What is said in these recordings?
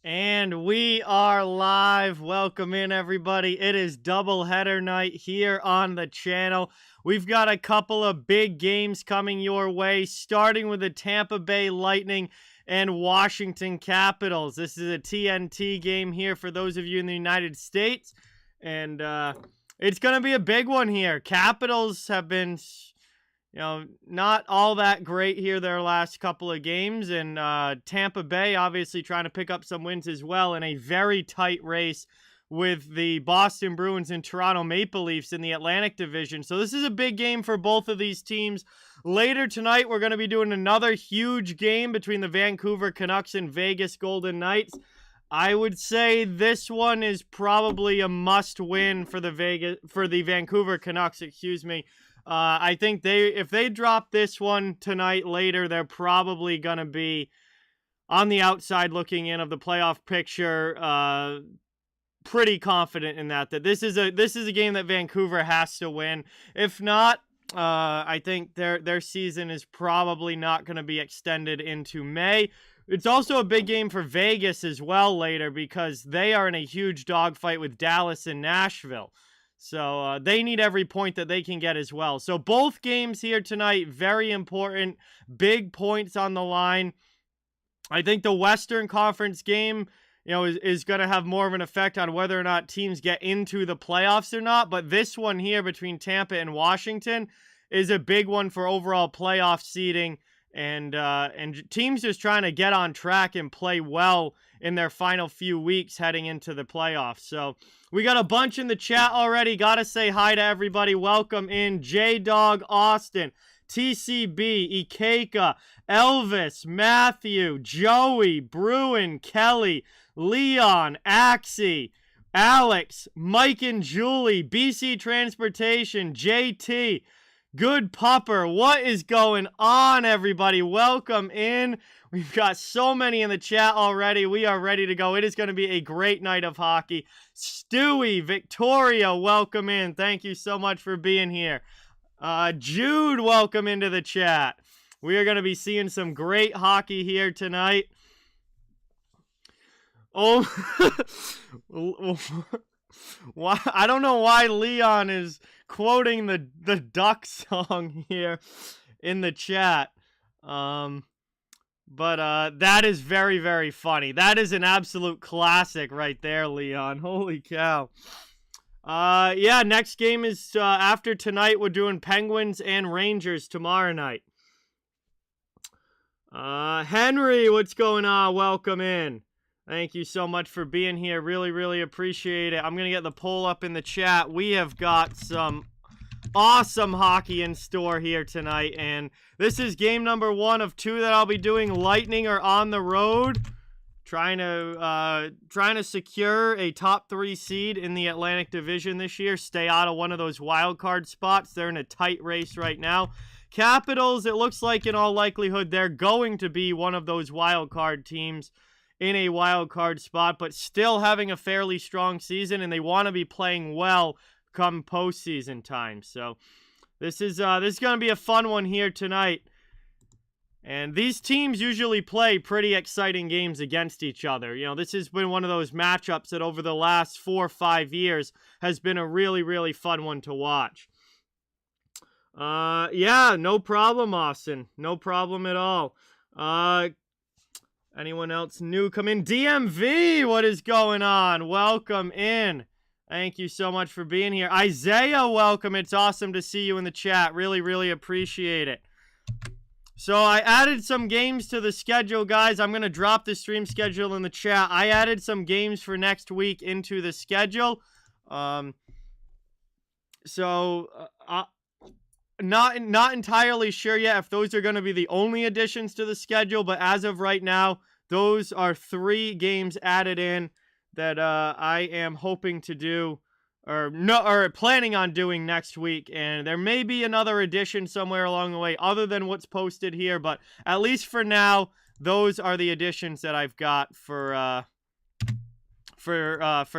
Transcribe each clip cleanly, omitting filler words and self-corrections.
And we are live. Welcome in, everybody. It is doubleheader night here on the channel. We've got a couple of big games coming your way, starting with the Tampa Bay Lightning and Washington Capitals. This is a TNT game here for those of you in the United States. And it's going to be a big one here. Capitals have been not all that great here their last couple of games. And Tampa Bay obviously trying to pick up some wins as well in a very tight race with the Boston Bruins and Toronto Maple Leafs in the Atlantic Division. So this is a big game for both of these teams. Later tonight, we're going to be doing another huge game between the Vancouver Canucks and Vegas Golden Knights. I would say this one is probably a must-win for the Vancouver Canucks, I think if they drop this one tonight later, they're probably going to be on the outside looking in of the playoff picture. Pretty confident in that this is a game that Vancouver has to win. If not, I think their season is probably not going to be extended into May. It's also a big game for Vegas as well later because they are in a huge dogfight with Dallas and Nashville. So they need every point that they can get as well. So both games here tonight, very important. Big points on the line. I think the Western Conference game, is going to have more of an effect on whether or not teams get into the playoffs or not. But this one here between Tampa and Washington is a big one for overall playoff seeding. And teams just trying to get on track and play well in their final few weeks heading into the playoffs. So we got a bunch in the chat already. Gotta say hi to everybody. Welcome in J-Dog Austin, TCB, Ikeka, Elvis, Matthew, Joey, Bruin, Kelly, Leon, Axie, Alex, Mike and Julie, BC Transportation, JT, Good Pupper. What is going on, everybody? Welcome in. We've got so many in the chat already. We are ready to go. It is going to be a great night of hockey. Stewie, Victoria, welcome in. Thank you so much for being here. Jude, welcome into the chat. We are going to be seeing some great hockey here tonight. Oh, why? I don't know why Leon is quoting the Duck song here in the chat. But that is very, very funny. That is an absolute classic right there, Leon. Holy cow. Yeah, next game is after tonight. We're doing Penguins and Rangers tomorrow night. Henry, what's going on? Welcome in. Thank you so much for being here. Really, really appreciate it. I'm going to get the poll up in the chat. We have got some awesome hockey in store here tonight. And this is game number 1 of 2 that I'll be doing. Lightning are on the road. Trying to secure a top 3 seed in the Atlantic Division this year. Stay out of one of those wild card spots. They're in a tight race right now. Capitals, it looks like in all likelihood, they're going to be one of those wild card teams in a wild card spot, but still having a fairly strong season, and they want to be playing well come postseason time. So this is going to be a fun one here tonight. And these teams usually play pretty exciting games against each other. This has been one of those matchups that over the last 4 or 5 years has been a really, really fun one to watch. Yeah, no problem, Austin. No problem at all. Anyone else new come in? DMV, what is going on? Welcome in. Thank you so much for being here. Isaiah, welcome. It's awesome to see you in the chat. Really, really appreciate it. So I added some games to the schedule, guys. I'm going to drop the stream schedule in the chat. I added some games for next week into the schedule. Not entirely sure yet if those are going to be the only additions to the schedule, but as of right now, those are 3 games added in that I am hoping to do or planning on doing next week. And there may be another addition somewhere along the way other than what's posted here, but at least for now, those are the additions that I've got for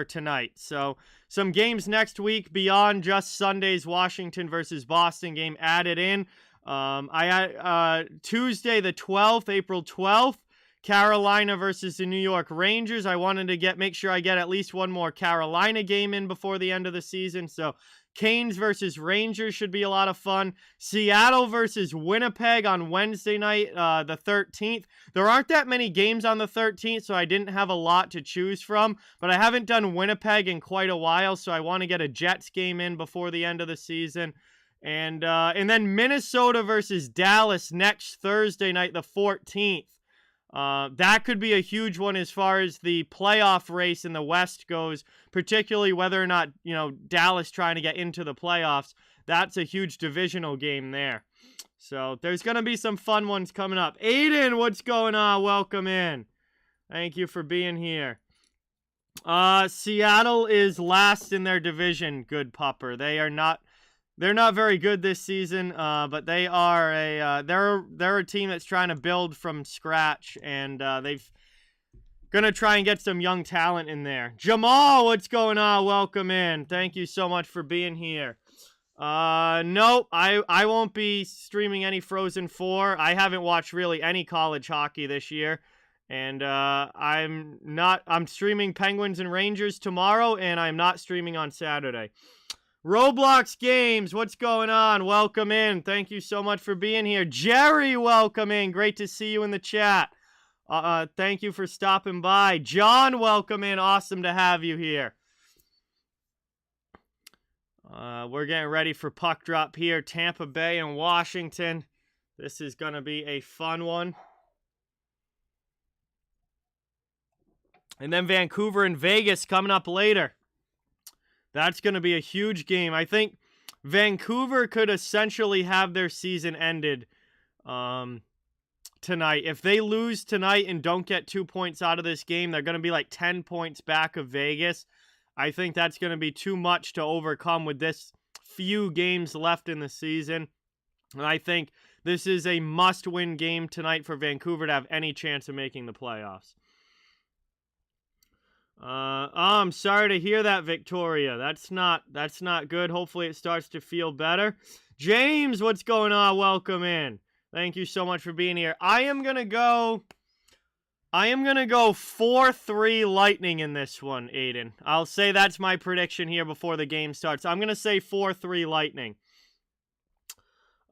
tonight. So some games next week beyond just Sunday's Washington versus Boston game added in. Tuesday the 12th, April 12th, Carolina versus the New York Rangers. I wanted to make sure I get at least one more Carolina game in before the end of the season. So Canes versus Rangers should be a lot of fun. Seattle versus Winnipeg on Wednesday night, the 13th. There aren't that many games on the 13th, so I didn't have a lot to choose from. But I haven't done Winnipeg in quite a while, so I want to get a Jets game in before the end of the season. And then Minnesota versus Dallas next Thursday night, the 14th. That could be a huge one as far as the playoff race in the West goes, particularly whether or not, Dallas trying to get into the playoffs. That's a huge divisional game there. So there's going to be some fun ones coming up. Aiden, what's going on? Welcome in. Thank you for being here. Seattle is last in their division, good pupper. They're not very good this season, but they are they're a team that's trying to build from scratch, and they've gonna try and get some young talent in there. Jamal, what's going on? Welcome in. Thank you so much for being here. Nope, I won't be streaming any Frozen 4. I haven't watched really any college hockey this year, and I'm streaming Penguins and Rangers tomorrow, and I'm not streaming on Saturday. Roblox Games, what's going on? Welcome in. Thank you so much for being here. Gerry, welcome in. Great to see you in the chat. Thank you for stopping by. John, welcome in. Awesome to have you here. We're getting ready for puck drop here. Tampa Bay and Washington. This is going to be a fun one. And then Vancouver and Vegas coming up later. That's going to be a huge game. I think Vancouver could essentially have their season ended tonight. If they lose tonight and don't get 2 points out of this game, they're going to be like 10 points back of Vegas. I think that's going to be too much to overcome with this few games left in the season. And I think this is a must-win game tonight for Vancouver to have any chance of making the playoffs. I'm sorry to hear that, Victoria. That's not good. Hopefully it starts to feel better. James, what's going on? Welcome in. Thank you so much for being here. I am going to go 4-3 Lightning in this one, Aiden. I'll say that's my prediction here before the game starts. I'm going to say 4-3 Lightning.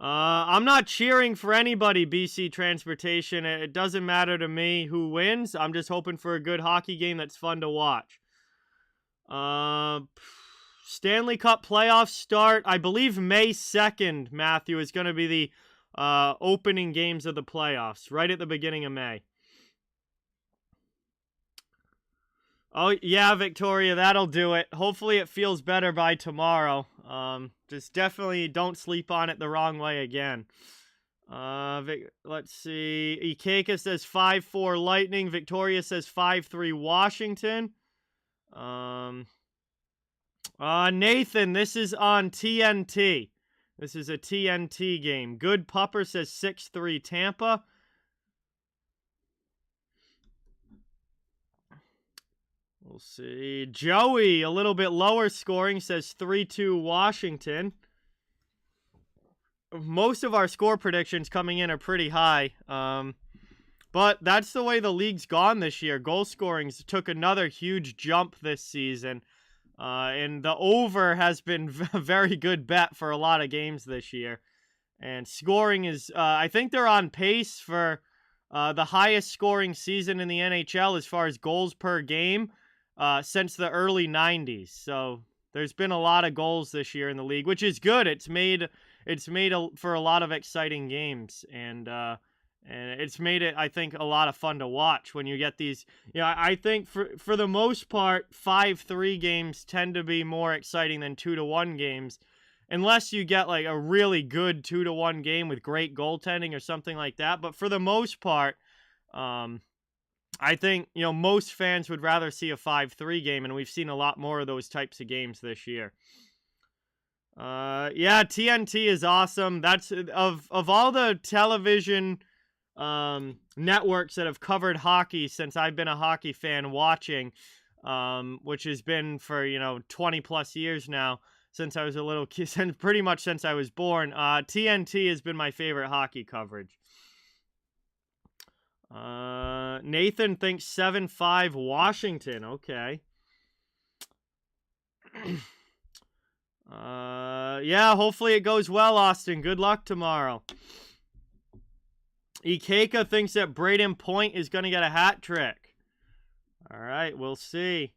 I'm not cheering for anybody, BC Transportation. It doesn't matter to me who wins. I'm just hoping for a good hockey game that's fun to watch. Stanley Cup playoffs start, I believe May 2nd, Matthew, is going to be the opening games of the playoffs, right at the beginning of May. Oh, yeah, Victoria, that'll do it. Hopefully it feels better by tomorrow. Just definitely don't sleep on it the wrong way again. Let's see. Ikeka says 5-4 Lightning. Victoria says 5-3 Washington. Nathan, this is on TNT. This is a TNT game. Good Pupper says 6-3 Tampa. We'll see. Joey, a little bit lower scoring, says 3-2 Washington. Most of our score predictions coming in are pretty high. But that's the way the league's gone this year. Goal scoring took another huge jump this season. And the over has been a very good bet for a lot of games this year. And scoring is, I think they're on pace for the highest scoring season in the NHL as far as goals per game. Since the early 90s. So there's been a lot of goals this year in the league, which is good. It's made for a lot of exciting games, and it's made it, I think, a lot of fun to watch when you get these. I think for the most part, 5-3 games tend to be more exciting than 2-1 games, unless you get like a really good 2-1 game with great goaltending or something like that. But for the most part, I think, most fans would rather see a 5-3 game, and we've seen a lot more of those types of games this year. Yeah, TNT is awesome. That's of all the television networks that have covered hockey since I've been a hockey fan watching, which has been for, 20 plus years now, since I was a little kid, pretty much since I was born. TNT has been my favorite hockey coverage. Nathan thinks 7-5 Washington. Okay. Yeah, hopefully it goes well, Austin. Good luck tomorrow. Ikeka thinks that Braden Point is going to get a hat trick. All right, we'll see.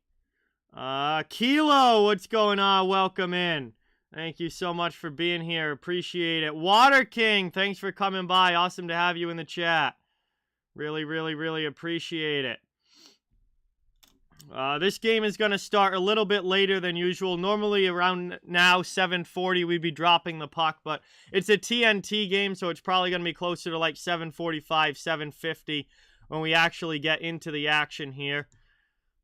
Kilo, what's going on? Welcome in. Thank you so much for being here. Appreciate it. Water King, thanks for coming by. Awesome to have you in the chat. Really, really, really appreciate it. This game is going to start a little bit later than usual. Normally around now, 7:40, we'd be dropping the puck, but it's a TNT game, so it's probably going to be closer to like 7:45, 7:50 when we actually get into the action here.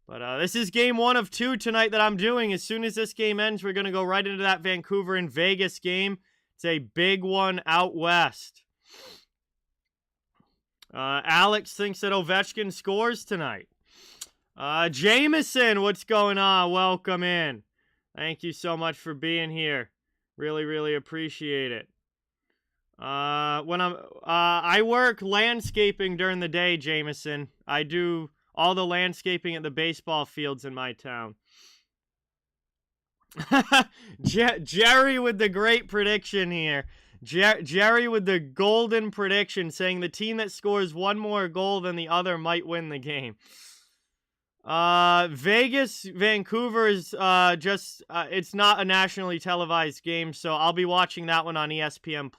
But this is game 1 of 2 tonight that I'm doing. As soon as this game ends, we're going to go right into that Vancouver and Vegas game. It's a big one out west. Alex thinks that Ovechkin scores tonight. Jameson, what's going on? Welcome in. Thank you so much for being here. Really, really appreciate it. I work landscaping during the day, Jameson. I do all the landscaping at the baseball fields in my town. Gerry with the great prediction here. Gerry with the golden prediction, saying the team that scores one more goal than the other might win the game. Vegas, Vancouver is it's not a nationally televised game, so I'll be watching that one on ESPN+.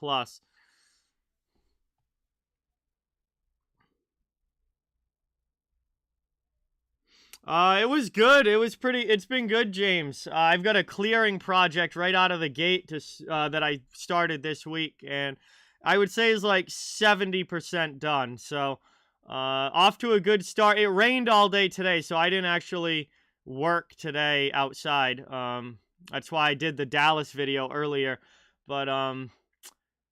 It was good. It's been good, James. I've got a clearing project right out of the gate that I started this week, and I would say is like 70% done. So, off to a good start. It rained all day today, so I didn't actually work today outside. That's why I did the Dallas video earlier. But,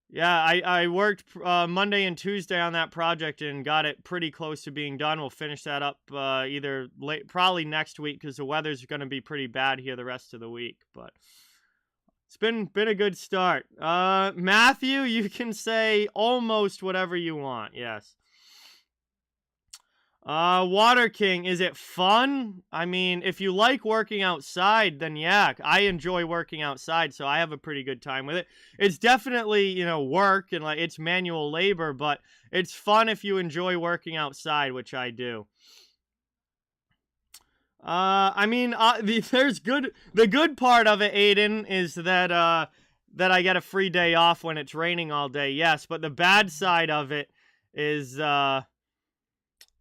yeah, I worked Monday and Tuesday on that project and got it pretty close to being done. We'll finish that up probably next week because the weather's going to be pretty bad here the rest of the week. But it's been a good start. Matthew, you can say almost whatever you want. Yes. Water King, is it fun? I mean, if you like working outside, then yeah, I enjoy working outside, so I have a pretty good time with it. It's definitely, work and like it's manual labor, but it's fun if you enjoy working outside, which I do. The good part of it, Aiden, is that I get a free day off when it's raining all day. Yes, but the bad side of it is that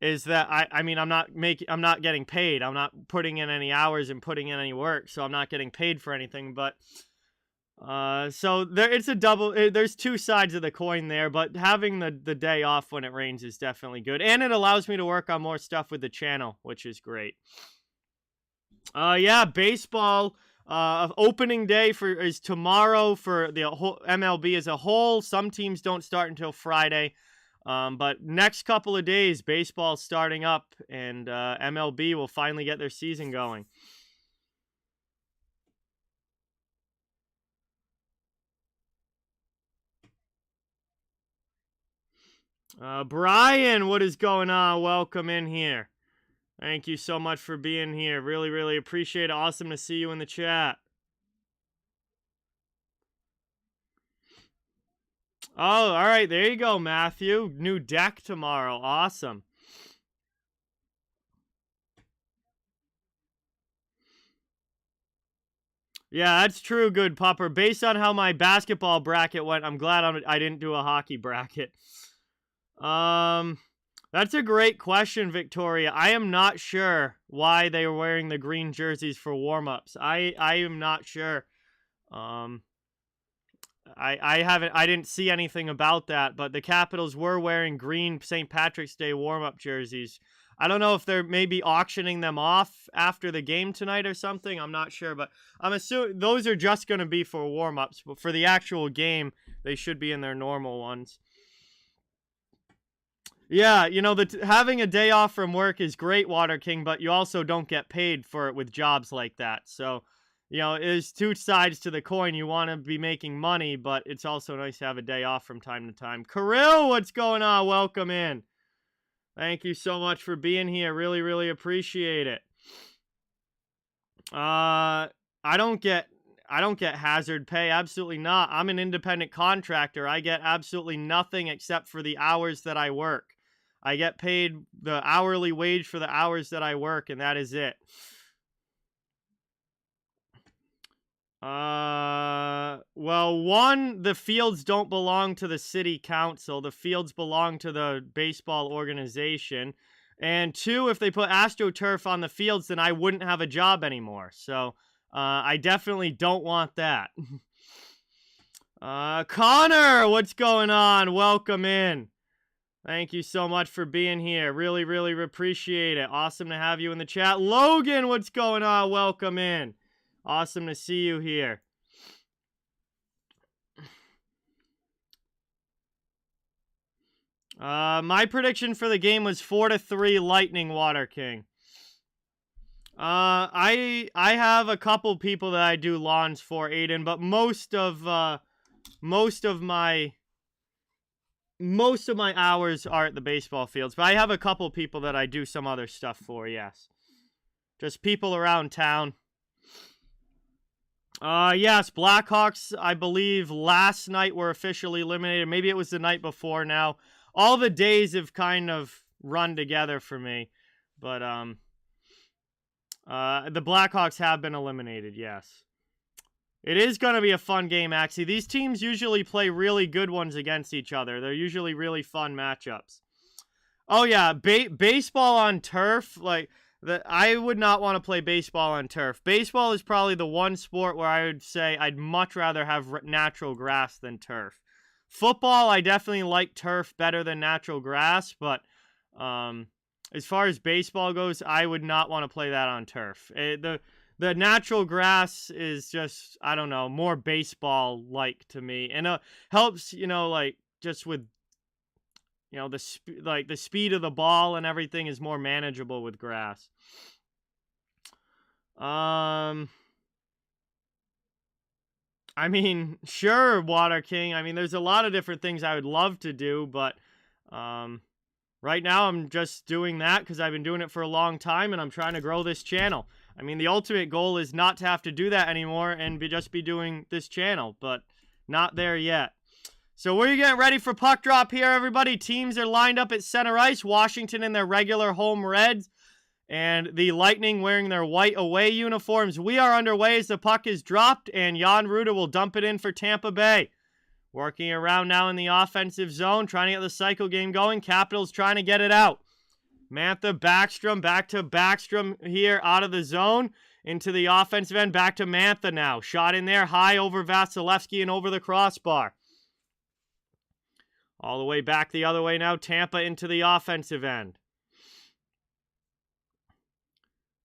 I'm not getting paid. I'm not putting in any hours and putting in any work, so I'm not getting paid for anything. But so it's a double. There's two sides of the coin there, but having the day off when it rains is definitely good, and it allows me to work on more stuff with the channel, which is great. Yeah, baseball. Opening day is tomorrow for the whole MLB as a whole. Some teams don't start until Friday. But next couple of days, baseball's starting up, and MLB will finally get their season going. Brian, what is going on? Welcome in here. Thank you so much for being here. Really, really appreciate it. Awesome to see you in the chat. Oh, all right. There you go, Matthew. New deck tomorrow. Awesome. Yeah, that's true, good pupper. Based on how my basketball bracket went, I'm glad I didn't do a hockey bracket. That's a great question, Victoria. I am not sure why they were wearing the green jerseys for warm-ups. I am not sure. I didn't see anything about that, but the Capitals were wearing green St. Patrick's Day warm-up jerseys. I don't know if they're maybe auctioning them off after the game tonight or something. I'm not sure, but I'm assuming those are just going to be for warm-ups. But for the actual game, they should be in their normal ones. Yeah, having a day off from work is great, Water King, but you also don't get paid for it with jobs like that. So, there's two sides to the coin. You want to be making money, but it's also nice to have a day off from time to time. Kirill, what's going on? Welcome in. Thank you so much for being here. Really, really appreciate it. I don't get hazard pay. Absolutely not. I'm an independent contractor. I get absolutely nothing except for the hours that I work. I get paid the hourly wage for the hours that I work, and that is it. Well, one, the fields don't belong to the city council. The fields belong to the baseball organization. And two, if they put AstroTurf on the fields, then I wouldn't have a job anymore. So, I definitely don't want that. Connor, what's going on? Welcome in. Thank you so much for being here. Really, really appreciate it. Awesome to have you in the chat. Logan, what's going on? Welcome in. Awesome to see you here. My prediction for the game was 4-3 Lightning, Water King. I have a couple people that I do lawns for, Aiden, but most of my hours are at the baseball fields. But I have a couple people that I do some other stuff for, yes. Just people around town. Yes, Blackhawks, I believe, last night were officially eliminated. Maybe it was the night before now. All the days have kind of run together for me. But, the Blackhawks have been eliminated, yes. It is going to be a fun game, actually. These teams usually play really good ones against each other. They're usually really fun matchups. Oh, yeah, baseball on turf, like... I would not want to play baseball on turf. Baseball is probably the one sport where I would say I'd much rather have natural grass than turf. Football, I definitely like turf better than natural grass, but as far as baseball goes, I would not want to play that on turf. The natural grass is just, I don't know, more baseball-like to me. And helps, like, just with... the speed of the ball and everything is more manageable with grass. I mean, sure, Water King. I mean, there's a lot of different things I would love to do, but right now I'm just doing that because I've been doing it for a long time and I'm trying to grow this channel. I mean, the ultimate goal is not to have to do that anymore and just be doing this channel, but not there yet. So we're getting ready for puck drop here, everybody. Teams are lined up at center ice. Washington in their regular home reds. And the Lightning wearing their white away uniforms. We are underway as the puck is dropped. And Jan Rutta will dump it in for Tampa Bay. Working around now in the offensive zone. Trying to get the cycle game going. Capitals trying to get it out. Mantha, Backstrom, back to Backstrom here out of the zone. Into the offensive end. Back to Mantha now. Shot in there high over Vasilevsky and over the crossbar. All the way back the other way now. Tampa into the offensive end.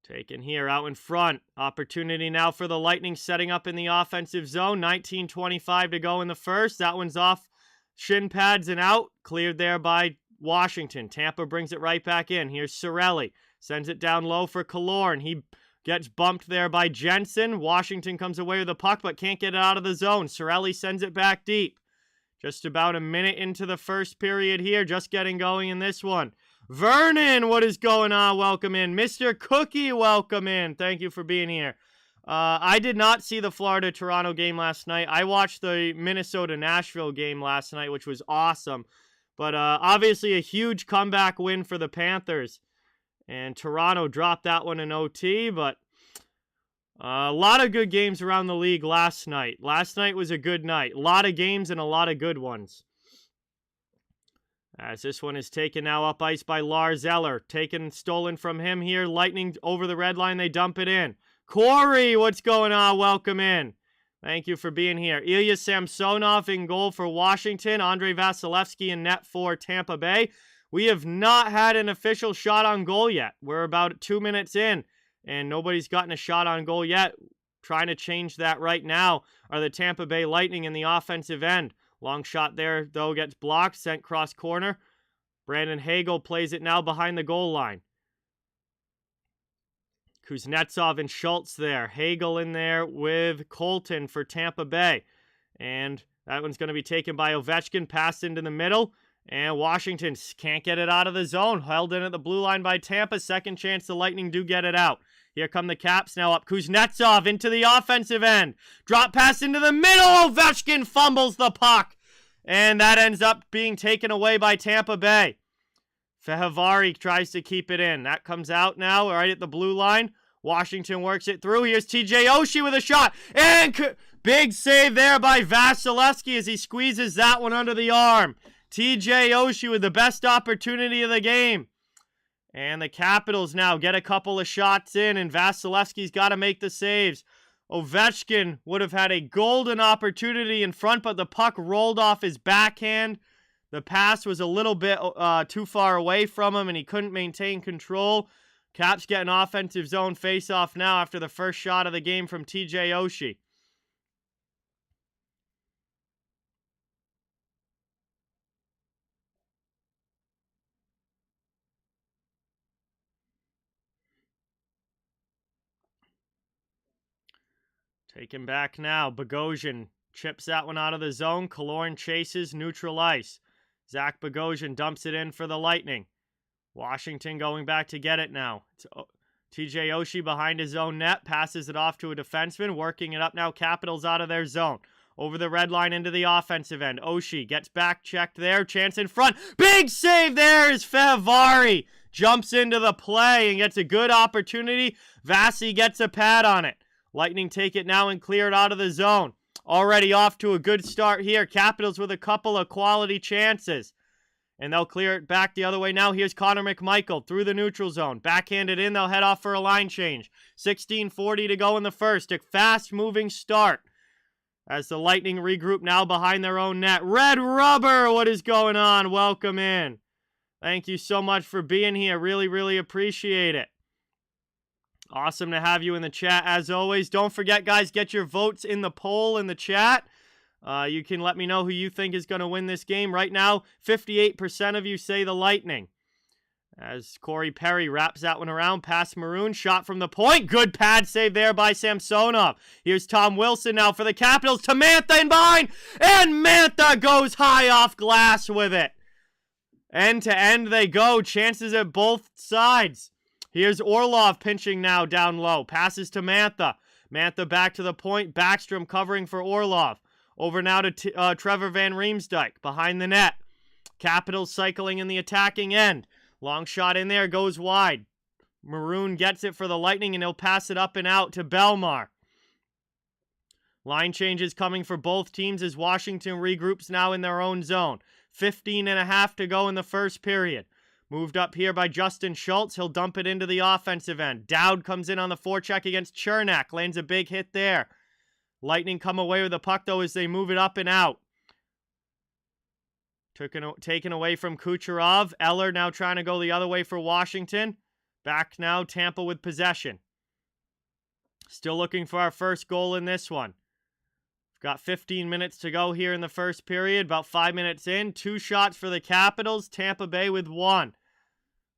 Taken here out in front. Opportunity now for the Lightning setting up in the offensive zone. 19:25 to go in the first. That one's off shin pads and out. Cleared there by Washington. Tampa brings it right back in. Here's Cirelli. Sends it down low for Killorn. He gets bumped there by Jensen. Washington comes away with the puck but can't get it out of the zone. Cirelli sends it back deep. Just about a minute into the first period here. Just getting going in this one. Vernon, what is going on? Welcome in. Mr. Cookie, welcome in. Thank you for being here. I did not see the Florida-Toronto game last night. I watched the Minnesota-Nashville game last night, which was awesome. But obviously a huge comeback win for the Panthers. And Toronto dropped that one in OT, but a lot of good games around the league last night. Last night was a good night. A lot of games and a lot of good ones. As this one is taken now up ice by Lars Eller. Stolen from him here. Lightning over the red line. They dump it in. Corey, what's going on? Welcome in. Thank you for being here. Ilya Samsonov in goal for Washington. Andrei Vasilevsky in net for Tampa Bay. We have not had an official shot on goal yet. We're about 2 minutes in, and nobody's gotten a shot on goal yet. Trying to change that right now are the Tampa Bay Lightning in the offensive end. Long shot there, though, gets blocked, sent cross corner. Brandon Hagel plays it now behind the goal line. Kuznetsov and Schultz there. Hagel in there with Colton for Tampa Bay. And that one's going to be taken by Ovechkin, passed into the middle. And Washington can't get it out of the zone. Held in at the blue line by Tampa. Second chance the Lightning do get it out. Here come the Caps now up. Kuznetsov into the offensive end. Drop pass into the middle. Ovechkin fumbles the puck. And that ends up being taken away by Tampa Bay. Fehervary tries to keep it in. That comes out now right at the blue line. Washington works it through. Here's TJ Oshie with a shot. And big save there by Vasilevsky as he squeezes that one under the arm. TJ Oshie with the best opportunity of the game. And the Capitals now get a couple of shots in, and Vasilevsky's got to make the saves. Ovechkin would have had a golden opportunity in front, but the puck rolled off his backhand. The pass was a little bit too far away from him, and he couldn't maintain control. Caps get an offensive zone face-off now after the first shot of the game from TJ Oshie. Taken back now. Bogosian chips that one out of the zone. Killorn chases, neutral ice. Zach Bogosian dumps it in for the Lightning. Washington going back to get it now. It's TJ Oshie behind his own net. Passes it off to a defenseman. Working it up now. Capitals out of their zone. Over the red line into the offensive end. Oshie gets back checked there. Chance in front. Big save there is Fehervary. Jumps into the play and gets a good opportunity. Vasi gets a pad on it. Lightning take it now and clear it out of the zone. Already off to a good start here. Capitals with a couple of quality chances. And they'll clear it back the other way now. Here's Connor McMichael through the neutral zone. Backhanded in. They'll head off for a line change. 16:40 to go in the first. A fast-moving start as the Lightning regroup now behind their own net. Red Rubber, what is going on? Welcome in. Thank you so much for being here. Really, really appreciate it. Awesome to have you in the chat, as always. Don't forget, guys, get your votes in the poll in the chat. You can let me know who you think is going to win this game. Right now, 58% of you say the Lightning. As Corey Perry wraps that one around, past Maroon, shot from the point. Good pad save there by Samsonov. Here's Tom Wilson now for the Capitals to Mantha in behind. And Mantha goes high off glass with it. End to end they go. Chances at both sides. Here's Orlov pinching now down low. Passes to Mantha. Mantha back to the point. Backstrom covering for Orlov. Over now to Trevor Van Riemsdyk behind the net. Capitals cycling in the attacking end. Long shot in there, goes wide. Maroon gets it for the Lightning, and he'll pass it up and out to Belmar. Line changes coming for both teams as Washington regroups now in their own zone. 15.5 to go in the first period. Moved up here by Justin Schultz. He'll dump it into the offensive end. Dowd comes in on the forecheck against Chernak. Lands a big hit there. Lightning come away with the puck, though, as they move it up and out. Taken away from Kucherov. Eller now trying to go the other way for Washington. Back now, Tampa with possession. Still looking for our first goal in this one. We've got 15 minutes to go here in the first period. About 5 minutes in. 2 shots for the Capitals. Tampa Bay with 1.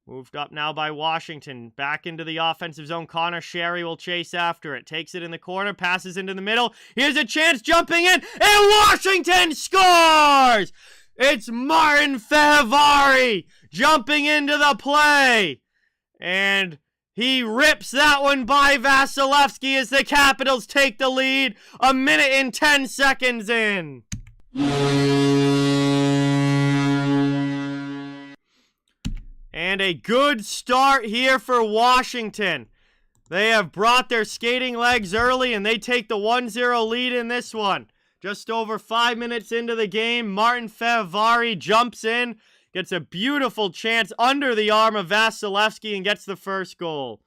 Moved up now by Washington. Back into the offensive zone. Connor Sherry will chase after it. Takes it in the corner. Passes into the middle. Here's a chance jumping in. And Washington scores! It's Martin Fehervary jumping into the play. And he rips that one by Vasilevsky as the Capitals take the lead. 1 minute and 10 seconds in. And a good start here for Washington. They have brought their skating legs early, and they take the 1-0 lead in this one. Just over 5 minutes into the game, Martin Fehervary jumps in, gets a beautiful chance under the arm of Vasilevsky, and gets the first goal.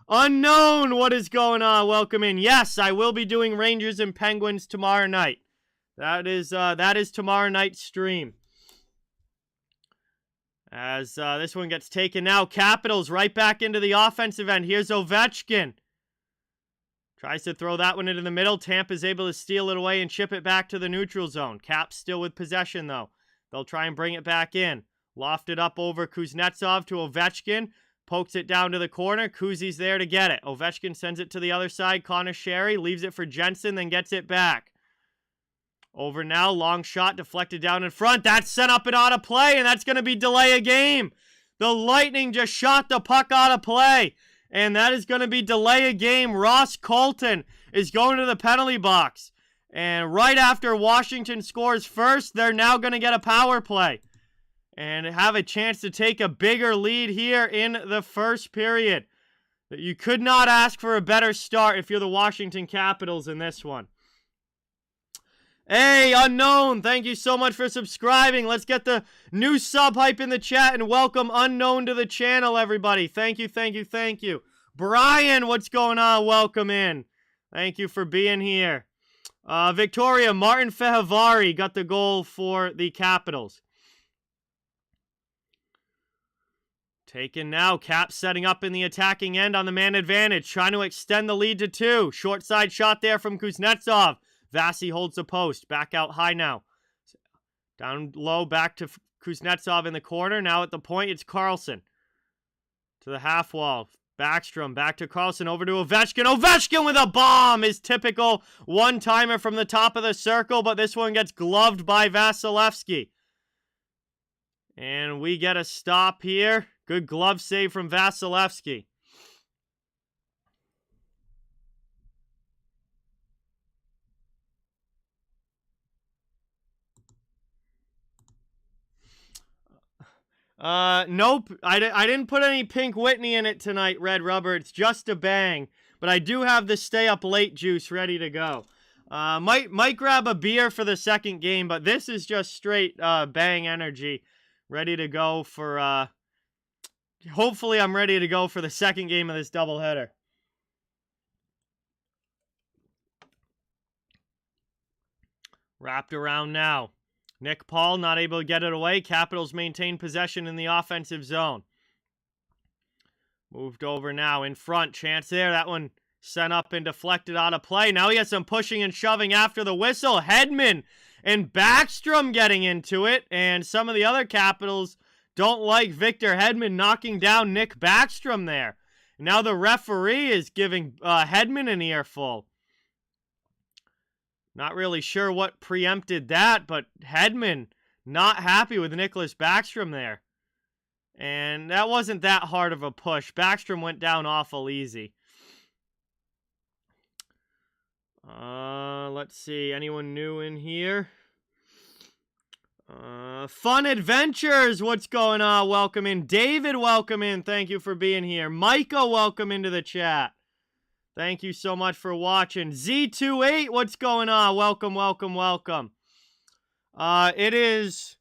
Unknown, what is going on? Welcome in. Yes, I will be doing Rangers and Penguins tomorrow night. That is tomorrow night's stream. As this one gets taken now. Capitals right back into the offensive end. Here's Ovechkin. Tries to throw that one into the middle. Tampa's able to steal it away and chip it back to the neutral zone. Caps still with possession, though. They'll try and bring it back in. Lofted up over Kuznetsov to Ovechkin. Pokes it down to the corner. Kuzi's there to get it. Ovechkin sends it to the other side. Connor Sherry leaves it for Jensen, then gets it back. Over now, long shot deflected down in front. That's sent up and out of play, and that's going to be delay a game. The Lightning just shot the puck out of play, and that is going to be delay a game. Ross Colton is going to the penalty box. And right after Washington scores first, they're now going to get a power play and have a chance to take a bigger lead here in the first period. You could not ask for a better start if you're the Washington Capitals in this one. Hey, Unknown, thank you so much for subscribing. Let's get the new sub hype in the chat and welcome Unknown to the channel, everybody. Thank you, thank you, thank you. Brian, what's going on? Welcome in. Thank you for being here. Victoria, Martin Fehavari got the goal for the Capitals. Taken now, Cap setting up in the attacking end on the man advantage, trying to extend the lead to 2. Short side shot there from Kuznetsov. Vasi holds the post. Back out high now. Down low, back to Kuznetsov in the corner. Now at the point, it's Carlson. To the half wall. Backstrom, back to Carlson, over to Ovechkin. Ovechkin with a bomb! His typical one-timer from the top of the circle, but this one gets gloved by Vasilevsky. And we get a stop here. Good glove save from Vasilevsky. Nope. I didn't put any Pink Whitney in it tonight, Red Rubber. It's just a bang. But I do have the stay up late juice ready to go. Might grab a beer for the second game, but this is just straight bang energy. Ready to go for, hopefully I'm ready to go for the second game of this doubleheader. Wrapped around now. Nick Paul not able to get it away. Capitals maintain possession in the offensive zone. Moved over now in front. Chance there. That one sent up and deflected out of play. Now he has some pushing and shoving after the whistle. Hedman and Backstrom getting into it. And some of the other Capitals don't like Victor Hedman knocking down Nick Backstrom there. Now the referee is giving Hedman an earful. Not really sure what preempted that, but Hedman not happy with Nicholas Backstrom there. And that wasn't that hard of a push. Backstrom went down awful easy. Let's see. Anyone new in here? Fun Adventures, what's going on? Welcome in. David, welcome in. Thank you for being here. Micah, welcome into the chat. Thank you so much for watching. Z28, what's going on? Welcome, welcome, welcome. It is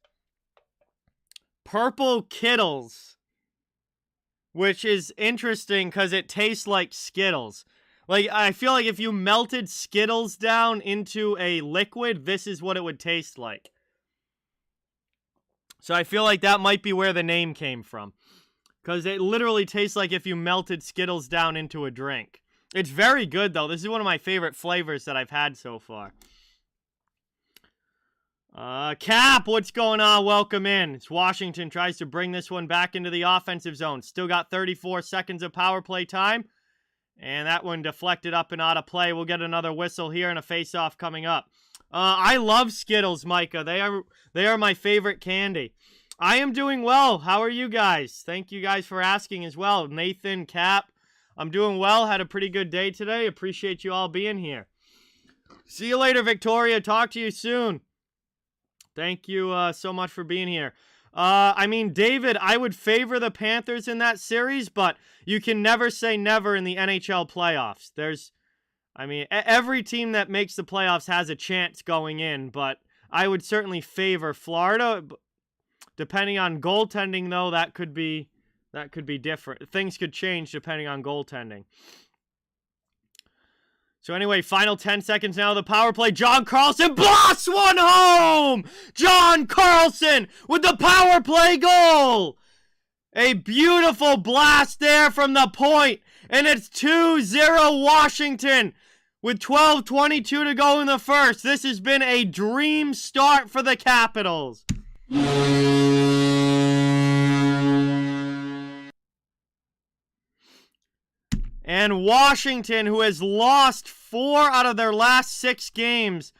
Purple Kittles, which is interesting because it tastes like Skittles. Like, I feel like if you melted Skittles down into a liquid, this is what it would taste like. So I feel like that might be where the name came from. Because it literally tastes like if you melted Skittles down into a drink. It's very good, though. This is one of my favorite flavors that I've had so far. Cap, what's going on? Welcome in. It's Washington tries to bring this one back into the offensive zone. Still got 34 seconds of power play time. And that one deflected up and out of play. We'll get another whistle here and a face-off coming up. I love Skittles, Micah. They are my favorite candy. I am doing well. How are you guys? Thank you guys for asking as well. Nathan, Cap. I'm doing well. Had a pretty good day today. Appreciate you all being here. See you later, Victoria. Talk to you soon. Thank you so much for being here. I mean, David, I would favor the Panthers in that series, but you can never say never in the NHL playoffs. Every team that makes the playoffs has a chance going in, but I would certainly favor Florida. Depending on goaltending, though, that could be different. Things could change depending on goaltending. So anyway, final 10 seconds now. The power play. John Carlson blasts one home! John Carlson with the power play goal! A beautiful blast there from the point. And it's 2-0 Washington with 12:22 to go in the first. This has been a dream start for the Capitals. And Washington, who has lost 4 out of their last 6 games,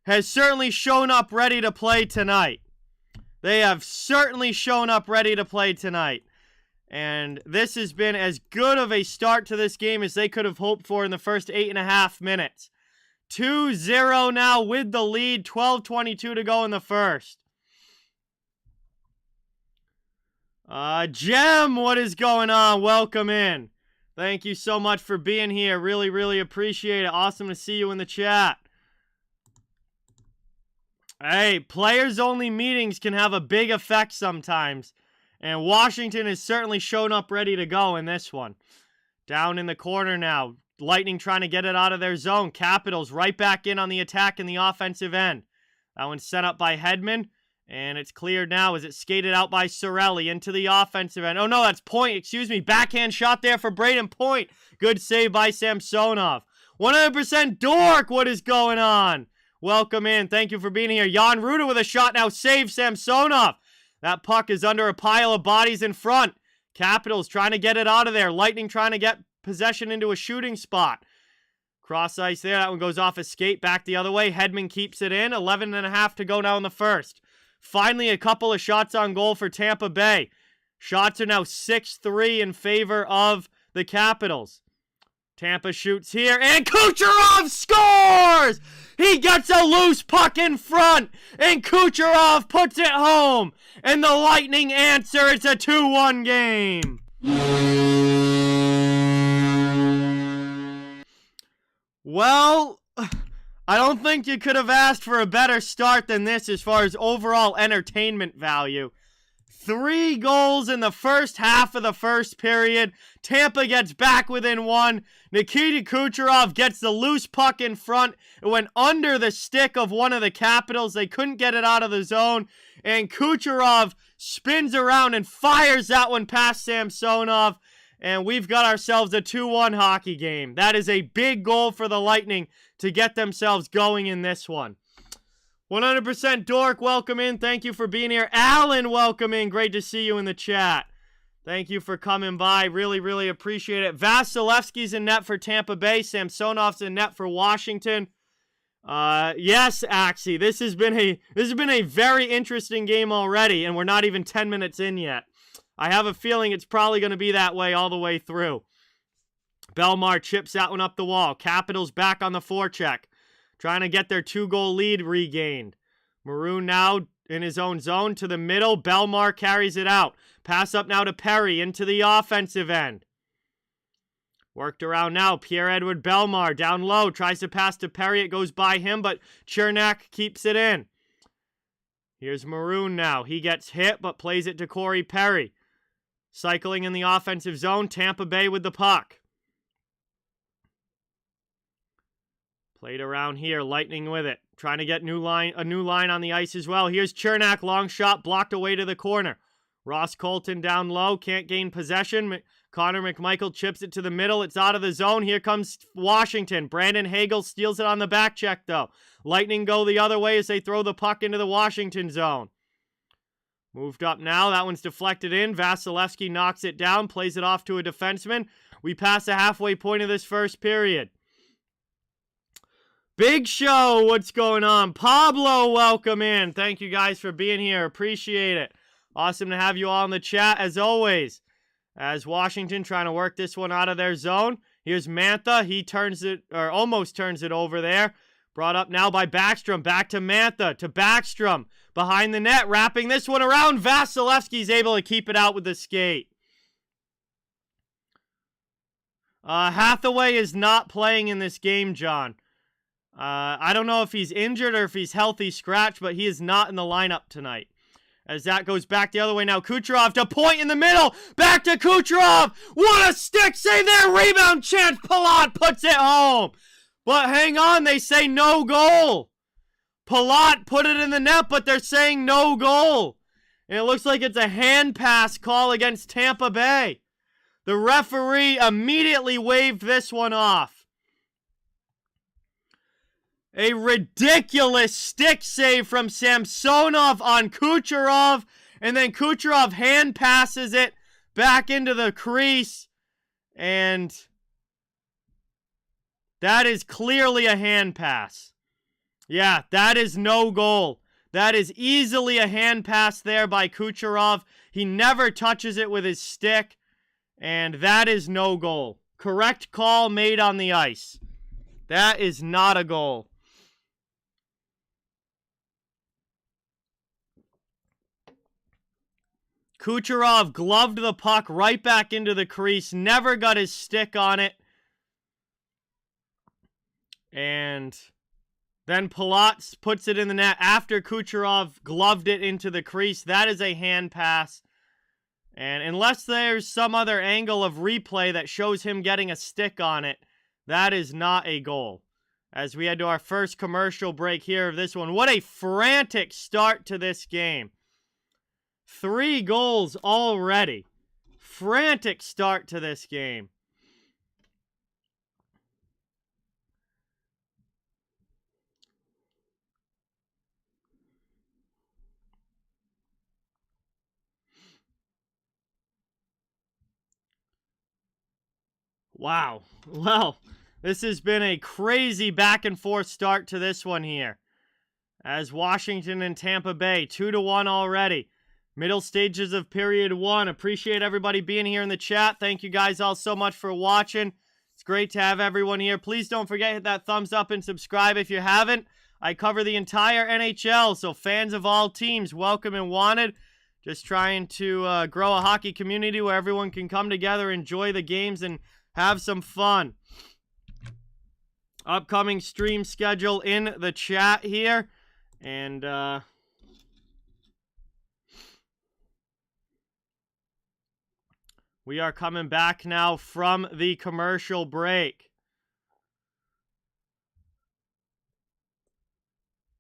has certainly shown up ready to play tonight. They have certainly shown up ready to play tonight. And this has been as good of a start to this game as they could have hoped for in the first 8.5 minutes. 2-0 now with the lead. 12:22 to go in the first. Jem, what is going on? Welcome in. Thank you so much for being here. Really, really appreciate it. Awesome to see you in the chat. Hey, players-only meetings can have a big effect sometimes. And Washington has certainly shown up ready to go in this one. Down in the corner now. Lightning trying to get it out of their zone. Capitals right back in on the attack in the offensive end. That one's set up by Hedman. And it's cleared now as it's skated out by Cirelli into the offensive end. Oh, no, that's Point. Excuse me. Backhand shot there for Braden Point. Good save by Samsonov. 100% Dork. What is going on? Welcome in. Thank you for being here. Jan Ruda with a shot now. Save Samsonov. That puck is under a pile of bodies in front. Capitals trying to get it out of there. Lightning trying to get possession into a shooting spot. Cross ice there. That one goes off a skate. Back the other way. Hedman keeps it in. 11.5 to go now in the first. Finally, a couple of shots on goal for Tampa Bay. Shots are now 6-3 in favor of the Capitals. Tampa shoots here, and Kucherov scores! He gets a loose puck in front, and Kucherov puts it home. And the Lightning answer. It's a 2-1 game. Well, I don't think you could have asked for a better start than this as far as overall entertainment value. 3 goals in the first half of the first period. Tampa gets back within 1. Nikita Kucherov gets the loose puck in front. It went under the stick of one of the Capitals. They couldn't get it out of the zone. And Kucherov spins around and fires that one past Samsonov. And we've got ourselves a 2-1 hockey game. That is a big goal for the Lightning to get themselves going in this one. 100% Dork, welcome in. Thank you for being here. Alan, welcome in. Great to see you in the chat. Thank you for coming by. Really, really appreciate it. Vasilevsky's in net for Tampa Bay. Samsonov's in net for Washington. Yes, Axie. This has been a very interesting game already, and we're not even 10 minutes in yet. I have a feeling it's probably going to be that way all the way through. Belmar chips that one up the wall. Capitals back on the forecheck. Trying to get their 2-goal lead regained. Maroon now in his own zone to the middle. Belmar carries it out. Pass up now to Perry into the offensive end. Worked around now. Pierre-Edouard Belmar down low. Tries to pass to Perry. It goes by him, but Chernak keeps it in. Here's Maroon now. He gets hit, but plays it to Corey Perry. Cycling in the offensive zone. Tampa Bay with the puck. Played around here, Lightning with it. Trying to get a new line on the ice as well. Here's Chernak, long shot, blocked away to the corner. Ross Colton down low, can't gain possession. Connor McMichael chips it to the middle. It's out of the zone. Here comes Washington. Brandon Hagel steals it on the back check, though. Lightning go the other way as they throw the puck into the Washington zone. Moved up now. That one's deflected in. Vasilevsky knocks it down, plays it off to a defenseman. We pass the halfway point of this first period. Big Show, what's going on? Pablo, welcome in. Thank you guys for being here. Appreciate it. Awesome to have you all in the chat, as always. As Washington trying to work this one out of their zone. Here's Mantha. He turns it, or almost turns it over there. Brought up now by Backstrom. Back to Mantha, to Backstrom. Behind the net, wrapping this one around. Vasilevsky's able to keep it out with the skate. Hathaway is not playing in this game, John. I don't know if he's injured or if he's healthy scratch, but he is not in the lineup tonight. As that goes back the other way now. Kucherov to Point in the middle. Back to Kucherov. What a stick save there. Rebound chance. Palat puts it home. But hang on. They say no goal. Palat put it in the net, but they're saying no goal. And it looks like it's a hand pass call against Tampa Bay. The referee immediately waved this one off. A ridiculous stick save from Samsonov on Kucherov. And then Kucherov hand passes it back into the crease. And that is clearly a hand pass. Yeah, that is no goal. That is easily a hand pass there by Kucherov. He never touches it with his stick, and that is no goal. Correct call made on the ice. That is not a goal. Kucherov gloved the puck right back into the crease, never got his stick on it. And then Palat puts it in the net after Kucherov gloved it into the crease. That is a hand pass. And unless there's some other angle of replay that shows him getting a stick on it, that is not a goal. As we head to our first commercial break here of this one. What a frantic start to this game. 3 goals already. Frantic start to this game. Wow. Well, this has been a crazy back and forth start to this one here. As Washington and Tampa Bay, 2-1 already. Middle stages of period 1. Appreciate everybody being here in the chat. Thank you guys all so much for watching. It's great to have everyone here. Please don't forget to hit that thumbs up and subscribe if you haven't. I cover the entire NHL, so fans of all teams, welcome and wanted. Just trying to grow a hockey community where everyone can come together, enjoy the games, and have some fun. Upcoming stream schedule in the chat here. And we are coming back now from the commercial break.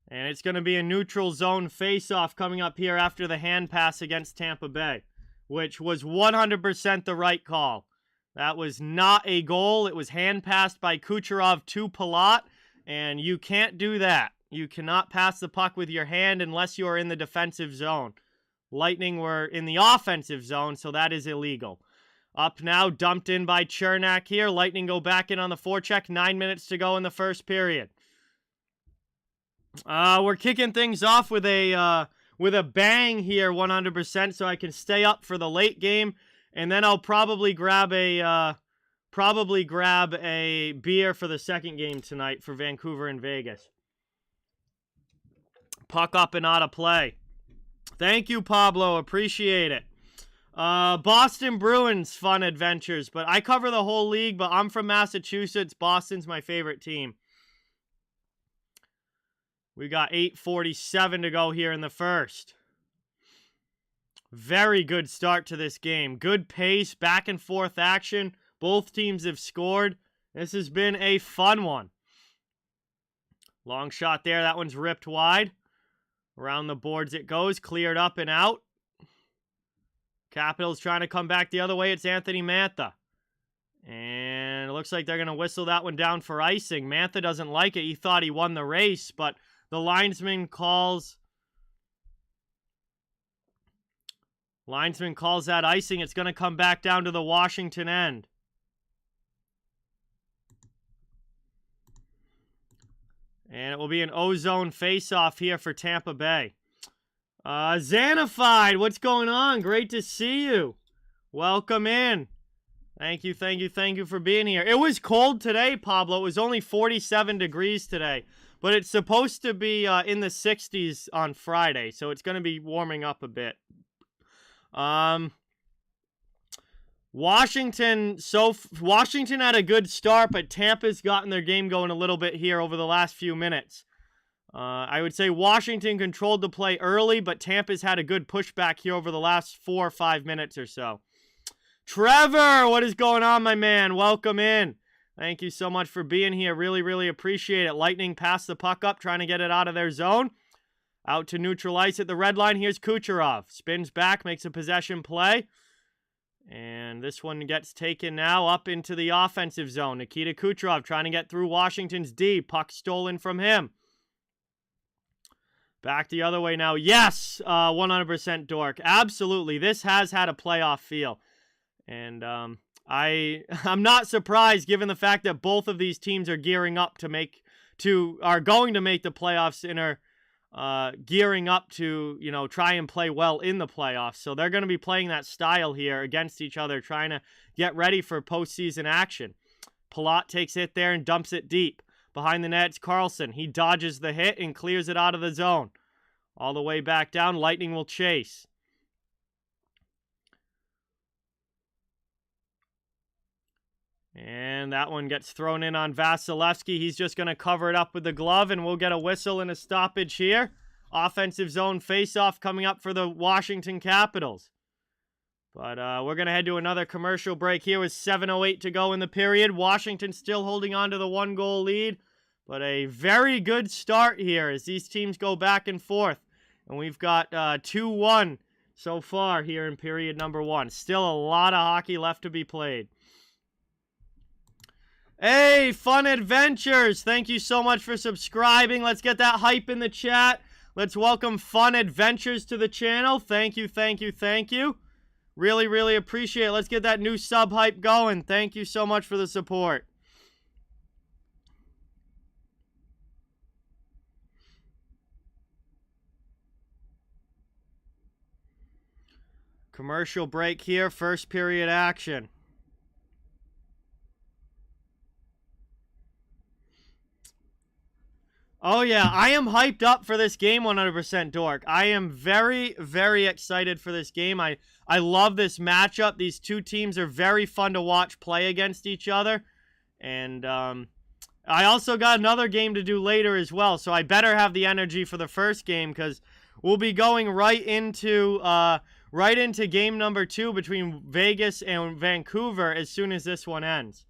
And it's going to be a neutral zone face-off coming up here after the hand pass against Tampa Bay, which was 100% the right call. That was not a goal. It was hand passed by Kucherov to Palat, and you can't do that. You cannot pass the puck with your hand unless you are in the defensive zone. Lightning were in the offensive zone, so that is illegal. Up now, dumped in by Chernak here. Lightning go back in on the forecheck. 9 minutes to go in the first period. We're kicking things off with a bang here, 100%, so I can stay up for the late game. And then I'll probably grab a beer for the second game tonight for Vancouver and Vegas. Puck up and out of play. Thank you, Pablo. Appreciate it. Boston Bruins fun adventures, but I cover the whole league, but I'm from Massachusetts. Boston's my favorite team. We got 8:47 to go here in the first. Very good start to this game. Good pace, back and forth action. Both teams have scored. This has been a fun one. Long shot there. That one's ripped wide. Around the boards it goes. Cleared up and out. Capitals trying to come back the other way. It's Anthony Mantha. And it looks like they're going to whistle that one down for icing. Mantha doesn't like it. He thought he won the race, but the linesman calls that icing. It's going to come back down to the Washington end. And it will be an ozone face-off here for Tampa Bay. Xanified, what's going on? Great to see you. Welcome in. Thank you for being here. It was cold today, Pablo. It was only 47 degrees today. But it's supposed to be in the 60s on Friday, so it's going to be warming up a bit. Washington had a good start, but Tampa's gotten their game going a little bit here over the last few minutes. I would say Washington controlled the play early, but Tampa's had a good pushback here over the last 4 or 5 minutes or so. Trevor, what is going on, my man? Welcome in. Thank you so much for being here. Really, really appreciate it. Lightning passed the puck up, trying to get it out of their zone. Out to neutral ice at the red line. Here's Kucherov. Spins back, makes a possession play. And this one gets taken now up into the offensive zone. Nikita Kucherov trying to get through Washington's D. Puck stolen from him. Back the other way now. Yes, 100% Dork. Absolutely. This has had a playoff feel. And I'm not surprised given the fact that both of these teams are gearing up to are going to make the playoffs and are gearing up to, try and play well in the playoffs. So they're going to be playing that style here against each other, trying to get ready for postseason action. Palat takes it there and dumps it deep. Behind the net, it's Carlson. He dodges the hit and clears it out of the zone. All the way back down, Lightning will chase. And that one gets thrown in on Vasilevsky. He's just going to cover it up with the glove, and we'll get a whistle and a stoppage here. Offensive zone faceoff coming up for the Washington Capitals. But we're going to head to another commercial break here with 7:08 to go in the period. Washington still holding on to the 1-goal lead. But a very good start here as these teams go back and forth. And we've got 2-1 so far here in period number 1. Still a lot of hockey left to be played. Hey, Fun Adventures! Thank you so much for subscribing. Let's get that hype in the chat. Let's welcome Fun Adventures to the channel. Thank you, thank you, thank you. Really, really appreciate it. Let's get that new sub hype going. Thank you so much for the support. Commercial break here. First period action. Oh, yeah, I am hyped up for this game 100%, Dork. I am very, very excited for this game. I love this matchup. These two teams are very fun to watch play against each other. And I also got another game to do later as well, so I better have the energy for the first game because we'll be going right into game number 2 between Vegas and Vancouver as soon as this one ends.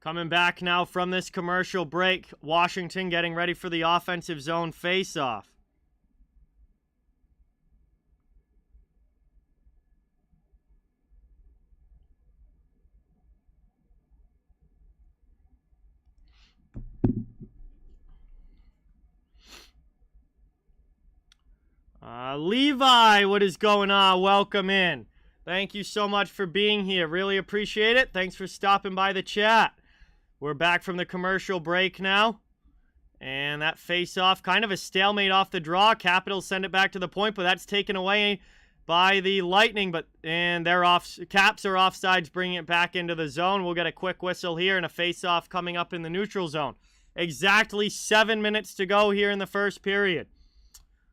Coming back now from this commercial break, Washington getting ready for the offensive zone faceoff. Levi, what is going on? Welcome in. Thank you so much for being here. Really appreciate it. Thanks for stopping by the chat. We're back from the commercial break now. And that face-off, kind of a stalemate off the draw. Capitals send it back to the point, but that's taken away by the Lightning. And they're off. Caps are offsides, bringing it back into the zone. We'll get a quick whistle here and a face-off coming up in the neutral zone. Exactly 7 minutes to go here in the first period.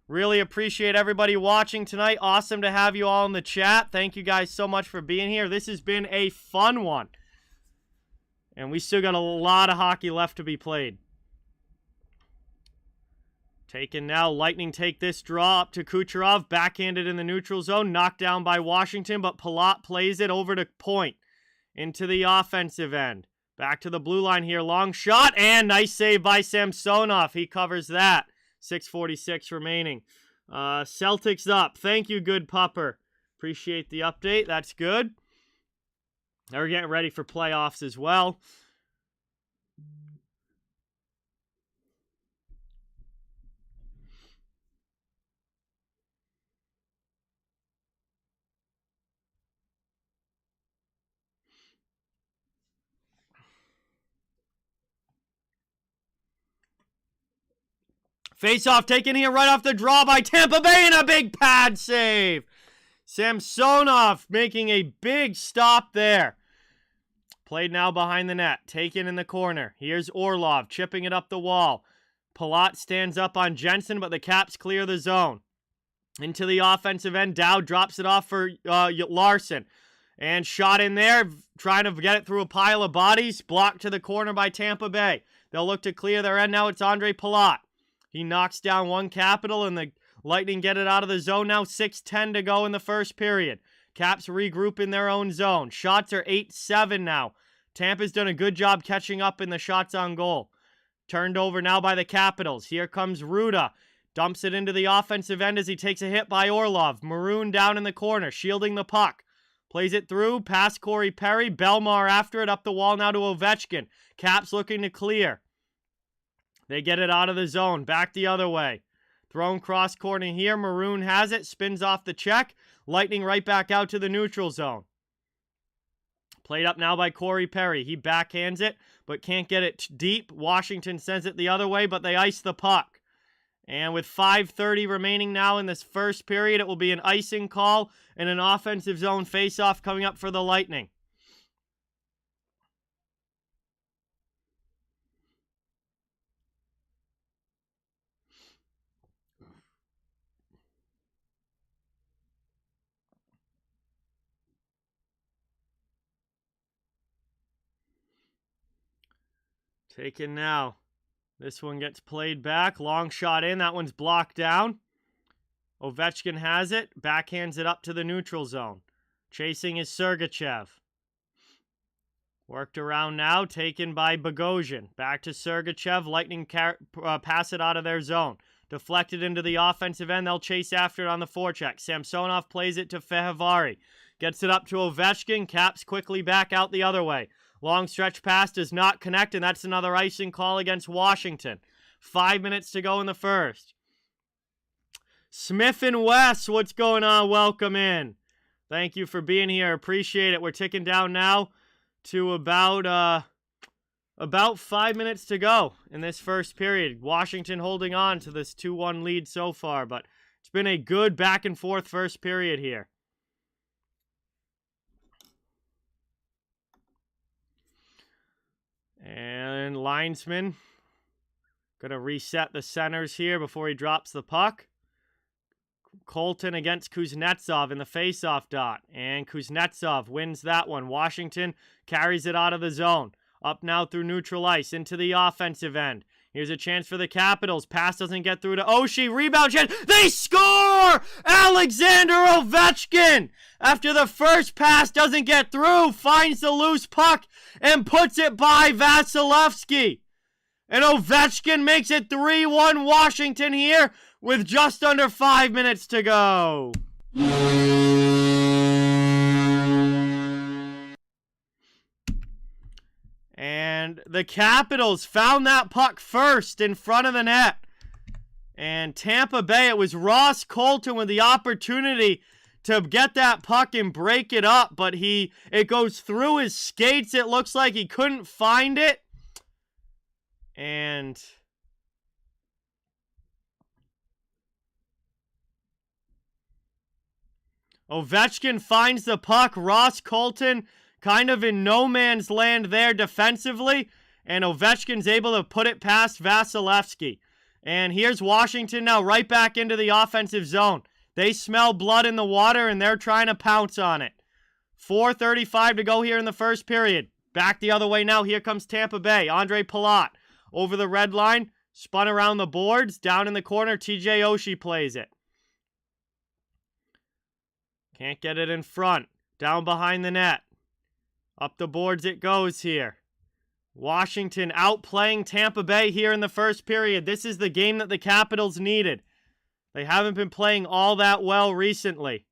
Really appreciate everybody watching tonight. Awesome to have you all in the chat. Thank you guys so much for being here. This has been a fun one. And we still got a lot of hockey left to be played. Taken now. Lightning take this draw up to Kucherov. Backhanded in the neutral zone. Knocked down by Washington, but Palat plays it over to point. Into the offensive end. Back to the blue line here. Long shot. And nice save by Samsonov. He covers that. 6:46 remaining. Celtics up. Thank you, good pupper. Appreciate the update. That's good. They're getting ready for playoffs as well. Face-off taken here right off the draw by Tampa Bay and a big pad save. Samsonov making a big stop there. Played now behind the net. Taken in the corner. Here's Orlov chipping it up the wall. Palat stands up on Jensen, but the Caps clear the zone. Into the offensive end. Dow drops it off for Larson. And shot in there, trying to get it through a pile of bodies. Blocked to the corner by Tampa Bay. They'll look to clear their end now. It's Andre Palat. He knocks down one Capital, and the Lightning get it out of the zone now. 6:10 to go in the first period. Caps regroup in their own zone. Shots are 8-7 now. Tampa's done a good job catching up in the shots on goal. Turned over now by the Capitals. Here comes Ruda. Dumps it into the offensive end as he takes a hit by Orlov. Maroon down in the corner, shielding the puck. Plays it through, past Corey Perry. Belmar after it, up the wall now to Ovechkin. Caps looking to clear. They get it out of the zone, back the other way. Thrown cross corner here, Maroon has it, spins off the check. Lightning right back out to the neutral zone. Played up now by Corey Perry. He backhands it, but can't get it deep. Washington sends it the other way, but they ice the puck. And with 5:30 remaining now in this first period, it will be an icing call and an offensive zone faceoff coming up for the Lightning. Taken now. This one gets played back. Long shot in. That one's blocked down. Ovechkin has it. Backhands it up to the neutral zone. Chasing is Sergachev. Worked around now. Taken by Bogosian. Back to Sergachev. Lightning pass it out of their zone. Deflected into the offensive end. They'll chase after it on the forecheck. Samsonov plays it to Fehervari. Gets it up to Ovechkin. Caps quickly back out the other way. Long stretch pass does not connect, and that's another icing call against Washington. 5 minutes to go in the first. Smith and West, what's going on? Welcome in. Thank you for being here. Appreciate it. We're ticking down now to about 5 minutes to go in this first period. Washington holding on to this 2-1 lead so far, but it's been a good back and forth first period here. And linesman going to reset the centers here before he drops the puck. Colton against Kuznetsov in the faceoff dot. And Kuznetsov wins that one. Washington carries it out of the zone. Up now through neutral ice into the offensive end. Here's a chance for the Capitals. Pass doesn't get through to Oshie. Rebound chance. They score! Alexander Ovechkin! After the first pass doesn't get through, finds the loose puck and puts it by Vasilevsky. And Ovechkin makes it 3-1 Washington here with just under 5 minutes to go. And the Capitals found that puck first in front of the net. And Tampa Bay, it was Ross Colton with the opportunity to get that puck and break it up, but it goes through his skates. It looks like he couldn't find it. And Ovechkin finds the puck. Ross Colton kind of in no man's land there defensively, and Ovechkin's able to put it past Vasilevsky. And here's Washington now right back into the offensive zone. They smell blood in the water, and they're trying to pounce on it. 4:35 to go here in the first period. Back the other way now. Here comes Tampa Bay. Andre Palat over the red line. Spun around the boards. Down in the corner, TJ Oshie plays it. Can't get it in front. Down behind the net. Up the boards it goes here. Washington outplaying Tampa Bay here in the first period. This is the game that the Capitals needed. They haven't been playing all that well recently.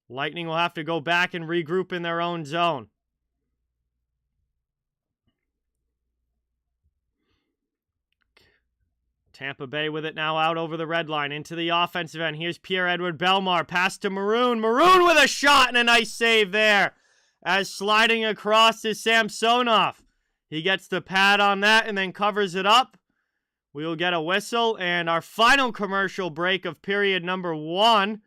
Lightning will have to go back and regroup in their own zone. Tampa Bay with it now out over the red line into the offensive end. Here's Pierre-Edouard Bellemare. Pass to Maroon. Maroon with a shot and a nice save there. As sliding across is Samsonov. He gets the pad on that and then covers it up. We will get a whistle. And our final commercial break of period number 1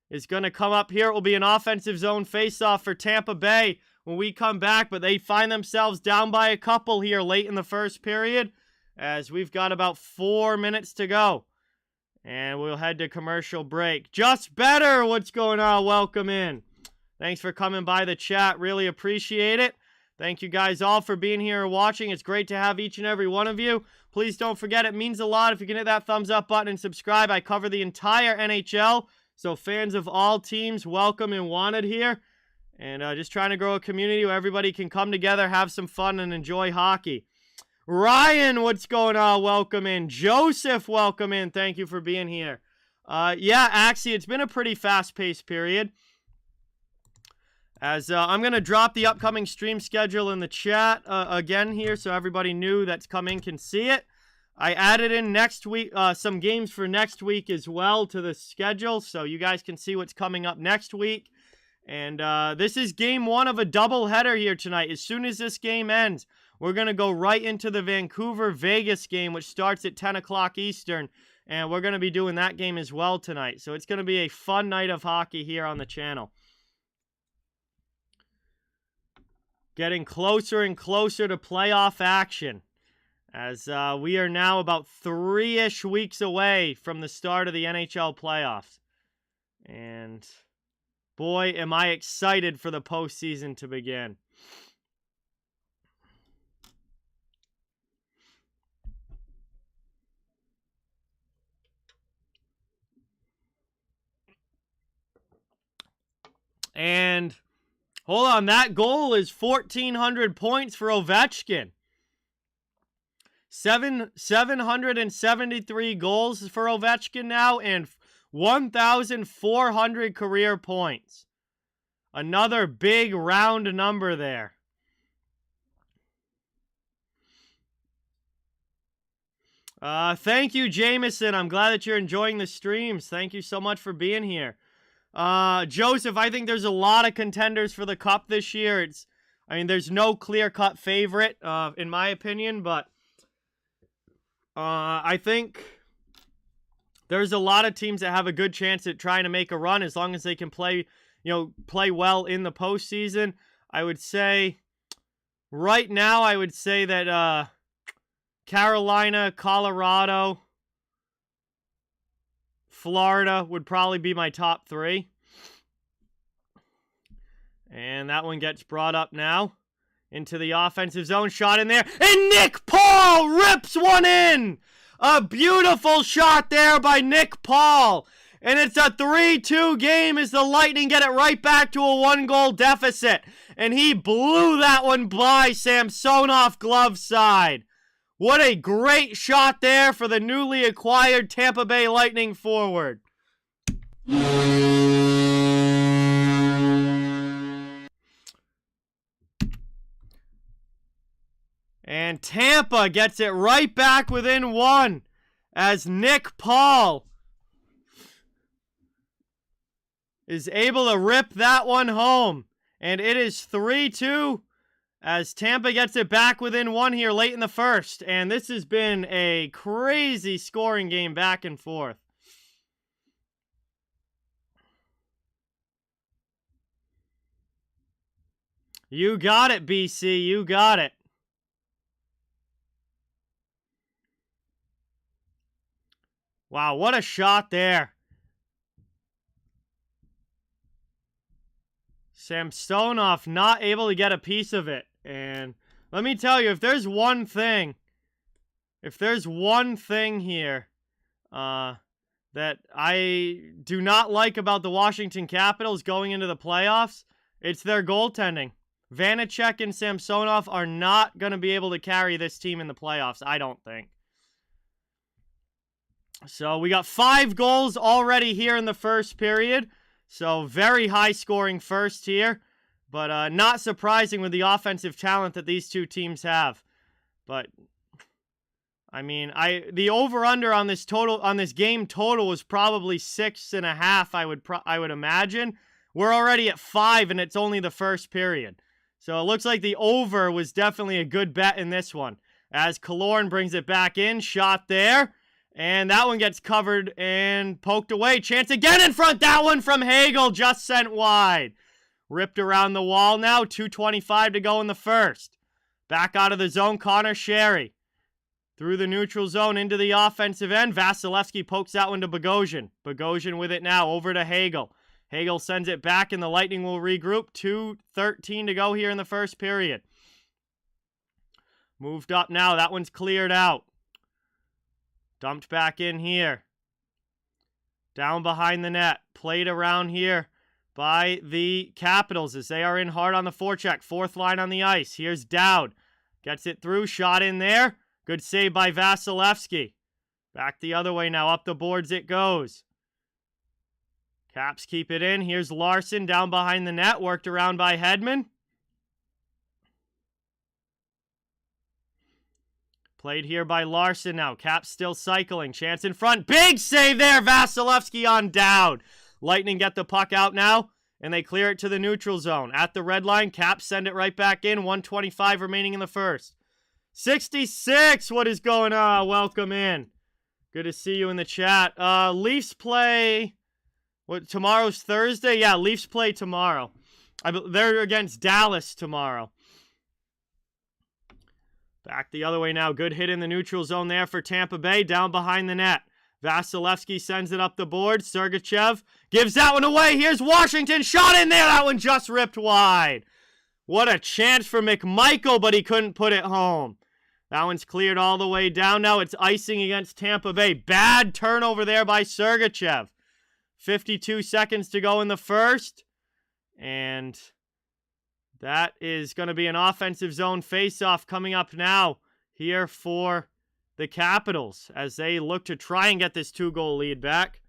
is going to come up here. It will be an offensive zone faceoff for Tampa Bay when we come back. But they find themselves down by a couple here late in the first period, as we've got about 4 minutes to go. And we'll head to commercial break. Just better. What's going on? Welcome in. Thanks for coming by the chat. Really appreciate it. Thank you guys all for being here and watching. It's great to have each and every one of you. Please don't forget, it means a lot if you can hit that thumbs up button and subscribe. I cover the entire NHL, so fans of all teams, welcome and wanted here. And just trying to grow a community where everybody can come together, have some fun, and enjoy hockey. Ryan, what's going on? Welcome in. Joseph, welcome in. Thank you for being here. Yeah, actually, it's been a pretty fast-paced period. As I'm going to drop the upcoming stream schedule in the chat again here so everybody new that's come in can see it. I added in next week, some games for next week as well to the schedule so you guys can see what's coming up next week. And this is game one of a doubleheader here tonight. As soon as this game ends, we're going to go right into the Vancouver-Vegas game, which starts at 10 o'clock Eastern. And we're going to be doing that game as well tonight. So it's going to be a fun night of hockey here on the channel. Getting closer and closer to playoff action. As we are now about 3-ish weeks away from the start of the NHL playoffs. And boy, am I excited for the postseason to begin. And hold on, that goal is 1,400 points for Ovechkin. 773 goals for Ovechkin now and 1,400 career points. Another big round number there. Thank you, Jameson. I'm glad that you're enjoying the streams. Thank you so much for being here. Joseph, I think there's a lot of contenders for the Cup this year. There's no clear-cut favorite, in my opinion, but I think there's a lot of teams that have a good chance at trying to make a run as long as they can play well in the postseason. I would say, right now, that Carolina, Colorado, Florida would probably be my top three. And that one gets brought up now. Into the offensive zone, shot in there, and Nick Paul rips one in! A beautiful shot there by Nick Paul. And it's a 3-2 game as the Lightning get it right back to a 1-goal deficit. And he blew that one by Samsonov glove side. What a great shot there for the newly acquired Tampa Bay Lightning forward. And Tampa gets it right back within one as Nick Paul is able to rip that one home. And it is 3-2 as Tampa gets it back within one here late in the first. And this has been a crazy scoring game back and forth. You got it, BC. You got it. Wow, what a shot there. Samsonov not able to get a piece of it. And let me tell you, if there's one thing here that I do not like about the Washington Capitals going into the playoffs, it's their goaltending. Vanacek and Samsonov are not going to be able to carry this team in the playoffs, I don't think. So we got 5 goals already here in the first period. So very high scoring first here. But not surprising with the offensive talent that these two teams have. But I mean, the over/under on this game total was probably 6.5. I would imagine. We're already at 5, and it's only the first period. So it looks like the over was definitely a good bet in this one. As Killorn brings it back in, shot there. And that one gets covered and poked away. Chance again in front. That one from Hagel just sent wide. Ripped around the wall now. 2:25 to go in the first. Back out of the zone, Connor Sherry. Through the neutral zone into the offensive end. Vasilevsky pokes that one to Bogosian. Bogosian with it now over to Hagel. Hagel sends it back and the Lightning will regroup. 2:13 to go here in the first period. Moved up now. That one's cleared out. Dumped back in here. Down behind the net. Played around here by the Capitals as they are in hard on the forecheck. Fourth line on the ice. Here's Dowd. Gets it through. Shot in there. Good save by Vasilevsky. Back the other way now. Up the boards it goes. Caps keep it in. Here's Larson down behind the net, worked around by Hedman. Played here by Larson now. Caps still cycling. Chance in front. Big save there. Vasilevsky on down. Lightning get the puck out now, and they clear it to the neutral zone. At the red line, Caps send it right back in. 1:25 remaining in the first. 66, what is going on? Welcome in. Good to see you in the chat. Leafs play... What, tomorrow's Thursday? Yeah, Leafs play tomorrow. They're against Dallas tomorrow. Back the other way now. Good hit in the neutral zone there for Tampa Bay. Down behind the net. Vasilevsky sends it up the board. Sergachev gives that one away. Here's Washington. Shot in there. That one just ripped wide. What a chance for McMichael, but he couldn't put it home. That one's cleared all the way down. Now it's icing against Tampa Bay. Bad turnover there by Sergachev. 52 seconds to go in the first. And that is going to be an offensive zone faceoff coming up now here for the Capitals as they look to try and get this 2-goal lead back.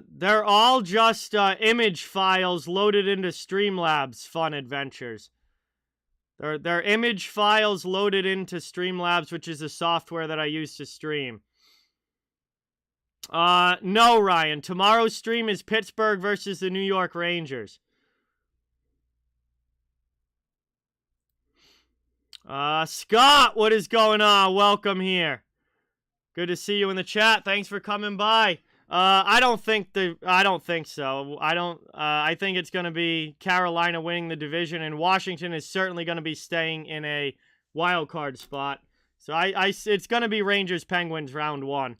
They're all just image files loaded into Streamlabs Fun Adventures. They're image files loaded into Streamlabs, which is a software that I use to stream. No, Ryan. Tomorrow's stream is Pittsburgh versus the New York Rangers. Scott, what is going on? Welcome here. Good to see you in the chat. Thanks for coming by. I don't think so. I think it's going to be Carolina winning the division, and Washington is certainly going to be staying in a wild card spot. So it's going to be Rangers Penguins round 1.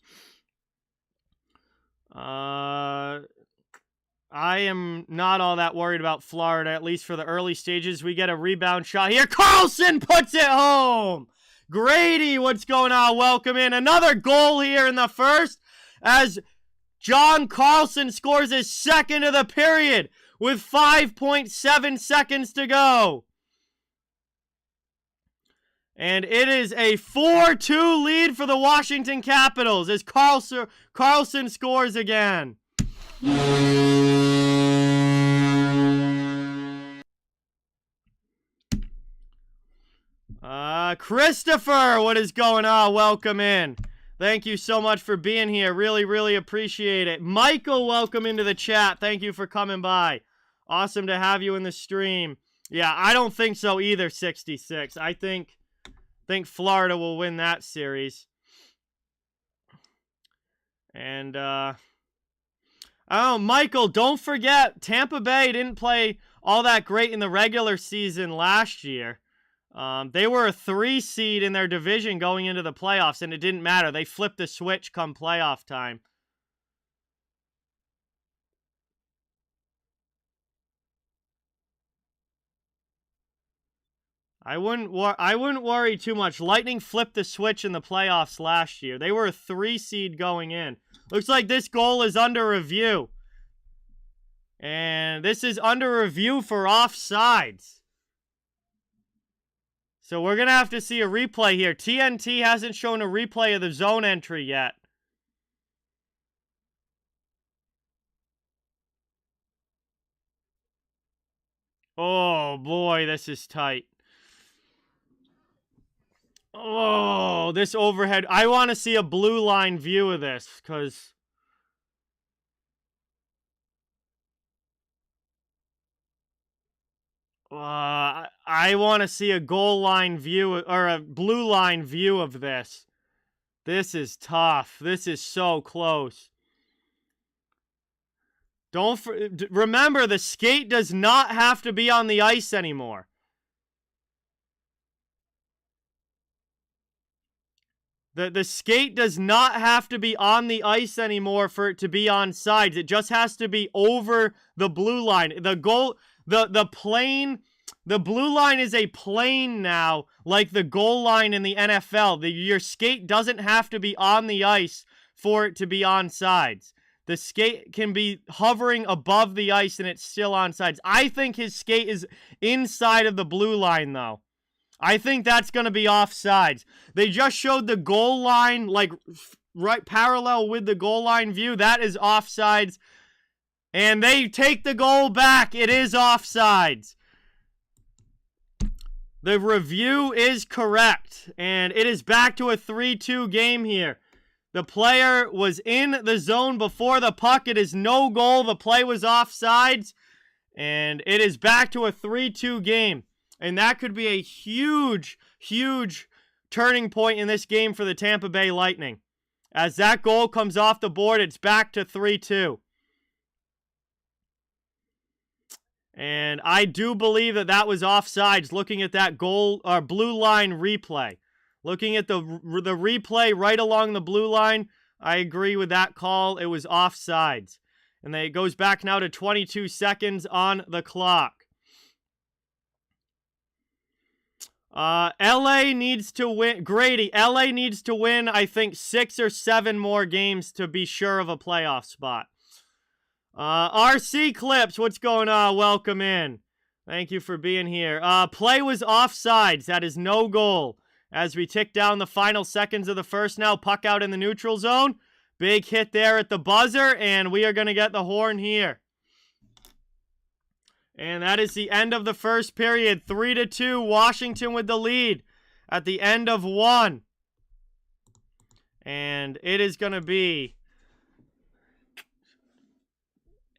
I am not all that worried about Florida, at least for the early stages. We get a rebound shot here. Carlson puts it home. Grady, what's going on? Welcome in. Another goal here in the first as John Carlson scores his second of the period with 5.7 seconds to go. And it is a 4-2 lead for the Washington Capitals as Carlson scores again. Christopher, what is going on? Welcome in. Thank you so much for being here. Really, really appreciate it. Michael, welcome into the chat. Thank you for coming by. Awesome to have you in the stream. Yeah, I don't think so either, 66. I think Florida will win that series. And, oh, Michael, don't forget, Tampa Bay didn't play all that great in the regular season last year. They were a 3 seed in their division going into the playoffs, and it didn't matter. They flipped the switch come playoff time. I wouldn't worry too much. Lightning flipped the switch in the playoffs last year. They were a 3 seed going in. Looks like this goal is under review. And this is under review for offsides. So we're going to have to see a replay here. TNT hasn't shown a replay of the zone entry yet. Oh, boy, this is tight. Oh, this overhead. I want to see a blue line view of this because... I want to see a goal line view or a blue line view of this. This is tough. This is so close. Remember, the skate does not have to be on the ice anymore. The skate does not have to be on the ice anymore for it to be on sides. It just has to be over the blue line. The blue line is a plane now, like the goal line in the NFL. Your skate doesn't have to be on the ice for it to be on sides. The skate can be hovering above the ice and it's still onside. I think his skate is inside of the blue line, though. I think that's going to be offsides. They just showed the goal line, like, right parallel with the goal line view. That is offsides. And they take the goal back. It is offsides. The review is correct. And it is back to a 3-2 game here. The player was in the zone before the puck. It is no goal. The play was offsides. And it is back to a 3-2 game. And that could be a huge, huge turning point in this game for the Tampa Bay Lightning. As that goal comes off the board, it's back to 3-2. And I do believe that that was offsides looking at that goal or blue line replay. Looking at the replay right along the blue line, I agree with that call. It was offsides. And then it goes back now to 22 seconds on the clock. LA needs to win. Grady, LA needs to win, I think, 6 or 7 more games to be sure of a playoff spot. RC Clips, what's going on? Welcome in. Thank you for being here. Play was offsides. That is no goal. As we tick down the final seconds of the first now, puck out in the neutral zone. Big hit there at the buzzer, and we are going to get the horn here. And that is the end of the first period. 3-2, Washington with the lead at the end of 1. And it is going to be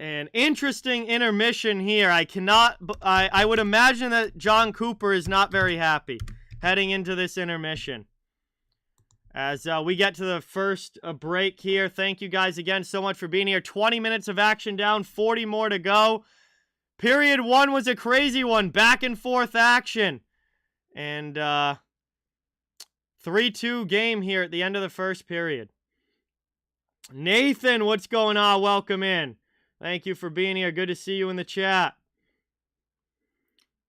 an interesting intermission here. I would imagine that John Cooper is not very happy heading into this intermission. As we get to the first break here. Thank you guys again so much for being here. 20 minutes of action down, 40 more to go. Period 1 was a crazy one. Back and forth action. And 3-2 game here at the end of the first period. Nathan, what's going on? Welcome in. Thank you for being here. Good to see you in the chat.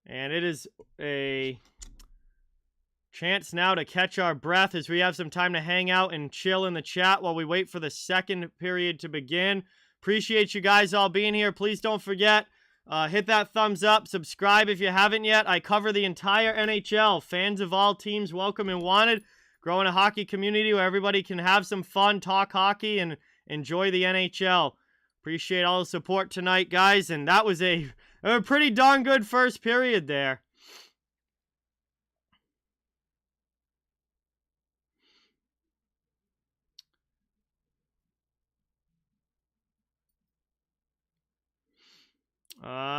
And it is a chance now to catch our breath as we have some time to hang out and chill in the chat while we wait for the second period to begin. Appreciate you guys all being here. Please don't forget, hit that thumbs up. Subscribe if you haven't yet. I cover the entire NHL. Fans of all teams welcome and wanted. Growing a hockey community where everybody can have some fun, talk hockey, and enjoy the NHL. Appreciate all the support tonight, guys. And that was a pretty darn good first period there.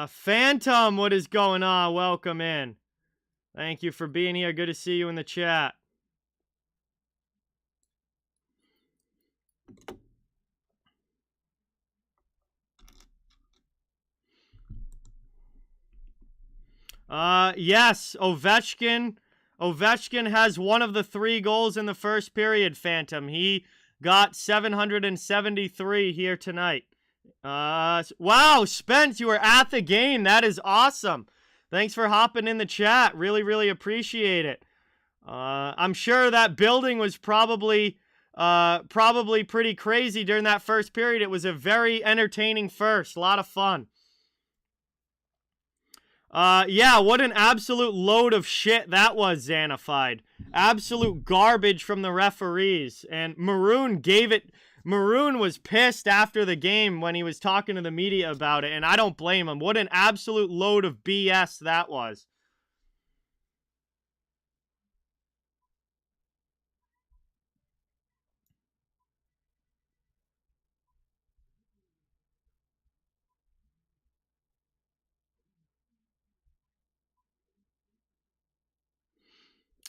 Phantom, what is going on? Welcome in. Thank you for being here. Good to see you in the chat. Yes, Ovechkin. Ovechkin has one of the 3 goals in the first period, Phantom. He got 773 here tonight. Wow, Spence, you were at the game. That is awesome. Thanks for hopping in the chat. Really, really appreciate it. I'm sure that building was probably pretty crazy during that first period. It was a very entertaining first. A lot of fun. Yeah, what an absolute load of shit that was, Xanified. Absolute garbage from the referees. And Maroon was pissed after the game when he was talking to the media about it, and I don't blame him. What an absolute load of BS that was.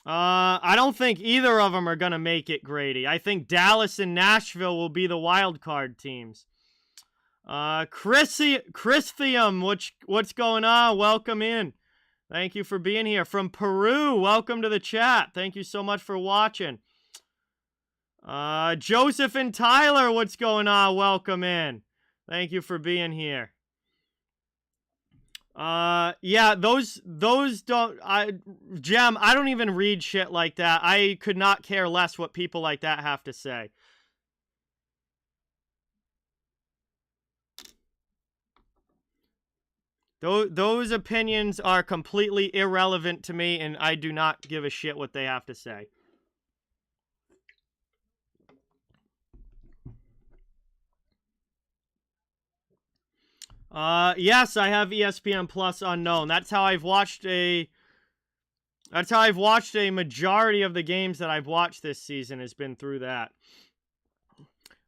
I don't think either of them are going to make it, Grady. I think Dallas and Nashville will be the wild card teams. Christhium, what's going on? Welcome in. Thank you for being here. From Peru, welcome to the chat. Thank you so much for watching. Joseph and Tyler, what's going on? Welcome in. Thank you for being here. Yeah, those don't, Gem, I don't even read shit like that. I could not care less what people like that have to say. Those opinions are completely irrelevant to me, and I do not give a shit what they have to say. Yes, I have ESPN Plus Unknown. That's how I've watched a majority of the games that I've watched this season has been through that.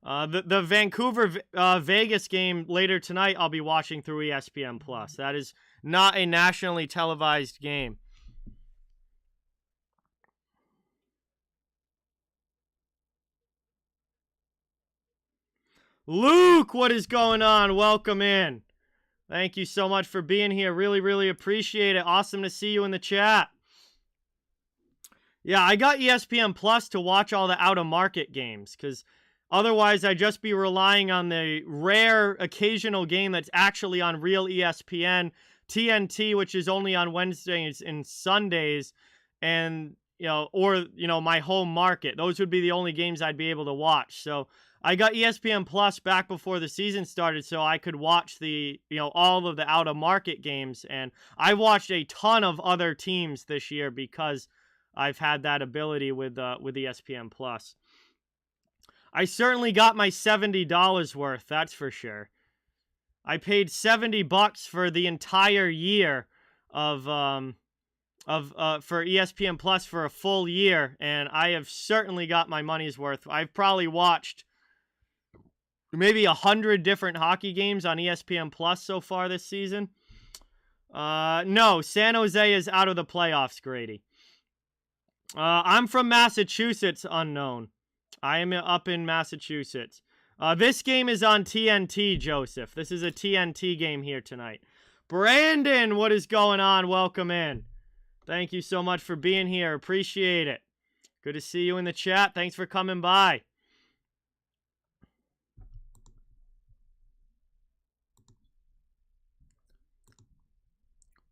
The Vancouver Vegas game later tonight I'll be watching through ESPN Plus. That is not a nationally televised game. Luke, what is going on? Welcome in. Thank you so much for being here. Really, really appreciate it. Awesome to see you in the chat. Yeah, I got ESPN Plus to watch all the out-of-market games, because otherwise I'd just be relying on the rare occasional game that's actually on real ESPN, TNT, which is only on Wednesdays and Sundays, and, my home market. Those would be the only games I'd be able to watch. So I got ESPN Plus back before the season started so I could watch all of the out-of-market games, and I watched a ton of other teams this year because I've had that ability with ESPN Plus. I certainly got my $70 worth, that's for sure. I paid $70 for the entire year for ESPN Plus for a full year, and I have certainly got my money's worth. I've probably watched maybe 100 different hockey games on ESPN Plus so far this season. No, San Jose is out of the playoffs, Grady. I'm from Massachusetts, Unknown. I am up in Massachusetts. This game is on TNT, Joseph. This is a TNT game here tonight. Brandon, what is going on? Welcome in. Thank you so much for being here. Appreciate it. Good to see you in the chat. Thanks for coming by.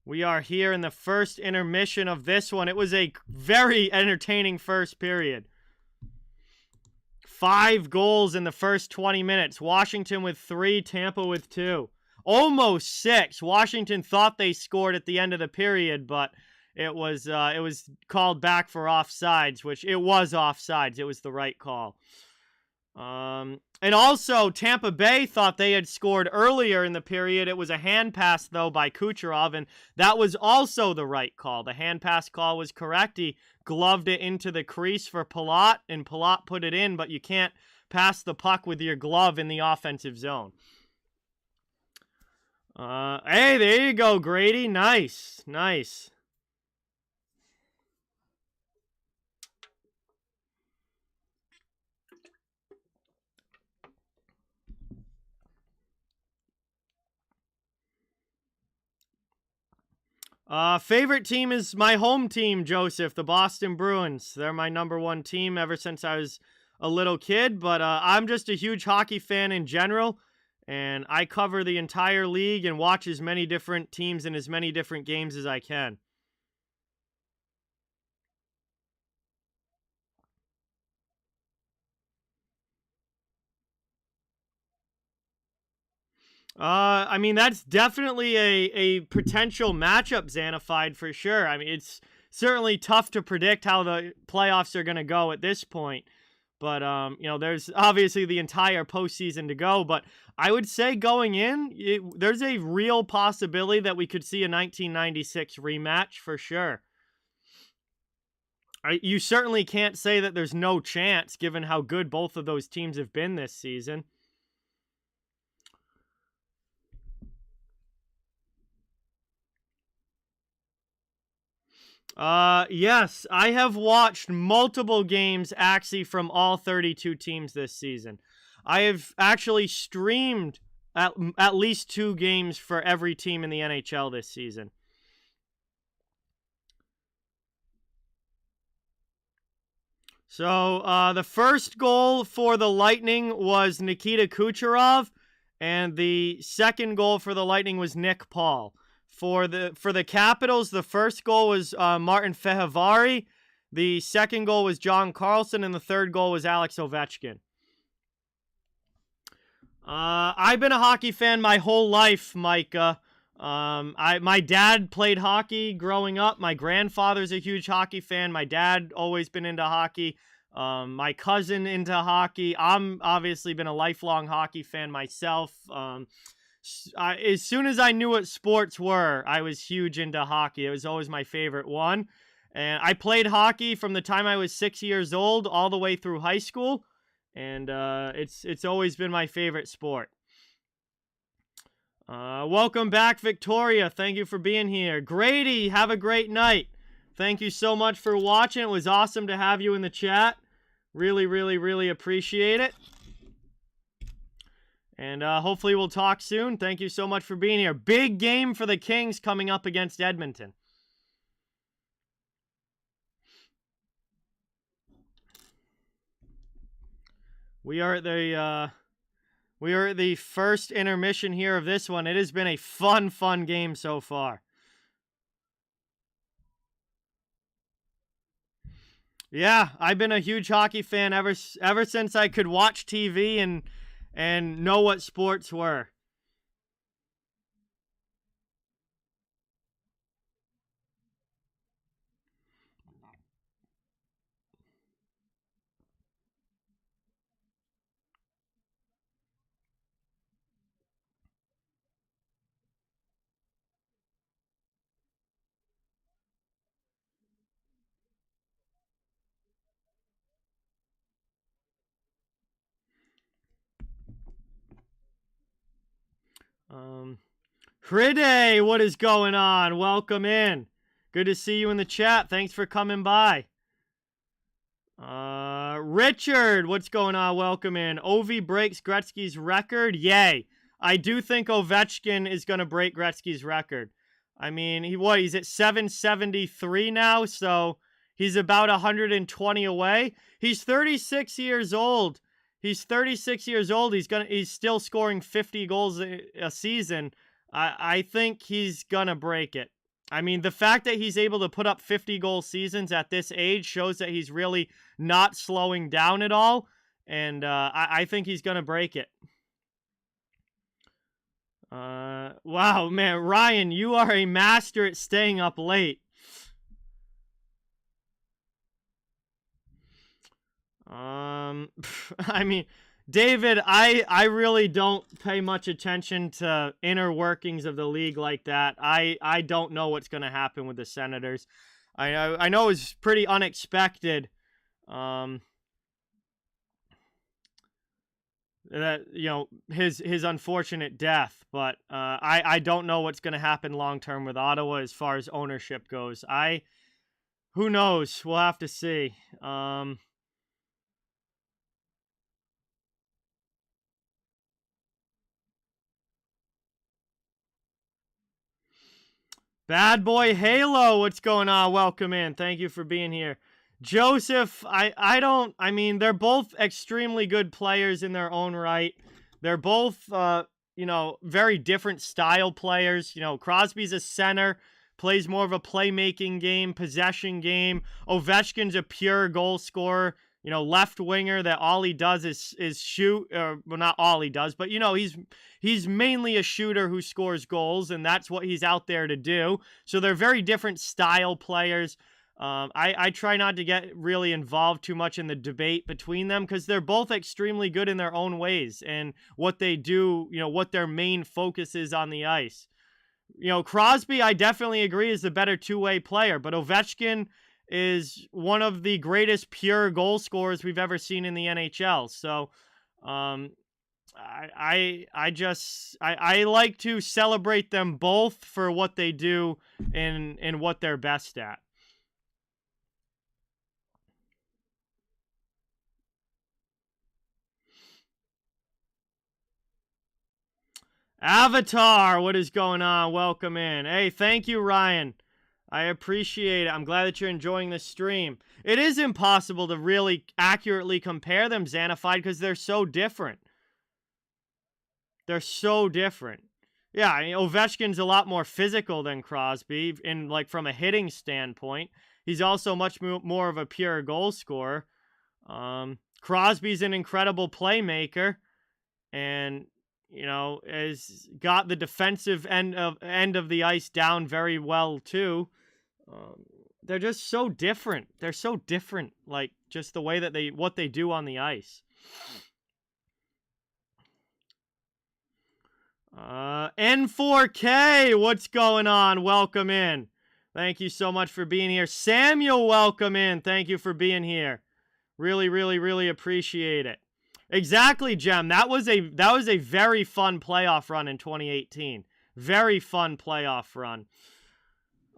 We are here in the first intermission of this one. It was a very entertaining first period. 5 goals in the first 20 minutes. Washington with 3, Tampa with 2. Almost 6. Washington thought they scored at the end of the period, but it was called back for offsides, which it was offsides. It was the right call. And also, Tampa Bay thought they had scored earlier in the period. It was a hand pass, though, by Kucherov, and that was also the right call. The hand pass call was correct. He gloved it into the crease for Palat, and Palat put it in, but you can't pass the puck with your glove in the offensive zone. Hey, there you go, Grady. Nice, nice. Favorite team is my home team, Joseph, the Boston Bruins. They're my #1 team ever since I was a little kid, but I'm just a huge hockey fan in general, and I cover the entire league and watch as many different teams in as many different games as I can. I mean, that's definitely a potential matchup, Xanafied, for sure. I mean, it's certainly tough to predict how the playoffs are going to go at this point. But, there's obviously the entire postseason to go. But I would say going in, there's a real possibility that we could see a 1996 rematch for sure. You certainly can't say that there's no chance, given how good both of those teams have been this season. Yes, I have watched multiple games actually from all 32 teams this season. I have actually streamed at least 2 games for every team in the NHL this season. So, the first goal for the Lightning was Nikita Kucherov, and the second goal for the Lightning was Nick Paul. For the Capitals, the first goal was Martin Fehervary, the second goal was John Carlson, and the third goal was Alex Ovechkin. I've been a hockey fan my whole life, Micah. My dad played hockey growing up. My grandfather's a huge hockey fan. My dad always been into hockey. My cousin into hockey. I'm obviously been a lifelong hockey fan myself. As soon as I knew what sports were, I was huge into hockey. It was always my favorite one. And I played hockey from the time I was 6 years old all the way through high school. And it's always been my favorite sport. Welcome back, Victoria. Thank you for being here. Grady, have a great night. Thank you so much for watching. It was awesome to have you in the chat. Really, really, really appreciate it. And hopefully we'll talk soon. Thank you so much for being here. Big game for the Kings coming up against Edmonton. We are at the first intermission here of this one. It has been a fun game so far. Yeah, I've been a huge hockey fan ever since I could watch TV and know what sports were. Friday, what is going on? Welcome in. Good to see you in the chat. Thanks for coming by. Richard, what's going on? Welcome in. Ovi breaks Gretzky's record. Yay. I do think Ovechkin is going to break Gretzky's record. I mean, he's at 773 now, so he's about 120 away. He's 36 years old. He's 36 years old. He's still scoring 50 goals a season. I think he's gonna break it. I mean, the fact that he's able to put up 50-goal seasons at this age shows that he's really not slowing down at all. And I think he's gonna break it. Wow, man, Ryan, you are a master at staying up late. I mean, David, I really don't pay much attention to inner workings of the league like that. I don't know what's going to happen with the Senators. I know it's pretty unexpected. That, you know, his unfortunate death, but I don't know what's going to happen long term with Ottawa as far as ownership goes. Who knows? We'll have to see. Bad boy Halo, what's going on? Welcome in. Thank you for being here. Joseph, I mean, they're both extremely good players in their own right. They're both, you know, very different style players. You know, Crosby's a center, plays more of a playmaking game, possession game. Ovechkin's a pure goal scorer. You know, left winger that all he does is shoot. Well, not all he does, but, you know, he's mainly a shooter who scores goals, and that's what he's out there to do. So they're very different style players. I try not to get really involved too much in the debate between them because they're both extremely good in their own ways and what they do, you know, what their main focus is on the ice. You know, Crosby, I definitely agree, is the better two-way player, but Ovechkin is one of the greatest pure goal scorers we've ever seen in the NHL. So, I like to celebrate them both for what they do and what they're best at. Avatar, what is going on? Welcome in. Hey, thank you, Ryan. I appreciate it. I'm glad that you're enjoying the stream. It is impossible to really accurately compare them, Xanafied, because they're so different. They're so different. Yeah, I mean, Ovechkin's a lot more physical than Crosby, in like from a hitting standpoint. He's also much more of a pure goal scorer. Crosby's an incredible playmaker, and has got the defensive end of the ice down very well too. They're just so different. They're so different, like just the way that what they do on the ice. N4K, what's going on? Welcome in. Thank you so much for being here. Samuel, welcome in. Thank you for being here. Really, really, really appreciate it. Exactly, Jem. That was a very fun playoff run in 2018. Very fun playoff run.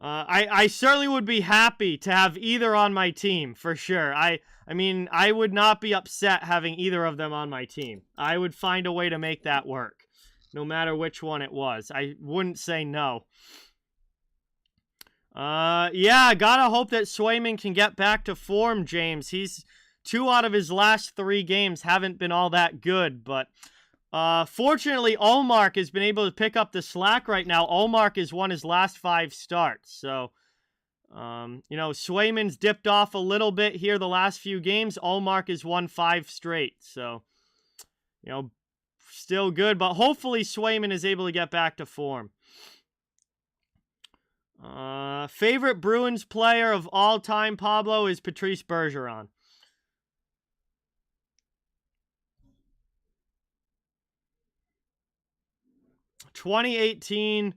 I certainly would be happy to have either on my team, for sure. I mean, I would not be upset having either of them on my team. I would find a way to make that work, no matter which one it was. I wouldn't say no. Yeah, gotta hope that Swayman can get back to form, James. He's 2 out of his last 3 games haven't been all that good, but fortunately, Ullmark has been able to pick up the slack right now. Ullmark has won his last 5 starts, so Swayman's dipped off a little bit here the last few games. Ullmark has won 5 straight, so still good, but hopefully Swayman is able to get back to form. Favorite Bruins player of all time, Pablo, is Patrice Bergeron. '18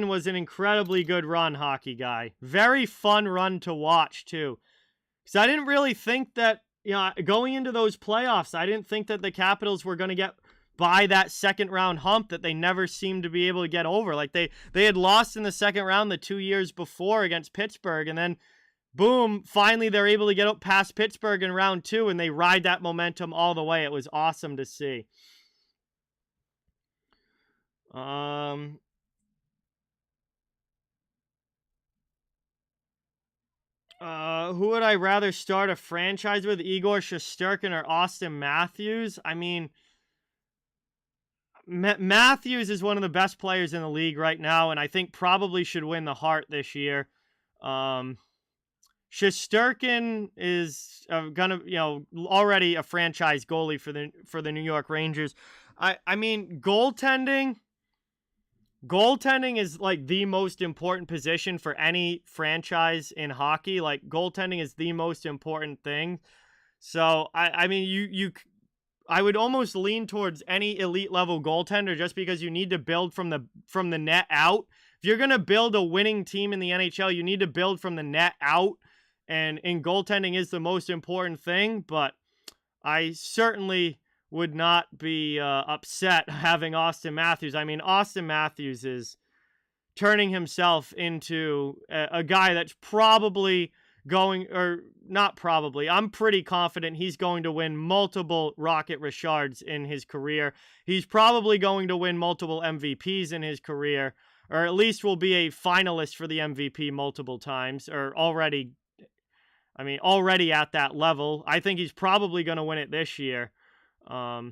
was an incredibly good run, hockey guy. Very fun run to watch, too. Because I didn't really think that, going into those playoffs, I didn't think that the Capitals were going to get by that second round hump that they never seemed to be able to get over. Like they had lost in the second round the 2 years before against Pittsburgh, and then boom, finally they're able to get up past Pittsburgh in round 2, and they ride that momentum all the way. It was awesome to see. Who would I rather start a franchise with, Igor Shesterkin or Austin Matthews? I mean, Matthews is one of the best players in the league right now, and I think probably should win the Hart this year. Shesterkin is already a franchise goalie for the New York Rangers. I mean, goaltending is like the most important position for any franchise in hockey. Like, goaltending is the most important thing. So I mean, I would almost lean towards any elite level goaltender, just because you need to build from the net out. If you're gonna build a winning team in the NHL, you need to build from the net out, and goaltending is the most important thing. But I certainly would not be upset having Austin Matthews. I mean, Austin Matthews is turning himself into a guy that's probably going, or not probably, I'm pretty confident he's going to win multiple Rocket Richards in his career. He's probably going to win multiple MVPs in his career, or at least will be a finalist for the MVP multiple times, or already at that level. I think he's probably going to win it this year. I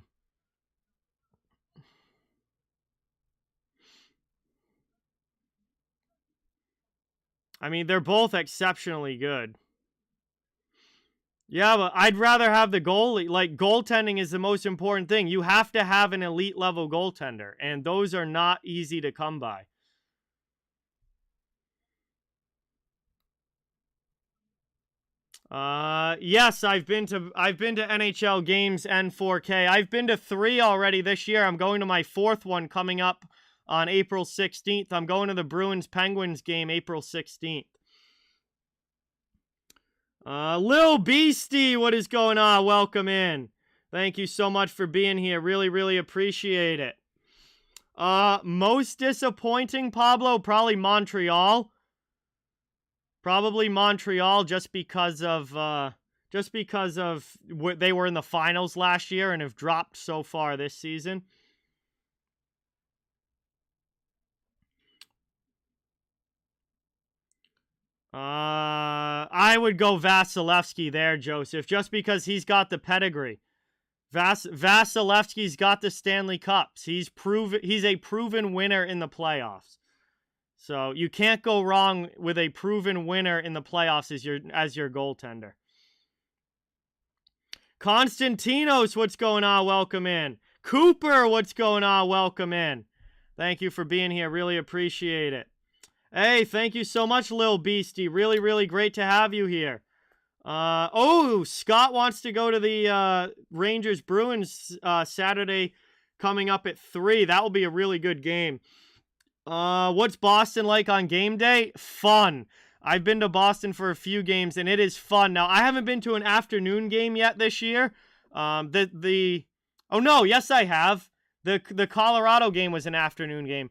mean, they're both exceptionally good. Yeah, but I'd rather have the goalie. Like, goaltending is the most important thing. You have to have an elite level goaltender, and those are not easy to come by. Yes, I've been to NHL games and 4K. I've been to 3 already this year. I'm going to my 4th one coming up on April 16th. I'm going to the Bruins-Penguins game April 16th. Lil Beastie, what is going on? Welcome in. Thank you so much for being here. Really, really appreciate it. Most disappointing, Pablo, probably Montreal. Probably Montreal, just because of they were in the finals last year and have dropped so far this season. I would go Vasilevsky there, Joseph, just because he's got the pedigree. Vasilevsky's got the Stanley Cups. He's a proven winner in the playoffs. So you can't go wrong with a proven winner in the playoffs as your goaltender. Konstantinos, what's going on? Welcome in. Cooper, what's going on? Welcome in. Thank you for being here. Really appreciate it. Hey, thank you so much, Lil Beastie. Really, really great to have you here. Oh, Scott wants to go to the Rangers-Bruins Saturday coming up at 3. That will be a really good game. What's Boston like on game day? Fun. I've been to Boston for a few games, and it is fun. Now, I haven't been to an afternoon game yet this year. Oh, no, yes, I have. The Colorado game was an afternoon game.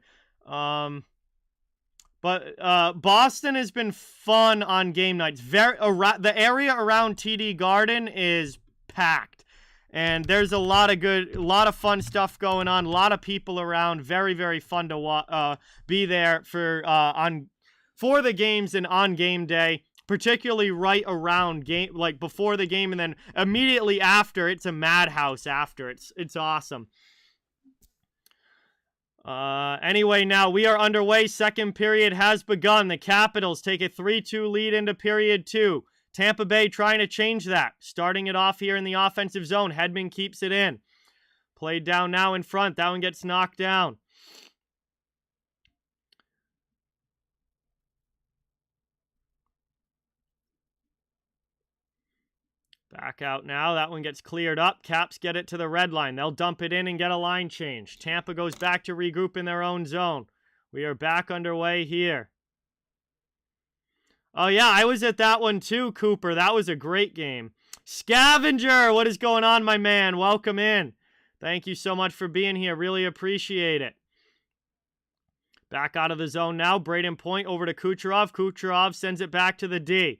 But Boston has been fun on game nights. The area around TD Garden is packed, and there's a lot of fun stuff going on. A lot of people around. Very, very fun to be there for the games and on game day. Particularly right around game, like before the game, and then immediately after. It's a madhouse after. It's awesome. Anyway, now we are underway. Second period has begun. The Capitals take a 3-2 lead into period 2. Tampa Bay trying to change that. Starting it off here in the offensive zone. Hedman keeps it in. Played down now in front. That one gets knocked down. Back out now. That one gets cleared up. Caps get it to the red line. They'll dump it in and get a line change. Tampa goes back to regroup in their own zone. We are back underway here. Oh, yeah, I was at that one too, Cooper. That was a great game. Scavenger, what is going on, my man? Welcome in. Thank you so much for being here. Really appreciate it. Back out of the zone now. Braden Point over to Kucherov. Kucherov sends it back to the D.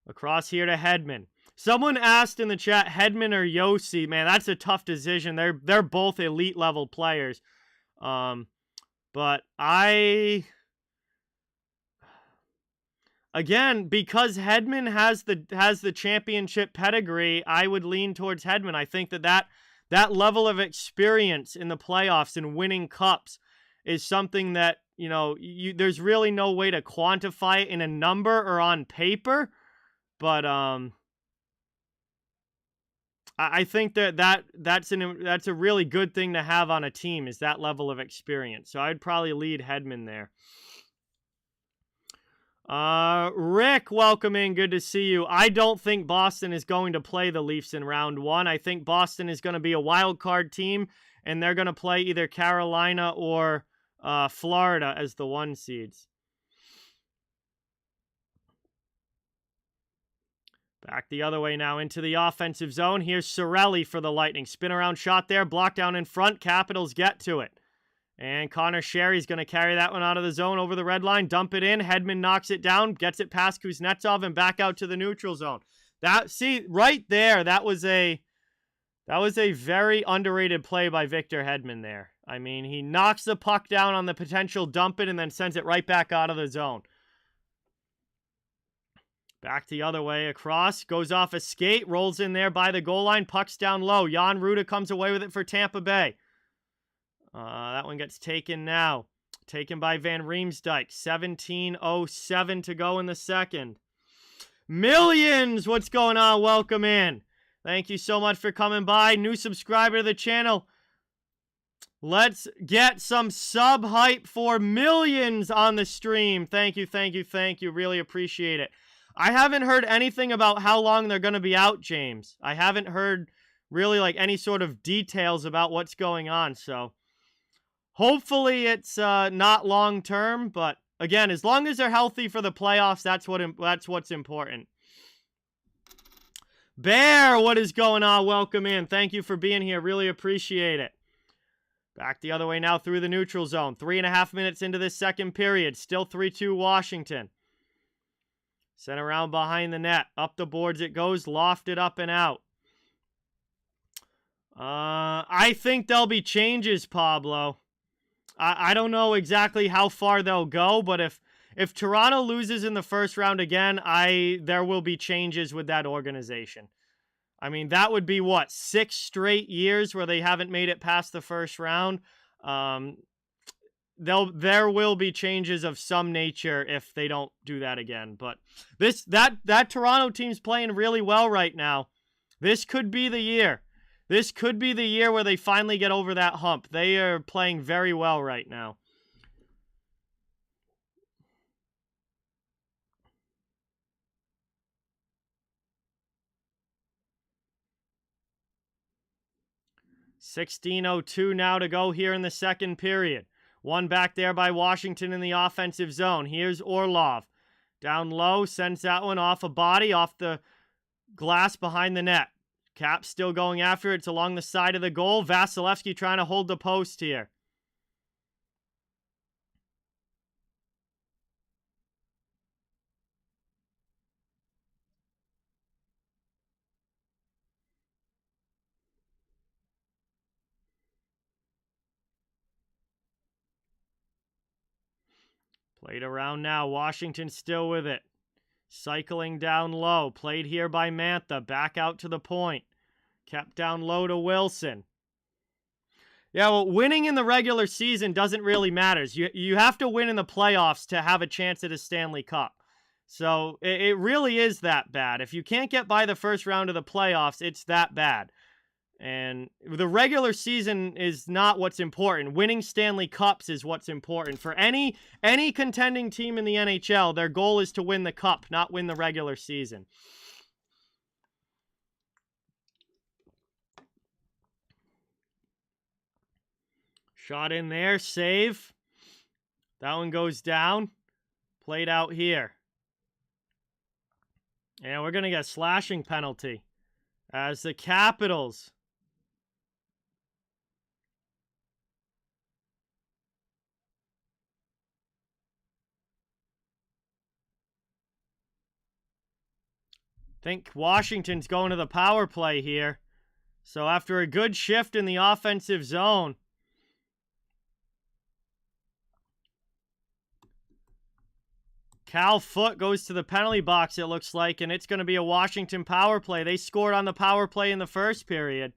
Across here to Hedman. Someone asked in the chat, Hedman or Yossi. Man, that's a tough decision. They're both elite level players. But again, because Hedman has the championship pedigree, I would lean towards Hedman. I think that level of experience in the playoffs and winning cups is something that, there's really no way to quantify it in a number or on paper. But I think that's a really good thing to have on a team, is that level of experience. So I'd probably lead Hedman there. Rick, welcome in. Good to see you. I don't think Boston is going to play the Leafs in round 1. I think Boston is going to be a wild card team, and they're going to play either Carolina or Florida as the 1 seeds. Back the other way now into the offensive zone. Here's Cirelli for the Lightning. Spin around shot there. Block down in front. Capitals get to it. And Connor Sherry's going to carry that one out of the zone over the red line. Dump it in. Hedman knocks it down. Gets it past Kuznetsov and back out to the neutral zone. Right there, that was a very underrated play by Victor Hedman there. I mean, he knocks the puck down on the potential dump it and then sends it right back out of the zone. Back the other way across. Goes off a skate. Rolls in there by the goal line. Puck's down low. Jan Ruda comes away with it for Tampa Bay. That one gets taken now. Taken by Van Riemsdyk. 17:07 to go in the second. Millions! What's going on? Welcome in. Thank you so much for coming by. New subscriber to the channel. Let's get some sub hype for Millions on the stream. Thank you, thank you, thank you. Really appreciate it. I haven't heard anything about how long they're going to be out, James. I haven't heard really any sort of details about what's going on. So hopefully it's not long term. But again, as long as they're healthy for the playoffs, that's what's important. Bear, what is going on? Welcome in. Thank you for being here. Really appreciate it. Back the other way now through the neutral zone. 3.5 minutes into this second period. Still 3-2 Washington. Sent around behind the net. Up the boards it goes. Lofted up and out. I think there'll be changes, Pablo. I don't know exactly how far they'll go, but if Toronto loses in the first round again, there will be changes with that organization. I mean, that would be, 6 straight years where they haven't made it past the first round. There will be changes of some nature if they don't do that again. But that Toronto team's playing really well right now. This could be the year. This could be the year where they finally get over that hump. They are playing very well right now. .16:02 now to go here in the second period. One back there by Washington in the offensive zone. Here's Orlov. Down low, sends that one off a body, off the glass behind the net. Cap still going after it. It's along the side of the goal. Vasilevsky trying to hold the post here. Played around now. Washington still with it. Cycling down low. Played here by Mantha. Back out to the point. Kept down low to Wilson. Yeah, well, winning in the regular season doesn't really matter. You have to win in the playoffs to have a chance at a Stanley Cup. So it really is that bad. If you can't get by the first round of the playoffs, it's that bad. And the regular season is not what's important. Winning Stanley Cups is what's important. For any contending team in the NHL, their goal is to win the cup, not win the regular season. Shot in there, save. That one goes down. Played out here. And we're going to get a slashing penalty as the Capitals think Washington's going to the power play here. So after a good shift in the offensive zone, Cal Foote goes to the penalty box, it looks like, and it's going to be a Washington power play. They scored on the power play in the first period.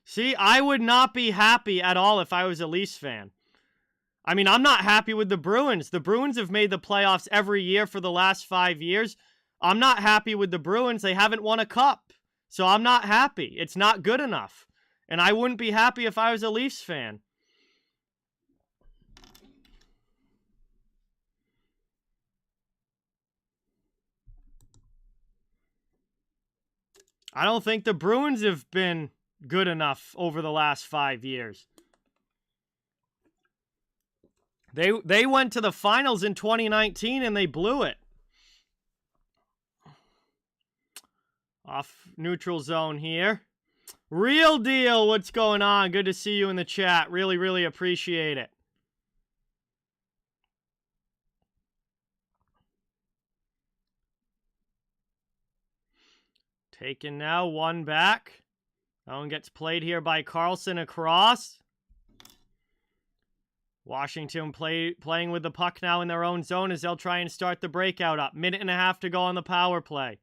See, I would not be happy at all if I was a Leafs fan. I mean, I'm not happy with the Bruins. The Bruins have made the playoffs every year for the last 5 years. I'm not happy with the Bruins. They haven't won a cup. So I'm not happy. It's not good enough. And I wouldn't be happy if I was a Leafs fan. I don't think the Bruins have been good enough over the last 5 years. They went to the finals in 2019 and they blew it. Off neutral zone here. Real deal, what's going on? Good to see you in the chat. Really, really appreciate it. Taken now, one back. That one gets played here by Carlson across. Washington playing with the puck now in their own zone as they'll try and start the breakout up. Minute and a half to go on the power play.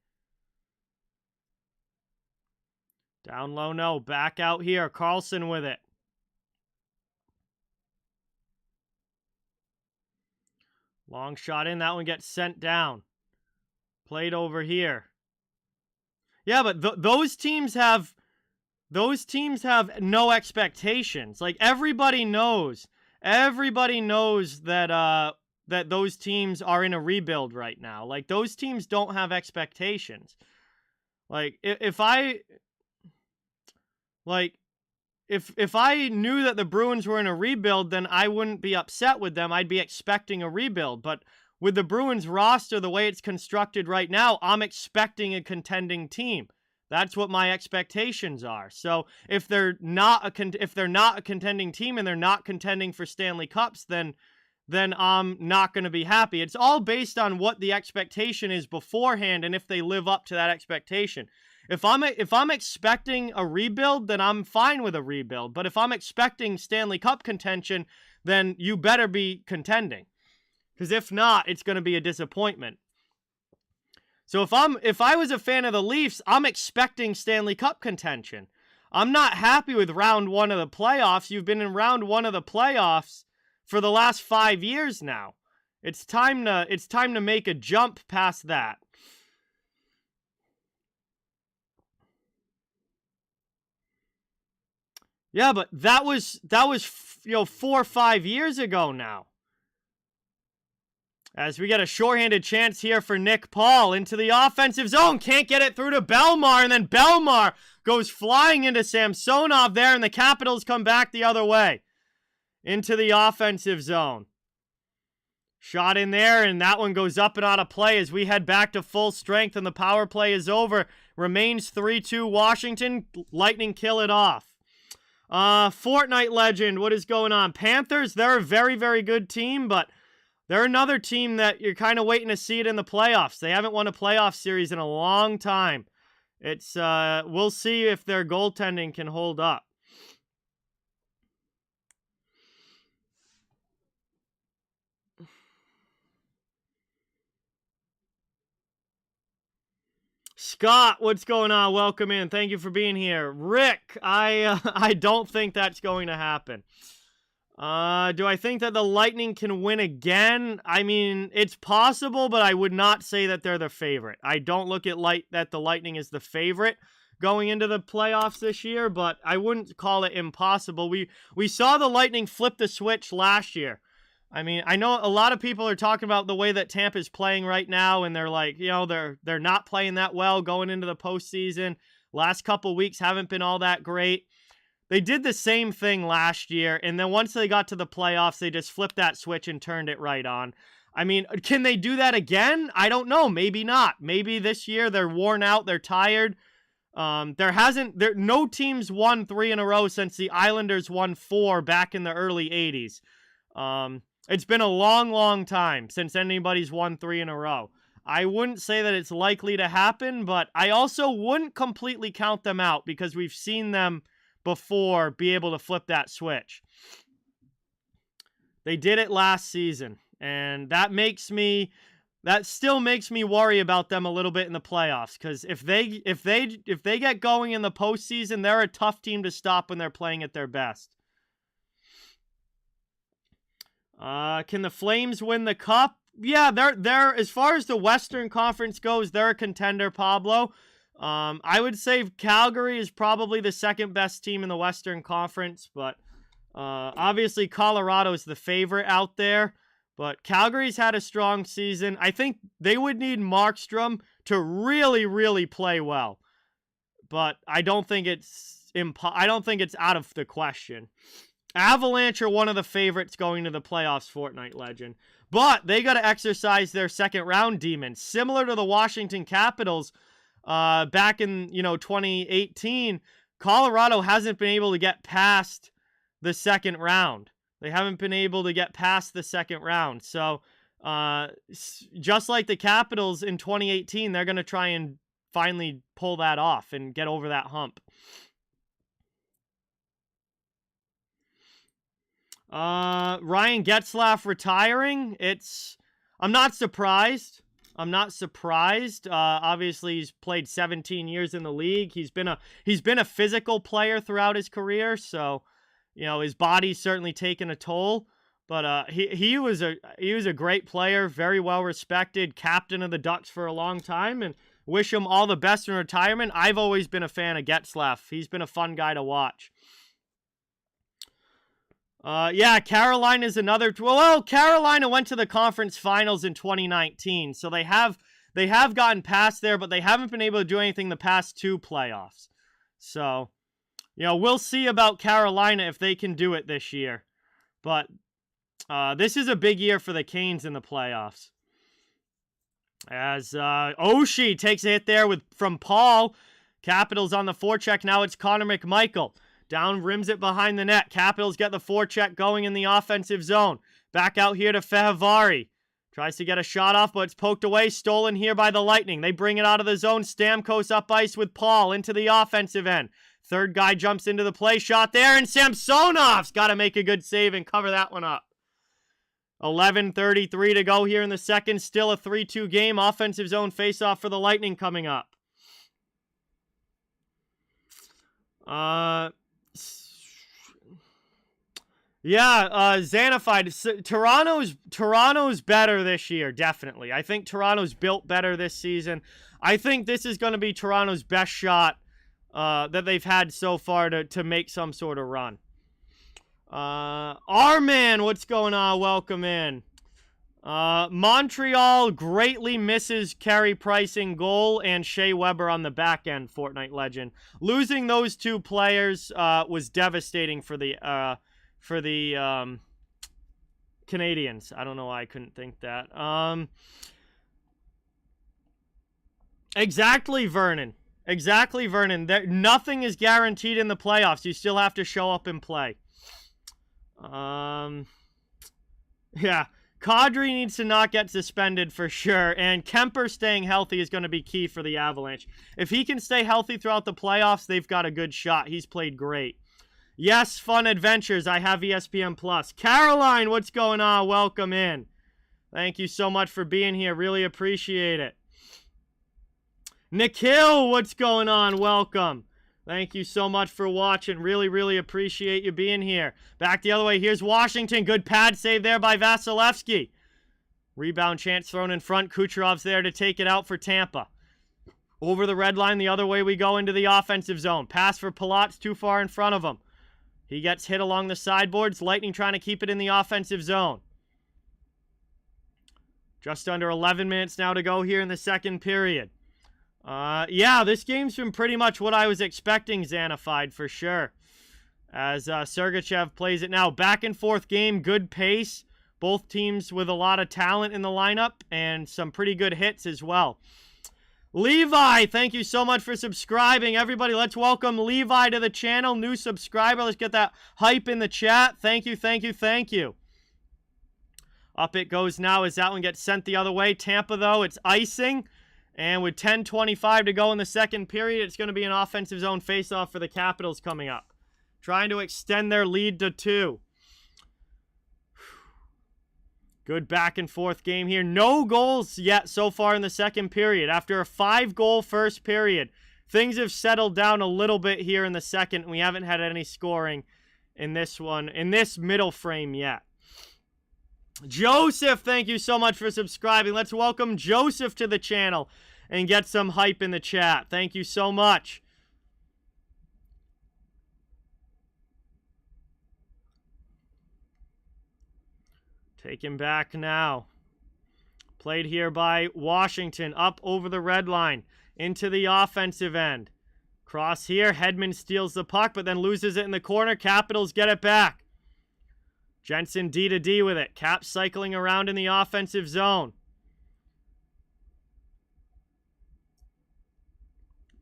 Down low, no. Back out here. Carlson with it. Long shot in. That one gets sent down. Played over here. Yeah, but those teams have no expectations. Like, everybody knows that that those teams are in a rebuild right now. Like, those teams don't have expectations. Like, if I knew that the Bruins were in a rebuild, then I wouldn't be upset with them. I'd be expecting a rebuild. But with the Bruins roster, the way it's constructed right now, I'm expecting a contending team. That's what my expectations are. So if they're not a contending team and they're not contending for Stanley Cups, then I'm not going to be happy. It's all based on what the expectation is beforehand and if they live up to that expectation. If I'm expecting a rebuild, then I'm fine with a rebuild. But if I'm expecting Stanley Cup contention, then you better be contending. Because if not, it's going to be a disappointment. So if I was a fan of the Leafs, I'm expecting Stanley Cup contention. I'm not happy with round one of the playoffs. You've been in round one of the playoffs for the last 5 years now. It's time to make a jump past that. Yeah, but that was 4 or 5 years ago now. As we get a shorthanded chance here for Nick Paul into the offensive zone. Can't get it through to Belmar, and then Belmar goes flying into Samsonov there, and the Capitals come back the other way into the offensive zone. Shot in there, and that one goes up and out of play as we head back to full strength, and the power play is over. Remains 3-2 Washington. Lightning kill it off. Fortnite Legend, what is going on? Panthers, they're a very, very good team, but they're another team that you're kind of waiting to see it in the playoffs. They haven't won a playoff series in a long time. It's we'll see if their goaltending can hold up. Scott, what's going on? Welcome in. Thank you for being here. Rick, I don't think that's going to happen. Do I think that the Lightning can win again? I mean, it's possible, but I would not say that they're the favorite. I don't look at that the Lightning is the favorite going into the playoffs this year, but I wouldn't call it impossible. We saw the Lightning flip the switch last year. I mean, I know a lot of people are talking about the way that Tampa's playing right now, and they're like, they're not playing that well going into the postseason. Last couple weeks haven't been all that great. They did the same thing last year, and then once they got to the playoffs, they just flipped that switch and turned it right on. I mean, can they do that again? I don't know. Maybe not. Maybe this year they're worn out, they're tired. No teams won 3 in a row since the Islanders won 4 back in the early 80s. It's been a long, long time since anybody's won 3 in a row. I wouldn't say that it's likely to happen, but I also wouldn't completely count them out because we've seen them before be able to flip that switch. They did it last season, and that still makes me worry about them a little bit in the playoffs, because if they get going in the postseason, they're a tough team to stop when they're playing at their best. Can the Flames win the cup? Yeah, they're as far as the Western Conference goes, they're a contender, Pablo. I would say Calgary is probably the second best team in the Western Conference, but obviously Colorado's the favorite out there. But Calgary's had a strong season. I think they would need Markstrom to really, really play well. But I don't think it's out of the question. Avalanche are one of the favorites going to the playoffs, Fortnite Legend. But they got to exercise their second-round demons. Similar to the Washington Capitals back in 2018, Colorado hasn't been able to get past the second round. They haven't been able to get past the second round. So just like the Capitals in 2018, they're going to try and finally pull that off and get over that hump. Ryan Getzlaf retiring. I'm not surprised. Obviously, he's played 17 years in the league. He's been a physical player throughout his career, so his body's certainly taken a toll. But he was a great player, very well respected, captain of the Ducks for a long time, and wish him all the best in retirement. I've always been a fan of Getzlaf. He's been a fun guy to watch. Yeah, Carolina's another. Well, Carolina went to the conference finals in 2019, so they have gotten past there, but they haven't been able to do anything the past 2 playoffs. So, we'll see about Carolina if they can do it this year. But this is a big year for the Canes in the playoffs. As Oshie takes a hit there from Paul. Capitals on the forecheck. Now it's Connor McMichael. Down rims it behind the net. Capitals get the forecheck going in the offensive zone. Back out here to Fehervari. Tries to get a shot off, but it's poked away. Stolen here by the Lightning. They bring it out of the zone. Stamkos up ice with Paul into the offensive end. Third guy jumps into the play. Shot there, and Samsonov's got to make a good save and cover that one up. 11:33 to go here in the second. Still a 3-2 game. Offensive zone faceoff for the Lightning coming up. Yeah, Xanafied. Toronto's better this year, definitely. I think Toronto's built better this season. I think this is going to be Toronto's best shot that they've had so far to make some sort of run. R-Man, what's going on? Welcome in. Montreal greatly misses Carey Price in goal and Shea Weber on the back end, Fortnite legend. Losing those two players was devastating for the Canadians. I don't know why I couldn't think that. Exactly, Vernon. Exactly, Vernon. Nothing is guaranteed in the playoffs. You still have to show up and play. Yeah. Kadri needs to not get suspended for sure, and Kemper staying healthy is going to be key for the Avalanche. If he can stay healthy throughout the playoffs, they've got a good shot. He's played great. Yes, fun adventures. I have ESPN+. Caroline, what's going on? Welcome in. Thank you so much for being here. Really appreciate it. Nikhil, what's going on? Welcome. Thank you so much for watching. Really, really appreciate you being here. Back the other way. Here's Washington. Good pad save there by Vasilevsky. Rebound chance thrown in front. Kucherov's there to take it out for Tampa. Over the red line, the other way we go into the offensive zone. Pass for Palat's too far in front of him. He gets hit along the sideboards. Lightning trying to keep it in the offensive zone. Just under 11 minutes now to go here in the second period. Yeah, this game's been pretty much what I was expecting, Xanafied, for sure. As Sergachev plays it now. Back and forth game, good pace. Both teams with a lot of talent in the lineup and some pretty good hits as well. Levi, thank you so much for subscribing. Everybody, let's welcome Levi to the channel. New subscriber. Let's get that hype in the chat. Thank you, thank you, thank you. Up it goes now as that one gets sent the other way. Tampa, though, it's icing. And with 10:25 to go in the second period, it's going to be an offensive zone faceoff for the Capitals coming up. Trying to extend their lead to 2. Good back and forth game here. No goals yet so far in the second period. After a 5-goal first period, things have settled down a little bit here in the second. We haven't had any scoring in this one, in this middle frame yet. Joseph, thank you so much for subscribing. Let's welcome Joseph to the channel and get some hype in the chat. Thank you so much. Take him back now. Played here by Washington. Up over the red line. Into the offensive end. Cross here. Hedman steals the puck, but then loses it in the corner. Capitals get it back. Jensen D-to-D with it. Cap cycling around in the offensive zone.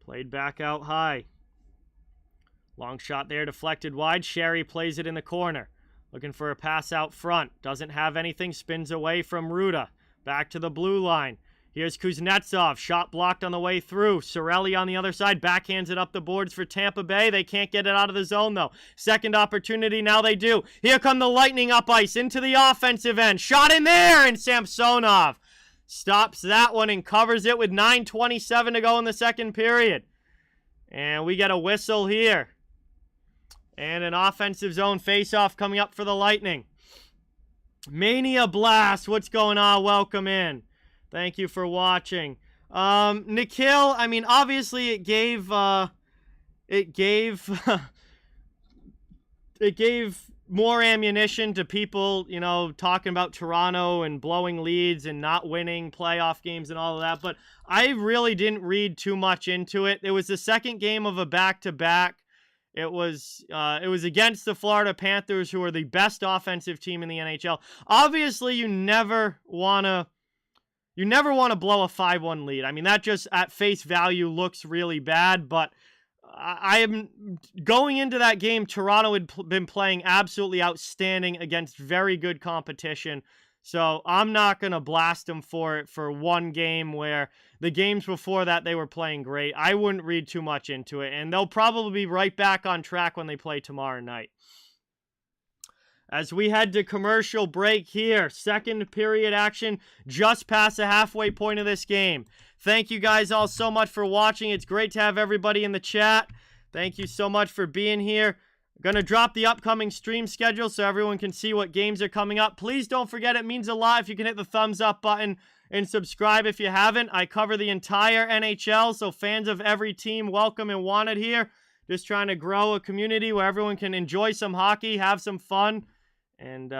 Played back out high. Long shot there, deflected wide. Sherry plays it in the corner. Looking for a pass out front. Doesn't have anything. Spins away from Ruda. Back to the blue line. Here's Kuznetsov. Shot blocked on the way through. Cirelli on the other side. Backhands it up the boards for Tampa Bay. They can't get it out of the zone, though. Second opportunity. Now they do. Here come the Lightning up ice into the offensive end. Shot in there, and Samsonov stops that one and covers it with 9:27 to go in the second period. And we get a whistle here. And an offensive zone faceoff coming up for the Lightning. Mania Blast, what's going on? Welcome in. Thank you for watching. Nikhil, I mean, obviously it gave more ammunition to people, you know, talking about Toronto and blowing leads and not winning playoff games and all of that. But I really didn't read too much into it. It was the second game of a back-to-back. It was against the Florida Panthers, who are the best offensive team in the NHL. Obviously, you never want to blow a 5-1 lead. I mean, that just at face value looks really bad, but I am going into that game. Toronto had been playing absolutely outstanding against very good competition. So I'm not going to blast them for it for one game where the games before that they were playing great. I wouldn't read too much into it, and they'll probably be right back on track when they play tomorrow night. As we head to commercial break here, second period action just past the halfway point of this game. Thank you guys all so much for watching. It's great to have everybody in the chat. Thank you so much for being here. Going to drop the upcoming stream schedule so everyone can see what games are coming up. Please don't forget, it means a lot if you can hit the thumbs up button and subscribe if you haven't. I cover the entire NHL, so fans of every team welcome and wanted here. Just trying to grow a community where everyone can enjoy some hockey, have some fun, and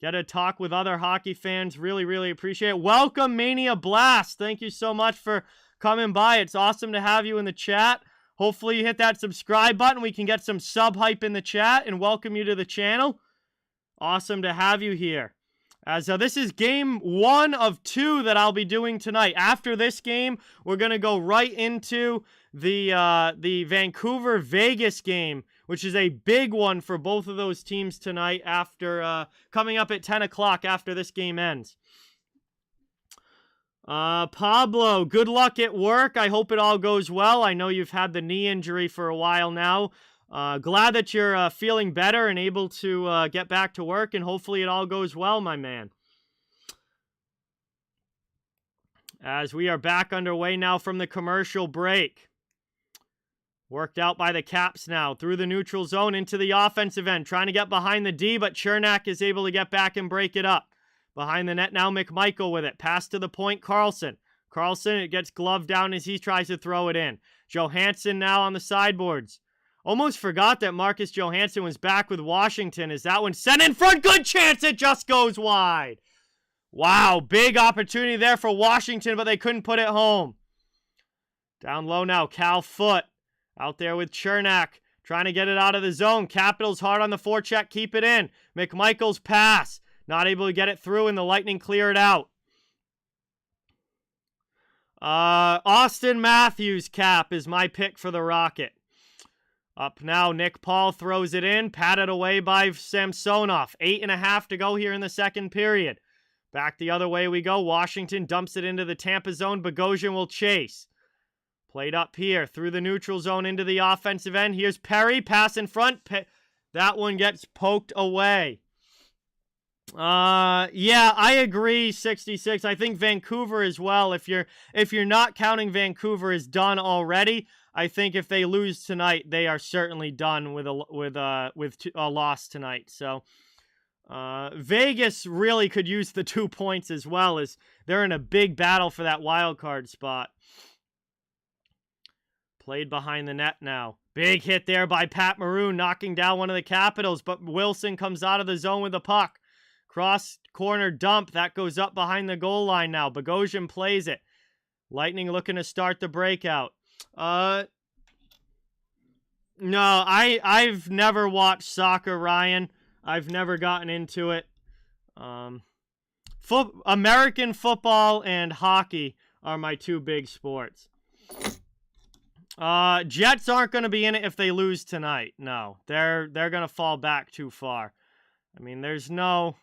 get to talk with other hockey fans. Really, really appreciate it. Welcome, Mania Blast. Thank you so much for coming by. It's awesome to have you in the chat. Hopefully you hit that subscribe button. We can get some sub hype in the chat and welcome you to the channel. Awesome to have you here. As this is game 1 of 2 that I'll be doing tonight. After this game, we're going to go right into the Vancouver-Vegas game, which is a big one for both of those teams tonight after coming up at 10 o'clock after this game ends. Pablo, good luck at work. I hope it all goes well. I know you've had the knee injury for a while now. Glad that you're feeling better and able to get back to work, and hopefully it all goes well, my man. As we are back underway now from the commercial break. Worked out by the Caps now. Through the neutral zone into the offensive end. Trying to get behind the D, but Chernak is able to get back and break it up. Behind the net now, McMichael with it. Pass to the point, Carlson. Carlson, it gets gloved down as he tries to throw it in. Johansson now on the sideboards. Almost forgot that Marcus Johansson was back with Washington. Is that one sent in front? Good chance, it just goes wide. Wow, big opportunity there for Washington, but they couldn't put it home. Down low now, Cal Foote. Out there with Chernak. Trying to get it out of the zone. Capitals hard on the forecheck, keep it in. McMichael's pass. Not able to get it through, and the Lightning clear it out. Austin Matthews cap is my pick for the Rocket. Up now, Nick Paul throws it in. Patted away by Samsonov. 8.5 to go here in the second period. Back the other way we go. Washington dumps it into the Tampa zone. Bogosian will chase. Played up here through the neutral zone into the offensive end. Here's Perry. Pass in front. That one gets poked away. Yeah, I agree, 66. I think Vancouver as well. If you're not counting Vancouver is done already, I think if they lose tonight, they are certainly done with a loss tonight. So, Vegas really could use the 2 points as well, as they're in a big battle for that wild card spot. Played behind the net now. Big hit there by Pat Maroon, knocking down one of the Capitals, but Wilson comes out of the zone with the puck. Cross corner dump. That goes up behind the goal line now. Bogosian plays it. Lightning looking to start the breakout. No, I've never watched soccer, Ryan. I've never gotten into it. American football and hockey are my 2 big sports. Jets aren't going to be in it if they lose tonight. No, they're going to fall back too far. I mean, there's no...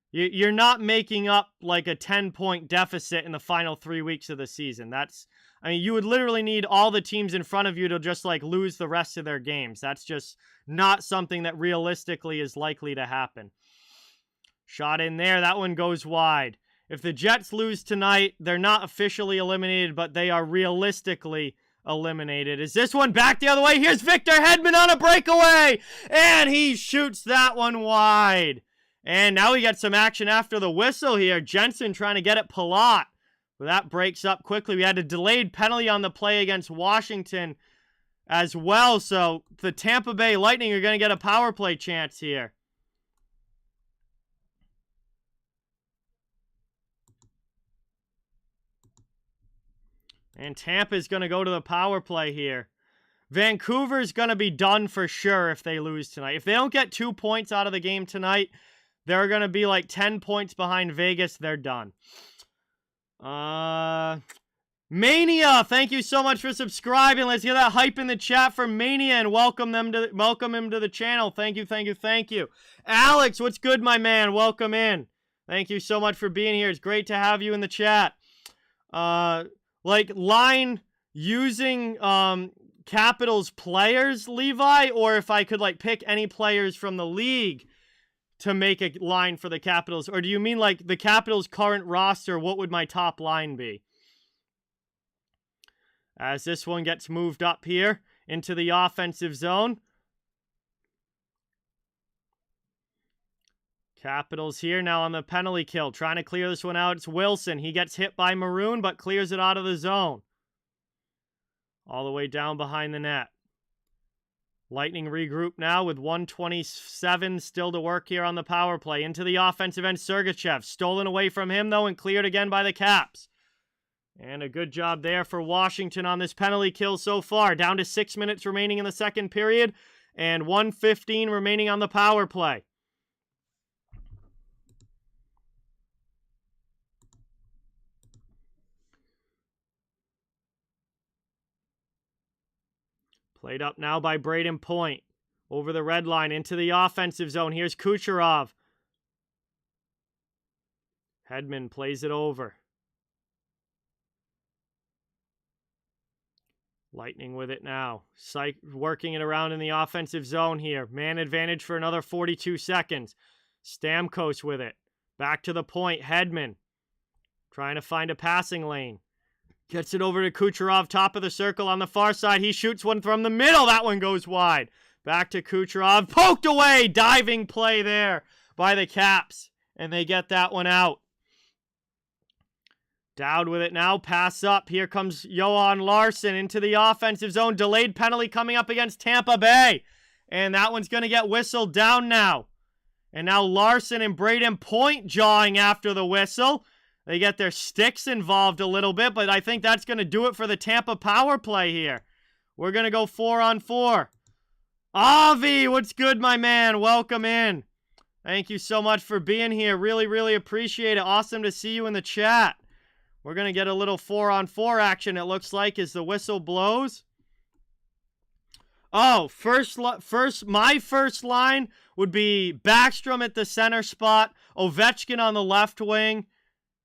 You're not making up like a 10-point deficit in the final 3 weeks of the season. I mean, you would literally need all the teams in front of you to just like lose the rest of their games. That's just not something that realistically is likely to happen. Shot in there. That one goes wide. If the Jets lose tonight, they're not officially eliminated, but they are realistically eliminated. Is this one back the other way? Here's Victor Hedman on a breakaway, and he shoots that one wide. And now we get some action after the whistle here. Jensen trying to get at Palat. But that breaks up quickly. We had a delayed penalty on the play against Washington as well. So the Tampa Bay Lightning are going to get a power play chance here. And Tampa's going to go to the power play here. Vancouver's going to be done for sure if they lose tonight. If they don't get 2 points out of the game tonight, they're going to be like 10 points behind Vegas. They're done. Mania, thank you so much for subscribing. Let's get that hype in the chat for Mania and welcome him to the channel. Thank you, thank you, thank you. Alex, what's good, my man? Welcome in. Thank you so much for being here. It's great to have you in the chat. Like line using Capitals players, Levi, or if I could like pick any players from the league to make a line for the Capitals, or do you mean like the Capitals' current roster? What would my top line be? As this one gets moved up here into the offensive zone. Capitals here now on the penalty kill. Trying to clear this one out. It's Wilson. He gets hit by Maroon, but clears it out of the zone. All the way down behind the net. Lightning regroup now with 1:27 still to work here on the power play. Into the offensive end, Sergachev. Stolen away from him, though, and cleared again by the Caps. And a good job there for Washington on this penalty kill so far. Down to 6 minutes remaining in the second period, and 1:15 remaining on the power play. Played up now by Braden Point. Over the red line into the offensive zone. Here's Kucherov. Hedman plays it over. Lightning with it now. Working it around in the offensive zone here. Man advantage for another 42 seconds. Stamkos with it. Back to the point. Hedman. Trying to find a passing lane. Gets it over to Kucherov, top of the circle on the far side. He shoots one from the middle. That one goes wide. Back to Kucherov. Poked away. Diving play there by the Caps. And they get that one out. Dowd with it now. Pass up. Here comes Johan Larsson into the offensive zone. Delayed penalty coming up against Tampa Bay. And that one's going to get whistled down now. And now Larsson and Braden Point jawing after the whistle. They get their sticks involved a little bit, but I think that's going to do it for the Tampa power play here. We're going to go 4-on-4. Avi, what's good, my man? Welcome in. Thank you so much for being here. Really, really appreciate it. Awesome to see you in the chat. We're going to get a little 4-on-4 action, it looks like, as the whistle blows. Oh, my first line would be Backstrom at the center spot, Ovechkin on the left wing,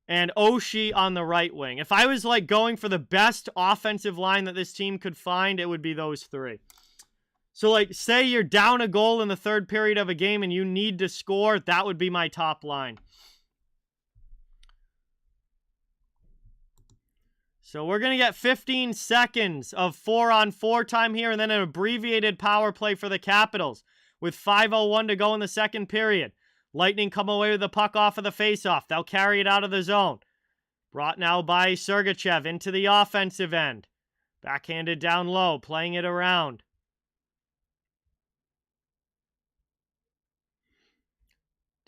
and Oshie on the right wing. If I was like going for the best offensive line that this team could find, it would be those three. So like, say you're down a goal in the third period of a game and you need to score, that would be my top line. So we're going to get 15 seconds of 4-on-4 time here, and then an abbreviated power play for the Capitals with 5:01 to go in the second period. Lightning come away with the puck off of the faceoff. They'll carry it out of the zone. Brought now by Sergachev into the offensive end. Backhanded down low, playing it around.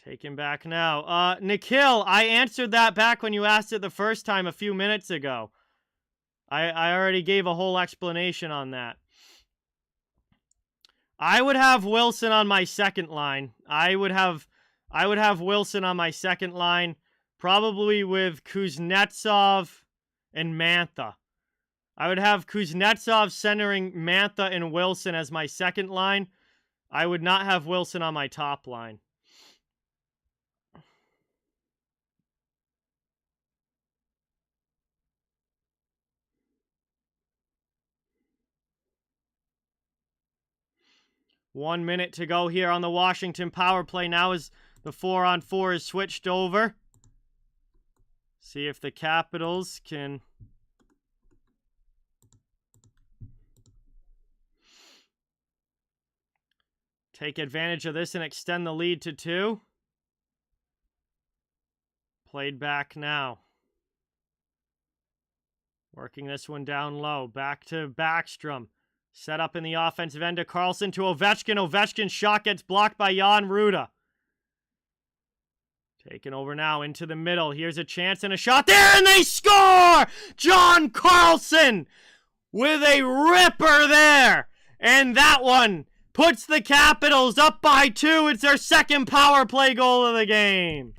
Taken back now. Nikhil, I answered that back when you asked it the first time a few minutes ago. I already gave a whole explanation on that. I would have Wilson on my second line. I would have Wilson on my second line, probably with Kuznetsov and Mantha. I would have Kuznetsov centering Mantha and Wilson as my second line. I would not have Wilson on my top line. One minute to go here on the Washington power play now as the 4-on-4 is switched over. See if the Capitals can take advantage of this and extend the lead to 2. Played back now. Working this one down low. Back to Backstrom. Set up in the offensive end to Karlsson to Ovechkin. Ovechkin's shot gets blocked by Jan Ruda. Taken over now into the middle. Here's a chance and a shot there, and they score! John Karlsson with a ripper there. And that one puts the Capitals up by 2. It's their second power play goal of the game.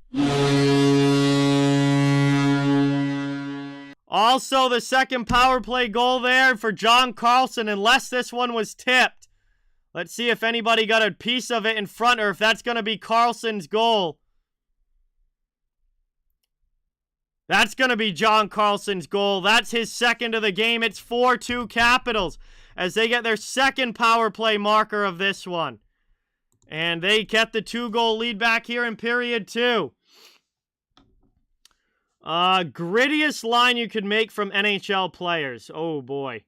Also, the second power play goal there for John Karlsson, unless this one was tipped. Let's see if anybody got a piece of it in front, or if that's going to be Karlsson's goal. That's going to be John Karlsson's goal. That's his second of the game. It's 4-2 Capitals as they get their second power play marker of this one. And they get the 2-goal lead back here in period 2. Grittiest line you could make from NHL players. Oh, boy.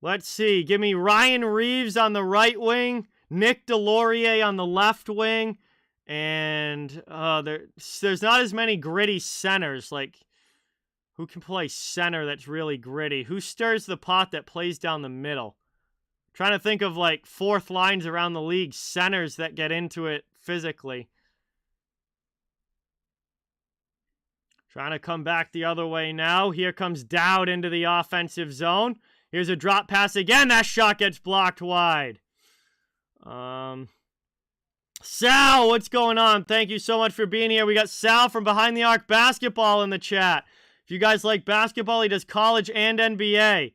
Let's see. Give me Ryan Reeves on the right wing, Nick Delorier on the left wing. And there's not as many gritty centers. Like, who can play center that's really gritty? Who stirs the pot that plays down the middle? Trying to think of, like, fourth lines around the league, centers that get into it physically. Trying to come back the other way now. Here comes Dowd into the offensive zone. Here's a drop pass again. That shot gets blocked wide. Sal, what's going on? Thank you so much for being here. We got Sal from Behind the Arc Basketball in the chat. If you guys like basketball, he does college and NBA.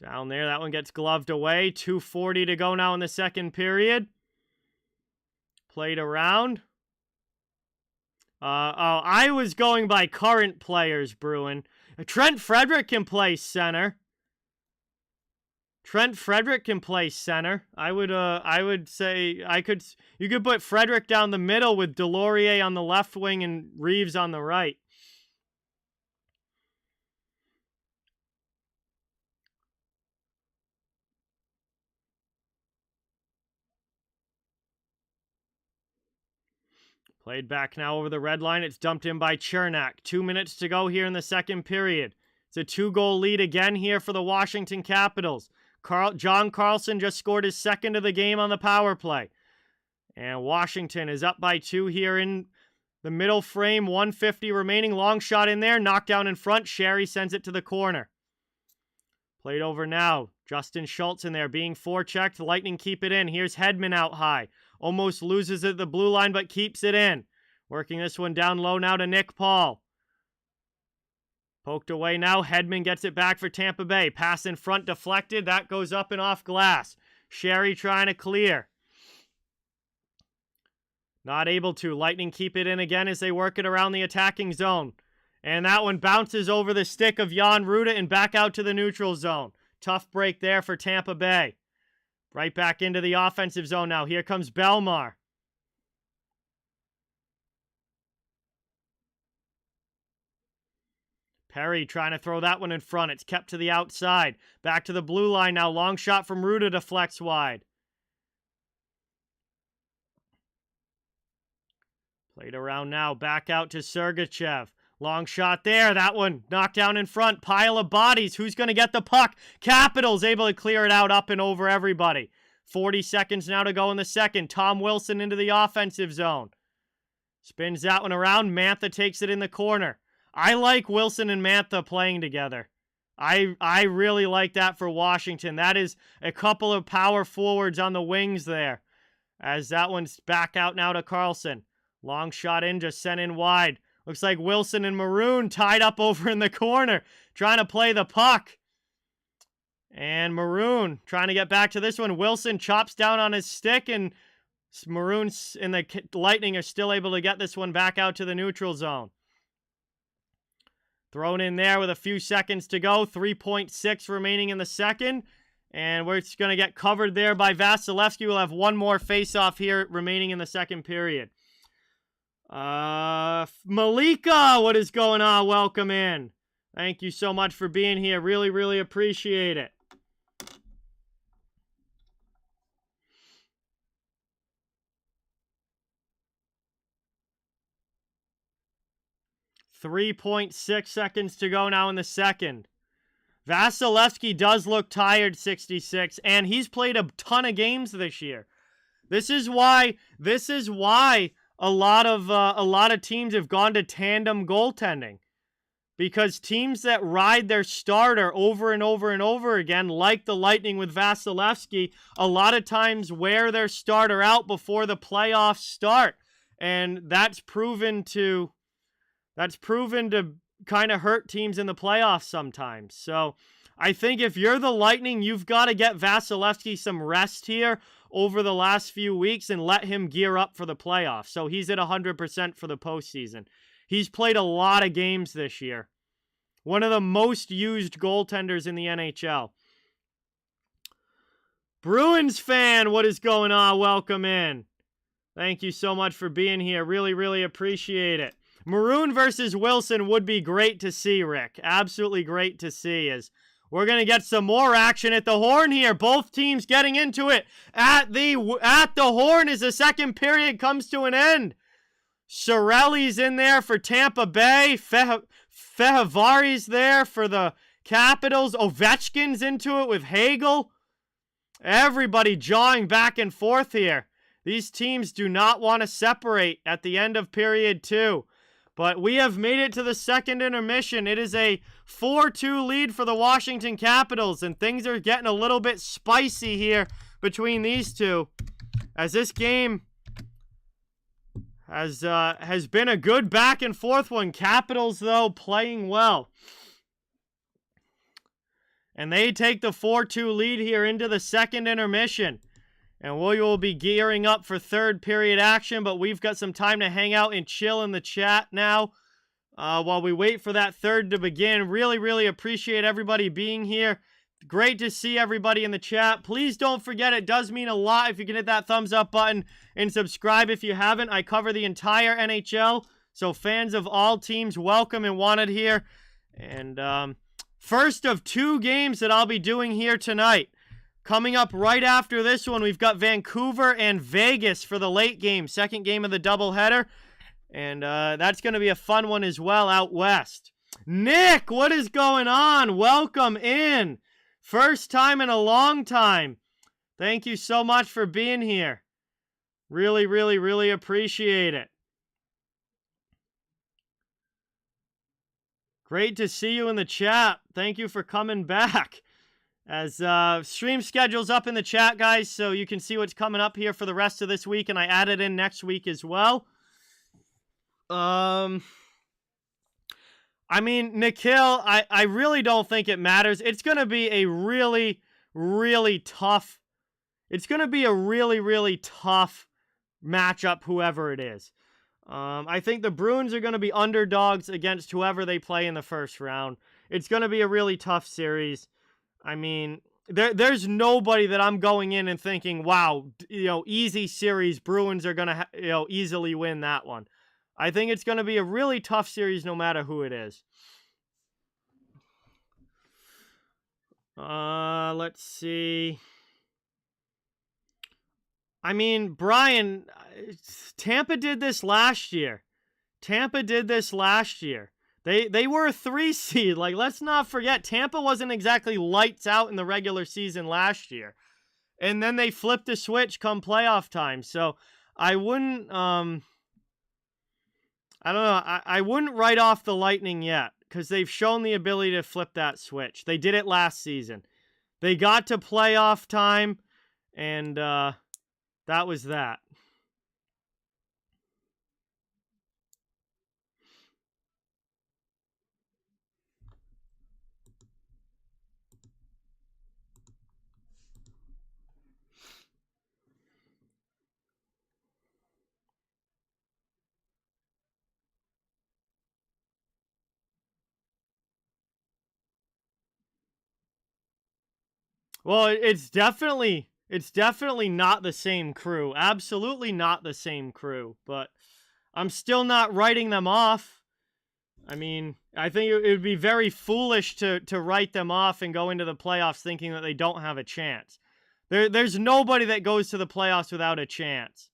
Down there, that one gets gloved away. 2:40 to go now in the second period. Played around. I was going by current players, Bruin. Trent Frederick can play center. I would say you could put Frederick down the middle with Delorier on the left wing and Reeves on the right. Played back now over the red line. It's dumped in by Chernak. 2 minutes to go here in the second period. It's a 2-goal lead again here for the Washington Capitals. John Carlson just scored his second of the game on the power play. And Washington is up by 2 here in the middle frame. 1:50 remaining. Long shot in there. Knocked down in front. Sherry sends it to the corner. Played over now. Justin Schultz in there being forechecked. The Lightning keep it in. Here's Hedman out high. Almost loses it at the blue line, but keeps it in. Working this one down low now to Nick Paul. Poked away now. Hedman gets it back for Tampa Bay. Pass in front deflected. That goes up and off glass. Sherry trying to clear. Not able to. Lightning keep it in again as they work it around the attacking zone. And that one bounces over the stick of Jan Ruda and back out to the neutral zone. Tough break there for Tampa Bay. Right back into the offensive zone now. Here comes Belmar. Perry trying to throw that one in front. It's kept to the outside. Back to the blue line now. Long shot from Ruda deflects wide. Played around now. Back out to Sergachev. Long shot there. That one knocked down in front. Pile of bodies. Who's going to get the puck? Capitals able to clear it out up and over everybody. 40 seconds now to go in the second. Tom Wilson into the offensive zone. Spins that one around. Mantha takes it in the corner. I like Wilson and Mantha playing together. I really like that for Washington. That is a couple of power forwards on the wings there. As that one's back out now to Carlson. Long shot in, just sent in wide. Looks like Wilson and Maroon tied up over in the corner, trying to play the puck. And Maroon trying to get back to this one. Wilson chops down on his stick, and Maroon and the Lightning are still able to get this one back out to the neutral zone. Thrown in there with a few seconds to go. 3.6 remaining in the second. And we're just going to get covered there by Vasilevsky. We'll have one more face-off here remaining in the second period. Malika, what is going on? Welcome in. Thank you so much for being here. Really, really appreciate it. .6 seconds to go now in the second. Vasilevsky does look tired, 66, and he's played a ton of games this year. This is why a lot of teams have gone to tandem goaltending, because teams that ride their starter over and over and over again, like the Lightning with Vasilevsky, a lot of times wear their starter out before the playoffs start, and that's proven to kind of hurt teams in the playoffs sometimes. So I think if you're the Lightning, you've got to get Vasilevsky some rest here over the last few weeks and let him gear up for the playoffs. So he's at 100% for the postseason. He's played a lot of games this year. One of the most used goaltenders in the NHL. Bruins fan, what is going on? Welcome in. Thank you so much for being here. Really, really appreciate it. Maroon versus Wilson would be great to see, Rick. Absolutely great to see, as We're going to get some more action at the horn here. Both teams getting into it at the horn as the second period comes to an end. Cirelli's in there for Tampa Bay. Fehervari's there for the Capitals. Ovechkin's into it with Hagel. Everybody jawing back and forth here. These teams do not want to separate at the end of period 2. But we have made it to the second intermission. It is a 4-2 lead for the Washington Capitals, and things are getting a little bit spicy here between these two, as this game has been a good back and forth one. Capitals, though, playing well. And they take the 4-2 lead here into the second intermission. And we will be gearing up for third period action, but we've got some time to hang out and chill in the chat now while we wait for that third to begin. Really, really appreciate everybody being here. Great to see everybody in the chat. Please don't forget, it does mean a lot if you can hit that thumbs up button and subscribe if you haven't. I cover the entire NHL, so fans of all teams, welcome and wanted here. And first of 2 games that I'll be doing here tonight. Coming up right after this one, we've got Vancouver and Vegas for the late game, second game of the doubleheader. And that's going to be a fun one as well out west. Nick, what is going on? Welcome in. First time in a long time. Thank you so much for being here. Really, really, really appreciate it. Great to see you in the chat. Thank you for coming back. As stream schedule's up in the chat, guys, so you can see what's coming up here for the rest of this week, and I added in next week as well. I mean, Nikhil, I really don't think it matters. It's going to be a really, really tough... It's going to be a really, really tough matchup, whoever it is. I think the Bruins are going to be underdogs against whoever they play in the first round. It's going to be a really tough series. I mean, there's nobody that I'm going in and thinking, wow, easy series, Bruins are going to, easily win that one. I think it's going to be a really tough series no matter who it is. Let's see. I mean, Brian, Tampa did this last year. They were a 3 seed. Like, let's not forget, Tampa wasn't exactly lights out in the regular season last year. And then they flipped the switch come playoff time. So I wouldn't, I don't know, I wouldn't write off the Lightning yet, because they've shown the ability to flip that switch. They did it last season. They got to playoff time, and that was that. Well, it's definitely not the same crew. Absolutely not the same crew. But I'm still not writing them off. I mean, I think it would be very foolish to write them off and go into the playoffs thinking that they don't have a chance. There's nobody that goes to the playoffs without a chance.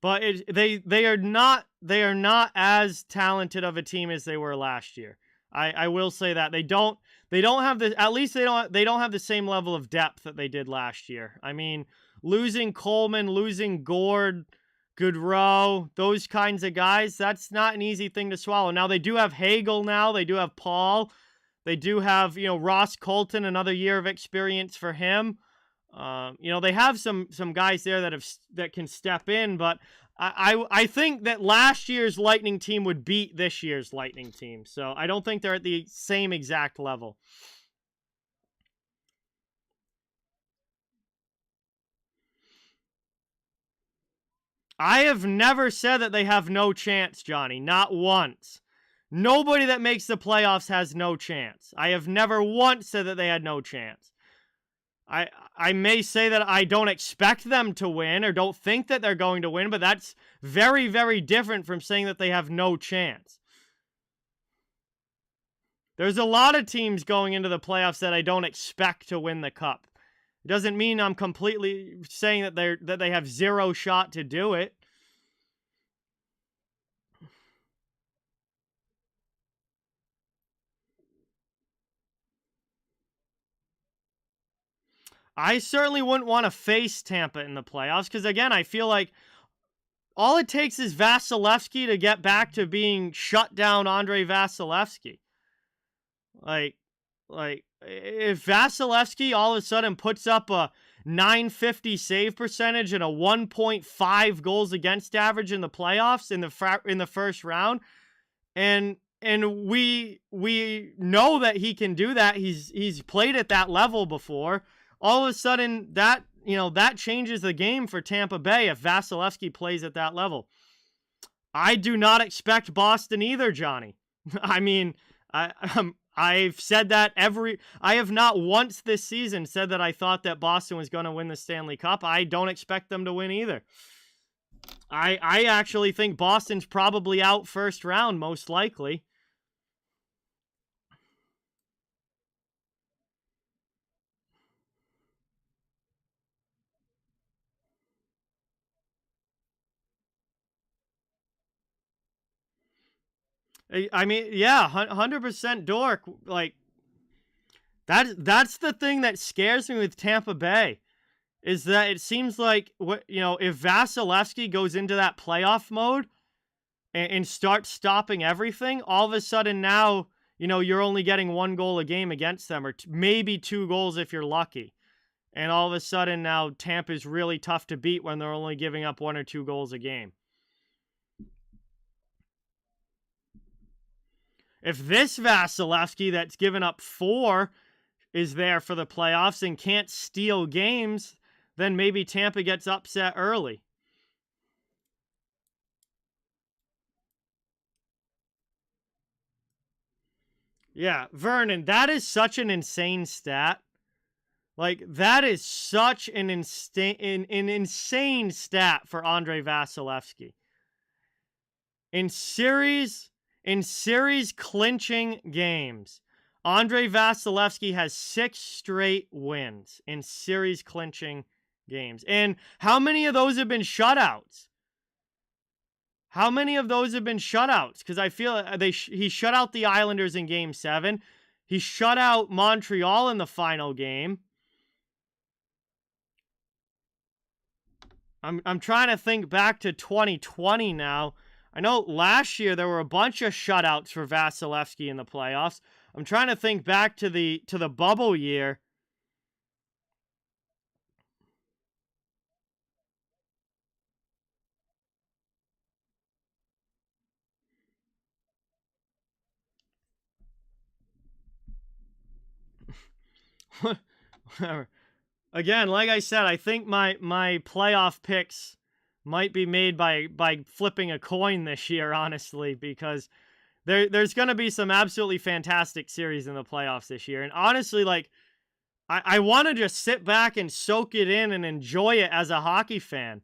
But they are not as talented of a team as they were last year. I will say that they don't have the, at least they don't have the same level of depth that they did last year. I mean, losing Coleman, losing Gord, Goodrow, those kinds of guys, that's not an easy thing to swallow. Now they do have Hagel now, they do have Paul, they do have, Ross Colton, another year of experience for him. They have some guys there that can step in, but I think that last year's Lightning team would beat this year's Lightning team. So I don't think they're at the same exact level. I have never said that they have no chance, Johnny. Not once. Nobody that makes the playoffs has no chance. I have never once said that they had no chance. I may say that I don't expect them to win or don't think that they're going to win, but that's very, very different from saying that they have no chance. There's a lot of teams going into the playoffs that I don't expect to win the cup. It doesn't mean I'm completely saying that they have zero shot to do it. I certainly wouldn't want to face Tampa in the playoffs because, again, I feel like all it takes is Vasilevsky to get back to being shut down Andrei Vasilevsky. Like if Vasilevsky all of a sudden puts up a .950 save percentage and a 1.5 goals against average in the playoffs in the first round, and we know that he can do that. He's played at that level before. All of a sudden, that changes the game for Tampa Bay if Vasilevsky plays at that level. I do not expect Boston either, Johnny. I mean, I've said that I have not once this season said that I thought that Boston was going to win the Stanley Cup. I don't expect them to win either. I actually think Boston's probably out first round, most likely. I mean, yeah, 100% Dork. Like, that's the thing that scares me with Tampa Bay, is that it seems like, if Vasilevsky goes into that playoff mode and starts stopping everything, all of a sudden now, you're only getting 1 goal a game against them, or maybe 2 goals if you're lucky. And all of a sudden now Tampa's really tough to beat when they're only giving up 1 or 2 goals a game. If this Vasilevsky that's given up 4 is there for the playoffs and can't steal games, then maybe Tampa gets upset early. Yeah, Vernon, that is such an insane stat. Like, that is such an insane stat for Andrei Vasilevsky. In series clinching games, Andrei Vasilevsky has 6 straight wins in series clinching games. And how many of those have been shutouts? How many of those have been shutouts? Because I feel he shut out the Islanders in Game 7. He shut out Montreal in the final game. I'm trying to think back to 2020 now. I know last year there were a bunch of shutouts for Vasilevsky in the playoffs. I'm trying to think back to the bubble year. Whatever. Again, like I said, I think my playoff picks might be made by flipping a coin this year, honestly, because there's going to be some absolutely fantastic series in the playoffs this year. And honestly, like, I want to just sit back and soak it in and enjoy it as a hockey fan.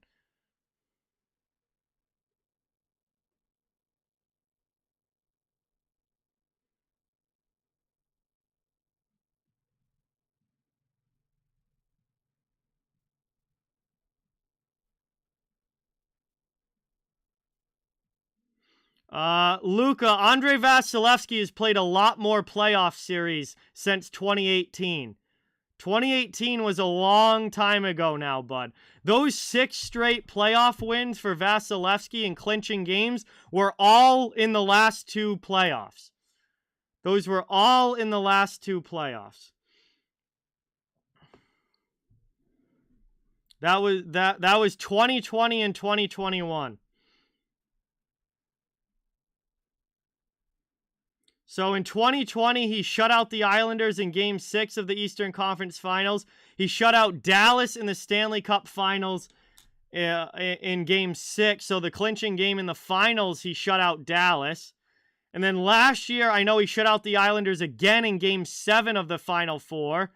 Luca, Andrei Vasilevsky has played a lot more playoff series since 2018. 2018 was a long time ago now, bud. Those 6 straight playoff wins for Vasilevsky in clinching games were all in the last 2 playoffs. Those were all in the last 2 playoffs. That was 2020 and 2021. So in 2020, he shut out the Islanders in Game 6 of the Eastern Conference Finals. He shut out Dallas in the Stanley Cup Finals in Game 6. So the clinching game in the finals, he shut out Dallas. And then last year, I know he shut out the Islanders again in Game 7 of the Final Four.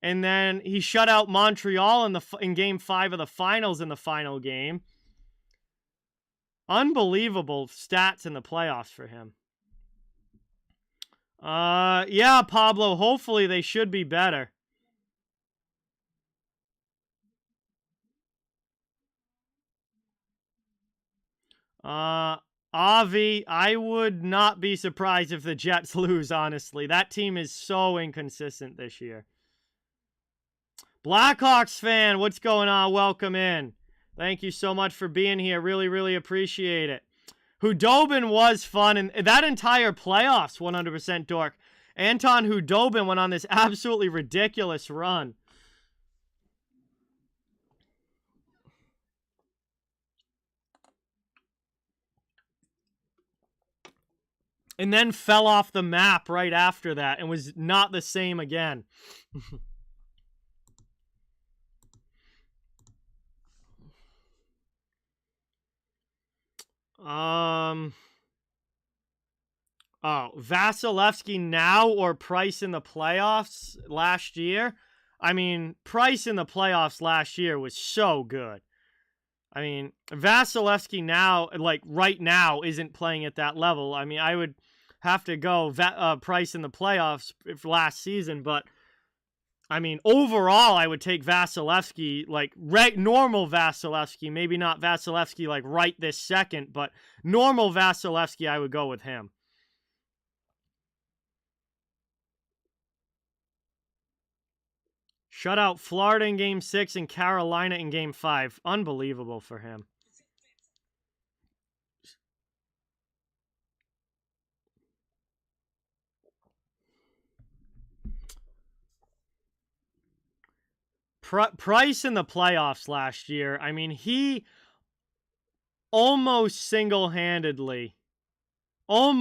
And then he shut out Montreal in Game 5 of the finals in the final game. Unbelievable stats in the playoffs for him. Yeah, Pablo, hopefully they should be better. Avi, I would not be surprised if the Jets lose, honestly. That team is so inconsistent this year. Blackhawks fan, what's going on? Welcome in. Thank you so much for being here. Really, really appreciate it. Hudobin was fun, and that entire playoffs, 100% Dork. Anton Hudobin went on this absolutely ridiculous run. And then fell off the map right after that and was not the same again. Oh, Vasilevsky now or Price in the playoffs last year? I mean, Price in the playoffs last year was so good. I mean, Vasilevsky now, like right now, isn't playing at that level. I mean, I would have to go Price in the playoffs for last season, but I mean, overall, I would take Vasilevsky, like normal Vasilevsky, maybe not Vasilevsky like right this second, but normal Vasilevsky, I would go with him. Shut out Florida in Game 6 and Carolina in Game 5. Unbelievable for him. Price in the playoffs last year, I mean, he almost single-handedly won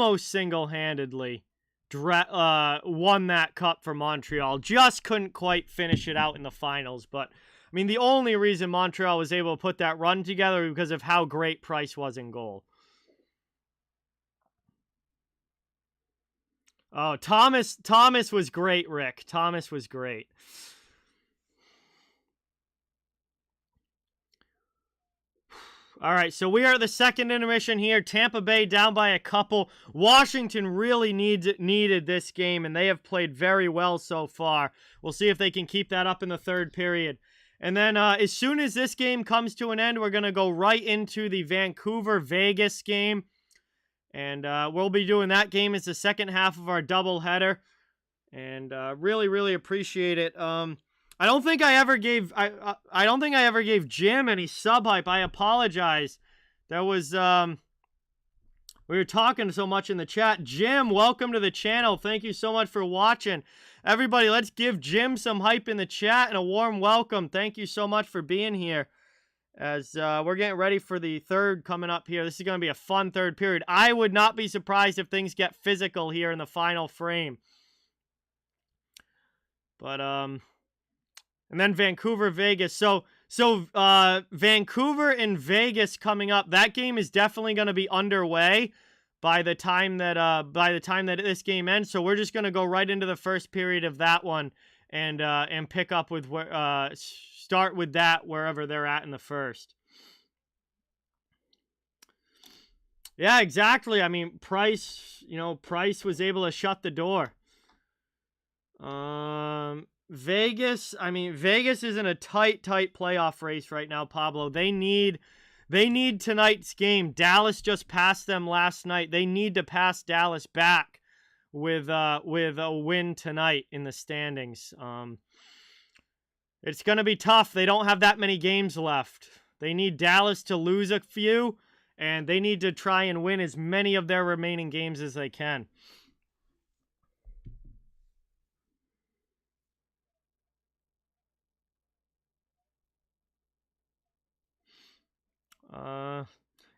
that cup for Montreal. Just couldn't quite finish it out in the finals. But, I mean, the only reason Montreal was able to put that run together was because of how great Price was in goal. Oh, Thomas was great, Rick. Thomas was great. All right, so we are at the second intermission here. Tampa Bay down by a couple. Washington really needed this game, and they have played very well so far. We'll see if they can keep that up in the third period. And then as soon as this game comes to an end, we're going to go right into the Vancouver-Vegas game. And we'll be doing that game as the second half of our doubleheader. And really, really appreciate it. I don't think I ever gave Jim any sub hype. I apologize. There was we were talking so much in the chat. Jim, welcome to the channel. Thank you so much for watching. Everybody, let's give Jim some hype in the chat and a warm welcome. Thank you so much for being here. As we're getting ready for the third coming up here. This is going to be a fun third period. I would not be surprised if things get physical here in the final frame. But and then Vancouver, Vegas. So Vancouver and Vegas coming up. That game is definitely going to be underway by the time that this game ends. So we're just going to go right into the first period of that one and pick up with start with that wherever they're at in the first. Yeah, exactly. I mean, Price was able to shut the door. Vegas is in a tight playoff race right now, Pablo. They need tonight's game. Dallas just passed them last night. They need to pass Dallas back with a win tonight in the standings. It's going to be tough. They don't have that many games left. They need Dallas to lose a few, and they need to try and win as many of their remaining games as they can.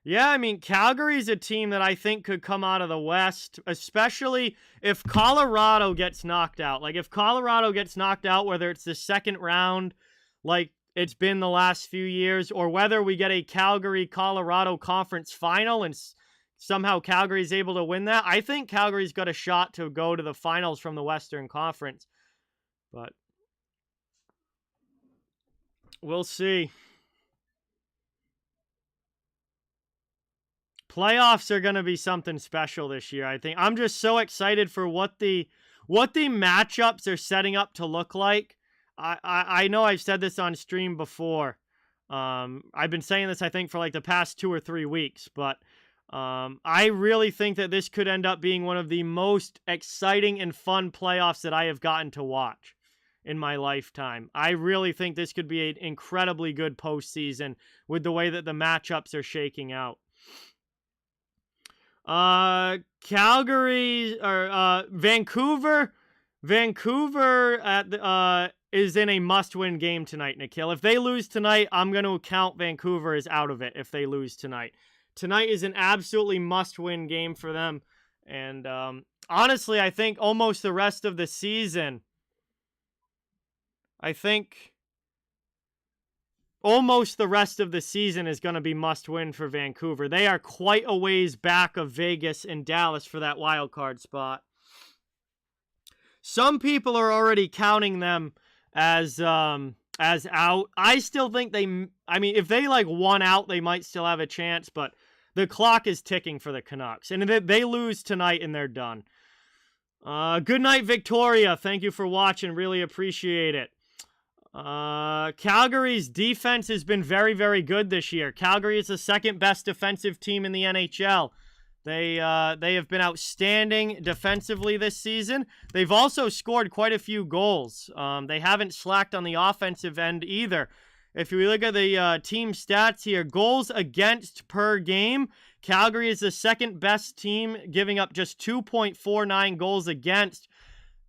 Yeah, I mean, Calgary's a team that I think could come out of the West, especially if Colorado gets knocked out. Like, if Colorado gets knocked out, whether it's the second round, like it's been the last few years, or whether we get a Calgary-Colorado conference final and somehow Calgary's able to win that, I think Calgary's got a shot to go to the finals from the Western Conference. But We'll see. Playoffs are going to be something special this year, I think. I'm just so excited for what the matchups are setting up to look like. I know I've said this on stream before. I've been saying this, I think, for like the past 2 or 3 weeks, but I really think that this could end up being one of the most exciting and fun playoffs that I have gotten to watch in my lifetime. I really think this could be an incredibly good postseason with the way that the matchups are shaking out. Calgary or Vancouver at the, is in a must-win game tonight, Nikhil. If they lose tonight, I'm going to count Vancouver as out of it if they lose tonight. Tonight is an absolutely must-win game for them. And honestly, I think almost the rest of the season, almost the rest of the season is going to be must-win for Vancouver. They are quite a ways back of Vegas and Dallas for that wild card spot. Some people are already counting them as out. I still think if they like won out, they might still have a chance, but the clock is ticking for the Canucks. And if they lose tonight and they're done. Good night, Victoria. Thank you for watching. Really appreciate it. Calgary's defense has been very, very good this year. Calgary is the second best defensive team in the NHL. They have been outstanding defensively this season. They've also scored quite a few goals. They haven't slacked on the offensive end either. If we look at the team stats here, goals against per game, Calgary is the second best team, giving up just 2.49 goals against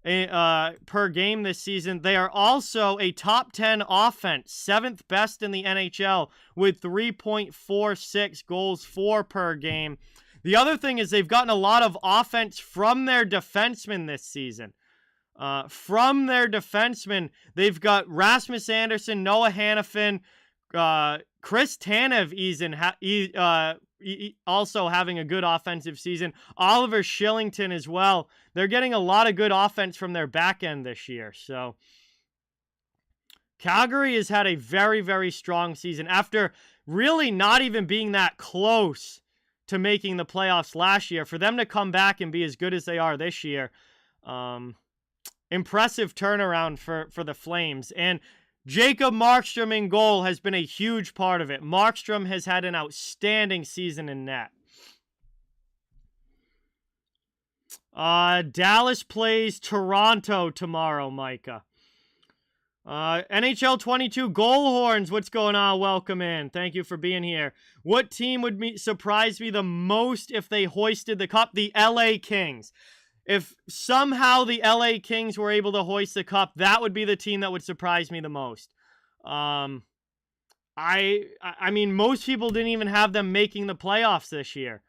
per game this season. They are also a top 10 offense, 7th best in the NHL with 3.46 goals for per game. The other thing is they've gotten a lot of offense from their defensemen this season. From their defensemen, they've got Rasmus Andersson, Noah Hannafin, Chris Tanev also having a good offensive season. Oliver Shillington as well. They're getting a lot of good offense from their back end this year. So Calgary has had a very, very strong season after really not even being that close to making the playoffs last year. For them to come back and be as good as they are this year, impressive turnaround for the Flames. And Jacob Markstrom in goal has been a huge part of it. Markstrom has had an outstanding season in net. Dallas plays Toronto tomorrow, Micah. NHL 22 Goal Horns, what's going on? Welcome in. Thank you for being here. What team would surprise me the most if they hoisted the cup? The LA Kings. If somehow the LA Kings were able to hoist the cup, that would be the team that would surprise me the most. I mean, most people didn't even have them making the playoffs this year.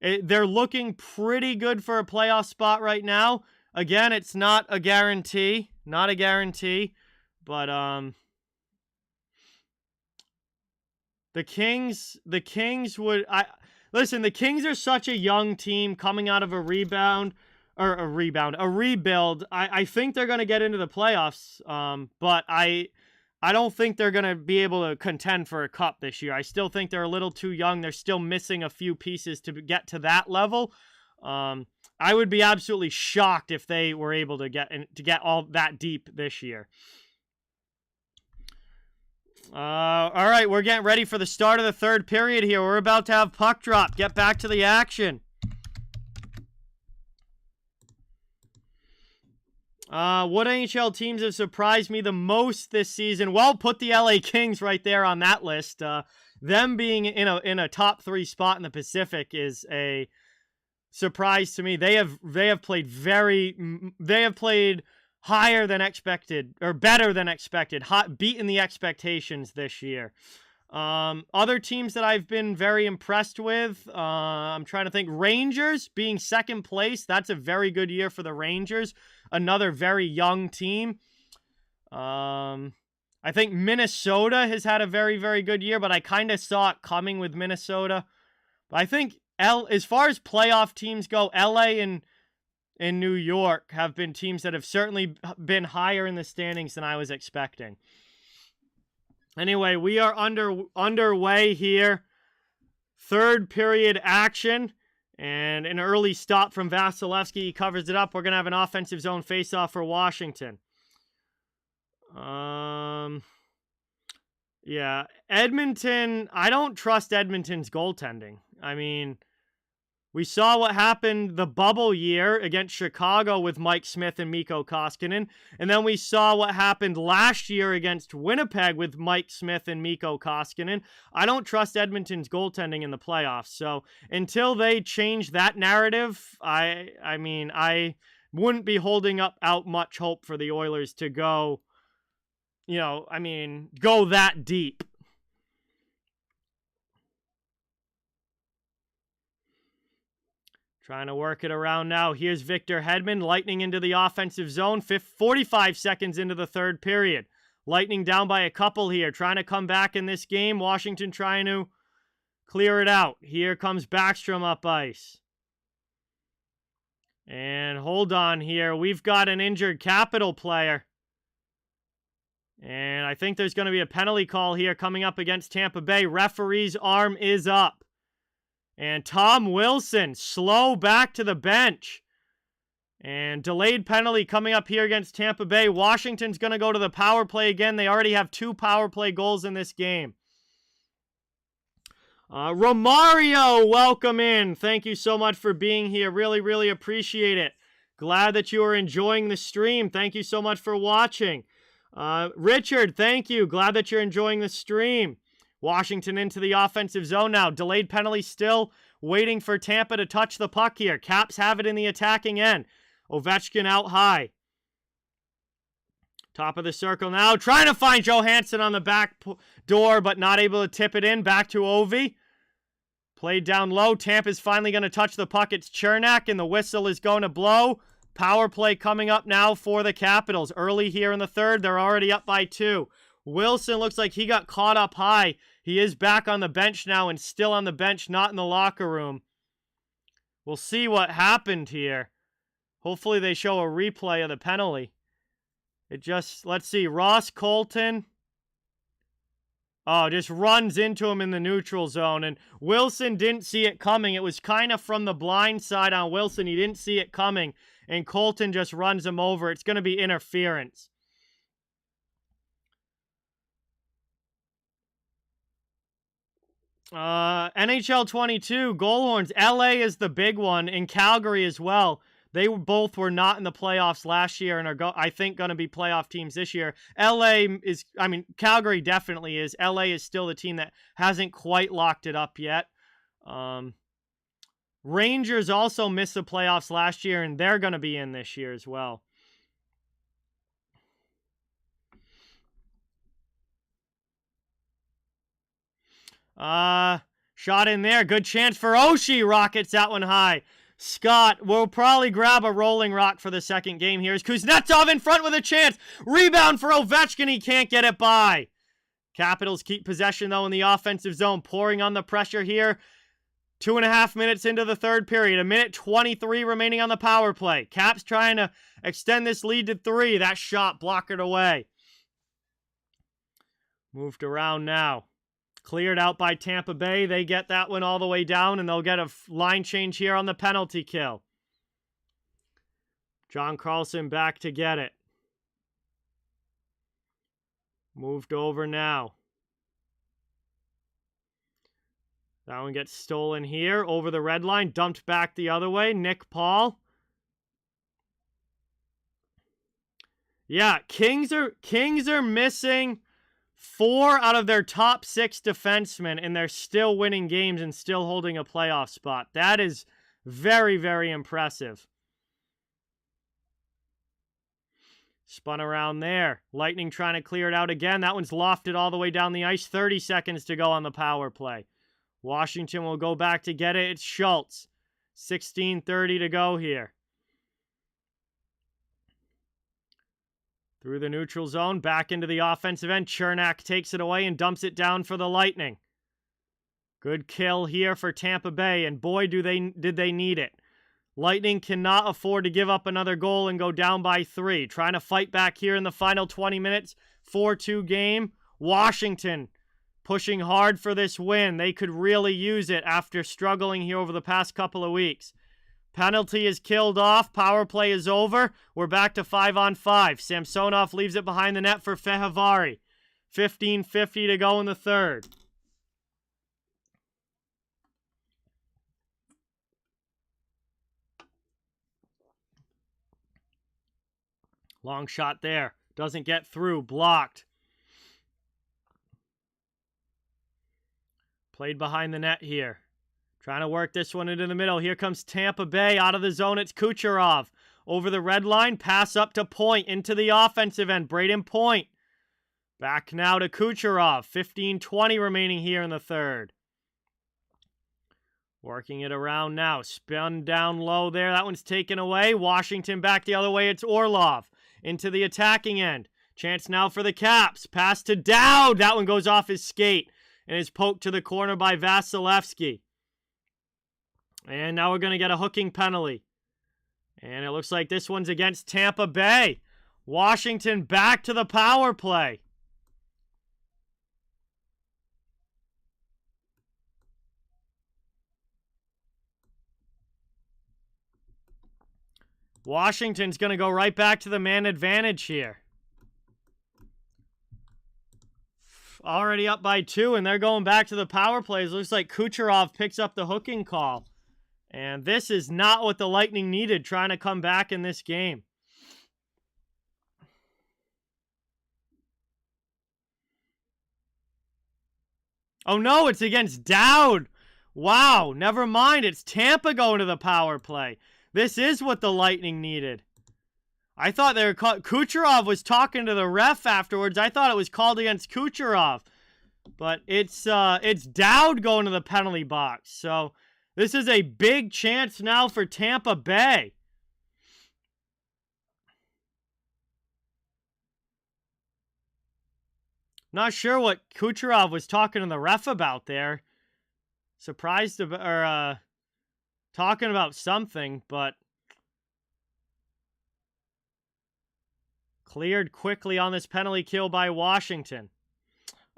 They're looking pretty good for a playoff spot right now. Again, it's not a guarantee. Not a guarantee. But the Kings would listen, the Kings are such a young team coming out of a rebuild. I think they're going to get into the playoffs, but I don't think they're going to be able to contend for a cup this year. I still think they're a little too young. They're still missing a few pieces to get to that level. I would be absolutely shocked if they were able to get all that deep this year. All right, we're getting ready for the start of the third period here. We're about to have puck drop. Get back to the action. What NHL teams have surprised me the most this season? Well, put the LA Kings right there on that list. Them being in a top 3 spot in the Pacific is a surprise to me. They have played higher than expected, or better than expected, beaten the expectations this year. Other teams that I've been very impressed with, I'm trying to think. Rangers being second place, that's a very good year for the Rangers. Another very young team. I think Minnesota has had a very, very good year, but I kind of saw it coming with Minnesota. But I think as far as playoff teams go, LA and New York have been teams that have certainly been higher in the standings than I was expecting. Anyway, we are underway here. Third period action. And an early stop from Vasilevsky. He covers it up. We're going to have an offensive zone faceoff for Washington. Yeah, Edmonton, I don't trust Edmonton's goaltending. I mean, we saw what happened the bubble year against Chicago with Mike Smith and Mikko Koskinen. And then we saw what happened last year against Winnipeg with Mike Smith and Mikko Koskinen. I don't trust Edmonton's goaltending in the playoffs. So until they change that narrative, I mean, I wouldn't be holding out much hope for the Oilers to go, go that deep. Trying to work it around now. Here's Victor Hedman. Lightning into the offensive zone. 45 seconds into the third period. Lightning down by a couple here. Trying to come back in this game. Washington trying to clear it out. Here comes Backstrom up ice. And hold on here. We've got an injured Capital player. And I think there's going to be a penalty call here coming up against Tampa Bay. Referee's arm is up. And Tom Wilson, slow back to the bench. And delayed penalty coming up here against Tampa Bay. Washington's going to go to the power play again. They already have 2 power play goals in this game. Romario, welcome in. Thank you so much for being here. Really, really appreciate it. Glad that you are enjoying the stream. Thank you so much for watching. Richard, thank you. Glad that you're enjoying the stream. Washington into the offensive zone now. Delayed penalty still. Waiting for Tampa to touch the puck here. Caps have it in the attacking end. Ovechkin out high. Top of the circle now. Trying to find Johansson on the back door, but not able to tip it in. Back to Ovi. Played down low. Tampa's finally going to touch the puck. It's Chernak, and the whistle is going to blow. Power play coming up now for the Capitals. Early here in the third. They're already up by 2. Wilson looks like he got caught up high. He is back on the bench now and still on the bench, not in the locker room. We'll see what happened here. Hopefully they show a replay of the penalty. Let's see, Ross Colton. Oh, just runs into him in the neutral zone. And Wilson didn't see it coming. It was kind of from the blind side on Wilson. He didn't see it coming. And Colton just runs him over. It's going to be interference. NHL 22, goal horns. LA is the big one, and Calgary as well. They both were not in the playoffs last year and are, I think, going to be playoff teams this year. Calgary definitely is. LA is still the team that hasn't quite locked it up yet. Rangers also missed the playoffs last year, and they're going to be in this year as well. Shot in there. Good chance for Oshie. Rockets that one high. Scott will probably grab a rolling rock for the second game here. Is Kuznetsov in front with a chance. Rebound for Ovechkin. He can't get it by. Capitals keep possession, though, in the offensive zone. Pouring on the pressure here. 2.5 minutes into the third period. 1:23 remaining on the power play. Caps trying to extend this lead to 3. That shot blockered away. Moved around now. Cleared out by Tampa Bay. They get that one all the way down, and they'll get a line change here on the penalty kill. John Carlson back to get it. Moved over now. That one gets stolen here over the red line. Dumped back the other way. Nick Paul. Yeah, Kings are missing 4 out of their top 6 defensemen, and they're still winning games and still holding a playoff spot. That is very, very impressive. Spun around there. Lightning trying to clear it out again. That one's lofted all the way down the ice. 30 seconds to go on the power play. Washington will go back to get it. It's Schultz. 16:30 to go here. Through the neutral zone, back into the offensive end. Chernak takes it away and dumps it down for the Lightning. Good kill here for Tampa Bay, and boy, did they need it. Lightning cannot afford to give up another goal and go down by 3. Trying to fight back here in the final 20 minutes. 4-2 game. Washington pushing hard for this win. They could really use it after struggling here over the past couple of weeks. Penalty is killed off. Power play is over. We're back to 5-on-5. Samsonov leaves it behind the net for Fehervari. 15:50 to go in the third. Long shot there. Doesn't get through. Blocked. Played behind the net here. Trying to work this one into the middle. Here comes Tampa Bay. Out of the zone, it's Kucherov. Over the red line, pass up to Point. Into the offensive end. Braden Point. Back now to Kucherov. 15:20 remaining here in the third. Working it around now. Spun down low there. That one's taken away. Washington back the other way. It's Orlov. Into the attacking end. Chance now for the Caps. Pass to Dowd. That one goes off his skate and is poked to the corner by Vasilevsky. And now we're going to get a hooking penalty. And it looks like this one's against Tampa Bay. Washington back to the power play. Washington's going to go right back to the man advantage here. Already up by 2, and they're going back to the power plays. Looks like Kucherov picks up the hooking call. And this is not what the Lightning needed, trying to come back in this game. Oh no, it's against Dowd. Wow, never mind. It's Tampa going to the power play. This is what the Lightning needed. I thought they were Kucherov was talking to the ref afterwards. I thought it was called against Kucherov. But it's Dowd going to the penalty box. So this is a big chance now for Tampa Bay. Not sure what Kucherov was talking to the ref about there. Surprised about, or talking about something, but cleared quickly on this penalty kill by Washington.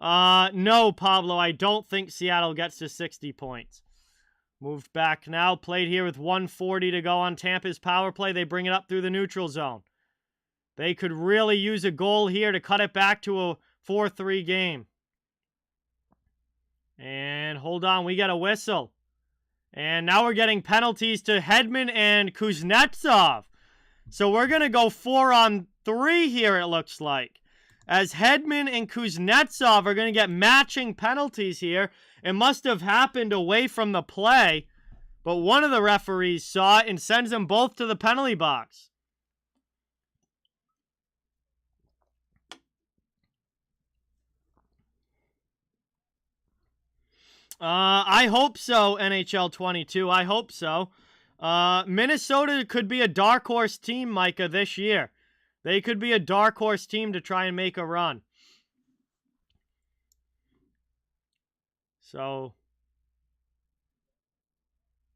No, Pablo, I don't think Seattle gets to 60 points. Moved back now, played here with 1:40 to go on Tampa's power play. They bring it up through the neutral zone. They could really use a goal here to cut it back to a 4-3 game. And hold on, we got a whistle. And now we're getting penalties to Hedman and Kuznetsov. So we're going to go 4-on-3 here, it looks like. As Hedman and Kuznetsov are going to get matching penalties here. It must have happened away from the play. But one of the referees saw it and sends them both to the penalty box. I hope so, NHL 22. I hope so. Minnesota could be a dark horse team, Micah, this year. They could be a dark horse team to try and make a run. So,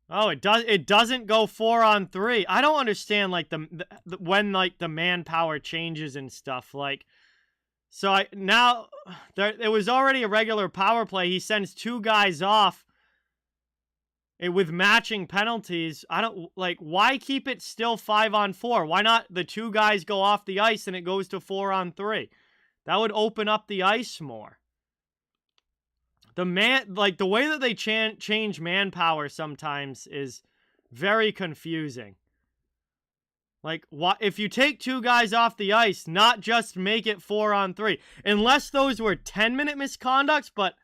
oh, it doesn't go 4-on-3. I don't understand like when like the manpower changes and stuff. Like, so it was already a regular power play. He sends 2 guys off with matching penalties. I don't like, why keep it still 5-on-4? Why not the 2 guys go off the ice and it goes to 4-on-3? That would open up the ice more. The way that they change manpower sometimes is very confusing. Like, what if you take 2 guys off the ice, not just make it 4-on-3? Unless those were 10-minute misconducts, but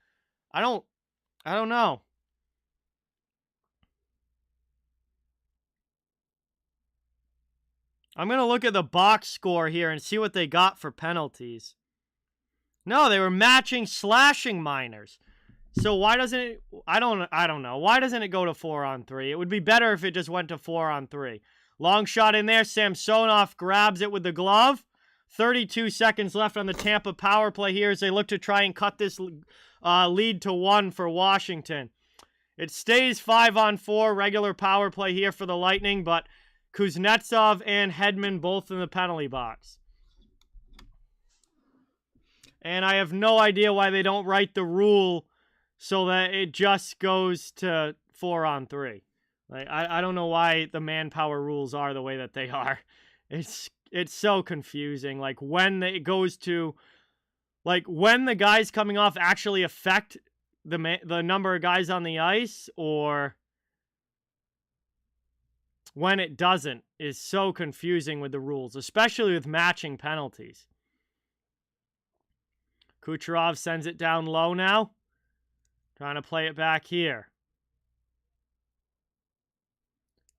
I don't know. I'm going to look at the box score here and see what they got for penalties. No, they were matching slashing minors. So why doesn't it, I don't know. Why doesn't it go to 4-on-3? It would be better if it just went to 4-on-3. Long shot in there. Samsonov grabs it with the glove. 32 seconds left on the Tampa power play here as they look to try and cut this lead to 1 for Washington. It stays 5-on-4 regular power play here for the Lightning, but Kuznetsov and Hedman both in the penalty box. And I have no idea why they don't write the rule so that it just goes to 4-on-3. Like, I don't know why the manpower rules are the way that they are. It's so confusing. Like, when it goes to, like, when the guys coming off actually affect the number of guys on the ice, or when it doesn't, is so confusing with the rules, especially with matching penalties. Kucherov sends it down low now. Trying to play it back here.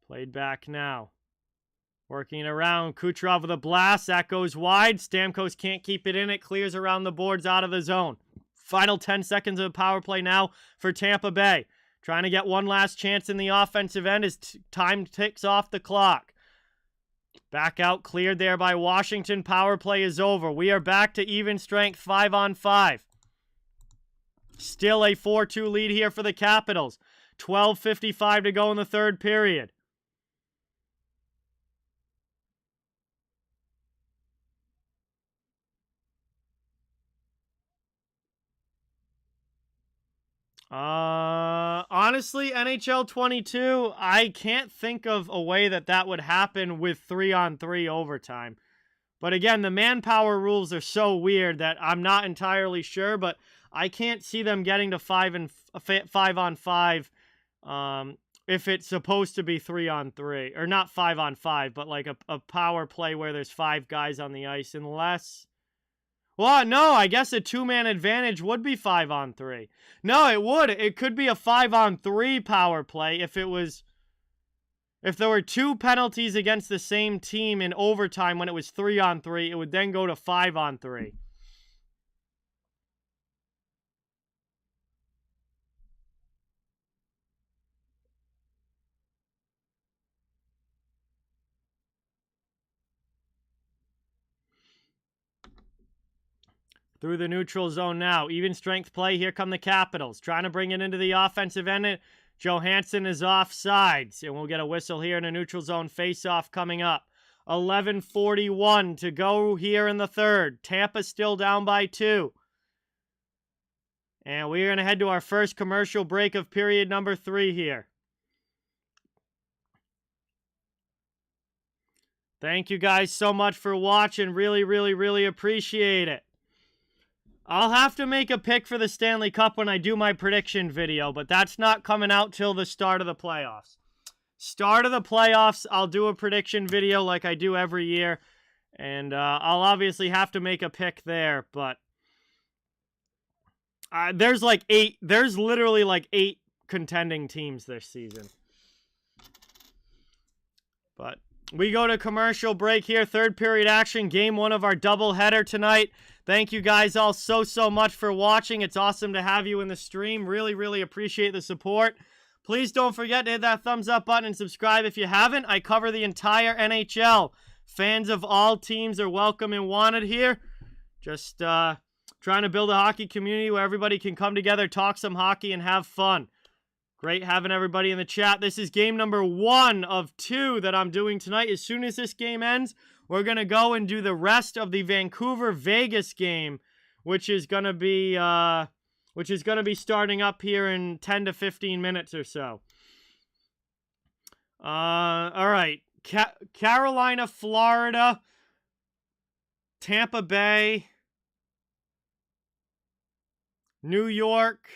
Played back now. Working it around. Kucherov with a blast. That goes wide. Stamkos can't keep it in. It clears around the boards out of the zone. Final 10 seconds of power play now for Tampa Bay. Trying to get one last chance in the offensive end as time ticks off the clock. Back out, cleared there by Washington. Power play is over. We are back to even strength, 5-on-5. Still a 4-2 lead here for the Capitals. 12:55 to go in the third period. Honestly, NHL 22, I can't think of a way that would happen with 3-on-3 overtime. But again, the manpower rules are so weird that I'm not entirely sure, but I can't see them getting to 5-on-5 if it's supposed to be 3-on-3. Or not 5-on-5, but like a power play where there's 5 guys on the ice, unless... Well, no, I guess a 2-man advantage would be 5-on-3. No, it would. It could be a 5-on-3 power play if it was... If there were 2 penalties against the same team in overtime when it was 3-on-3, it would then go to 5-on-3. Through the neutral zone now. Even strength play. Here come the Capitals. Trying to bring it into the offensive end. Johansson is offsides. And we'll get a whistle here in a neutral zone face-off coming up. 11:41 to go here in the third. Tampa still down by 2. And we're going to head to our first commercial break of period number 3 here. Thank you guys so much for watching. Really, really, really appreciate it. I'll have to make a pick for the Stanley Cup when I do my prediction video, but that's not coming out till the start of the playoffs. Start of the playoffs, I'll do a prediction video like I do every year, and I'll obviously have to make a pick there, but there's literally like 8 contending teams this season. But we go to commercial break here, third period action, game 1 of our doubleheader tonight. Thank you guys all so much for watching. It's awesome to have you in the stream. Really, really appreciate the support. Please don't forget to hit that thumbs up button and subscribe if you haven't. I cover the entire NHL. Fans of all teams are welcome and wanted here. Just trying to build a hockey community where everybody can come together, talk some hockey, and have fun. Great having everybody in the chat. This is game number 1 of 2 that I'm doing tonight. As soon as this game ends, we're going to go and do the rest of the Vancouver-Vegas game, which is going to be starting up here in 10 to 15 minutes or so. All right. Carolina, Florida, Tampa Bay, New York.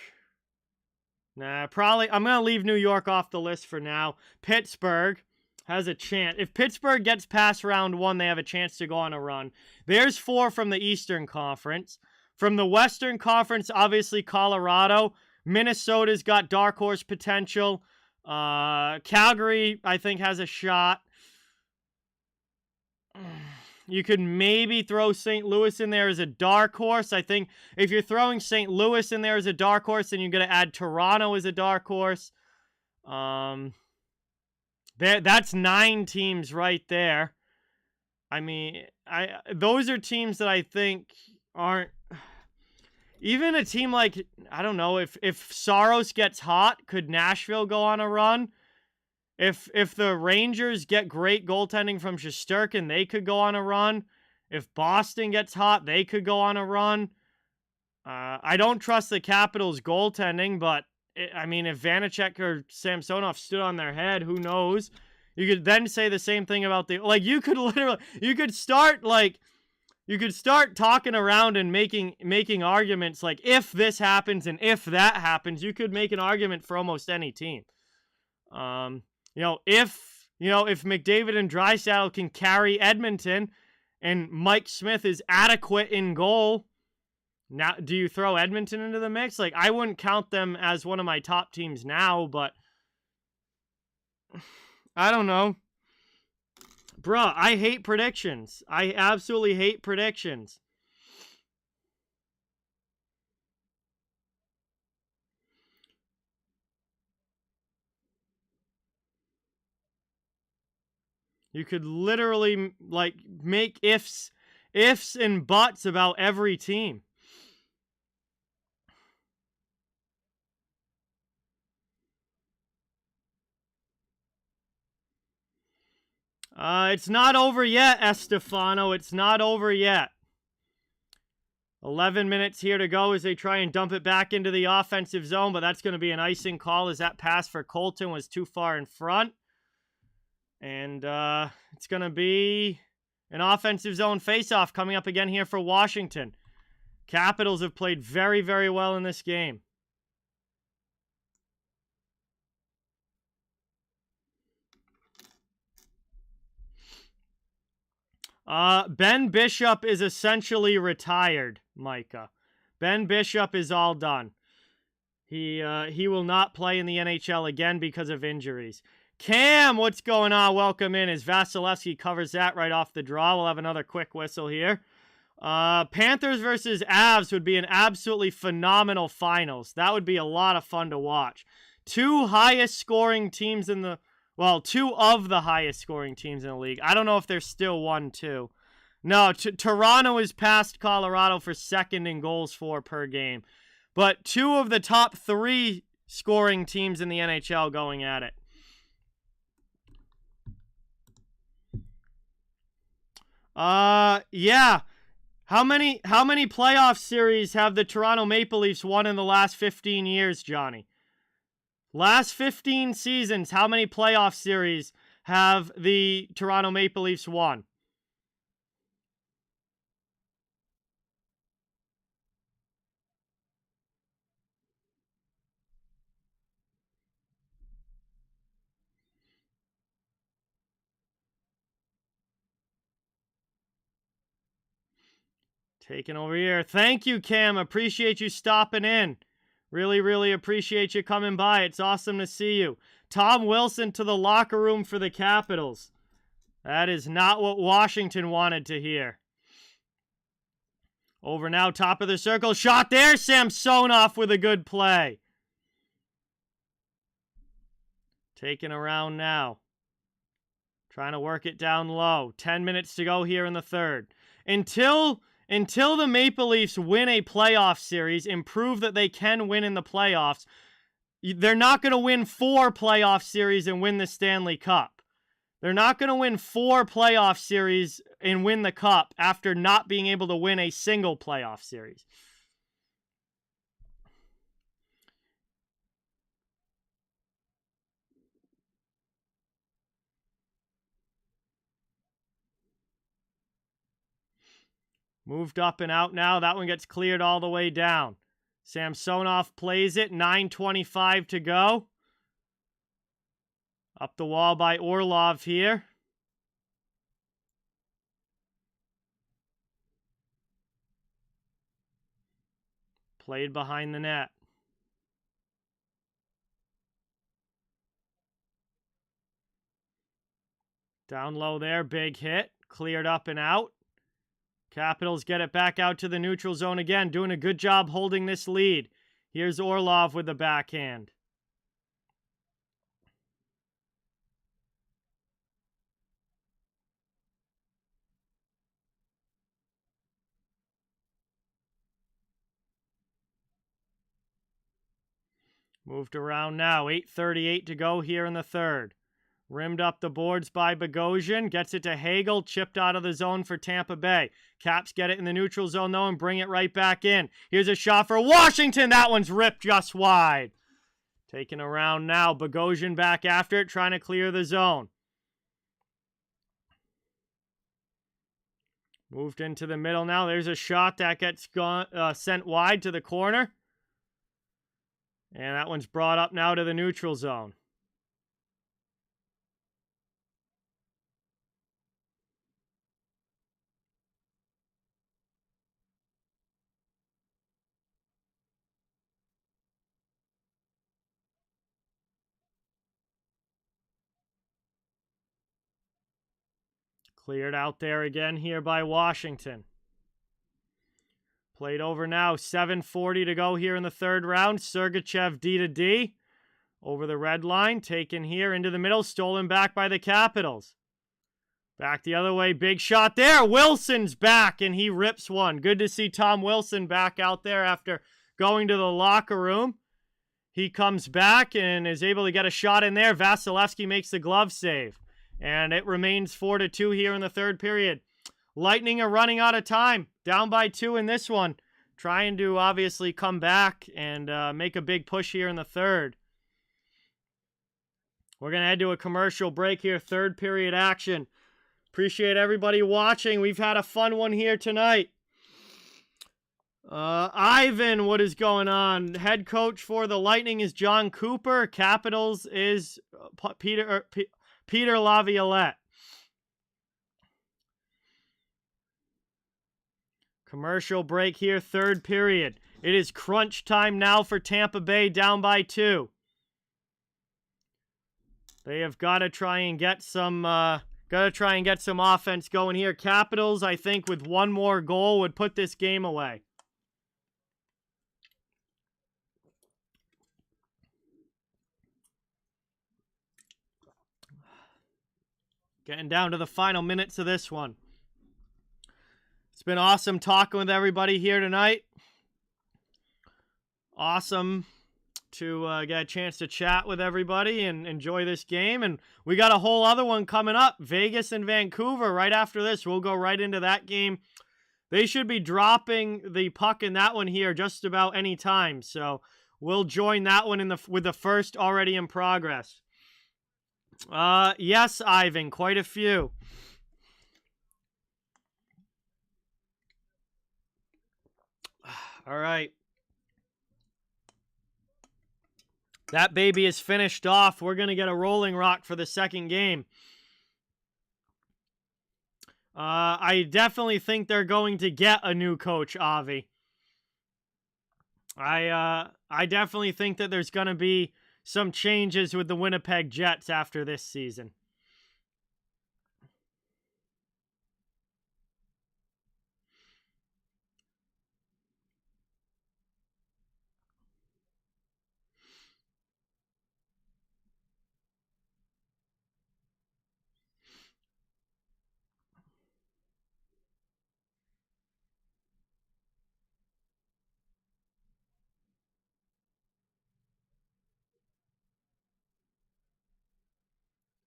Nah, probably I'm going to leave New York off the list for now. Pittsburgh has a chance. If Pittsburgh gets past round 1, they have a chance to go on a run. There's 4 from the Eastern Conference. From the Western Conference, obviously Colorado. Minnesota's got dark horse potential. Calgary, I think, has a shot. You could maybe throw St. Louis in there as a dark horse. I think if you're throwing St. Louis in there as a dark horse, then you're going to add Toronto as a dark horse. That's 9 teams right there. I mean, those are teams that I think aren't... Even a team like, I don't know, if Saros gets hot, could Nashville go on a run? If the Rangers get great goaltending from Shesterkin, they could go on a run. If Boston gets hot, they could go on a run. I don't trust the Capitals' goaltending, but I mean, if Vanacek or Samsonov stood on their head, who knows? You could then say the same thing about the, like, you could start talking around and making arguments like, if this happens and if that happens. You could make an argument for almost any team. If McDavid and Draisaitl can carry Edmonton and Mike Smith is adequate in goal, now, do you throw Edmonton into the mix? Like, I wouldn't count them as one of my top teams now, but I don't know. Bruh, I hate predictions. I absolutely hate predictions. You could literally, like, make ifs and buts about every team. It's not over yet, Estefano. It's not over yet. 11 minutes here to go as they try and dump it back into the offensive zone, but that's going to be an icing call as that pass for Colton was too far in front. And it's going to be an offensive zone faceoff coming up again here for Washington. Capitals have played very, very well in this game. Ben Bishop is essentially retired, Micah. Ben Bishop is all done. He will not play in the NHL again because of injuries. Cam, what's going on? Welcome in as Vasilevsky covers that right off the draw. We'll have another quick whistle here. Panthers versus Avs would be an absolutely phenomenal finals. That would be a lot of fun to watch. Two highest scoring teams in the... Well, two of the highest scoring teams in the league. I don't know if there's still 1-2. No, Toronto is past Colorado for second in goals for per game. But two of the top 3 scoring teams in the NHL going at it. Yeah. How many playoff series have the Toronto Maple Leafs won in the last 15 years, Johnny? Last 15 seasons, how many playoff series have the Toronto Maple Leafs won? Taking over here. Thank you, Cam. Appreciate you stopping in. Really, really appreciate you coming by. It's awesome to see you. Tom Wilson to the locker room for the Capitals. That is not what Washington wanted to hear. Over now, top of the circle. Shot there. Samsonov with a good play. Taking around now. Trying to work it down low. 10 minutes to go here in the third. Until the Maple Leafs win a playoff series and prove that they can win in the playoffs, they're not going to win 4 playoff series and win the Stanley Cup. They're not going to win 4 playoff series and win the Cup after not being able to win a single playoff series. Moved up and out now. That one gets cleared all the way down. Samsonov plays it. 9:25 to go. Up the wall by Orlov here. Played behind the net. Down low there. Big hit. Cleared up and out. Capitals get it back out to the neutral zone again. Doing a good job holding this lead. Here's Orlov with the backhand. Moved around now. 8:38 to go here in the third. Rimmed up the boards by Bogosian. Gets it to Hagel. Chipped out of the zone for Tampa Bay. Caps get it in the neutral zone, though, and bring it right back in. Here's a shot for Washington. That one's ripped just wide. Taken around now. Bogosian back after it, trying to clear the zone. Moved into the middle now. There's a shot that gets sent wide to the corner. And that one's brought up now to the neutral zone. Cleared out there again here by Washington. Played over now. 7:40 to go here in the third round. Sergachev D to D. Over the red line. Taken here into the middle. Stolen back by the Capitals. Back the other way. Big shot there. Wilson's back, and he rips one. Good to see Tom Wilson back out there after going to the locker room. He comes back and is able to get a shot in there. Vasilevsky makes the glove save. And it remains 4-2 here in the third period. Lightning are running out of time. Down by 2 in this one. Trying to obviously come back and make a big push here in the third. We're going to head to a commercial break here. Third period action. Appreciate everybody watching. We've had a fun one here tonight. Ivan, what is going on? Head coach for the Lightning is John Cooper. Capitals is Peter Laviolette. Commercial break here, third period. It is crunch time now for Tampa Bay, down by 2. They have got to try and get some offense going here. Capitals, I think, with one more goal would put this game away. Getting down to the final minutes of this one. It's been awesome talking with everybody here tonight. Awesome to get a chance to chat with everybody and enjoy this game. And we got a whole other one coming up. Vegas and Vancouver right after this. We'll go right into that game. They should be dropping the puck in that one here just about any time. So we'll join that one with the first already in progress. Yes, Ivan, quite a few. All right. That baby is finished off. We're going to get a rolling rock for the second game. I definitely think they're going to get a new coach, Avi. I definitely think that there's going to be some changes with the Winnipeg Jets after this season.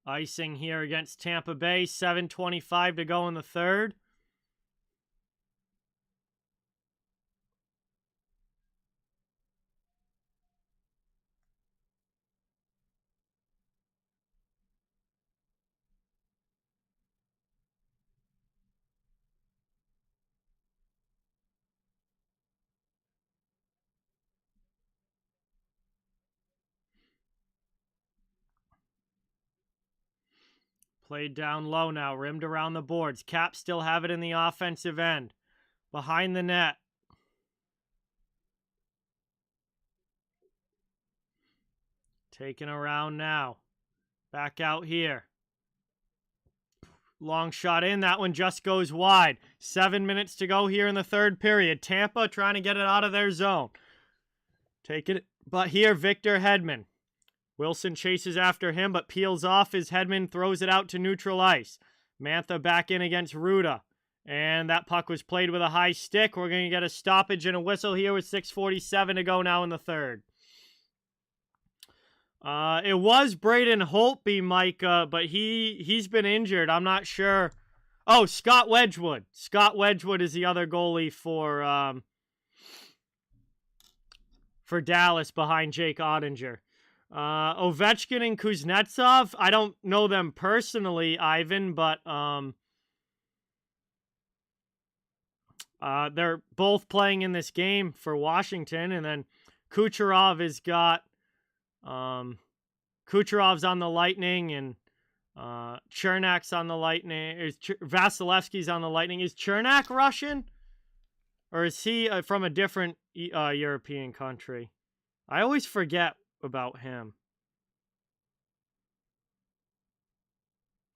Icing here against Tampa Bay. 7:25 to go in the third. Played down low now, rimmed around the boards. Caps still have it in the offensive end. Behind the net. Taken around now. Back out here. Long shot in. That one just goes wide. 7 minutes to go here in the third period. Tampa trying to get it out of their zone. Take it. But here, Victor Hedman. Wilson chases after him, but peels off as Hedman throws it out to neutral ice. Mantha back in against Ruda. And that puck was played with a high stick. We're going to get a stoppage and a whistle here with 6:47 to go now in the third. It was Braden Holtby, Micah, but he's been injured. I'm not sure. Oh, Scott Wedgwood. Scott Wedgwood is the other goalie for Dallas behind Jake Ottinger. Ovechkin and Kuznetsov, I don't know them personally, Ivan, but they're both playing in this game for Washington, and then Kucherov has got Kucherov's on the Lightning, and Chernak's on the Lightning. Vasilevsky's on the Lightning. Is Chernak Russian? Or is he from a different European country? I always forget about him.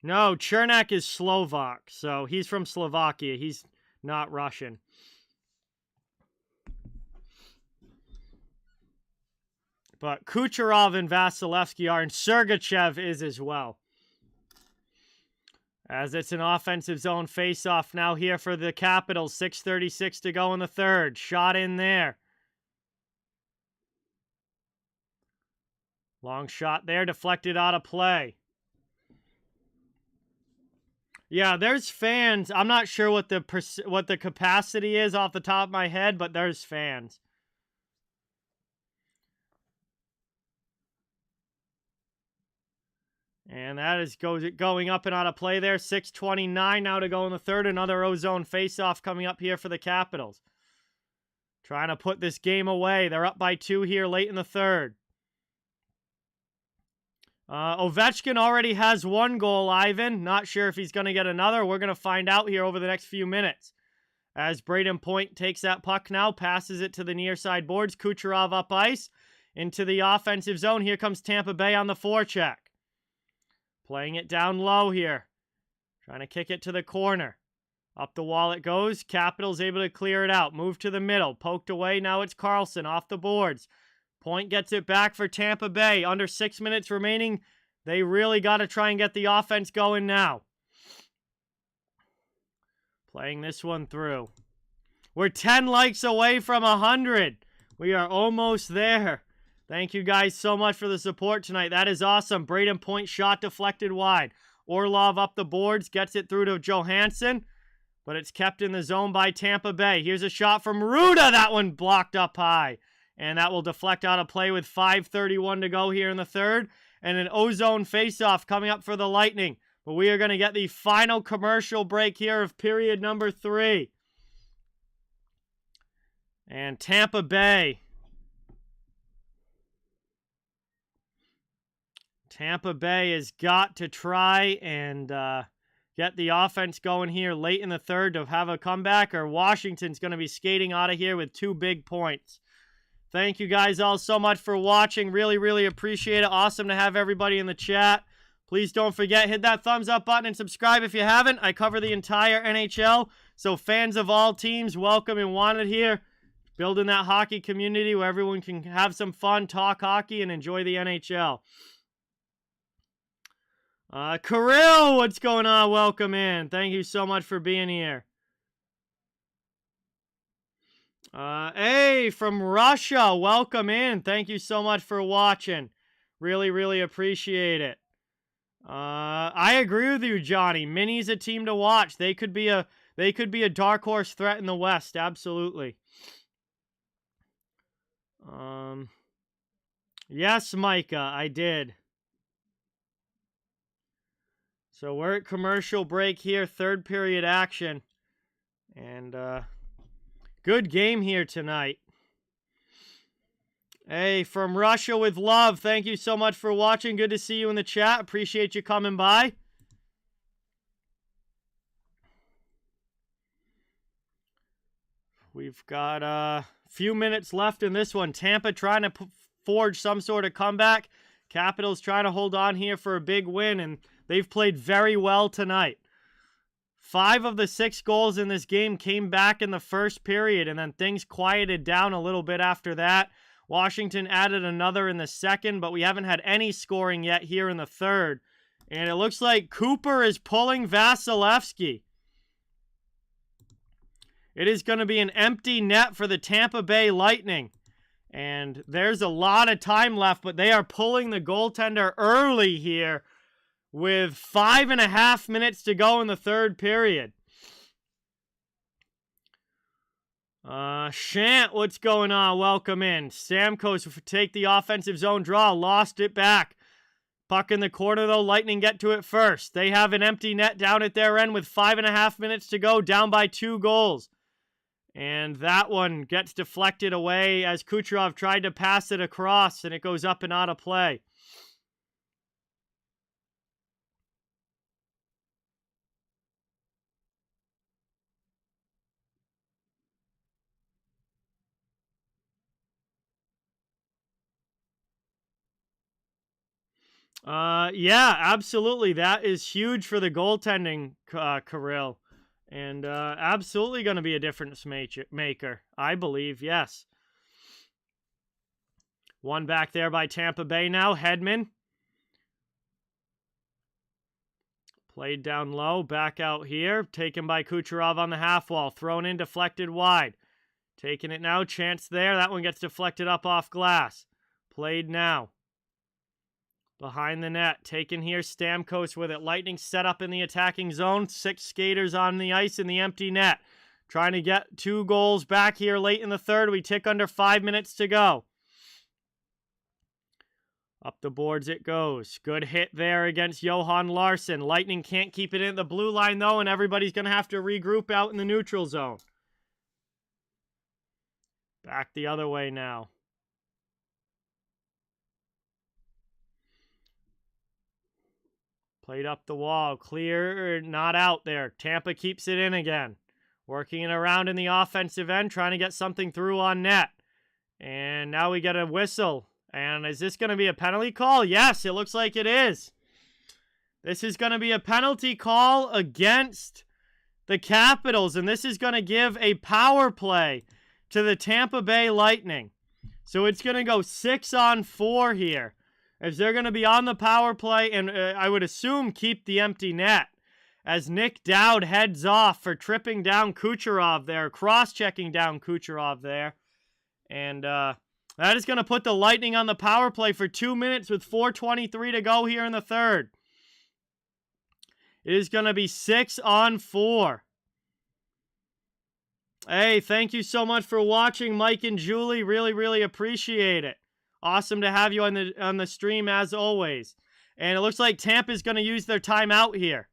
No, Chernak is Slovak, so he's from Slovakia. He's not Russian. But Kucherov and Vasilevsky are, and Sergachev is as well. As it's an offensive zone face-off now here for the Capitals. 6:36 to go in the third. Shot in there. Long shot there, deflected out of play. Yeah, there's fans. I'm not sure what the capacity is off the top of my head, but there's fans. And that is going up and out of play there. 6:29 now to go in the third. Another O-zone face-off coming up here for the Capitals. Trying to put this game away. They're up by 2 here late in the third. Ovechkin already has 1 goal, Ivan. Not sure if he's going to get another. We're going to find out here over the next few minutes. As Braden Point takes that puck now, passes it to the near side boards. Kucherov up ice into the offensive zone. Here comes Tampa Bay on the forecheck. Playing it down low here. Trying to kick it to the corner. Up the wall it goes. Capitals able to clear it out. Move to the middle. Poked away. Now it's Carlson off the boards. Point gets it back for Tampa Bay. Under 6 minutes remaining. They really got to try and get the offense going now. Playing this one through. We're 10 likes away from 100. We are almost there. Thank you guys so much for the support tonight. That is awesome. Braden Point shot deflected wide. Orlov up the boards. Gets it through to Johansson. But it's kept in the zone by Tampa Bay. Here's a shot from Ruda. That one blocked up high. And that will deflect out of play with 5:31 to go here in the third. And an O-zone face-off coming up for the Lightning. But we are going to get the final commercial break here of period number 3. And Tampa Bay. Tampa Bay has got to try and get the offense going here late in the third to have a comeback, or Washington's going to be skating out of here with 2 big points. Thank you guys all so much for watching. Really, really appreciate it. Awesome to have everybody in the chat. Please don't forget, hit that thumbs up button and subscribe if you haven't. I cover the entire NHL, so fans of all teams, welcome and wanted here. Building that hockey community where everyone can have some fun, talk hockey, and enjoy the NHL. Kirill, what's going on? Welcome in. Thank you so much for being here. Hey, from Russia, welcome in. Thank you so much for watching. Really, really appreciate it. I agree with you, Johnny. Mini's a team to watch. They could be a dark horse threat in the West. Absolutely. Yes, Micah, I did. So we're at commercial break here, third period action. And good game here tonight. Hey, from Russia with love. Thank you so much for watching. Good to see you in the chat. Appreciate you coming by. We've got a few minutes left in this one. Tampa trying to forge some sort of comeback. Capitals trying to hold on here for a big win, and they've played very well tonight. 5 of the 6 goals in this game came back in the first period, and then things quieted down a little bit after that. Washington added another in the second, but we haven't had any scoring yet here in the third. And it looks like Cooper is pulling Vasilevsky. It is going to be an empty net for the Tampa Bay Lightning. And there's a lot of time left, but they are pulling the goaltender early here with 5.5 minutes to go in the third period. Shant, what's going on? Welcome in. Stamkos take the offensive zone draw. Lost it back. Puck in the corner, though. Lightning get to it first. They have an empty net down at their end with 5.5 minutes to go, down by 2 goals. And that one gets deflected away as Kucherov tried to pass it across, and it goes up and out of play. Yeah, absolutely. That is huge for the goaltending, Kirill. And absolutely going to be a difference maker, I believe, yes. One back there by Tampa Bay now. Hedman. Played down low, back out here. Taken by Kucherov on the half wall. Thrown in, deflected wide. Taking it now, chance there. That one gets deflected up off glass. Played now. Behind the net, taken here, Stamkos with it. Lightning set up in the attacking zone. 6 skaters on the ice in the empty net. Trying to get 2 goals back here late in the third. We tick under 5 minutes to go. Up the boards it goes. Good hit there against Johan Larsson. Lightning can't keep it in the blue line, though, and everybody's going to have to regroup out in the neutral zone. Back the other way now. Played up the wall. Clear, not out there. Tampa keeps it in again. Working it around in the offensive end, trying to get something through on net. And now we get a whistle. And is this going to be a penalty call? Yes, it looks like it is. This is going to be a penalty call against the Capitals. And this is going to give a power play to the Tampa Bay Lightning. So it's going to go 6-on-4 here, as they're going to be on the power play and I would assume keep the empty net, as Nick Dowd heads off for tripping down Kucherov there, cross-checking down Kucherov there. And that is going to put the Lightning on the power play for 2 minutes with 4:23 to go here in the third. It is going to be 6-on-4. Hey, thank you so much for watching, Mike and Julie. Really, really appreciate it. Awesome to have you on the stream as always. And it looks like Tampa's going to use their timeout here.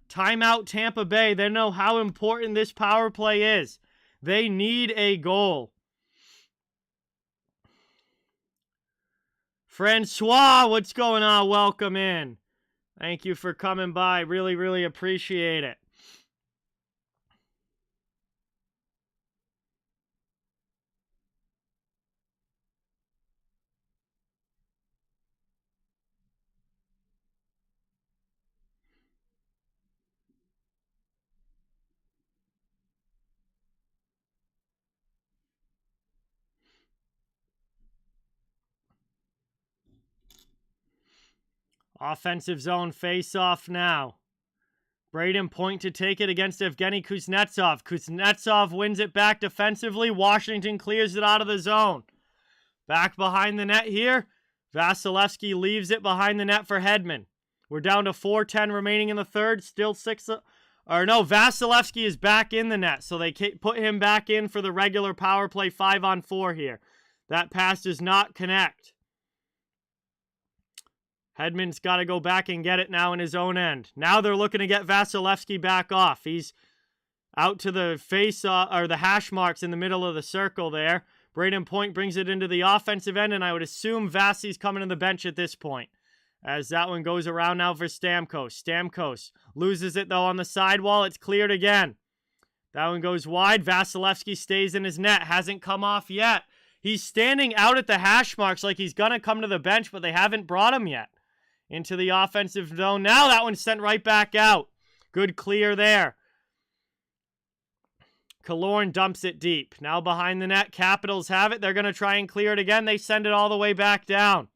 Timeout Tampa Bay. They know how important this power play is. They need a goal. Francois, what's going on? Welcome in. Thank you for coming by. Really, really appreciate it. Offensive zone face-off now. Braden Point to take it against Evgeny Kuznetsov. Kuznetsov wins it back defensively. Washington clears it out of the zone. Back behind the net here. Vasilevsky leaves it behind the net for Hedman. We're down to 4:10 remaining in the third. Still Vasilevsky is back in the net, so they put him back in for the regular power play 5-on-4 here. That pass does not connect. Hedman's got to go back and get it now in his own end. Now they're looking to get Vasilevsky back off. He's out to the the hash marks in the middle of the circle there. Braden Point brings it into the offensive end, and I would assume Vasi's coming to the bench at this point, as that one goes around now for Stamkos. Stamkos loses it, though, on the sidewall. It's cleared again. That one goes wide. Vasilevsky stays in his net. Hasn't come off yet. He's standing out at the hash marks like he's going to come to the bench, but they haven't brought him yet. Into the offensive zone. Now that one's sent right back out. Good clear there. Killorn dumps it deep. Now behind the net, Capitals have it. They're going to try and clear it again. They send it all the way back down.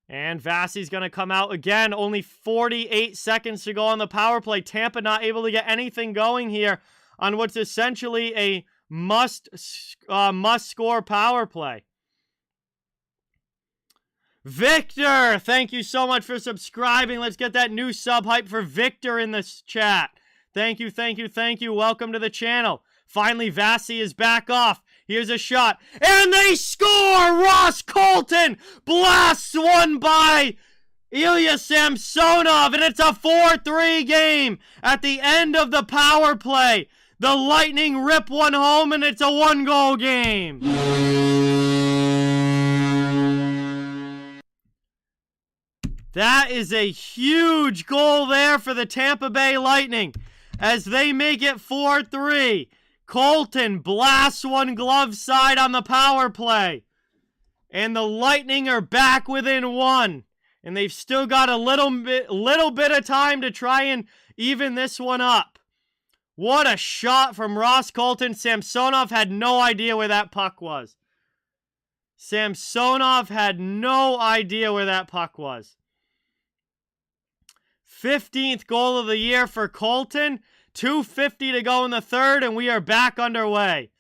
And Vasi's going to come out again. Only 48 seconds to go on the power play. Tampa not able to get anything going here on what's essentially a must score power play. Victor, thank you so much for subscribing. Let's get that new sub hype for Victor in this chat. Thank you, thank you, thank you. Welcome to the channel. Finally, Vasi is back off. Here's a shot. And they score! Ross Colton blasts one by Ilya Samsonov. And it's a 4-3 game at the end of the power play. The Lightning rip one home, and it's a 1-goal game. That is a huge goal there for the Tampa Bay Lightning as they make it 4-3. Colton blasts one glove side on the power play. And the Lightning are back within one. And they've still got a little bit of time to try and even this one up. What a shot from Ross Colton. Samsonov had no idea where that puck was. Samsonov had no idea where that puck was. 15th goal of the year for Colton. 2:50 to go in the third, and we are back underway.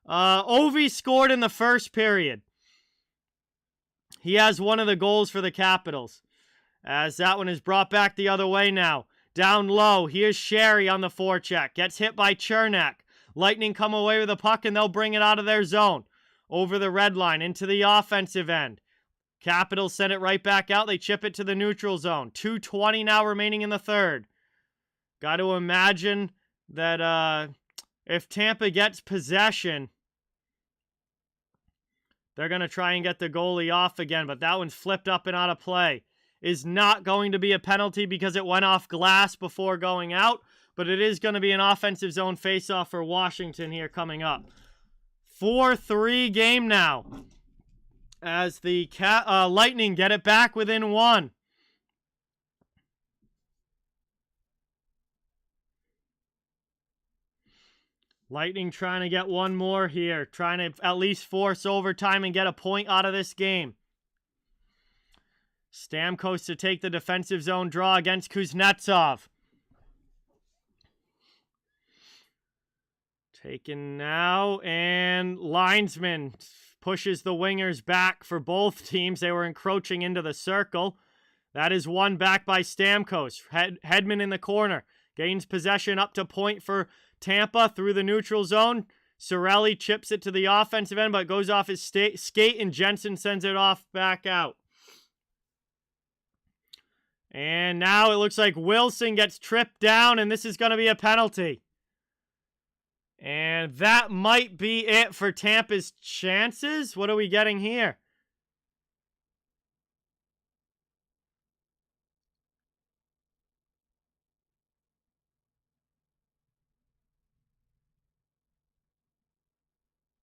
Ovi scored in the first period. He has one of the goals for the Capitals. As that one is brought back the other way now. Down low, here's Gerry on the forecheck. Gets hit by Chernak. Lightning come away with the puck, and they'll bring it out of their zone. Over the red line, into the offensive end. Capitals send it right back out. They chip it to the neutral zone. 2:20 now remaining in the third. Got to imagine that if Tampa gets possession, they're going to try and get the goalie off again. But that one's flipped up and out of play. Is not going to be a penalty because it went off glass before going out. But it is going to be an offensive zone faceoff for Washington here coming up. 4-3 game now. As the Lightning get it back within one. Lightning trying to get one more here. Trying to at least force overtime and get a point out of this game. Stamkos to take the defensive zone draw against Kuznetsov. Taken now, and linesman pushes the wingers back for both teams. They were encroaching into the circle. That is one back by Stamkos. Hedman in the corner. Gains possession up to point for Tampa through the neutral zone. Cirelli chips it to the offensive end, but goes off his skate, and Jensen sends it off back out. And now it looks like Wilson gets tripped down, and this is going to be a penalty. And that might be it for Tampa's chances. What are we getting here?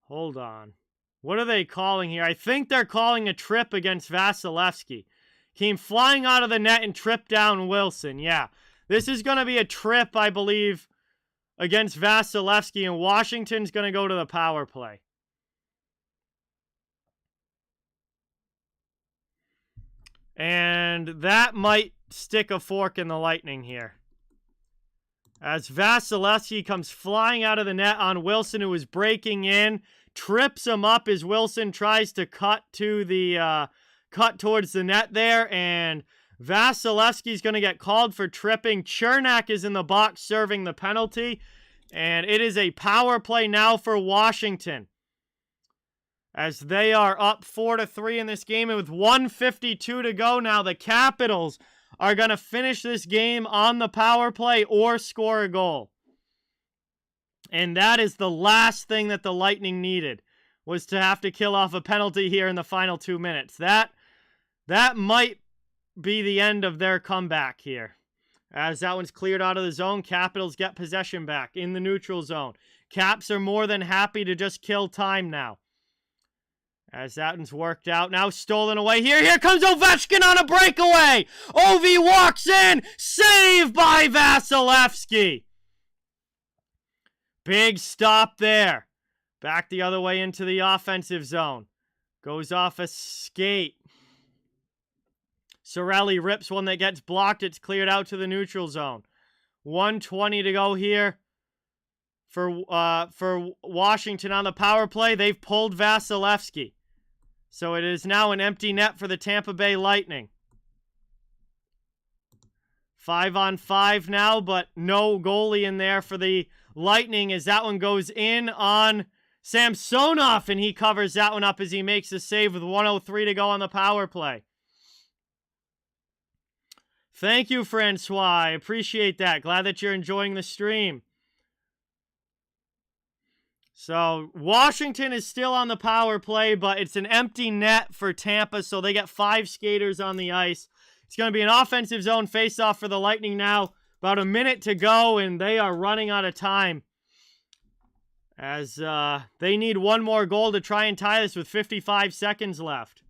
Hold on. What are they calling here? I think they're calling a trip against Vasilevsky. Came flying out of the net and tripped down Wilson. Yeah. This is going to be a trip, I believe, against Vasilevsky, and Washington's going to go to the power play. And that might stick a fork in the Lightning here. As Vasilevsky comes flying out of the net on Wilson, who is breaking in, trips him up as Wilson tries to cut towards the net there, and Vasilevsky's going to get called for tripping. Chernak is in the box serving the penalty, and it is a power play now for Washington, as they are up 4-3 in this game, and with 1:52 to go now, the Capitals are going to finish this game on the power play or score a goal. And that is the last thing that the Lightning needed, was to have to kill off a penalty here in the final 2 minutes. That might be the end of their comeback here. As that one's cleared out of the zone, Capitals get possession back in the neutral zone. Caps are more than happy to just kill time now. As that one's worked out. Now stolen away here. Here comes Ovechkin on a breakaway. Ovi walks in. Saved by Vasilevsky. Big stop there. Back the other way into the offensive zone. Goes off a skate. Cirelli rips one that gets blocked. It's cleared out to the neutral zone. 1:20 to go here for Washington on the power play. They've pulled Vasilevsky. So it is now an empty net for the Tampa Bay Lightning. 5-on-5 now, but no goalie in there for the Lightning as that one goes in on Samsonov, and he covers that one up as he makes a save with 1:03 to go on the power play. Thank you, Francois. I appreciate that. Glad that you're enjoying the stream. So, Washington is still on the power play, but it's an empty net for Tampa, so they get 5 skaters on the ice. It's going to be an offensive zone faceoff for the Lightning now. About a minute to go, and they are running out of time. As they need one more goal to try and tie this with 55 seconds left.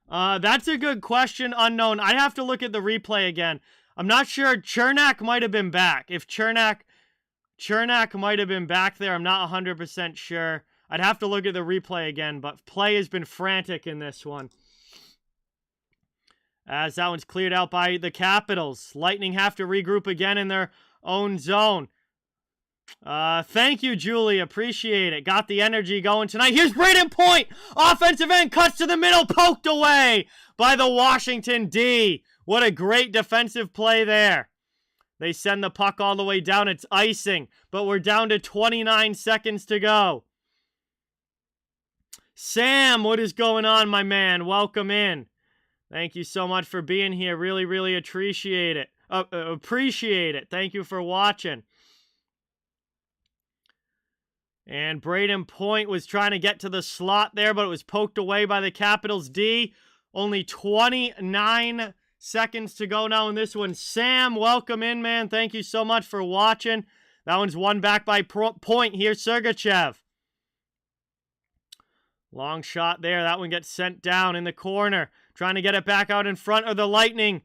That's a good question, Unknown. I have to look at the replay again. I'm not sure. Chernak might have been back. If Chernak might have been back there, I'm not 100% sure. I'd have to look at the replay again, but play has been frantic in this one. As that one's cleared out by the Capitals. Lightning have to regroup again in their own zone. Thank you, Julie. Appreciate it. Got the energy going tonight. Here's Brayden Point. Offensive end cuts to the middle. Poked away by the Washington D. What a great defensive play there. They send the puck all the way down. It's icing, but we're down to 29 seconds to go. Sam, what is going on, my man? Welcome in. Thank you so much for being here. Really, really appreciate it. Appreciate it. Thank you for watching. And Brayden Point was trying to get to the slot there, but it was poked away by the Capitals D. Only 29 seconds to go now in this one. Sam, welcome in, man. Thank you so much for watching. That one's won back by Point. Here's Sergachev. Long shot there. That one gets sent down in the corner. Trying to get it back out in front of the Lightning.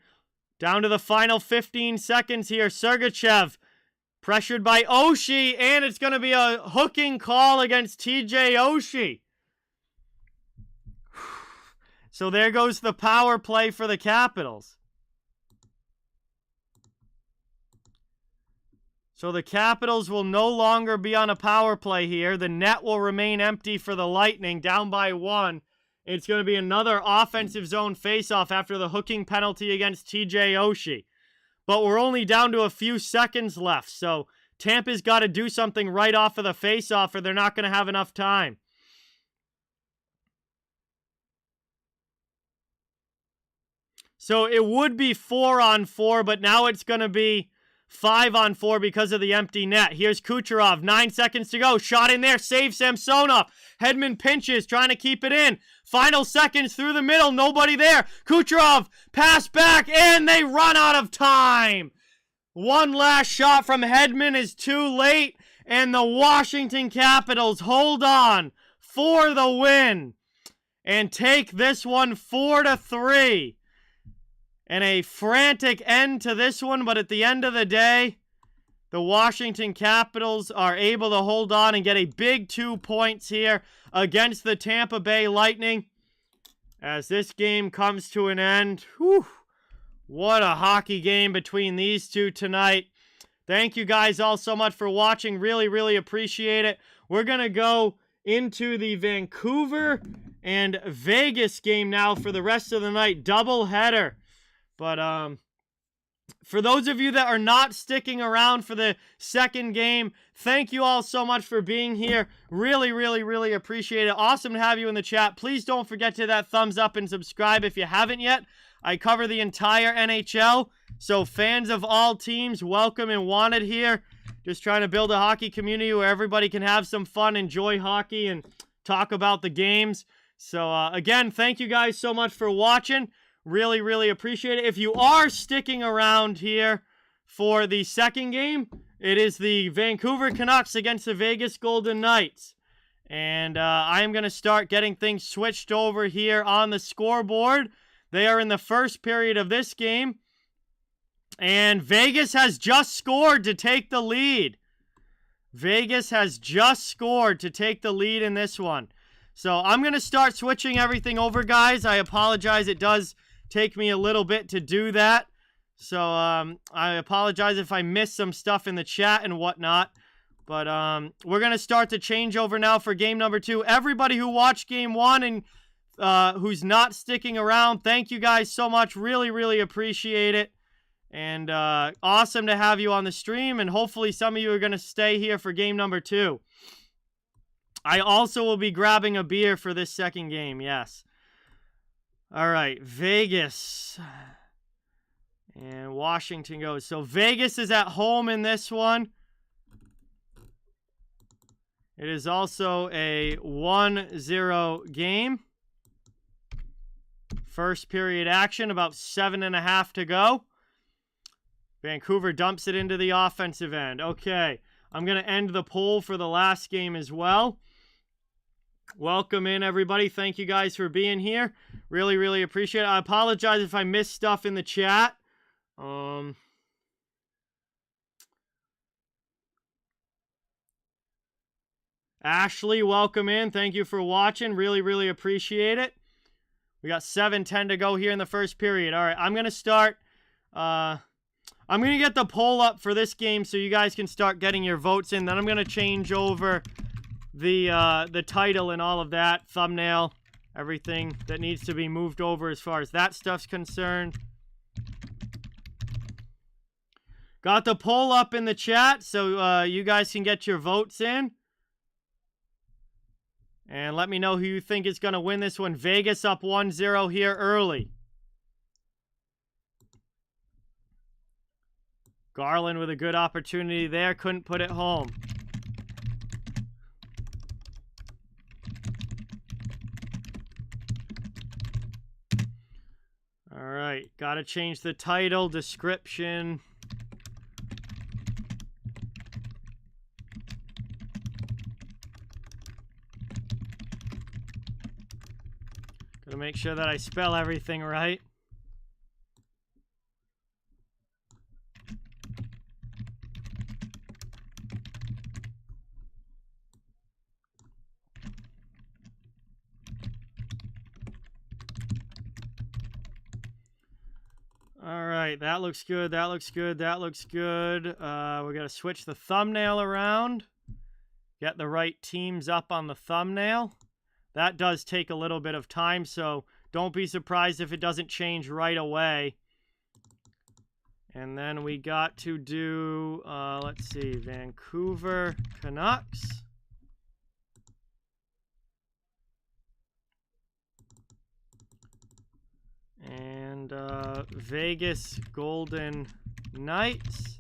Down to the final 15 seconds here. Sergachev pressured by Oshie, and it's going to be a hooking call against TJ Oshie. So there goes the power play for the Capitals. So the Capitals will no longer be on a power play here. The net will remain empty for the Lightning, down by 1. It's going to be another offensive zone faceoff after the hooking penalty against TJ Oshie. But we're only down to a few seconds left, so Tampa's got to do something right off of the faceoff or they're not going to have enough time. So it would be 4-on-4, but now it's going to be 5-on-4 because of the empty net. Here's Kucherov, 9 seconds to go. Shot in there, save Samsonov. Hedman pinches, trying to keep it in. Final seconds through the middle, nobody there. Kucherov, pass back, and they run out of time. One last shot from Hedman is too late, and the Washington Capitals hold on for the win and take this one 4-3. And a frantic end to this one, but at the end of the day, the Washington Capitals are able to hold on and get a big 2 points here against the Tampa Bay Lightning. As this game comes to an end, whew, what a hockey game between these two tonight. Thank you guys all so much for watching. Really, really appreciate it. We're going to go into the Vancouver and Vegas game now for the rest of the night. Doubleheader. But for those of you that are not sticking around for the second game, thank you all so much for being here. Really, really, really appreciate it. Awesome to have you in the chat. Please don't forget to hit that thumbs up and subscribe if you haven't yet. I cover the entire NHL, so fans of all teams, welcome and wanted here. Just trying to build a hockey community where everybody can have some fun, enjoy hockey, and talk about the games. So, again, thank you guys so much for watching. Really, really appreciate it. If you are sticking around here for the second game, it is the Vancouver Canucks against the Vegas Golden Knights. And I am going to start getting things switched over here on the scoreboard. They are in the first period of this game. And Vegas has just scored to take the lead. Vegas has just scored to take the lead in this one. So I'm going to start switching everything over, guys. I apologize. It does take me a little bit to do that. So I apologize if I missed some stuff in the chat and whatnot. But we're going to start the changeover now for game number 2. Everybody who watched game 1 and who's not sticking around, thank you guys so much. Really, really appreciate it. And awesome to have you on the stream. And hopefully some of you are going to stay here for game number 2. I also will be grabbing a beer for this second game, yes. All right, Vegas. And Washington goes. So Vegas is at home in this one. It is also a 1-0 game. First period action, about 7.5 to go. Vancouver dumps it into the offensive end. Okay, I'm going to end the poll for the last game as well. Welcome in, everybody. Thank you guys for being here. Really, really appreciate it. I apologize if I missed stuff in the chat. Ashley, welcome in. Thank you for watching. Really, really appreciate it. We got 7:10 to go here in the first period. All right, I'm going to start. I'm going to get the poll up for this game so you guys can start getting your votes in. Then I'm going to change over the title and all of that, thumbnail, everything that needs to be moved over as far as that stuff's concerned. Got the poll up in the chat so you guys can get your votes in. And let me know who you think is going to win this one. Vegas up 1-0 here early. Garland with a good opportunity there. Couldn't put it home. All right. Got to change the title, description. Gotta make sure that I spell everything right. All right, that looks good, that looks good, that looks good. We gotta switch the thumbnail around. Get the right teams up on the thumbnail. That does take a little bit of time, so don't be surprised if it doesn't change right away. And then we got to do, let's see, Vancouver Canucks. And Vegas Golden Knights.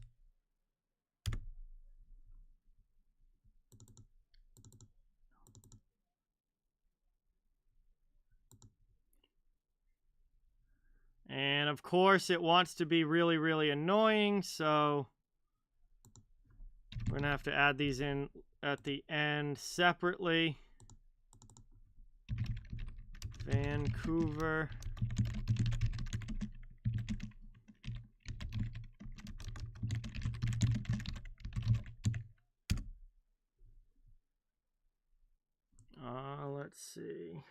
And of course, it wants to be really, really annoying, so we're going to have to add these in at the end separately. Vancouver. Let's see.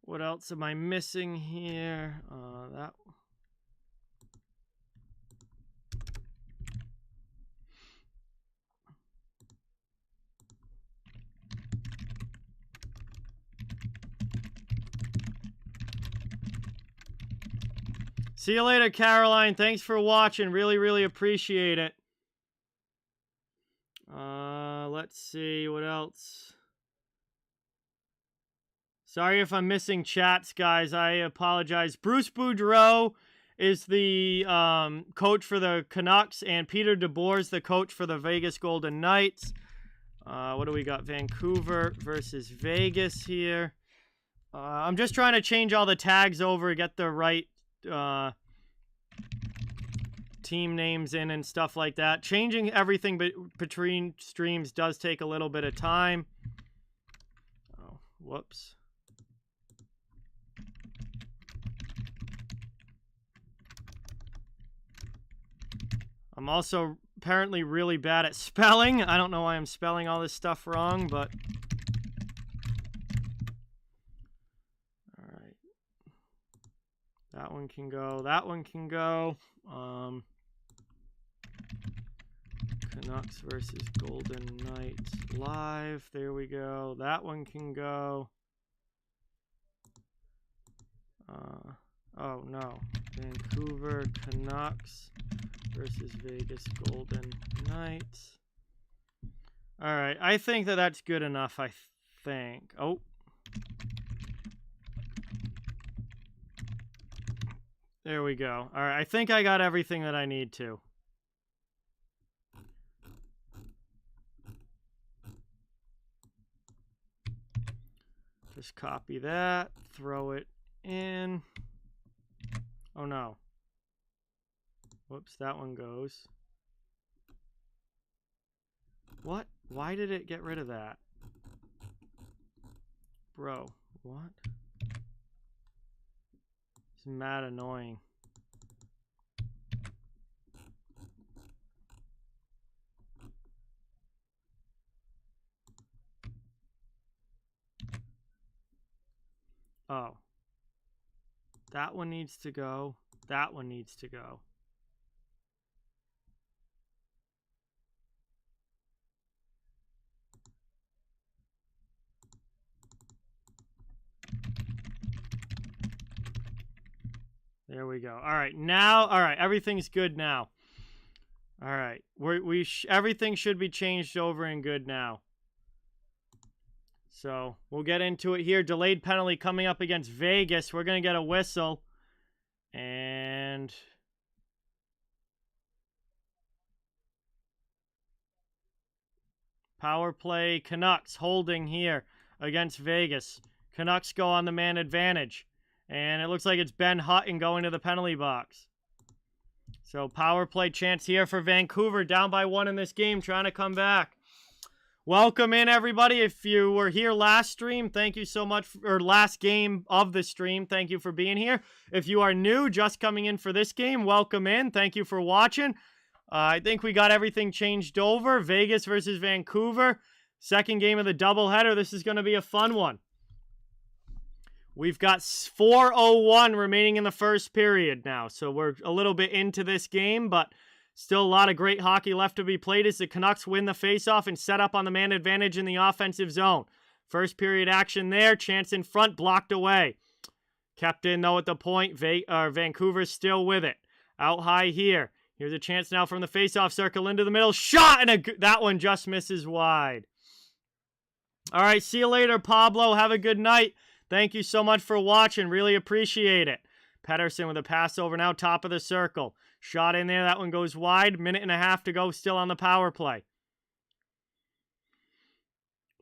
What else am I missing here? That. See you later, Caroline. Thanks for watching. Really, really appreciate it. Let's see. What else? Sorry if I'm missing chats, guys. I apologize. Bruce Boudreau is the coach for the Canucks, and Peter DeBoer is the coach for the Vegas Golden Knights. What do we got? Vancouver versus Vegas here. I'm just trying to change all the tags over, get the right team names in and stuff like that. Changing everything between streams does take a little bit of time. Oh, whoops. I'm also apparently really bad at spelling. I don't know why I'm spelling all this stuff wrong, but That one can go. That one can go. Canucks versus Golden Knights live. There we go. That one can go. Oh, no. Vancouver Canucks versus Vegas Golden Knights. All right. I think that that's good enough, I think. Oh. There we go. All right. I think I got everything that I need to. Just copy that. Throw it in. Oh, no. Whoops, that one goes. What? Why did it get rid of that? Bro, what? It's mad annoying. Oh. That one needs to go. That one needs to go. There we go. All right, now, all right, everything's good now. All right, everything should be changed over and good now. So we'll get into it here. Delayed penalty coming up against Vegas. We're going to get a whistle. And power play Canucks holding here against Vegas. Canucks go on the man advantage. And it looks like it's Ben Hutton going to the penalty box. So power play chance here for Vancouver. Down by 1 in this game, trying to come back. Welcome in, everybody. If you were here last stream, thank you so much. Or last game of the stream, thank you for being here. If you are new, just coming in for this game, welcome in. Thank you for watching. I think we got everything changed over. Vegas versus Vancouver. Second game of the doubleheader. This is going to be a fun one. We've got 4:01 remaining in the first period now. So we're a little bit into this game, but still a lot of great hockey left to be played as the Canucks win the faceoff and set up on the man advantage in the offensive zone. First period action there. Chance in front, blocked away. Kept in, though, at the point. Vancouver's still with it. Out high here. Here's a chance now from the faceoff circle into the middle. Shot, and that one just misses wide. All right, see you later, Pablo. Have a good night. Thank you so much for watching. Really appreciate it. Pettersson with a pass over now, top of the circle. Shot in there. That one goes wide. Minute and a half to go still on the power play.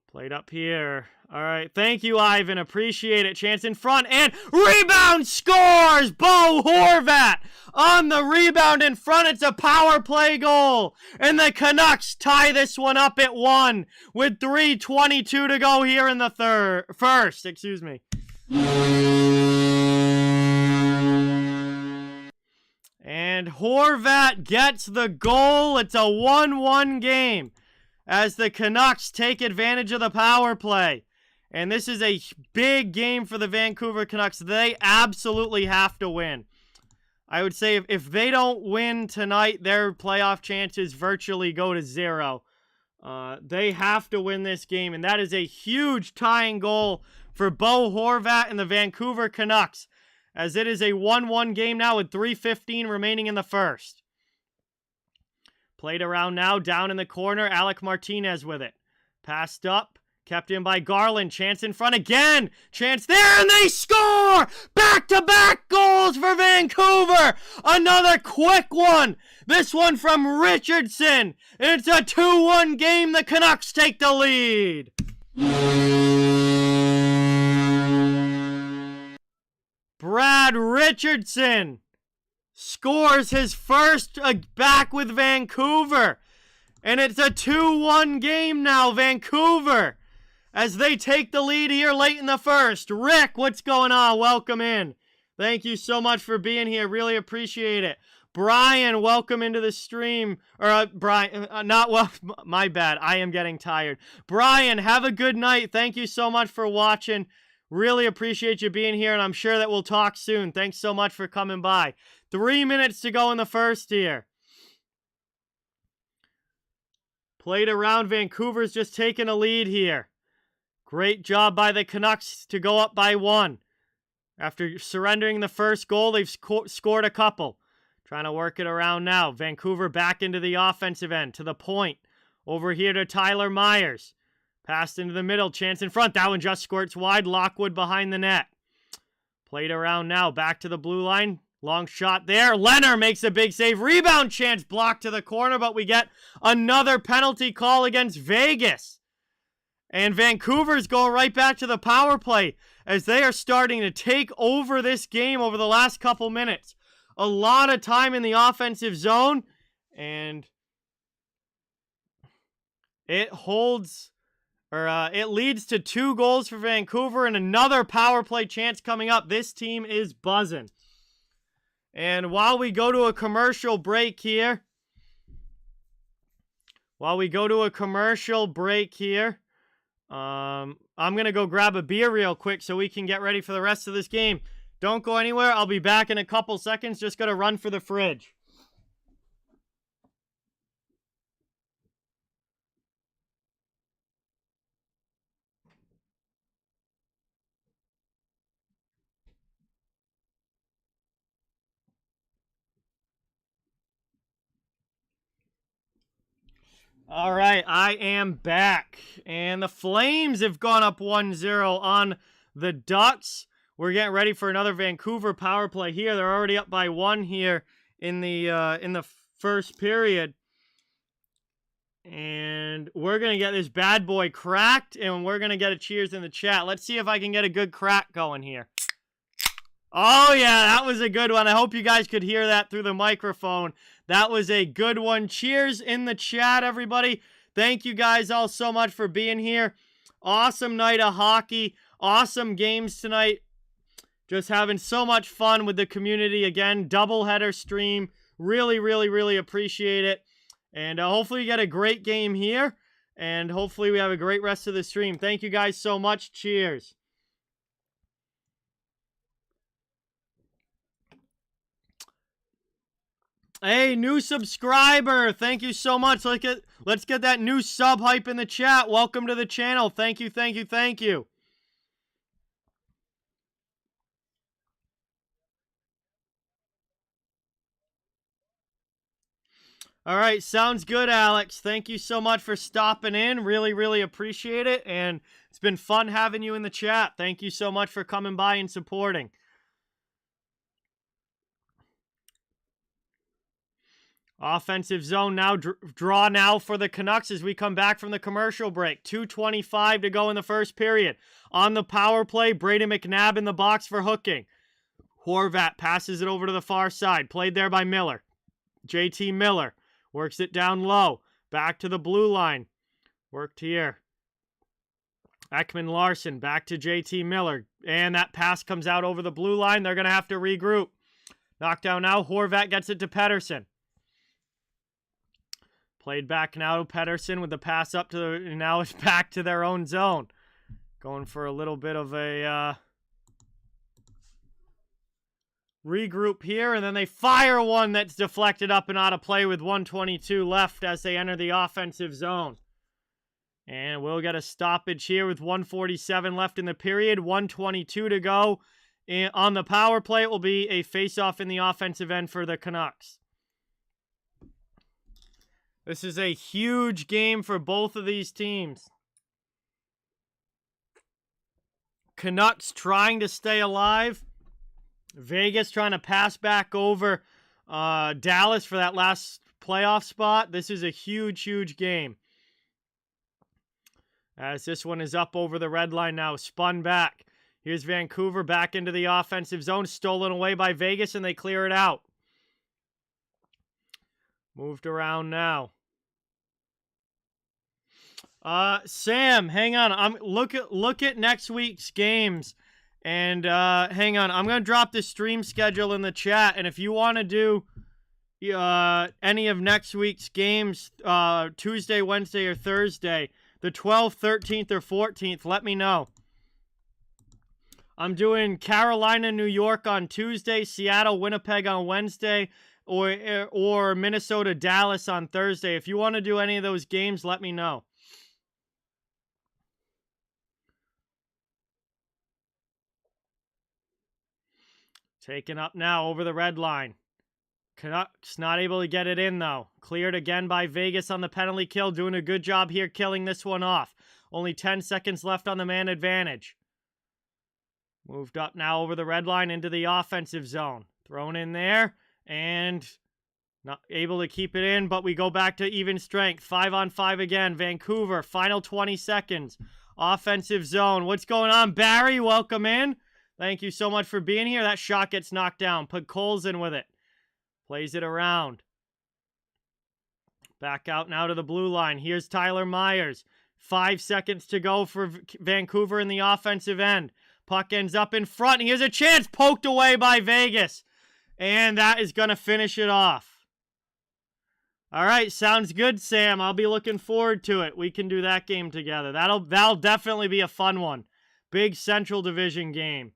Played up here. All right. Thank you, Ivan. Appreciate it. Chance in front. And rebound scores! Bo Horvat on the rebound in front. It's a power play goal. And the Canucks tie this one up at 1 with 3:22 to go here in the first. Excuse me. And Horvat gets the goal. It's a 1-1 game as the Canucks take advantage of the power play. And this is a big game for the Vancouver Canucks. They absolutely have to win. I would say if they don't win tonight, their playoff chances virtually go to 0. They have to win this game, and that is a huge tying goal for Bo Horvat and the Vancouver Canucks, as it is a 1-1 game now with 3:15 remaining in the first. Played around now, down in the corner. Alec Martinez with it. Passed up, kept in by Garland. Chance in front again. Chance there, and they score! Back-to-back goals for Vancouver! Another quick one. This one from Richardson. It's a 2-1 game. The Canucks take the lead. Brad Richardson scores his first back with Vancouver. And it's a 2-1 game now, Vancouver, as they take the lead here late in the first. Rick, what's going on? Welcome in. Thank you so much for being here. Really appreciate it. Brian, welcome into the stream. My bad. I am getting tired. Brian, have a good night. Thank you so much for watching. Really appreciate you being here, and I'm sure that we'll talk soon. Thanks so much for coming by. 3 minutes to go in the first here. Played around. Vancouver's just taking a lead here. Great job by the Canucks to go up by 1. After surrendering the first goal, they've scored a couple. Trying to work it around now. Vancouver back into the offensive end, to the point. Over here to Tyler Myers. Passed into the middle, chance in front. That one just squirts wide. Lockwood behind the net. Played around now, back to the blue line. Long shot there. Leonard makes a big save. Rebound chance blocked to the corner, but we get another penalty call against Vegas. And Vancouver's going right back to the power play as they are starting to take over this game over the last couple minutes. A lot of time in the offensive zone, and it holds, or it leads to 2 goals for Vancouver and another power play chance coming up. This team is buzzing. And while we go to a commercial break here, I'm going to go grab a beer real quick so we can get ready for the rest of this game. Don't go anywhere. I'll be back in a couple seconds. Just got to run for the fridge. All right, I am back. And the Flames have gone up 1-0 on the Ducks. We're getting ready for another Vancouver power play here. They're already up by 1 here in the first period. And we're going to get this bad boy cracked, and we're going to get a cheers in the chat. Let's see if I can get a good crack going here. Oh, yeah, that was a good one. I hope you guys could hear that through the microphone. That was a good one. Cheers in the chat, everybody. Thank you guys all so much for being here. Awesome night of hockey. Awesome games tonight. Just having so much fun with the community again. Doubleheader stream. Really, really, really appreciate it. And hopefully you get a great game here. And hopefully we have a great rest of the stream. Thank you guys so much. Cheers. Hey, new subscriber. Thank you so much. Let's get that new sub hype in the chat. Welcome to the channel. Thank you, thank you, thank you. All right, sounds good, Alex. Thank you so much for stopping in. Really, really appreciate it. And it's been fun having you in the chat. Thank you so much for coming by and supporting. Offensive zone now, draw now for the Canucks as we come back from the commercial break. 2:25 to go in the first period. On the power play, Brady McNabb in the box for hooking. Horvat passes it over to the far side. Played there by Miller. JT Miller works it down low. Back to the blue line. Worked here. Ekman Larson back to JT Miller. And that pass comes out over the blue line. They're going to have to regroup. Knockdown now. Horvat gets it to Pettersson. Played back now to Pettersson with the pass up to the... Now it's back to their own zone. Going for a little bit of a regroup here. And then they fire one that's deflected up and out of play with 1:22 left as they enter the offensive zone. And we'll get a stoppage here with 1:47 left in the period. 1:22 to go. And on the power play, it will be a face-off in the offensive end for the Canucks. This is a huge game for both of these teams. Canucks trying to stay alive. Vegas trying to pass back over Dallas for that last playoff spot. This is a huge, huge game. As this one is up over the red line now. Spun back. Here's Vancouver back into the offensive zone. Stolen away by Vegas, and they clear it out. Moved around now. Sam, hang on. Look at next week's games, and hang on. I'm gonna drop the stream schedule in the chat, and if you want to do any of next week's games, Tuesday, Wednesday, or Thursday, the 12th, 13th, or 14th, let me know. I'm doing Carolina, New York on Tuesday, Seattle, Winnipeg on Wednesday, or Minnesota, Dallas on Thursday. If you want to do any of those games, let me know. Taken up now over the red line. Canucks not able to get it in, though. Cleared again by Vegas on the penalty kill. Doing a good job here killing this one off. Only 10 seconds left on the man advantage. Moved up now over the red line into the offensive zone. Thrown in there. And not able to keep it in, but we go back to even strength. 5-on-5 again. Vancouver, final 20 seconds. Offensive zone. What's going on, Barry? Welcome in. Thank you so much for being here. That shot gets knocked down. Put Coles in with it. Plays it around. Back out now to the blue line. Here's Tyler Myers. 5 seconds to go for Vancouver in the offensive end. Puck ends up in front. Here's a chance. Poked away by Vegas. And that is going to finish it off. All right, sounds good, Sam. I'll be looking forward to it. We can do that game together. That'll definitely be a fun one. Big Central Division game.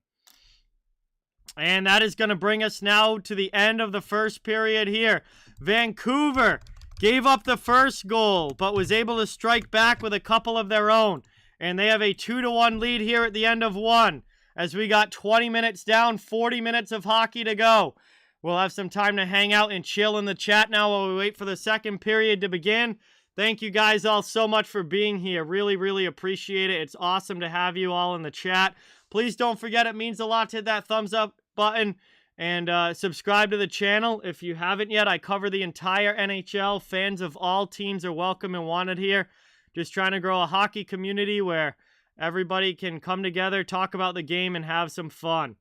And that is going to bring us now to the end of the first period here. Vancouver gave up the first goal, but was able to strike back with a couple of their own. And they have a 2-1 lead here at the end of one. As we got 20 minutes down, 40 minutes of hockey to go. We'll have some time to hang out and chill in the chat now while we wait for the second period to begin. Thank you guys all so much for being here. Really, really appreciate it. It's awesome to have you all in the chat. Please don't forget, it means a lot to hit that thumbs up button and subscribe to the channel if you haven't yet. I cover the entire NHL. Fans of all teams are welcome and wanted here. Just trying to grow a hockey community where everybody can come together, talk about the game, and have some fun.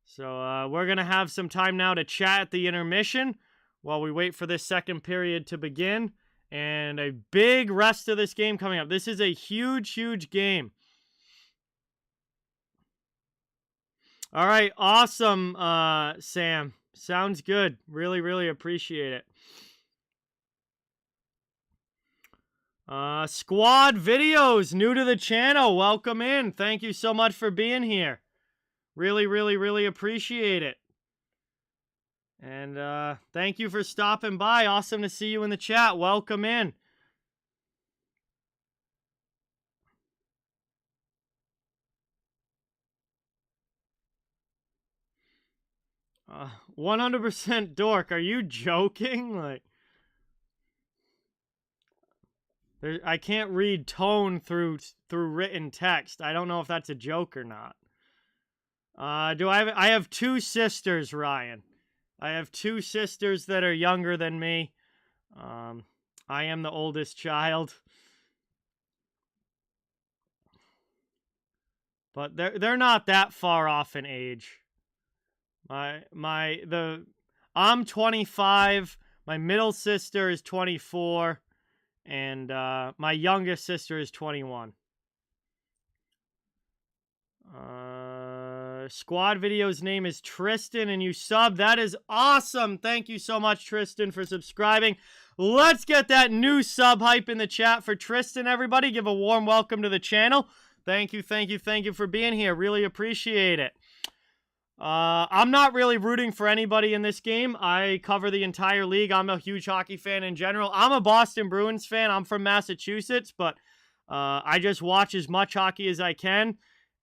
So we're going to have some time now to chat at the intermission while we wait for this second period to begin. And a big rest of this game coming up. This is a huge, huge game. All right, awesome, Sam. Sounds good. Really, really appreciate it. Squad Videos, new to the channel. Welcome in. Thank you so much for being here. Really, really, really appreciate it. And thank you for stopping by. Awesome to see you in the chat. Welcome in. 100% Dork. Are you joking? Like, I can't read tone through written text. I don't know if that's a joke or not. I have two sisters, Ryan. I have two sisters that are younger than me. I am the oldest child. But they're not that far off in age. I'm 25, my middle sister is 24, and my youngest sister is 21. Squad Video's name is Tristan, and you sub. That is awesome. Thank you so much, Tristan, for subscribing. Let's get that new sub hype in the chat for Tristan, everybody. Give a warm welcome to the channel. Thank you, thank you, thank you for being here. Really appreciate it. I'm not really rooting for anybody in this game. I cover the entire league. I'm a huge hockey fan in general. I'm a Boston Bruins fan. I'm from Massachusetts, but I just watch as much hockey as I can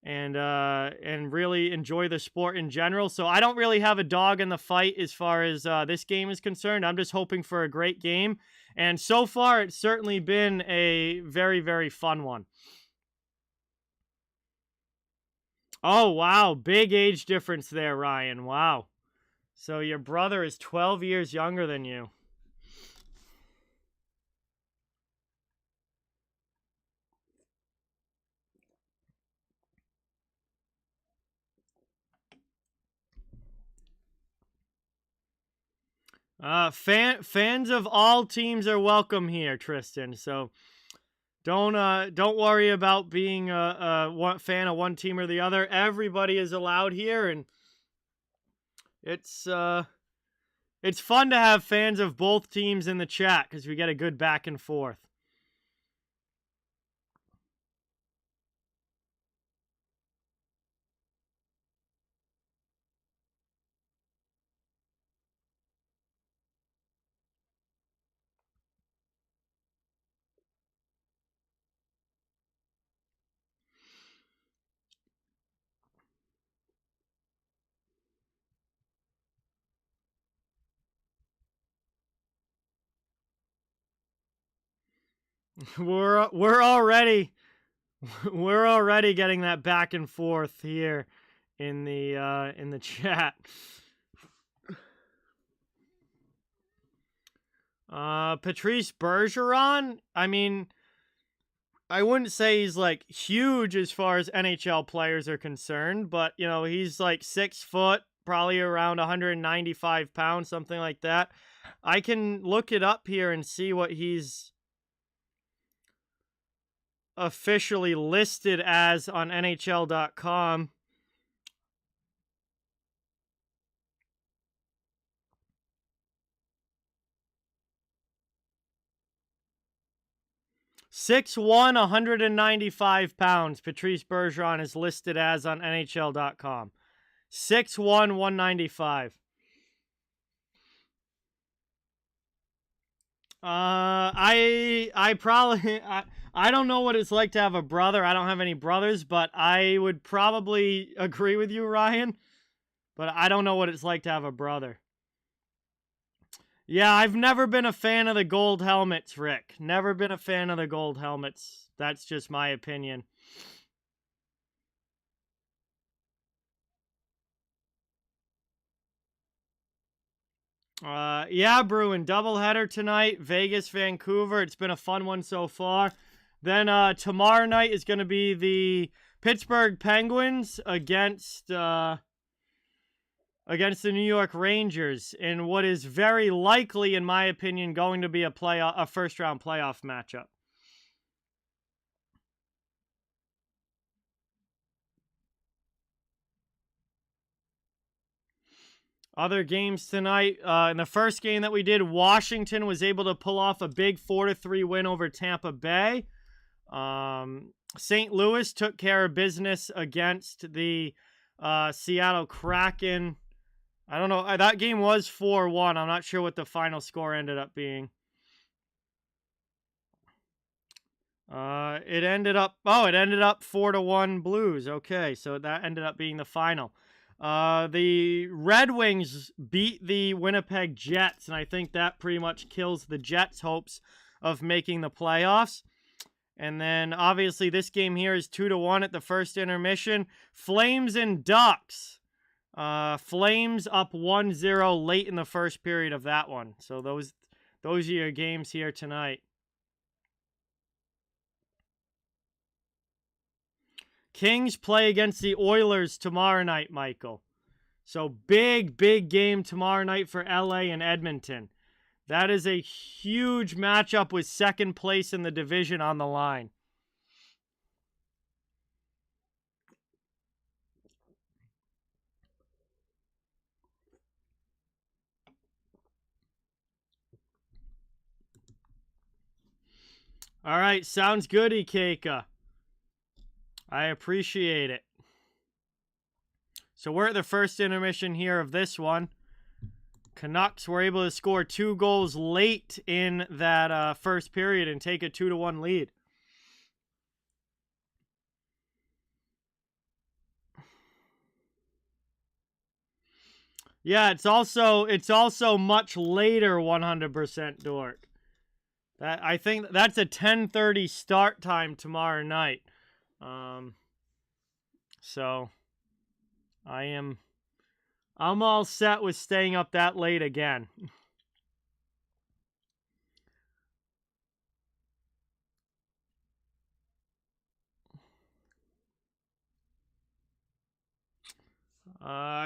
and really enjoy the sport in general. So I don't really have a dog in the fight as far as this game is concerned. I'm just hoping for a great game. And so far, it's certainly been a very, very fun one. Oh, wow. Big age difference there, Ryan. Wow. So your brother is 12 years younger than you. Fans of all teams are welcome here, Tristan. So don't worry about being a fan of one team or the other. Everybody is allowed here, and it's fun to have fans of both teams in the chat because we get a good back and forth. We're already getting that back and forth here in the chat. Patrice Bergeron, I mean, I wouldn't say he's like huge as far as NHL players are concerned, but you know, he's like 6 foot, probably around 195 pounds, something like that. I can look it up here and see what he's officially listed as on NHL.com. (6'1", 195 pounds. Patrice Bergeron is listed as on NHL.com. 6'1", 195. I probably I don't know what it's like to have a brother. I don't have any brothers, but I would probably agree with you, Ryan. But I don't know what it's like to have a brother. Yeah, I've never been a fan of the gold helmets, Rick. Never been a fan of the gold helmets. That's just my opinion. Yeah, Bruin, doubleheader tonight. Vegas, Vancouver. It's been a fun one so far. Then tomorrow night is going to be the Pittsburgh Penguins against the New York Rangers in what is very likely, in my opinion, going to be a first-round playoff matchup. Other games tonight. In the first game that we did, Washington was able to pull off a big 4-3 win over Tampa Bay. St. Louis took care of business against the Seattle Kraken. I don't know. That game was 4-1. I'm not sure what the final score ended up being. It ended up 4-1 Blues. Okay, so that ended up being the final. The Red Wings beat the Winnipeg Jets, and I think that pretty much kills the Jets' hopes of making the playoffs. And then, obviously, this game here is 2-1 at the first intermission. Flames and Ducks. Flames up 1-0 late in the first period of that one. So those are your games here tonight. Kings play against the Oilers tomorrow night, Michael. So big game tomorrow night for LA and Edmonton. That is a huge matchup with second place in the division on the line. All right, sounds good, Ikeka. I appreciate it. So we're at the first intermission here of this one. Canucks were able to score 2 goals late in that first period and take a 2-1 lead. Yeah, it's also much later 100% Dork. I think that's a 10:30 start time tomorrow night. So I'm all set with staying up that late again.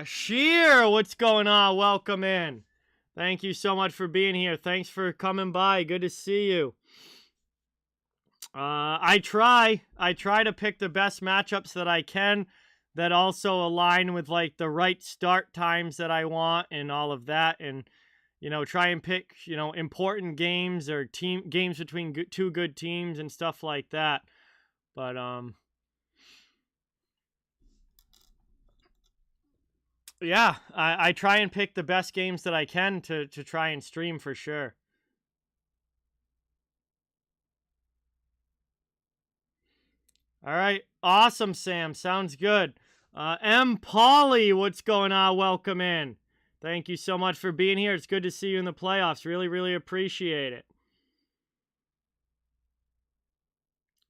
Sheer, what's going on? Welcome in. Thank you so much for being here. Thanks for coming by. Good to see you. I try to pick the best matchups that I can that also align with like the right start times that I want and all of that, and you know, try and pick, you know, important games or games between two good teams and stuff like that. But yeah, I try and pick the best games that I can to try and stream for sure. All right, awesome, Sam. Sounds good. M. Polly, what's going on? Welcome in. Thank you so much for being here. It's good to see you in the playoffs. Really, really appreciate it.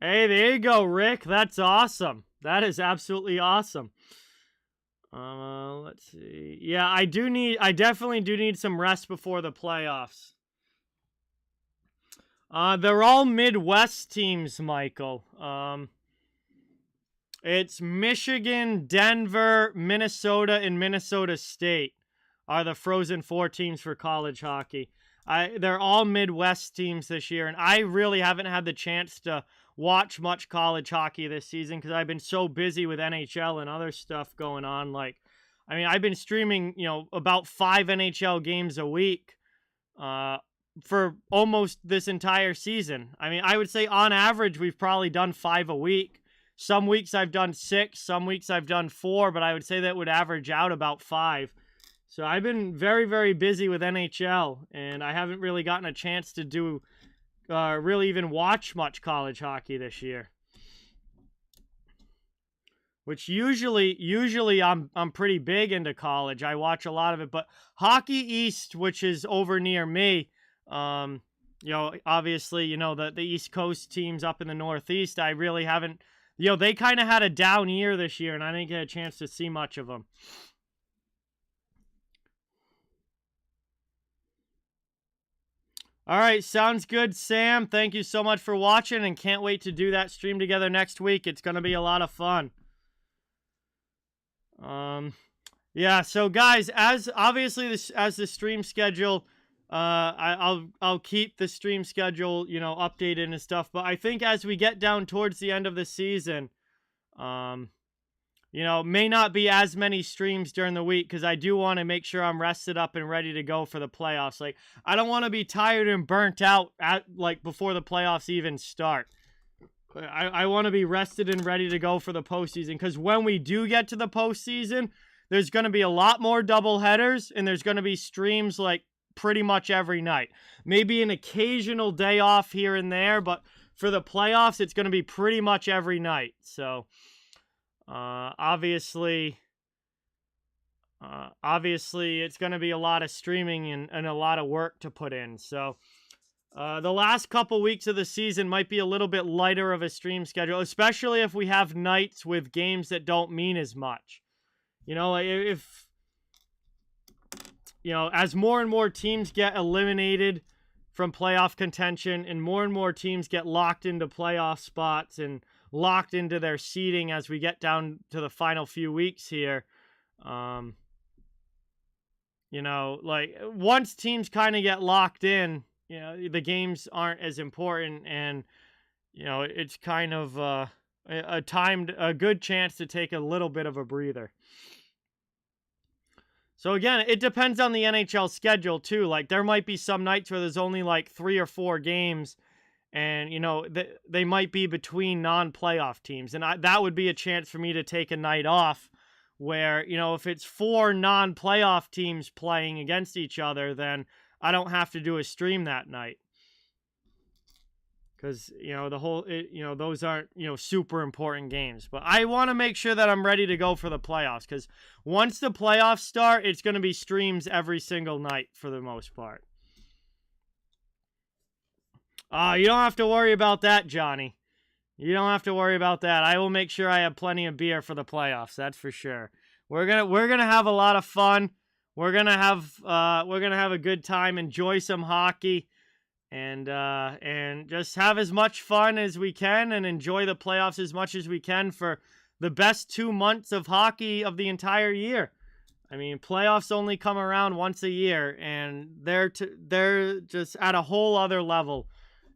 Hey, there you go, Rick. That's awesome. That is absolutely awesome. Let's see. Yeah, I definitely do need some rest before the playoffs. They're all Midwest teams, Michael. It's Michigan, Denver, Minnesota, and Minnesota State are the Frozen Four teams for college hockey. They're all Midwest teams this year, and I really haven't had the chance to watch much college hockey this season because I've been so busy with NHL and other stuff going on. Like, I mean, I've been streaming, about 5 NHL games a week for almost this entire season. I mean, I would say on average, we've probably done 5 a week. Some weeks I've done 6, some weeks I've done 4, but I would say that would average out about 5. So I've been very, very busy with NHL, and I haven't really gotten a chance to do really even watch much college hockey this year. Which usually I'm pretty big into college. I watch a lot of it, but Hockey East, which is over near me, obviously, the East Coast teams up in the Northeast, I really haven't, they kind of had a down year this year, and I didn't get a chance to see much of them. All right, sounds good, Sam. Thank you so much for watching, and can't wait to do that stream together next week. It's going to be a lot of fun. Yeah, so guys, as the stream schedule, I'll keep the stream schedule, updated and stuff. But I think as we get down towards the end of the season, may not be as many streams during the week because I do want to make sure I'm rested up and ready to go for the playoffs. Like, I don't want to be tired and burnt out before the playoffs even start. I want to be rested and ready to go for the postseason because when we do get to the postseason, there's going to be a lot more double headers and there's going to be streams like pretty much every night. Maybe an occasional day off here and there, but for the playoffs, it's going to be pretty much every night. So, obviously, it's going to be a lot of streaming and a lot of work to put in. So, the last couple weeks of the season might be a little bit lighter of a stream schedule, especially if we have nights with games that don't mean as much. As more and more teams get eliminated from playoff contention and more teams get locked into playoff spots and locked into their seeding as we get down to the final few weeks here, once teams kind of get locked in, the games aren't as important, and it's kind of a good chance to take a little bit of a breather. So again, it depends on the NHL schedule too. Like, there might be some nights where there's only like 3 or 4 games, and they might be between non-playoff teams, and that would be a chance for me to take a night off where, if it's 4 non-playoff teams playing against each other, then I don't have to do a stream that night. Because, those aren't, super important games. But I want to make sure that I'm ready to go for the playoffs. Because once the playoffs start, it's going to be streams every single night for the most part. You don't have to worry about that, Johnny. You don't have to worry about that. I will make sure I have plenty of beer for the playoffs. That's for sure. We're gonna have a lot of fun. We're gonna have a good time. Enjoy some hockey, and just have as much fun as we can, and enjoy the playoffs as much as we can for the best 2 months of hockey of the entire year. I mean, playoffs only come around once a year, and they're just at a whole other level.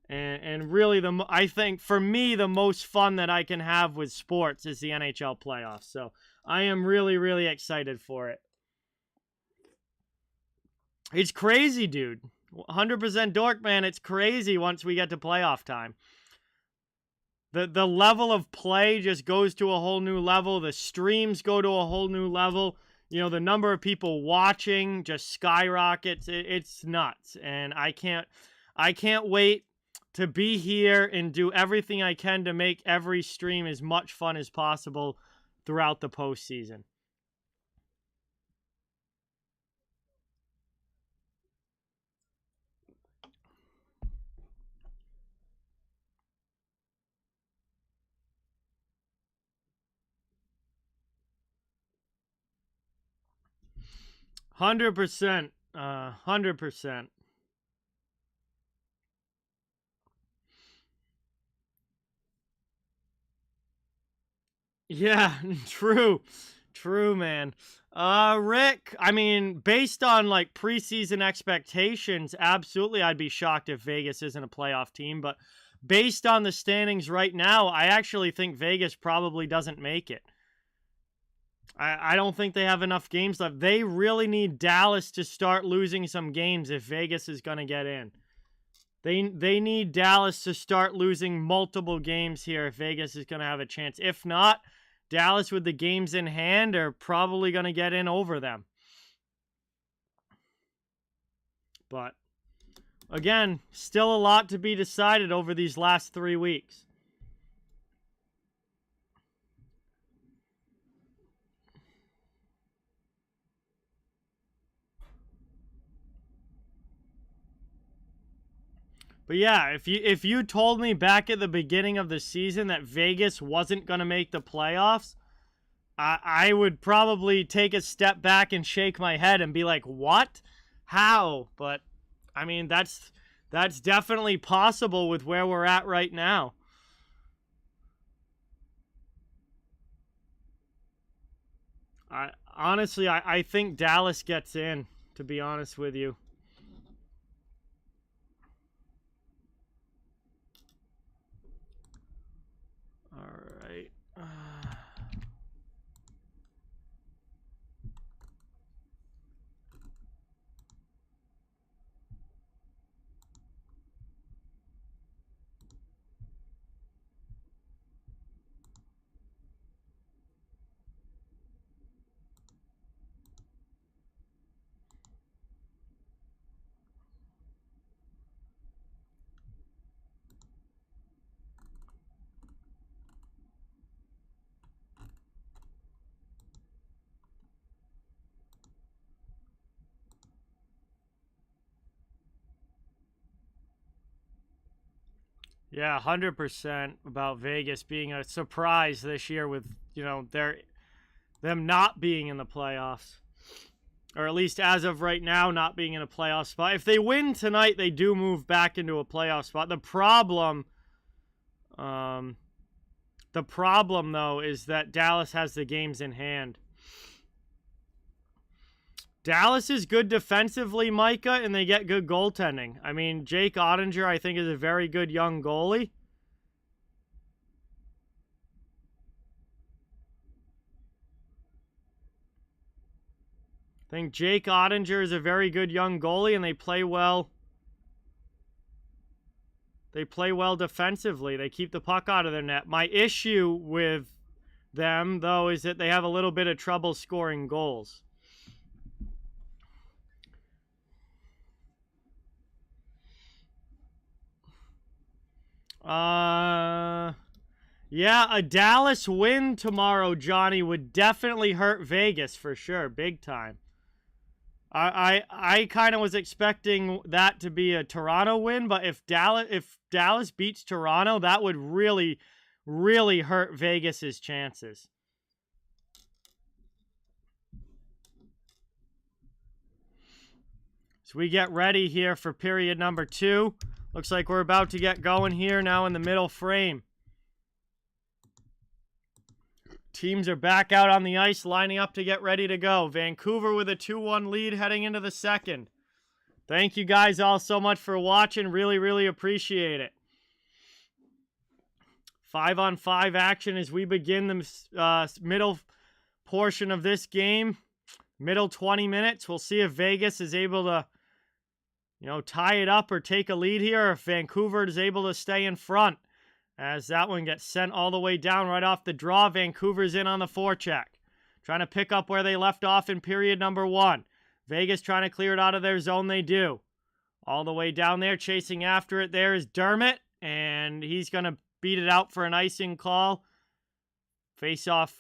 And really, I think, for me, the most fun that I can have with sports is the NHL playoffs. So I am really, really excited for it. It's crazy, dude. 100% Dork, man. It's crazy once we get to playoff time. The level of play just goes to a whole new level. The streams go to a whole new level. The number of people watching just skyrockets. It's nuts. And I can't wait to be here and do everything I can to make every stream as much fun as possible throughout the postseason. 100%. 100%. Yeah, true. True, man. Rick, I mean, based on like preseason expectations, absolutely I'd be shocked if Vegas isn't a playoff team, but based on the standings right now, I actually think Vegas probably doesn't make it. I don't think they have enough games left. They really need Dallas to start losing some games if Vegas is going to get in. They need Dallas to start losing multiple games here if Vegas is going to have a chance. If not, Dallas with the games in hand are probably going to get in over them. But again, still a lot to be decided over these last 3 weeks. But yeah, if you told me back at the beginning of the season that Vegas wasn't going to make the playoffs, I would probably take a step back and shake my head and be like, "What? How?" But I mean, that's definitely possible with where we're at right now. Honestly, I think Dallas gets in, to be honest with you. All right. Yeah, 100% about Vegas being a surprise this year with, them not being in the playoffs. Or at least as of right now, not being in a playoff spot. If they win tonight, they do move back into a playoff spot. The problem though is that Dallas has the games in hand. Dallas is good defensively, Micah, and they get good goaltending. I mean, Jake Ottinger, I think, is a very good young goalie. I think Jake Ottinger is a very good young goalie, and they play well. They play well defensively. They keep the puck out of their net. My issue with them, though, is that they have a little bit of trouble scoring goals. Yeah, a Dallas win tomorrow, Johnny, would definitely hurt Vegas for sure, big time. I kind of was expecting that to be a Toronto win, but if Dallas beats Toronto, that would really, really hurt Vegas's chances. So we get ready here for period number 2. Looks like we're about to get going here now in the middle frame. Teams are back out on the ice, lining up to get ready to go. Vancouver with a 2-1 lead heading into the second. Thank you guys all so much for watching. Really, really appreciate it. 5-on-5 action as we begin the middle portion of this game. Middle 20 minutes. We'll see if Vegas is able to, tie it up or take a lead here, or if Vancouver is able to stay in front. As that one gets sent all the way down right off the draw, Vancouver's in on the forecheck. Trying to pick up where they left off in period number 1. Vegas trying to clear it out of their zone. They do. All the way down there, chasing after it there is Dermott, and he's going to beat it out for an icing call. Face off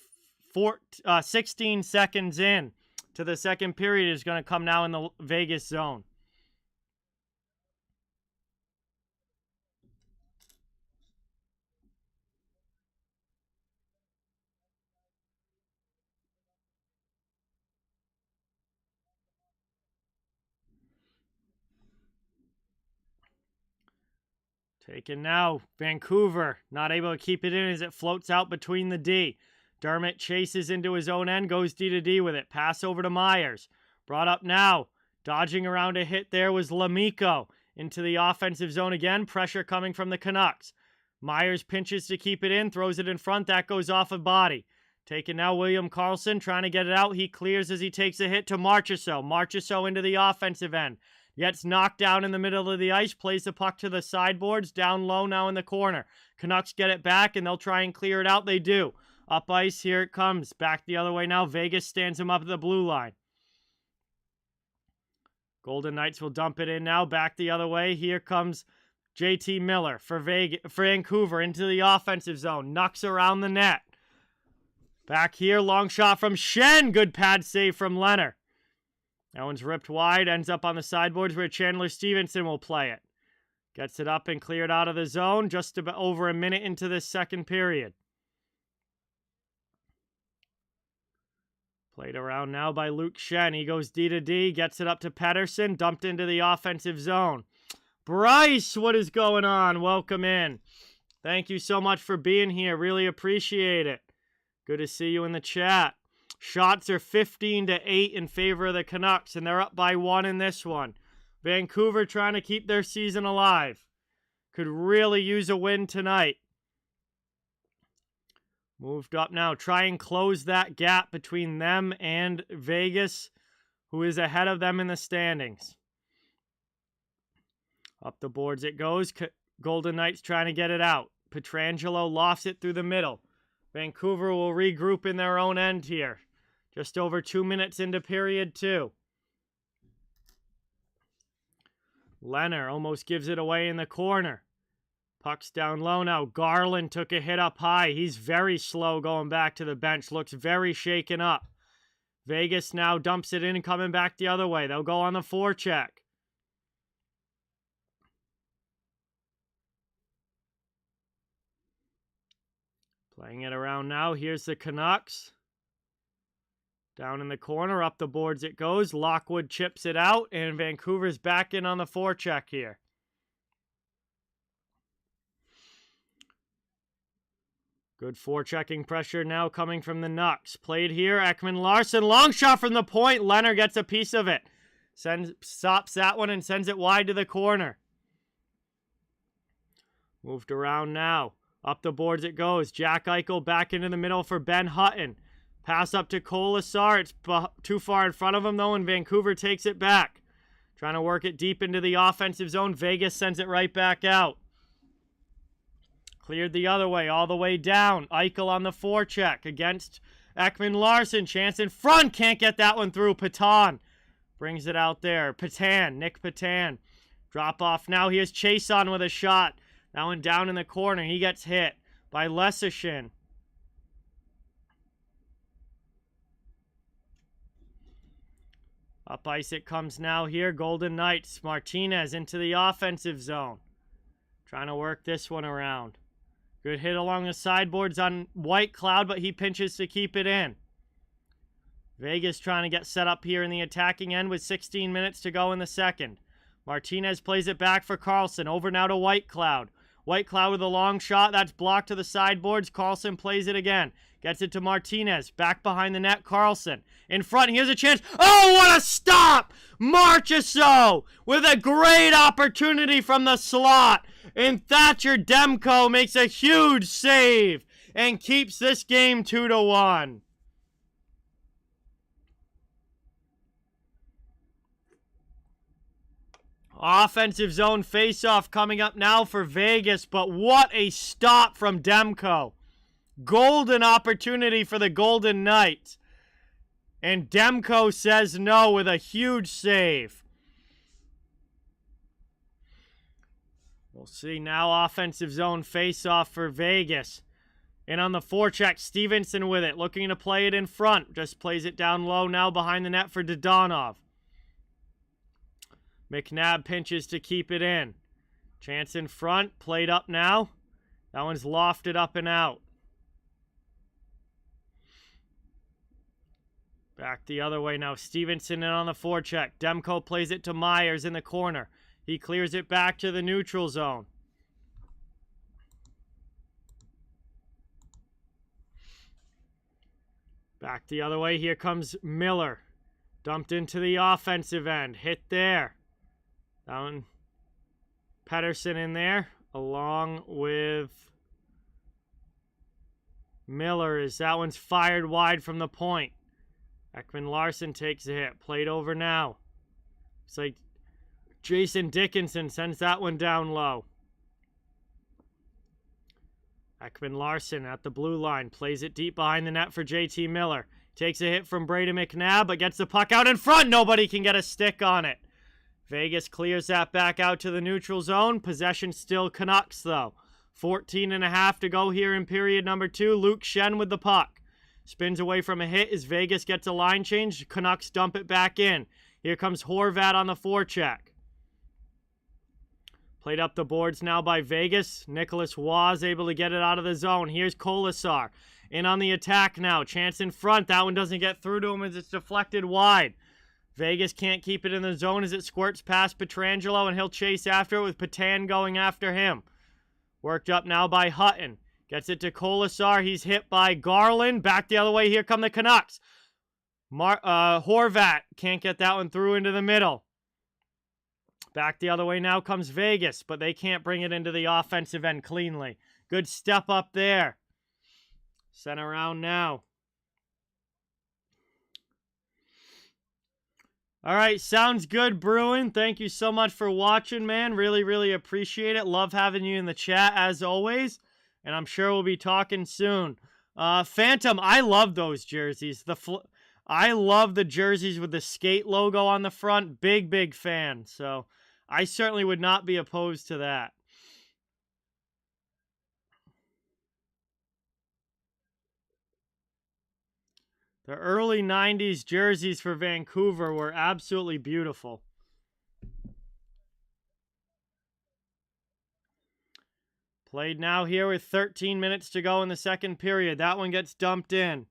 16 seconds in to the second period is going to come now in the Vegas zone. Taken now. Vancouver not able to keep it in as it floats out between the D. Dermott chases into his own end, goes D to D with it. Pass over to Myers. Brought up now. Dodging around a hit there was L'Amico. Into the offensive zone again. Pressure coming from the Canucks. Myers pinches to keep it in. Throws it in front. That goes off a body. Taken now William Karlsson. Trying to get it out. He clears as he takes a hit to Marchessault. Marchessault into the offensive end. Gets knocked down in the middle of the ice. Plays the puck to the sideboards. Down low now in the corner. Canucks get it back and they'll try and clear it out. They do. Up ice. Here it comes. Back the other way now. Vegas stands him up at the blue line. Golden Knights will dump it in now. Back the other way. Here comes JT Miller for Vancouver into the offensive zone. Knucks around the net. Back here. Long shot from Schenn. Good pad save from Leonard. That one's ripped wide. Ends up on the sideboards where Chandler Stevenson will play it. Gets it up and cleared out of the zone. Just about over a minute into this second period. Played around now by Luke Schenn. He goes D to D. Gets it up to Pettersson. Dumped into the offensive zone. Bryce, what is going on? Welcome in. Thank you so much for being here. Really appreciate it. Good to see you in the chat. Shots are 15-8 in favor of the Canucks, and they're up by 1 in this one. Vancouver trying to keep their season alive. Could really use a win tonight. Moved up now. Try and close that gap between them and Vegas, who is ahead of them in the standings. Up the boards it goes. Golden Knights trying to get it out. Pietrangelo lofts it through the middle. Vancouver will regroup in their own end here. Just over 2 minutes into period 2. Leonard almost gives it away in the corner. Puck's down low now. Garland took a hit up high. He's very slow going back to the bench. Looks very shaken up. Vegas now dumps it in and coming back the other way. They'll go on the forecheck. Playing it around now. Here's the Canucks. Down in the corner, up the boards it goes. Lockwood chips it out, and Vancouver's back in on the forecheck here. Good forechecking pressure now coming from the Nucks. Played here, Ekman-Larsson. Long shot from the point. Leonard gets a piece of it. Stops that one and sends it wide to the corner. Moved around now. Up the boards it goes. Jack Eichel back into the middle for Ben Hutton. Pass up to Colasar. It's too far in front of him, though, and Vancouver takes it back. Trying to work it deep into the offensive zone. Vegas sends it right back out. Cleared the other way, all the way down. Eichel on the forecheck against Ekman-Larsson. Chance in front. Can't get that one through. Patan brings it out there. Nick Patan. Drop off now. Here's Chason with a shot. That one down in the corner. He gets hit by Lesishin. Up ice it comes now here. Golden Knights. Martinez into the offensive zone. Trying to work this one around. Good hit along the sideboards on White Cloud, but he pinches to keep it in. Vegas trying to get set up here in the attacking end with 16 minutes to go in the second. Martinez plays it back for Karlsson. Over now to White Cloud. White Cloud with a long shot. That's blocked to the sideboards. Karlsson plays it again. Gets it to Martinez. Back behind the net. Karlsson. In front. Here's a chance. Oh, what a stop! Marchessault with a great opportunity from the slot. And Thatcher Demko makes a huge save and keeps this game 2-1. Offensive zone faceoff coming up now for Vegas, but what a stop from Demko. Golden opportunity for the Golden Knights. And Demko says no with a huge save. We'll see now offensive zone faceoff for Vegas. And on the forecheck, Stevenson with it, looking to play it in front. Just plays it down low now behind the net for Dodonov. McNabb pinches to keep it in. Chance in front, played up now. That one's lofted up and out. Back the other way now. Stevenson in on the forecheck. Demko plays it to Myers in the corner. He clears it back to the neutral zone. Back the other way. Here comes Miller. Dumped into the offensive end. Hit there. Down. Pettersson in there. Along with Miller. As that one's fired wide from the point. Ekman-Larsson takes a hit. Played over now. It's like Jason Dickinson sends that one down low. Ekman-Larsson at the blue line. Plays it deep behind the net for JT Miller. Takes a hit from Brady McNabb, but gets the puck out in front. Nobody can get a stick on it. Vegas clears that back out to the neutral zone. Possession still Canucks, though. 14.5 to go here in period number 2. Luke Schenn with the puck. Spins away from a hit as Vegas gets a line change. Canucks dump it back in. Here comes Horvat on the forecheck. Played up the boards now by Vegas. Nicholas Waugh able to get it out of the zone. Here's Kolasar. In on the attack now. Chance in front. That one doesn't get through to him as it's deflected wide. Vegas can't keep it in the zone as it squirts past Pietrangelo, and he'll chase after it with Patan going after him. Worked up now by Hutton. Gets it to Kolasar. He's hit by Garland. Back the other way. Here come the Canucks. Horvat can't get that one through into the middle. Back the other way now comes Vegas, but they can't bring it into the offensive end cleanly. Good step up there. Sent around now. All right, sounds good, Bruin. Thank you so much for watching, man. Really, really appreciate it. Love having you in the chat, as always. And I'm sure we'll be talking soon. Phantom, I love those jerseys. I love the jerseys with the skate logo on the front. Big, big fan. So I certainly would not be opposed to that. The early 90s jerseys for Vancouver were absolutely beautiful. Played now here with 13 minutes to go in the second period. That one gets dumped in.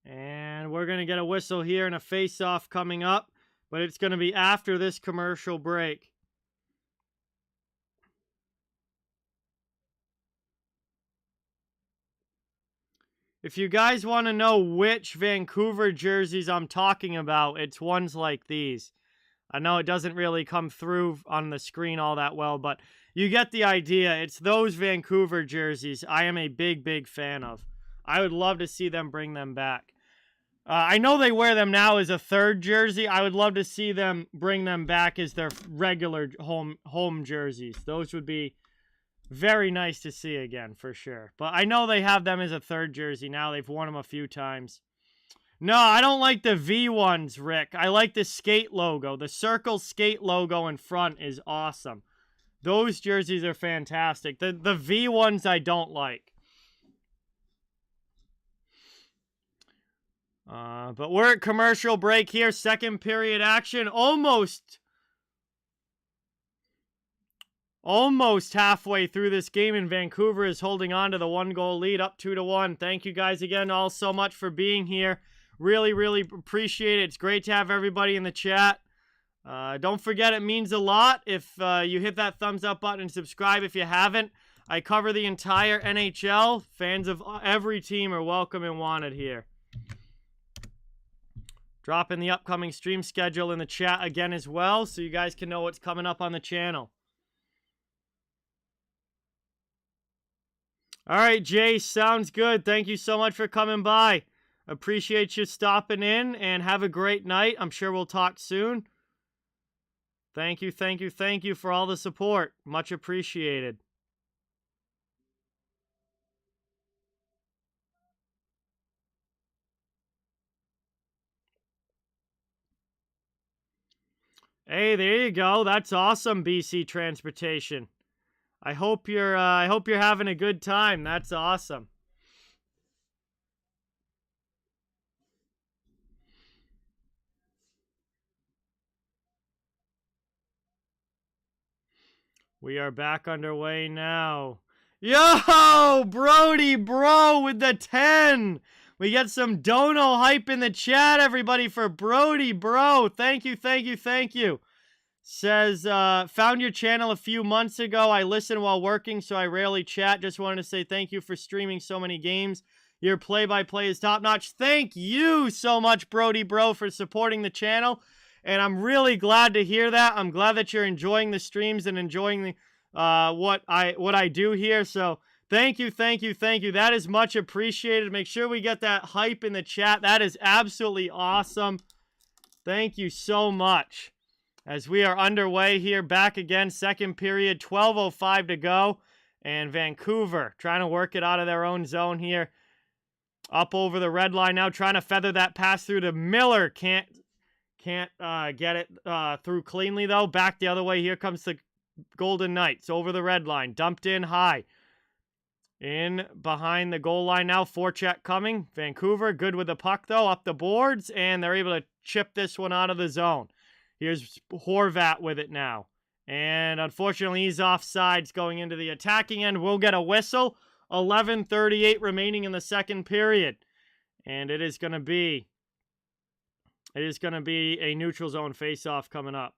And we're going to get a whistle here and a face-off coming up, but it's going to be after this commercial break. If you guys want to know which Vancouver jerseys I'm talking about, it's ones like these. I know it doesn't really come through on the screen all that well, but you get the idea. It's those Vancouver jerseys I am a big, big fan of. I would love to see them bring them back. I know they wear them now as a third jersey. I would love to see them bring them back as their regular home jerseys. Those would be very nice to see again, for sure. But I know they have them as a third jersey now. They've worn them a few times. No, I don't like the V ones, Rick. I like the skate logo. The circle skate logo in front is awesome. Those jerseys are fantastic. The V ones I don't like. But we're at commercial break here. Second period action. Almost halfway through this game, and Vancouver is holding on to the 1-goal lead, up 2-1. Thank you guys again all so much for being here. Really, really appreciate it. It's great to have everybody in the chat. Don't forget, it means a lot if you hit that thumbs up button and subscribe if you haven't. I cover the entire NHL. Fans of every team are welcome and wanted here. Dropping the upcoming stream schedule in the chat again as well, so you guys can know what's coming up on the channel. All right, Jay, sounds good. Thank you so much for coming by. Appreciate you stopping in, and have a great night. I'm sure we'll talk soon. Thank you, thank you, thank you for all the support. Much appreciated. Hey, there you go. That's awesome, BC Transportation. I hope you're having a good time. That's awesome. We are back underway now. Yo, Brody, bro, with the 10. We get some dono hype in the chat, everybody, for Brody, bro. Thank you, thank you, thank you. Says, found your channel a few months ago. I listen while working, so I rarely chat. Just wanted to say thank you for streaming so many games. Your play-by-play is top-notch. Thank you so much, Brody, bro, for supporting the channel. And I'm really glad to hear that. I'm glad that you're enjoying the streams and enjoying the what I do here. So thank you, thank you, thank you. That is much appreciated. Make sure we get that hype in the chat. That is absolutely awesome. Thank you so much. As we are underway here, back again, second period, 12:05 to go. And Vancouver trying to work it out of their own zone here. Up over the red line now, trying to feather that pass through to Miller. Can't get it through cleanly, though. Back the other way. Here comes the Golden Knights over the red line. Dumped in high. In behind the goal line now. Forecheck coming. Vancouver good with the puck, though. Up the boards. And they're able to chip this one out of the zone. Here's Horvat with it now. And unfortunately, he's offsides going into the attacking end. We'll get a whistle. 11:38 remaining in the second period. And it is going to be a neutral zone face-off coming up.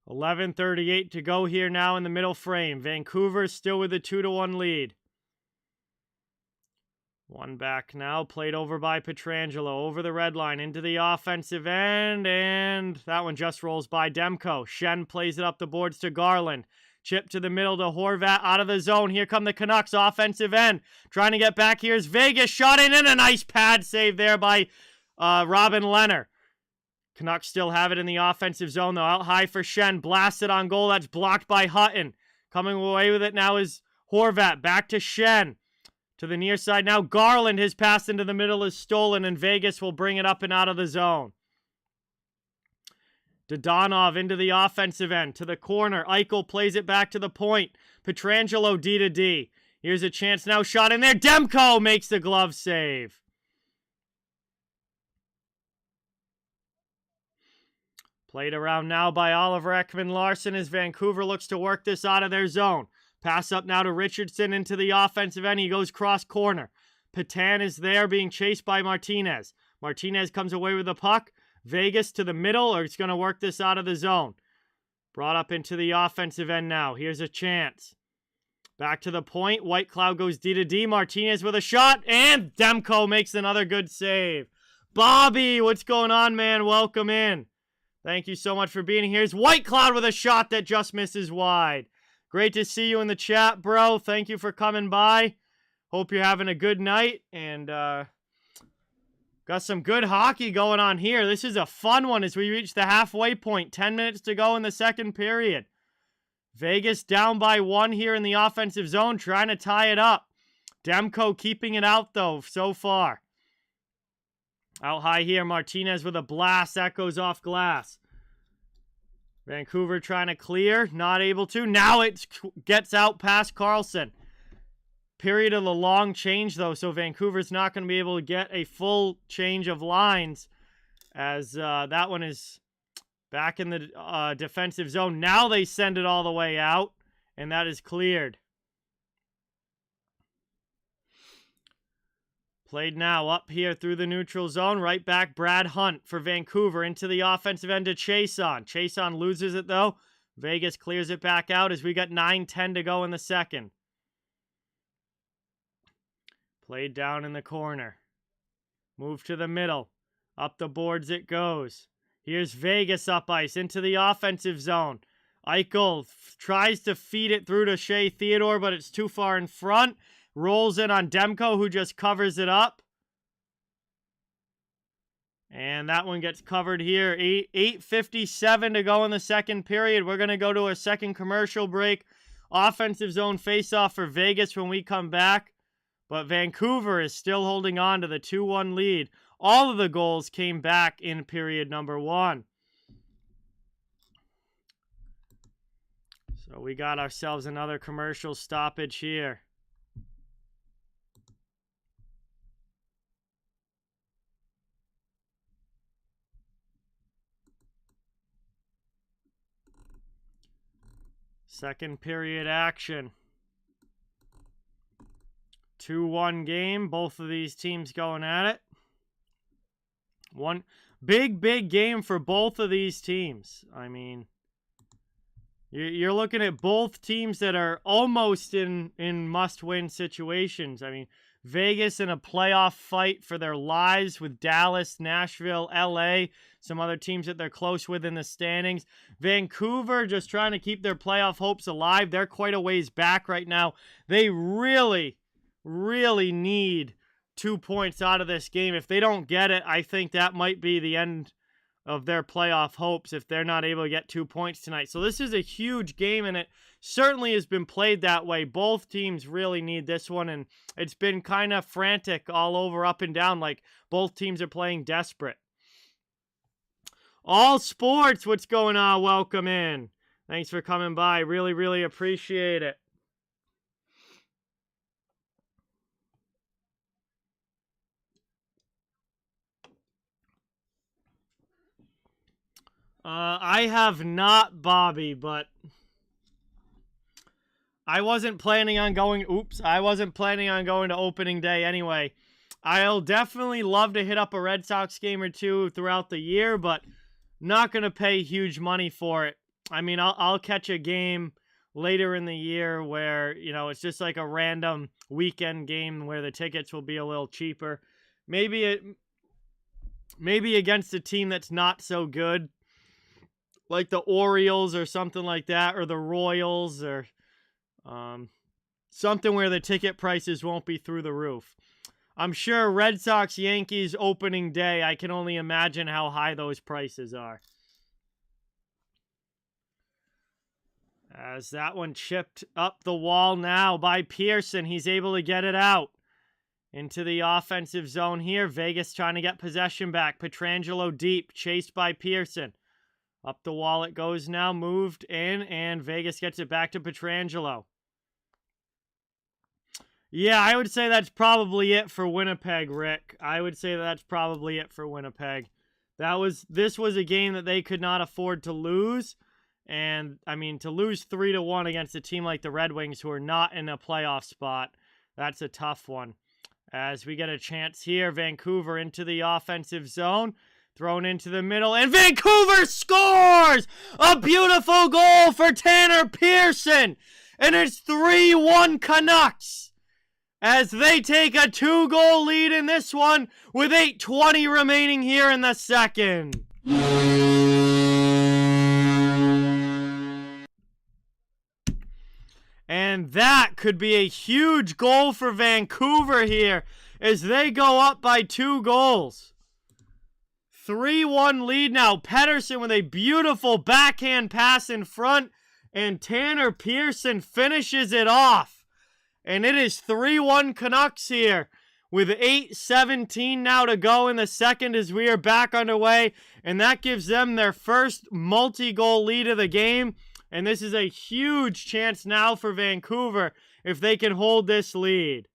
$11:38 to go here now in the middle frame. Vancouver still with a 2-1 lead. One back now, played over by Pietrangelo, over the red line, into the offensive end, and that one just rolls by Demko. Schenn plays it up the boards to Garland. Chip to the middle to Horvat, out of the zone. Here come the Canucks, offensive end. Trying to get back, here's Vegas, shot in, and a nice pad save there by Robin Lehner. Canucks still have it in the offensive zone, though. Out high for Schenn. Blasted on goal. That's blocked by Hutton. Coming away with it now is Horvat. Back to Schenn. To the near side now. Garland, his pass into the middle is stolen, and Vegas will bring it up and out of the zone. Dodonov into the offensive end. To the corner. Eichel plays it back to the point. Pietrangelo D to D. Here's a chance now. Shot in there. Demko makes the glove save. Played around now by Oliver Ekman-Larsson as Vancouver looks to work this out of their zone. Pass up now to Richardson into the offensive end. He goes cross corner. Patan is there being chased by Martinez. Martinez comes away with the puck. Vegas to the middle, or it's going to work this out of the zone. Brought up into the offensive end now. Here's a chance. Back to the point. White Cloud goes D to D. Martinez with a shot, and Demko makes another good save. Bobby, what's going on, man? Welcome in. Thank you so much for being here. Here's White Cloud with a shot that just misses wide. Great to see you in the chat, bro. Thank you for coming by. Hope you're having a good night. And got some good hockey going on here. This is a fun one as we reach the halfway point. 10 minutes to go in the second period. Vegas down by 1 here in the offensive zone, trying to tie it up. Demko keeping it out, though, so far. Out high here, Martinez with a blast. That goes off glass. Vancouver trying to clear. Not able to. Now it gets out past Carlson. Period of the long change, though, so Vancouver's not going to be able to get a full change of lines as that one is back in the defensive zone. Now they send it all the way out, and that is cleared. Played now up here through the neutral zone. Right back, Brad Hunt for Vancouver into the offensive end to Chason. Chason loses it, though. Vegas clears it back out as we got 9:10 to go in the second. Played down in the corner. Move to the middle. Up the boards it goes. Here's Vegas up ice into the offensive zone. Eichel tries to feed it through to Shea Theodore, but it's too far in front. Rolls in on Demko, who just covers it up. And that one gets covered here. 8:57 to go in the second period. We're going to go to a second commercial break. Offensive zone face-off for Vegas when we come back. But Vancouver is still holding on to the 2-1 lead. All of the goals came back in period number 1. So we got ourselves another commercial stoppage here. Second period action. 2-1 game. Both of these teams going at it. One big game for both of these teams. I mean, you're looking at both teams that are almost in must-win situations. I mean, Vegas in a playoff fight for their lives with Dallas, Nashville, LA, some other teams that they're close with in the standings. Vancouver just trying to keep their playoff hopes alive. They're quite a ways back right now. They really need 2 points out of this game. If they don't get it, I think that might be the end of their playoff hopes if they're not able to get 2 points tonight. So this is a huge game, and it certainly has been played that way. Both teams really need this one, and it's been kind of frantic all over, up and down, like both teams are playing desperate. All Sports, what's going on? Welcome in. Thanks for coming by. Really appreciate it. I have not, Bobby, but I wasn't planning on going, I wasn't planning on going to opening day anyway. I'll definitely love to hit up a Red Sox game or two throughout the year, but not going to pay huge money for it. I mean, I'll catch a game later in the year where, you know, it's just like a random weekend game where the tickets will be a little cheaper. Maybe against a team that's not so good, like the Orioles or something like that, or the Royals, or something where the ticket prices won't be through the roof. I'm sure Red Sox Yankees opening day, I can only imagine how high those prices are. As that one chipped up the wall now by Pearson, he's able to get it out into the offensive zone here. Vegas trying to get possession back. Pietrangelo deep, chased by Pearson. Up the wall it goes now, moved in, and Vegas gets it back to Pietrangelo. Yeah, I would say that's probably it for Winnipeg, Rick. I would say that's probably it for Winnipeg. This was a game that they could not afford to lose. And, I mean, to lose 3-1 against a team like the Red Wings, who are not in a playoff spot, that's a tough one. As we get a chance here, Vancouver into the offensive zone. Thrown into the middle, and Vancouver scores! A beautiful goal for Tanner Pearson! And it's 3-1 Canucks as they take a 2-goal lead in this one with 8:20 remaining here in the second. And that could be a huge goal for Vancouver here as they go up by 2 goals. 3-1 lead now. Pettersson with a beautiful backhand pass in front, and Tanner Pearson finishes it off. And it is 3-1 Canucks here with 8:17 now to go in the second as we are back underway, and that gives them their first multi-goal lead of the game. And this is a huge chance now for Vancouver if they can hold this lead.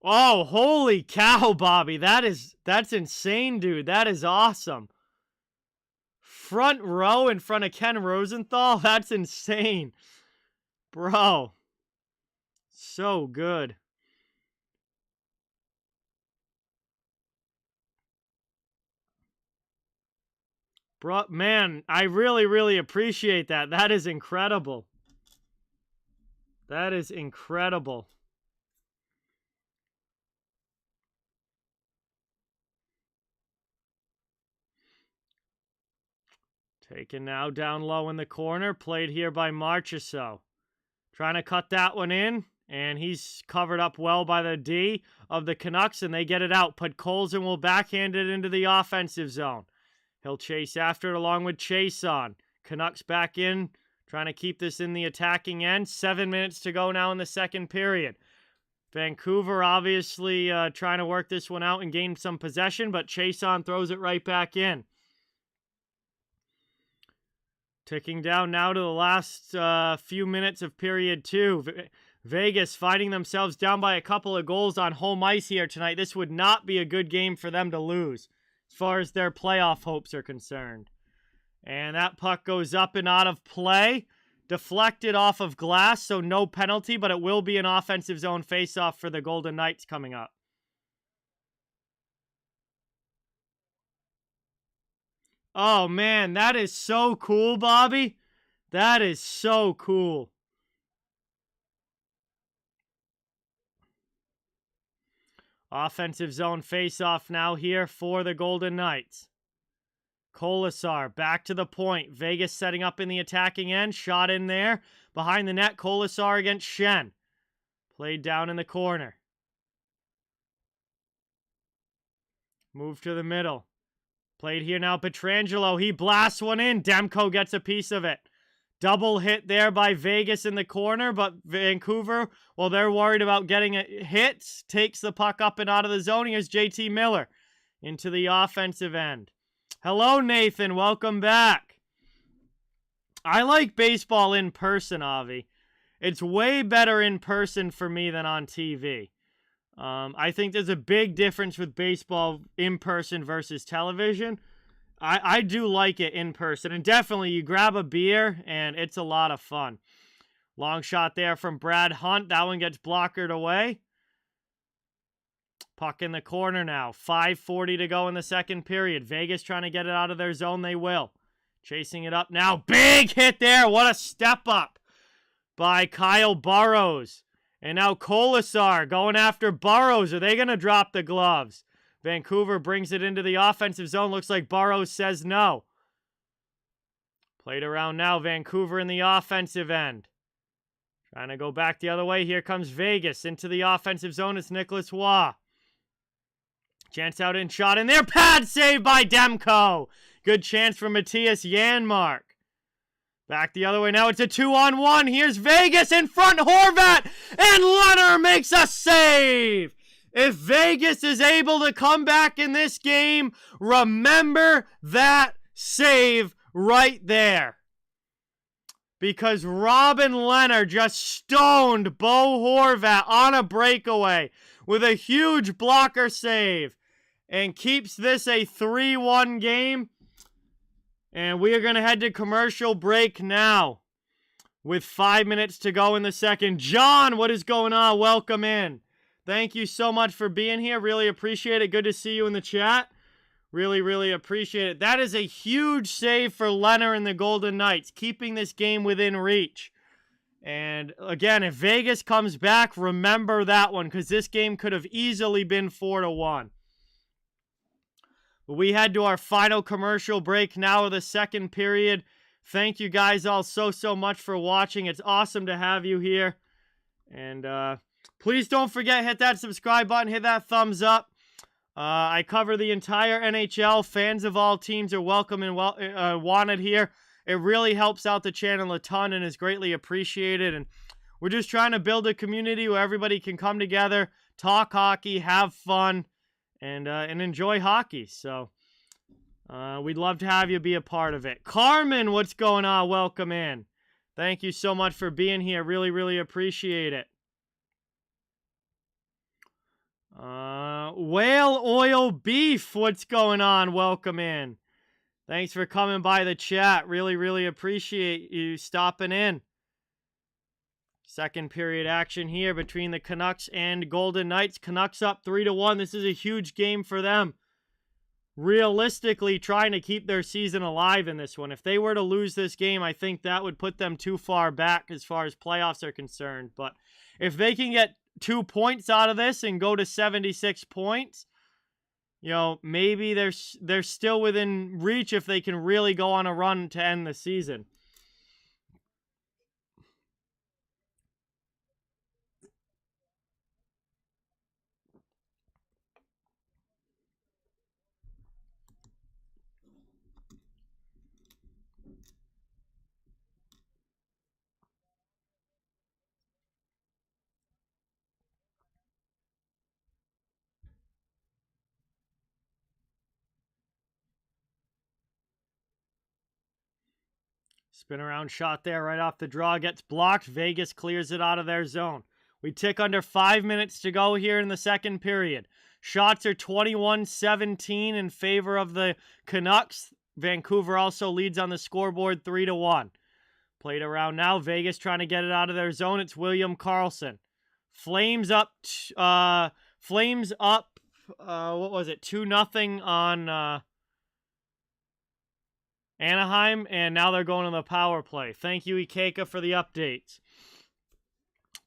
Oh, holy cow, Bobby. That's insane, dude. That is awesome. Front row in front of Ken Rosenthal? That's insane. Bro. So good. Bro, man, I really appreciate that. That is incredible. That is incredible. Taken now down low in the corner. Played here by Marchessault. Trying to cut that one in. And he's covered up well by the D of the Canucks. And they get it out. Podkolzin will backhand it into the offensive zone. He'll chase after it along with Chason. Canucks back in. Trying to keep this in the attacking end. 7 minutes to go now in the second period. Vancouver obviously trying to work this one out and gain some possession. But Chason throws it right back in. Ticking down now to the last few minutes of period 2. Vegas finding themselves down by a couple of goals on home ice here tonight. This would not be a good game for them to lose as far as their playoff hopes are concerned. And that puck goes up and out of play. Deflected off of glass, so no penalty, but it will be an offensive zone faceoff for the Golden Knights coming up. Oh, man, that is so cool, Bobby. That is so cool. Offensive zone faceoff now here for the Golden Knights. Kolesar back to the point. Vegas setting up in the attacking end. Shot in there. Behind the net, Kolesar against Schenn. Played down in the corner. Move to the middle. Played here now, Pietrangelo. He blasts one in. Demko gets a piece of it. Double hit there by Vegas in the corner, but Vancouver, well, they're worried about getting hits, takes the puck up and out of the zone. Here's JT Miller into the offensive end. Hello, Nathan. Welcome back. I like baseball in person, Avi. It's way better in person for me than on TV. I think there's a big difference with baseball in person versus television. I do like it in person. And definitely, you grab a beer, and it's a lot of fun. Long shot there from Brad Hunt. That one gets blockered away. Puck in the corner now. 5:40 to go in the second period. Vegas trying to get it out of their zone. They will. Chasing it up now. Big hit there. What a step up by Kyle Burroughs. And now Kolesar going after Burroughs. Are they going to drop the gloves? Vancouver brings it into the offensive zone. Looks like Burroughs says no. Played around now. Vancouver in the offensive end. Trying to go back the other way. Here comes Vegas into the offensive zone. It's Nicholas Waugh. Chance out and shot in there. Pad save by Demko. Good chance for Matthias Janmark. Back the other way now. It's a 2-on-1. Here's Vegas in front. Horvat. And Leonard makes a save. If Vegas is able to come back in this game, remember that save right there. Because Robin Leonard just stoned Bo Horvat on a breakaway with a huge blocker save and keeps this a 3-1 game. And we are going to head to commercial break now with 5 minutes to go in the second. John, what is going on? Welcome in. Thank you so much for being here. Really appreciate it. Good to see you in the chat. Really, really appreciate it. That is a huge save for Leonard and the Golden Knights, keeping this game within reach. And again, if Vegas comes back, remember that one, because this game could have easily been 4-1. But we head to our final commercial break now of the second period. Thank you guys all so much for watching. It's awesome to have you here. And please don't forget, hit that subscribe button, hit that thumbs up. I cover the entire NHL. Fans of all teams are welcome and wanted here. It really helps out the channel a ton and is greatly appreciated. And we're just trying to build a community where everybody can come together, talk hockey, have fun, and enjoy hockey. So we'd love to have you be a part of it. Carmen, what's going on? Welcome in. Thank you so much for being here. Really, really appreciate it. Whale Oil Beef, what's going on? Welcome in. Thanks for coming by the chat. Really, really appreciate you stopping in. Second period action here between the Canucks and Golden Knights. Canucks up 3-1. This is a huge game for them. Realistically, trying to keep their season alive in this one. If they were to lose this game, I think that would put them too far back as far as playoffs are concerned. But if they can get 2 points out of this and go to 76 points, you know, maybe they're still within reach if they can really go on a run to end the season. Spin around shot there right off the draw. Gets blocked. Vegas clears it out of their zone. We tick under 5 minutes to go here in the second period. Shots are 21-17 in favor of the Canucks. Vancouver also leads on the scoreboard 3-1. Played around now. Vegas trying to get it out of their zone. It's William Karlsson. Flames up. What was it? 2-0 on Anaheim, and now they're going to the power play. Thank you, Ikeka, for the updates.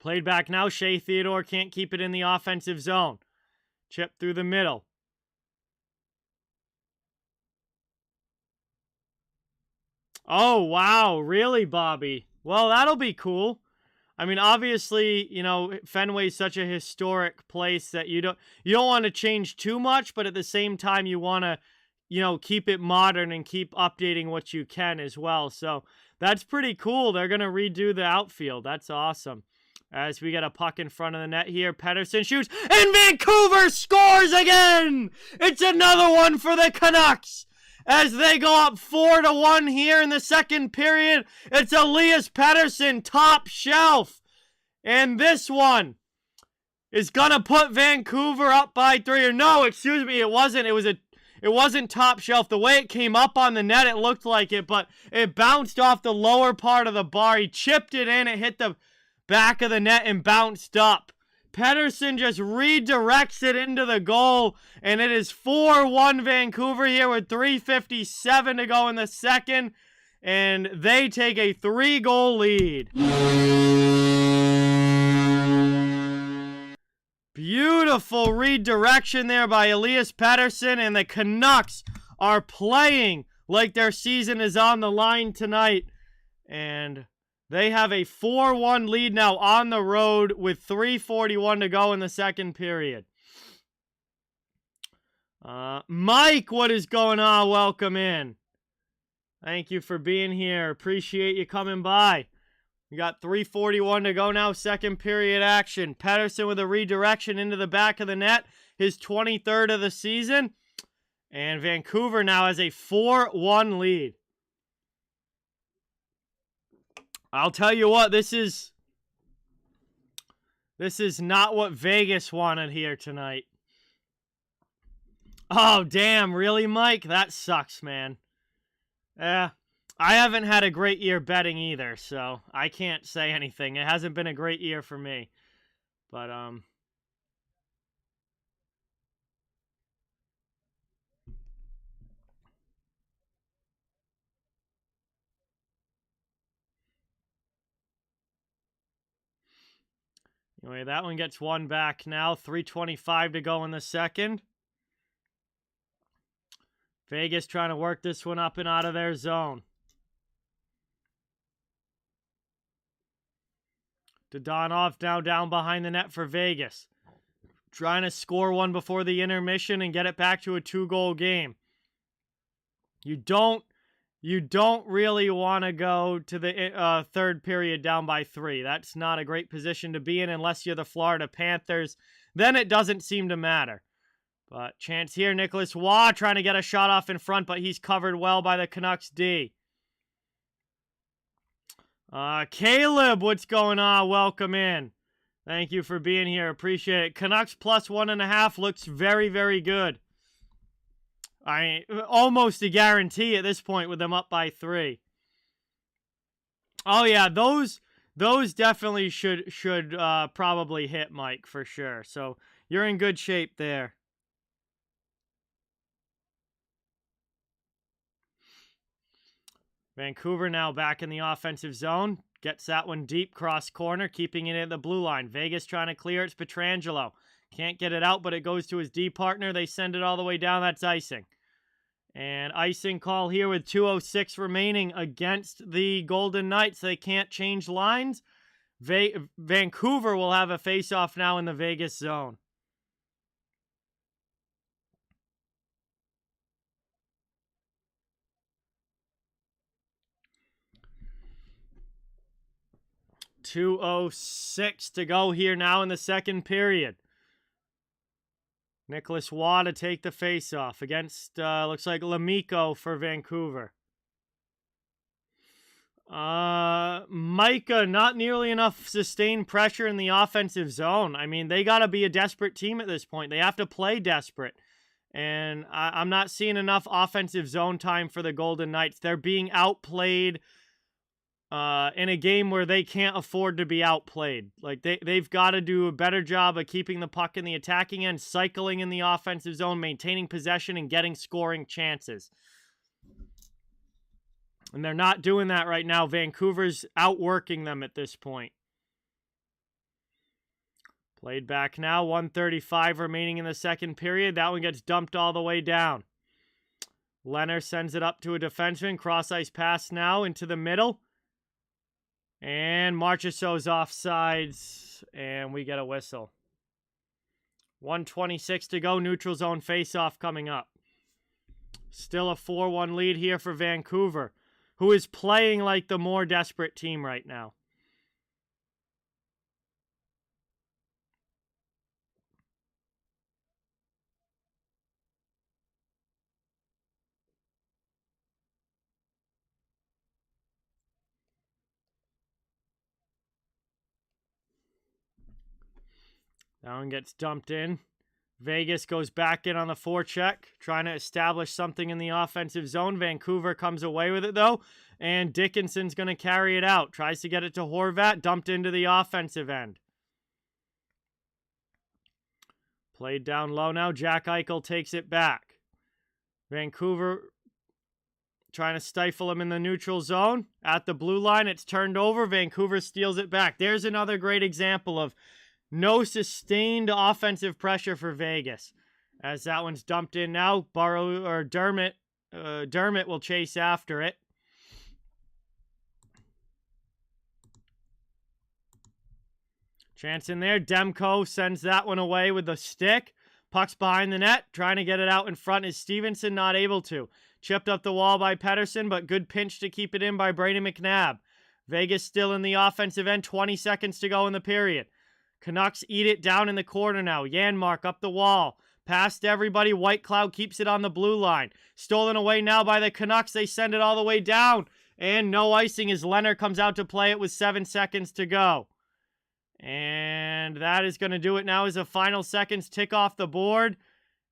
Played back now. Shea Theodore can't keep it in the offensive zone. Chip through the middle. Oh, wow. Really, Bobby? Well, that'll be cool. I mean, obviously, you know, Fenway's such a historic place that you don't want to change too much, but at the same time, you want to, you know, keep it modern and keep updating what you can as well. So that's pretty cool. They're going to redo the outfield. That's awesome. As we get a puck in front of the net here, Pettersson shoots, and Vancouver scores again! It's another one for the Canucks! As they go up 4-1 here in the second period, it's Elias Pettersson, top shelf. And this one is going to put Vancouver up by 3. Or no, excuse me, it wasn't. It wasn't top shelf. The way it came up on the net, it looked like it, but it bounced off the lower part of the bar. He chipped it in, it hit the back of the net and bounced up. Pettersson just redirects it into the goal, and it is 4-1 Vancouver here with 3:57 to go in the second, and they take a 3-goal lead. Beautiful redirection there by Elias Pettersson, and the Canucks are playing like their season is on the line tonight, and they have a 4-1 lead now on the road with 3:41 to go in the second period. Mike, what is going on? Welcome in. Thank you for being here. Appreciate you coming by. We got 3:41 to go now, second period action. Pettersson with a redirection into the back of the net, his 23rd of the season. And Vancouver now has a 4-1 lead. I'll tell you what, this is not what Vegas wanted here tonight. Oh, damn, really, Mike? That sucks, man. I haven't had a great year betting either, so I can't say anything. It hasn't been a great year for me. But, anyway, that one gets one back now. 3:25 to go in the second. Vegas trying to work this one up and out of their zone. Dodonov now down behind the net for Vegas. Trying to score one before the intermission and get it back to a 2-goal game. You don't really want to go to the third period down by 3. That's not a great position to be in unless you're the Florida Panthers. Then it doesn't seem to matter. But chance here, Nicholas Waugh trying to get a shot off in front, but he's covered well by the Canucks D. Caleb, what's going on? Welcome in. Thank you for being here. Appreciate it. Canucks plus 1.5 looks very, very good. Almost a guarantee at this point with them up by 3. Oh yeah, those definitely should probably hit, Mike, for sure. So you're in good shape there. Vancouver now back in the offensive zone. Gets that one deep cross corner, keeping it at the blue line. Vegas trying to clear. It's Pietrangelo. Can't get it out, but it goes to his D partner. They send it all the way down. That's icing. And icing call here with 2:06 remaining against the Golden Knights. They can't change lines. Vancouver will have a face-off now in the Vegas zone. .206 to go here now in the second period. Nicholas Waugh to take the face-off against, looks like Lamico for Vancouver. Micah, not nearly enough sustained pressure in the offensive zone. I mean, they got to be a desperate team at this point. They have to play desperate. And I'm not seeing enough offensive zone time for the Golden Knights. They're being outplayed in a game where they can't afford to be outplayed. Like, they've got to do a better job of keeping the puck in the attacking end, cycling in the offensive zone, maintaining possession, and getting scoring chances. And they're not doing that right now. Vancouver's outworking them at this point. Played back now, 1:35 remaining in the second period. That one gets dumped all the way down. Leonard sends it up to a defenseman. Cross-ice pass now into the middle. And Marchessault's offsides, and we get a whistle. 1:26 to go, neutral zone face-off coming up. Still a 4-1 lead here for Vancouver, who is playing like the more desperate team right now. That one gets dumped in. Vegas goes back in on the forecheck, trying to establish something in the offensive zone. Vancouver comes away with it, though, and Dickinson's going to carry it out. Tries to get it to Horvat, dumped into the offensive end. Played down low now. Jack Eichel takes it back. Vancouver trying to stifle him in the neutral zone. At the blue line, it's turned over. Vancouver steals it back. There's another great example of no sustained offensive pressure for Vegas. As that one's dumped in now, Dermott will chase after it. Chance in there. Demko sends that one away with the stick. Puck's behind the net. Trying to get it out in front is Stevenson, not able to. Chipped up the wall by Pettersson, but good pinch to keep it in by Brady McNabb. Vegas still in the offensive end. 20 seconds to go in the period. Canucks eat it down in the corner now. Janmark up the wall. Past everybody. White Cloud keeps it on the blue line. Stolen away now by the Canucks. They send it all the way down. And no icing as Leonard comes out to play it with 7 seconds to go. And that is going to do it now as the final seconds tick off the board.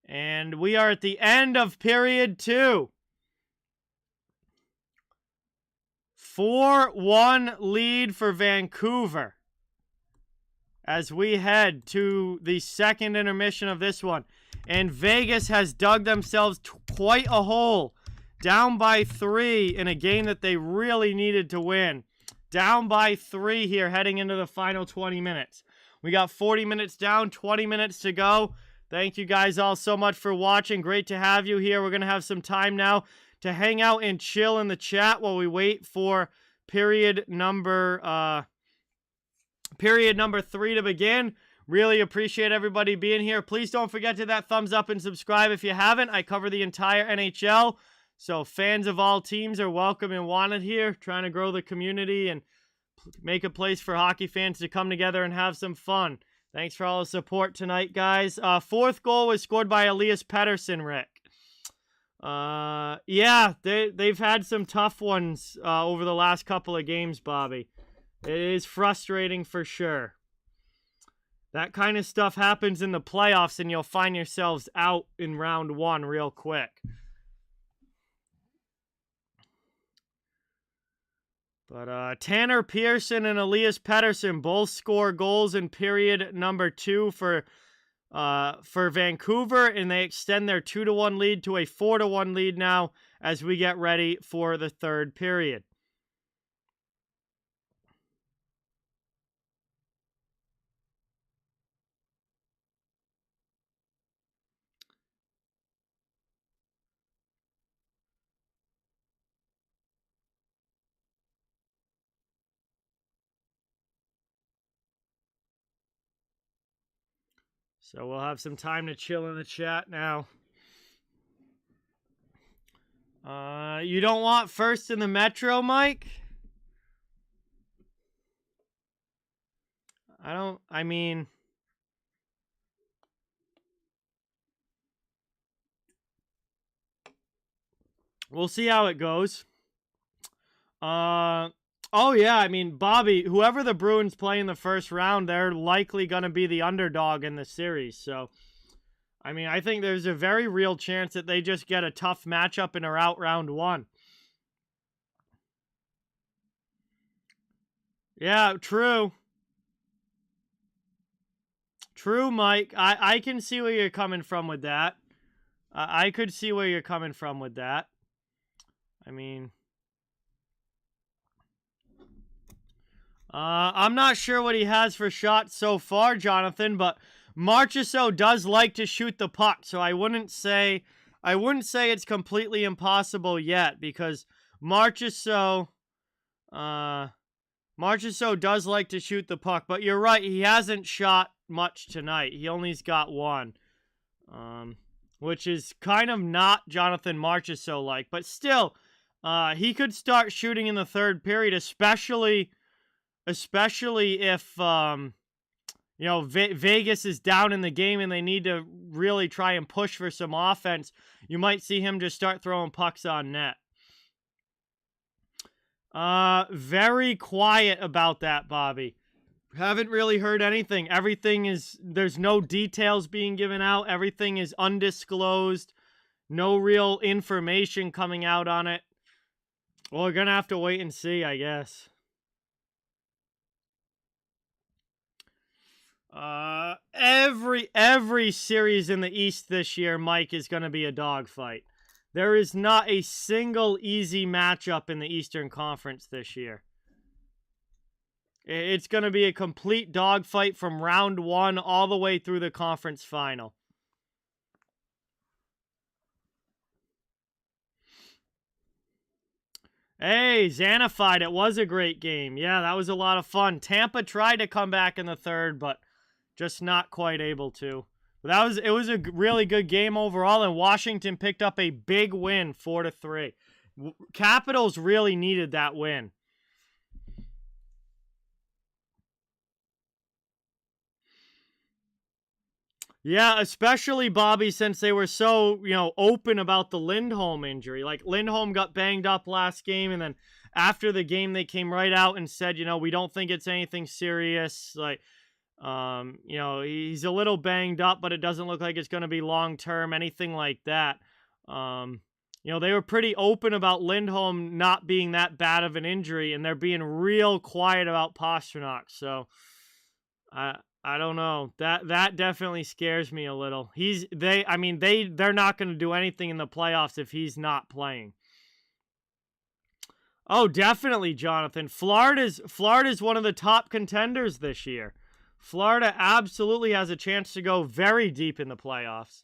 And we are at the end of period 2. 4-1 lead for Vancouver as we head to the second intermission of this one. And Vegas has dug themselves quite a hole. Down by 3 in a game that they really needed to win. Down by 3 here heading into the final 20 minutes. We got 40 minutes down, 20 minutes to go. Thank you guys all so much for watching. Great to have you here. We're going to have some time now to hang out and chill in the chat while we wait for period number 3 to begin. Really appreciate everybody being here. Please don't forget to hit that thumbs up and subscribe if you haven't. I cover the entire NHL, so fans of all teams are welcome and wanted here. Trying to grow the community and make a place for hockey fans to come together and have some fun. Thanks for all the support tonight, guys. Fourth goal was scored by Elias Pettersson, Rick. Yeah, they've had some tough ones over the last couple of games, Bobby. It is frustrating for sure. That kind of stuff happens in the playoffs and you'll find yourselves out in round 1 real quick. But Tanner Pearson and Elias Pettersson both score goals in period number 2 for Vancouver, and they extend their 2-1 lead to a 4-1 lead now as we get ready for the third period. So we'll have some time to chill in the chat now. You don't want first in the Metro, Mike? I mean, we'll see how it goes. Oh, yeah, I mean, Bobby, whoever the Bruins play in the first round, they're likely going to be the underdog in the series. So, I mean, I think there's a very real chance that they just get a tough matchup and are out round one. Yeah, true. True, Mike. I can see where you're coming from with that. I could see where you're coming from with that. I mean, I'm not sure what he has for shots so far, Jonathan, but Marchessault does like to shoot the puck, so I wouldn't say it's completely impossible yet, because Marchessault does like to shoot the puck, but you're right, he hasn't shot much tonight. He only's got one, which is kind of not Jonathan Marchessault like, but still, he could start shooting in the third period, especially if you know, Vegas is down in the game and they need to really try and push for some offense. You might see him just start throwing pucks on net. Very quiet about that, Bobby. Haven't really heard anything. There's no details being given out. Everything is undisclosed. No real information coming out on it. Well, we're gonna have to wait and see, I guess. Every series in the East this year, Mike, is going to be a dogfight. There is not a single easy matchup in the Eastern Conference this year. It's going to be a complete dogfight from round one all the way through the conference final. Hey, Xanified, it was a great game. Yeah, that was a lot of fun. Tampa tried to come back in the third, but just not quite able to. But it was a really good game overall, and Washington picked up a big win, 4-3. Capitals really needed that win. Yeah, especially, Bobby, since they were so, open about the Lindholm injury. Like, Lindholm got banged up last game, and then after the game, they came right out and said, we don't think it's anything serious. Like, he's a little banged up, but it doesn't look like it's going to be long-term, anything like that. They were pretty open about Lindholm not being that bad of an injury, and they're being real quiet about Pastrnak. So, I don't know. That definitely scares me a little. They're not going to do anything in the playoffs if he's not playing. Oh, definitely, Jonathan. Florida's one of the top contenders this year. Florida absolutely has a chance to go very deep in the playoffs.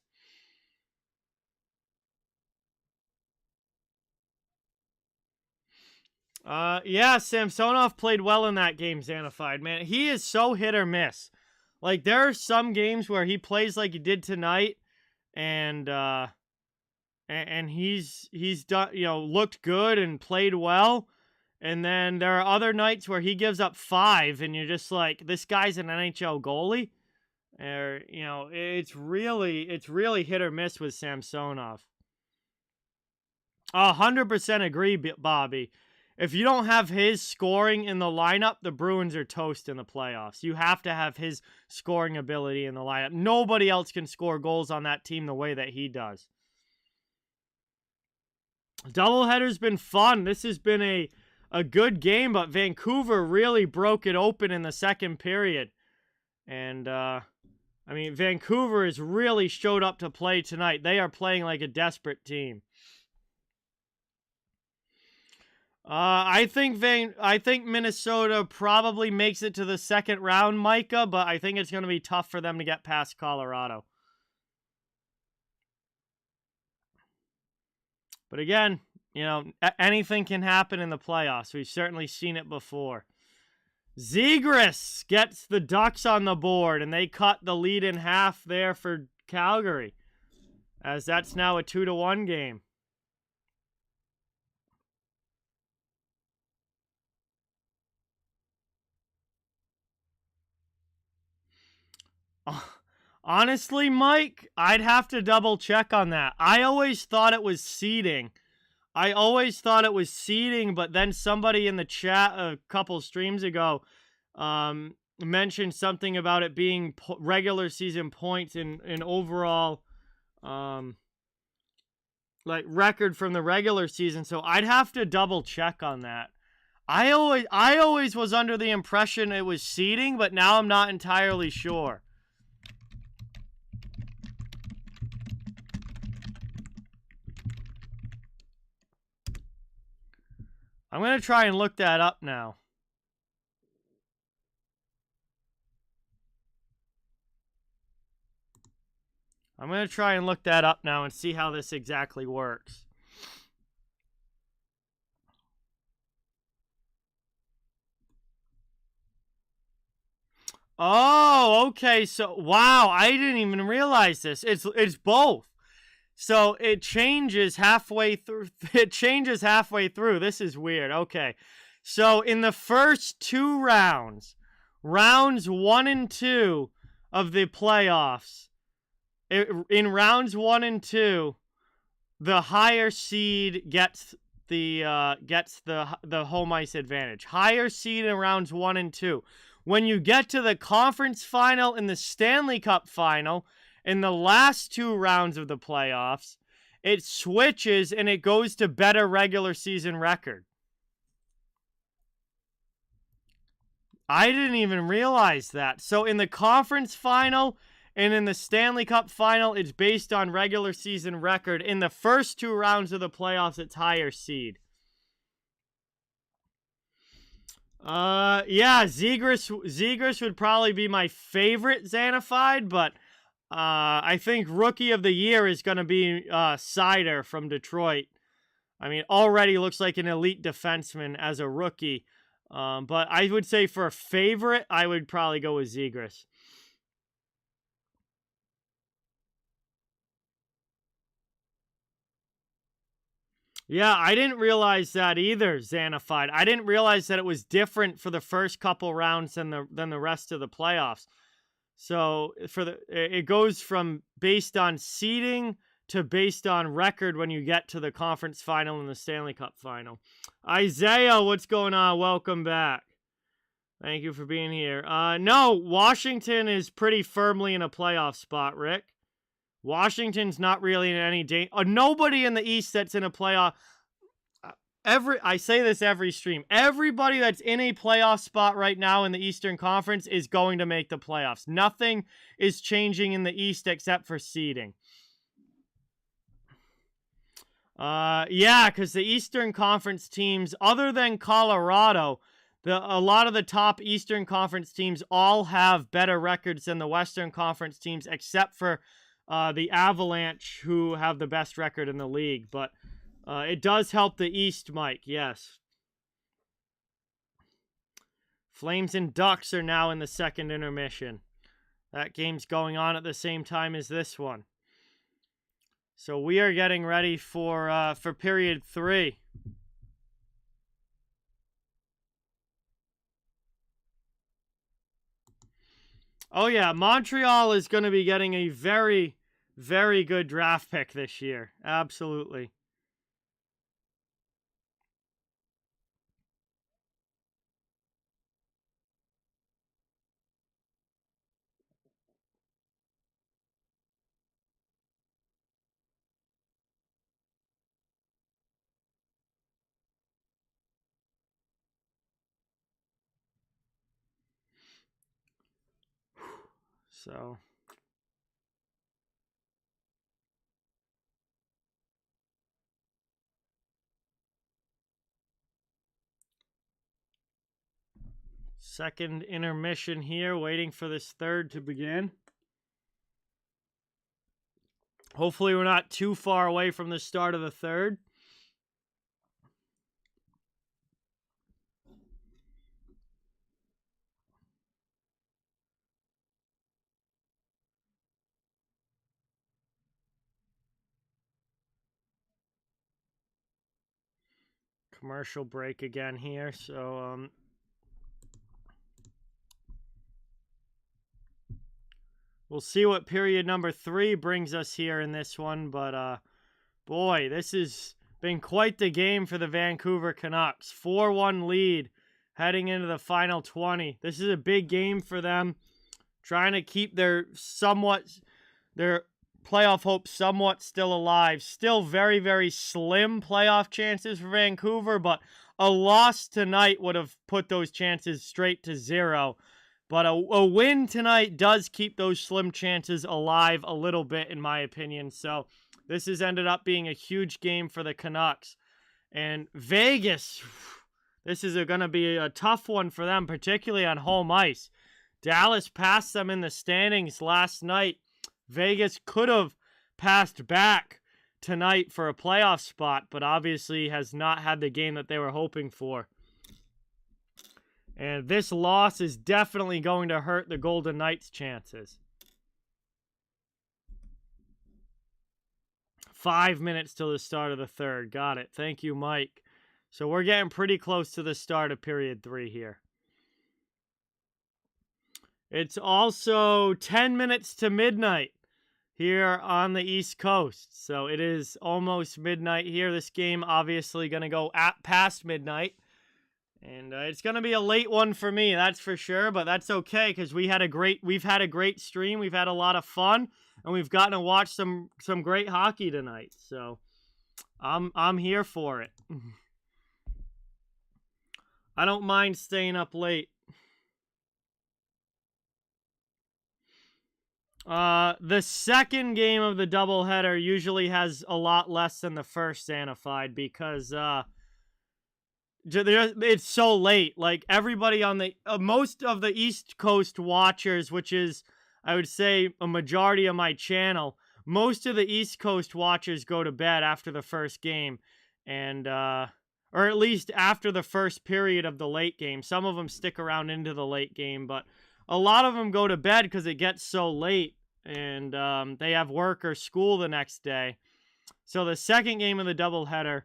Yeah, Samsonov played well in that game, Xanified. Man, he is so hit or miss. Like, there are some games where he plays like he did tonight, and he's done, looked good and played well. And then there are other nights where he gives up 5, and you're just like, this guy's an NHL goalie. Or, it's really hit or miss with Samsonov. 100% agree, Bobby. If you don't have his scoring in the lineup, the Bruins are toast in the playoffs. You have to have his scoring ability in the lineup. Nobody else can score goals on that team the way that he does. Doubleheader's been fun. This has been a good game, but Vancouver really broke it open in the second period. And, Vancouver has really showed up to play tonight. They are playing like a desperate team. I think Minnesota probably makes it to the second round, Micah, but I think it's going to be tough for them to get past Colorado. But again, anything can happen in the playoffs. We've certainly seen it before. Zegras gets the Ducks on the board, and they cut the lead in half there for Calgary, as that's now a 2-1 game. Honestly, Mike, I'd have to double check on that. I always thought it was seeding. But then somebody in the chat a couple streams ago mentioned something about it being regular season points and overall, like record from the regular season. So I'd have to double check on that. I always was under the impression it was seeding, but now I'm not entirely sure. I'm going to try and look that up now. I'm going to try and look that up now and see how this exactly works. Oh, okay. So, wow, I didn't even realize this. It's both. So it changes halfway through. It changes halfway through. This is weird. Okay. So in the first 2 rounds, rounds 1 and 2 of the playoffs, in rounds 1 and 2, the higher seed gets the home ice advantage. Higher seed in rounds 1 and 2. When you get to the conference final and the Stanley Cup final, in the last 2 rounds of the playoffs, it switches and it goes to better regular season record. I didn't even realize that. So in the conference final and in the Stanley Cup final, it's based on regular season record. In the first 2 rounds of the playoffs, it's higher seed. Yeah, Zegras would probably be my favorite Xanafied, but I think Rookie of the Year is going to be Sider from Detroit. I mean, already looks like an elite defenseman as a rookie. But I would say for a favorite, I would probably go with Zegras. Yeah, I didn't realize that either, Xanafied. I didn't realize that it was different for the first couple rounds than the rest of the playoffs. So it goes from based on seeding to based on record when you get to the conference final and the Stanley Cup final. Isaiah, what's going on? Welcome back. Thank you for being here. No, Washington is pretty firmly in a playoff spot, Rick. Washington's not really in any danger. Nobody in the East that's in a playoff. I say this every stream. Everybody that's in a playoff spot right now in the Eastern Conference is going to make the playoffs. Nothing is changing in the East except for seeding. Yeah, because the Eastern Conference teams, other than Colorado, a lot of the top Eastern Conference teams all have better records than the Western Conference teams, except for the Avalanche, who have the best record in the league. But it does help the East, Mike, yes. Flames and Ducks are now in the second intermission. That game's going on at the same time as this one. So we are getting ready for period 3. Oh yeah, Montreal is going to be getting a very, very good draft pick this year. Absolutely. So second intermission here, waiting for this third to begin. Hopefully we're not too far away from the start of the third. Commercial break again here, so we'll see what period number 3 brings us here in this one, but boy, this has been quite the game for the Vancouver Canucks. 4-1 lead heading into the final 20. This is a big game for them, trying to keep their playoff hopes somewhat still alive. Still very, very slim playoff chances for Vancouver, but a loss tonight would have put those chances straight to 0. But a win tonight does keep those slim chances alive a little bit, in my opinion. So this has ended up being a huge game for the Canucks. And Vegas, this is going to be a tough one for them, particularly on home ice. Dallas passed them in the standings last night. Vegas could have passed back tonight for a playoff spot, but obviously has not had the game that they were hoping for. And this loss is definitely going to hurt the Golden Knights' chances. 5 minutes till the start of the third. Got it. Thank you, Mike. So we're getting pretty close to the start of period 3 here. It's also 10 minutes to midnight here on the East Coast. So it is almost midnight here. This game obviously going to go past midnight. And it's going to be a late one for me, that's for sure, but that's okay because we've had a great stream. We've had a lot of fun, and we've gotten to watch some great hockey tonight. So I'm here for it. I don't mind staying up late. The second game of the doubleheader usually has a lot less than the first Xanafied because it's so late. Like, everybody on the most of the East Coast watchers, which is, I would say, a majority of my channel, most of the East Coast watchers go to bed after the first game, and or at least after the first period of the late game. Some of them stick around into the late game, but a lot of them go to bed because it gets so late, and they have work or school the next day. So the second game of the doubleheader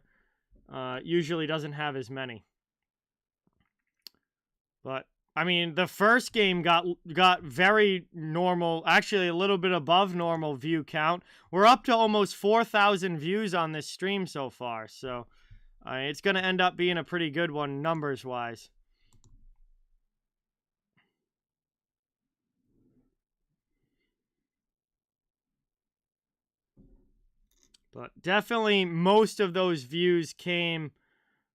usually doesn't have as many. But, I mean, the first game got very normal, actually a little bit above normal view count. We're up to almost 4,000 views on this stream so far, so it's going to end up being a pretty good one numbers-wise. But definitely most of those views came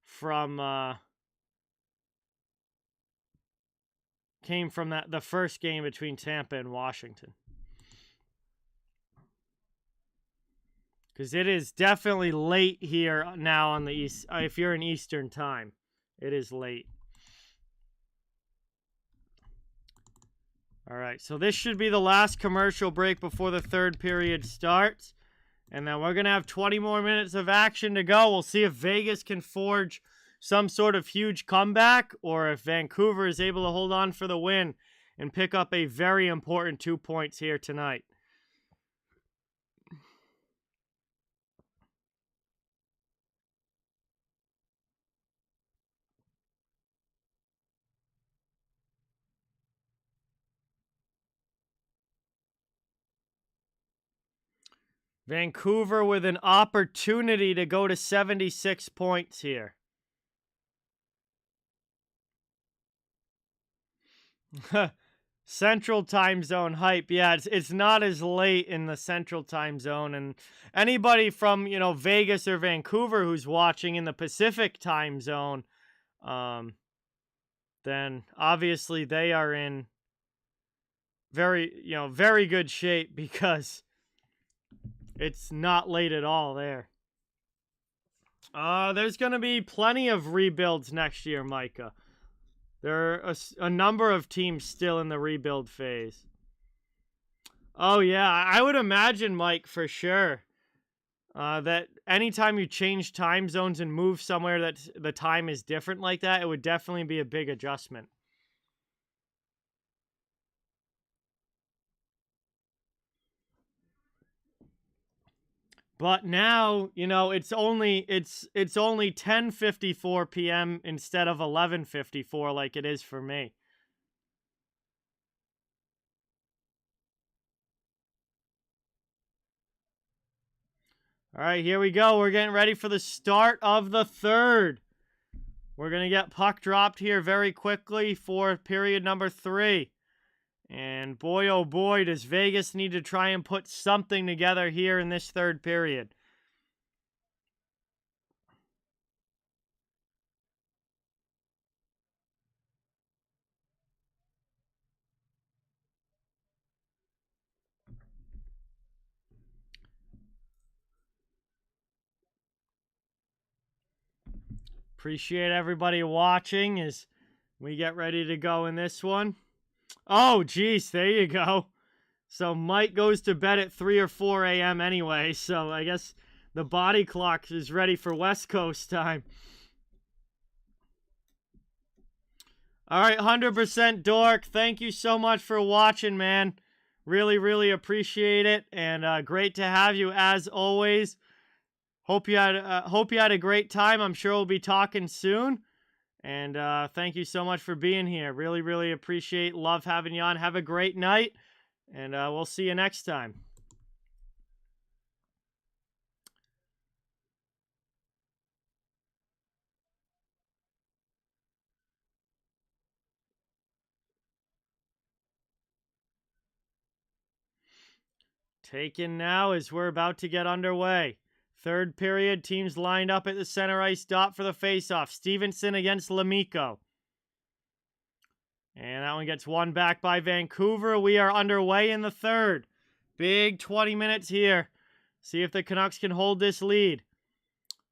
from the first game between Tampa and Washington. Because it is definitely late here now on the East. If you're in Eastern time, it is late. All right, so this should be the last commercial break before the third period starts. And then we're going to have 20 more minutes of action to go. We'll see if Vegas can forge some sort of huge comeback, or if Vancouver is able to hold on for the win and pick up a very important 2 points here tonight. Vancouver with an opportunity to go to 76 points here. Central time zone hype. Yeah, it's not as late in the central time zone. And anybody from, Vegas or Vancouver who's watching in the Pacific time zone, then obviously they are in very good shape because it's not late at all there. There's going to be plenty of rebuilds next year, Micah. There are a number of teams still in the rebuild phase. Oh, yeah. I would imagine, Mike, for sure, that anytime you change time zones and move somewhere that the time is different like that, it would definitely be a big adjustment. But now, it's only 10:54 p.m. instead of 11:54 like it is for me. All right, here we go. We're getting ready for the start of the third. We're going to get puck dropped here very quickly for period number 3. And boy, oh boy, does Vegas need to try and put something together here in this third period. Appreciate everybody watching as we get ready to go in this one. Oh, geez, there you go. So Mike goes to bed at 3 or 4 a.m. anyway, so I guess the body clock is ready for West Coast time. All right, 100% Dork. Thank you so much for watching, man. Really, really appreciate it, and great to have you as always. Hope you had a great time. I'm sure we'll be talking soon. And thank you so much for being here. Really, really appreciate, love having you on. Have a great night, and we'll see you next time. Taken now as we're about to get underway. Third period, teams lined up at the center ice dot for the faceoff. Stevenson against Lamiko. And that one gets won back by Vancouver. We are underway in the third. Big 20 minutes here. See if the Canucks can hold this lead.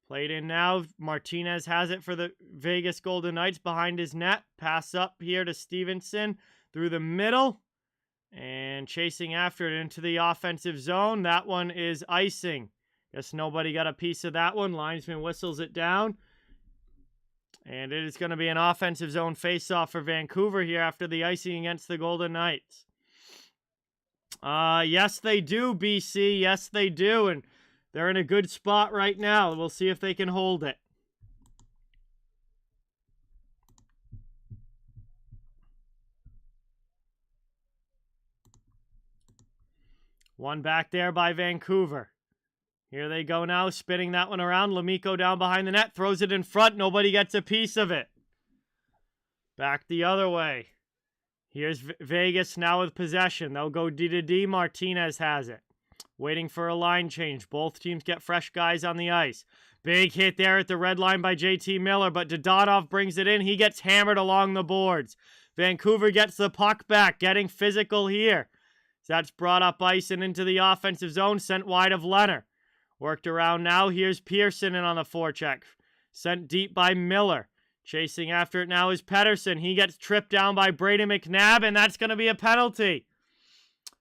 Played in now. Martinez has it for the Vegas Golden Knights behind his net. Pass up here to Stevenson through the middle. And chasing after it into the offensive zone. That one is icing. Guess nobody got a piece of that one. Linesman whistles it down. And it is going to be an offensive zone face-off for Vancouver here after the icing against the Golden Knights. Yes, they do, BC. Yes, they do. And they're in a good spot right now. We'll see if they can hold it. One back there by Vancouver. Here they go now, spinning that one around. Lamiko down behind the net, throws it in front. Nobody gets a piece of it. Back the other way. Here's Vegas now with possession. They'll go D to D. Martinez has it. Waiting for a line change. Both teams get fresh guys on the ice. Big hit there at the red line by JT Miller, but Dodonov brings it in. He gets hammered along the boards. Vancouver gets the puck back, getting physical here. That's brought up ice and into the offensive zone, sent wide of Leonard. Worked around now. Here's Pearson in on the forecheck. Sent deep by Miller. Chasing after it now is Pettersson. He gets tripped down by Brady McNabb, and that's going to be a penalty.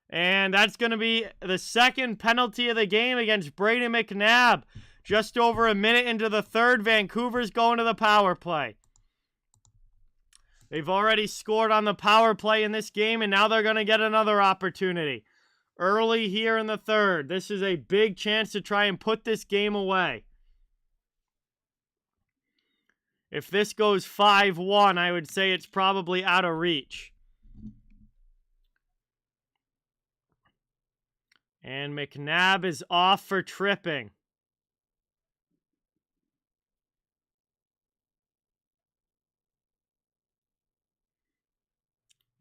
And that's going to be the second penalty of the game against Brady McNabb. Just over a minute into the third, Vancouver's going to the power play. They've already scored on the power play in this game, and now they're going to get another opportunity. Early here in the third. This is a big chance to try and put this game away. If this goes 5-1, I would say it's probably out of reach. And McNabb is off for tripping.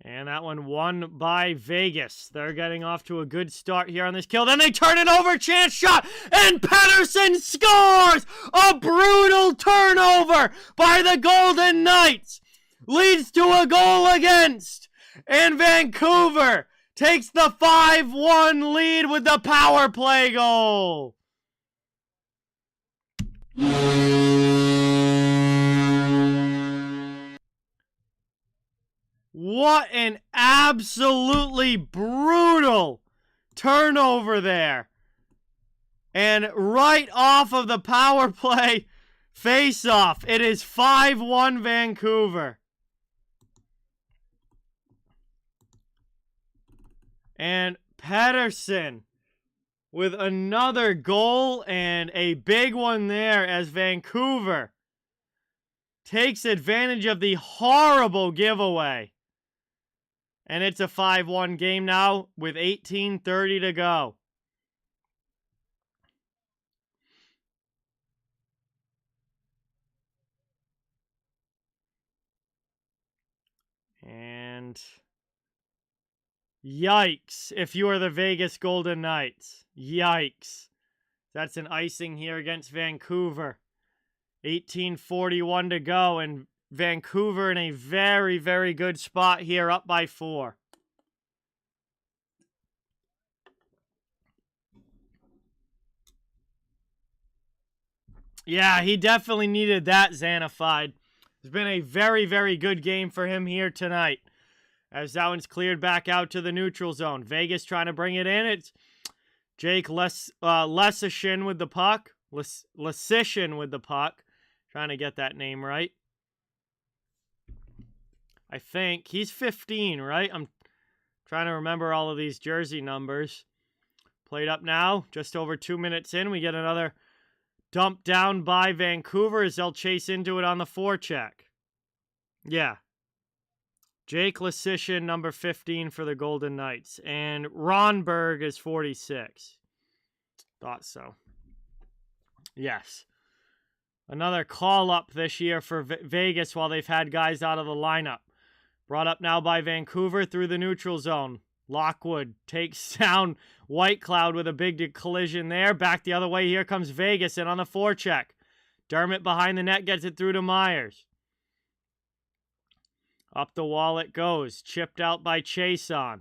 And that one won by Vegas. They're getting off to a good start here on this kill. Then they turn it over. Chance shot. And Pettersson scores! A brutal turnover by the Golden Knights. Leads to a goal against. And Vancouver takes the 5-1 lead with the power play goal. What an absolutely brutal turnover there. And right off of the power play face-off, it is 5-1 Vancouver. And Pettersson with another goal and a big one there as Vancouver takes advantage of the horrible giveaway. And it's a 5-1 game now with 18:30 to go. And yikes, if you are the Vegas Golden Knights. Yikes. That's an icing here against Vancouver. 18:41 to go, and Vancouver in a very, very good spot here, up by 4. Yeah, he definitely needed that, Xanafied. It's been a very, very good game for him here tonight. As that one's cleared back out to the neutral zone. Vegas trying to bring it in. It's Jake Lesishin with the puck. Lesishin with the puck. Trying to get that name right. I think. He's 15, right? I'm trying to remember all of these jersey numbers. Played up now. Just over 2 minutes in. We get another dump down by Vancouver as they'll chase into it on the forecheck. Yeah. Jake Lesishin, number 15 for the Golden Knights. And Ronberg is 46. Thought so. Yes. Another call-up this year for Vegas while they've had guys out of the lineup. Brought up now by Vancouver through the neutral zone. Lockwood takes down White Cloud with a big collision there. Back the other way. Here comes Vegas in on the forecheck. Dermott behind the net gets it through to Myers. Up the wall it goes. Chipped out by Chason.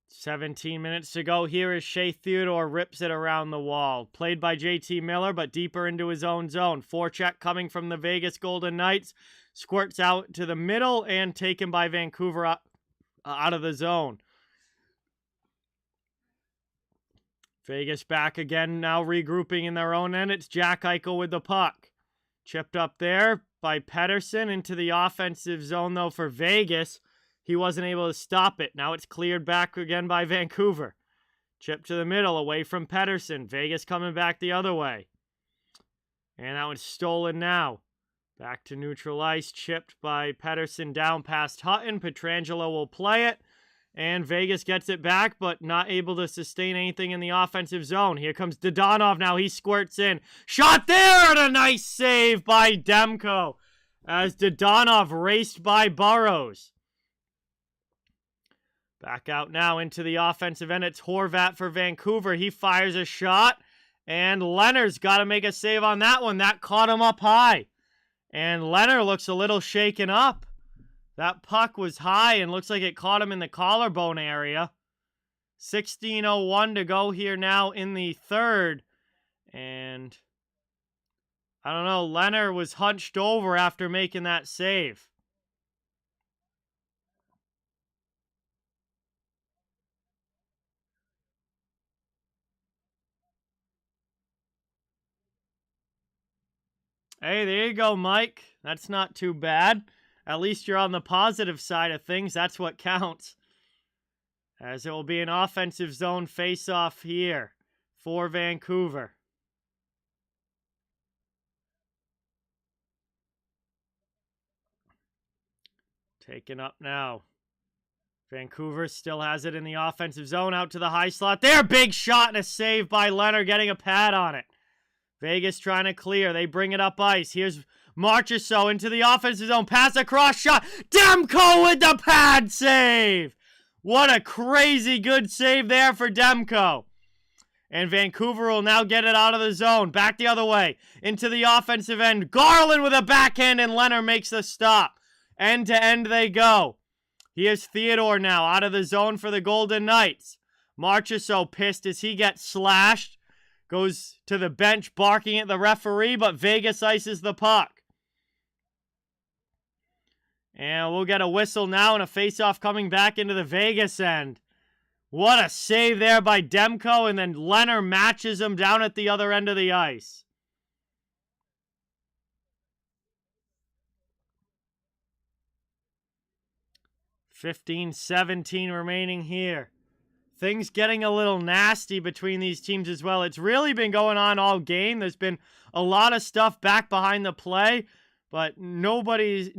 17 minutes to go. Here is Shea Theodore, rips it around the wall. Played by JT Miller, but deeper into his own zone. Forecheck coming from the Vegas Golden Knights. Squirts out to the middle and taken by Vancouver out of the zone. Vegas back again, now regrouping in their own end. It's Jack Eichel with the puck. Chipped up there by Pettersson into the offensive zone, though, for Vegas. He wasn't able to stop it. Now it's cleared back again by Vancouver. Chip to the middle, away from Pettersson. Vegas coming back the other way. And that one's stolen now. Back to neutral ice, chipped by Pettersson down past Hutton. Pietrangelo will play it. And Vegas gets it back, but not able to sustain anything in the offensive zone. Here comes Dodonov now. He squirts in. Shot there, and a nice save by Demko as Dodonov raced by Burrows. Back out now into the offensive end. It's Horvat for Vancouver. He fires a shot, and Leonard's got to make a save on that one. That caught him up high. And Leonard looks a little shaken up. That puck was high and looks like it caught him in the collarbone area. 16:01 to go here now in the third. And I don't know, Leonard was hunched over after making that save. Hey, there you go, Mike. That's not too bad. At least you're on the positive side of things. That's what counts. As it will be an offensive zone face-off here for Vancouver. Taken up now. Vancouver still has it in the offensive zone. Out to the high slot. There, big shot and a save by Leonard, getting a pad on it. Vegas trying to clear. They bring it up ice. Here's Marchessault into the offensive zone. Pass across, shot. Demko with the pad save. What a crazy good save there for Demko. And Vancouver will now get it out of the zone. Back the other way. Into the offensive end. Garland with a backhand, and Leonard makes the stop. End to end they go. Here's Theodore now out of the zone for the Golden Knights. Marchessault pissed as he gets slashed. Goes to the bench barking at the referee, but Vegas ices the puck. And we'll get a whistle now and a face-off coming back into the Vegas end. What a save there by Demko, and then Leonard matches him down at the other end of the ice. $15-17 remaining here. Things getting a little nasty between these teams as well. It's really been going on all game. There's been a lot of stuff back behind the play, but nobody's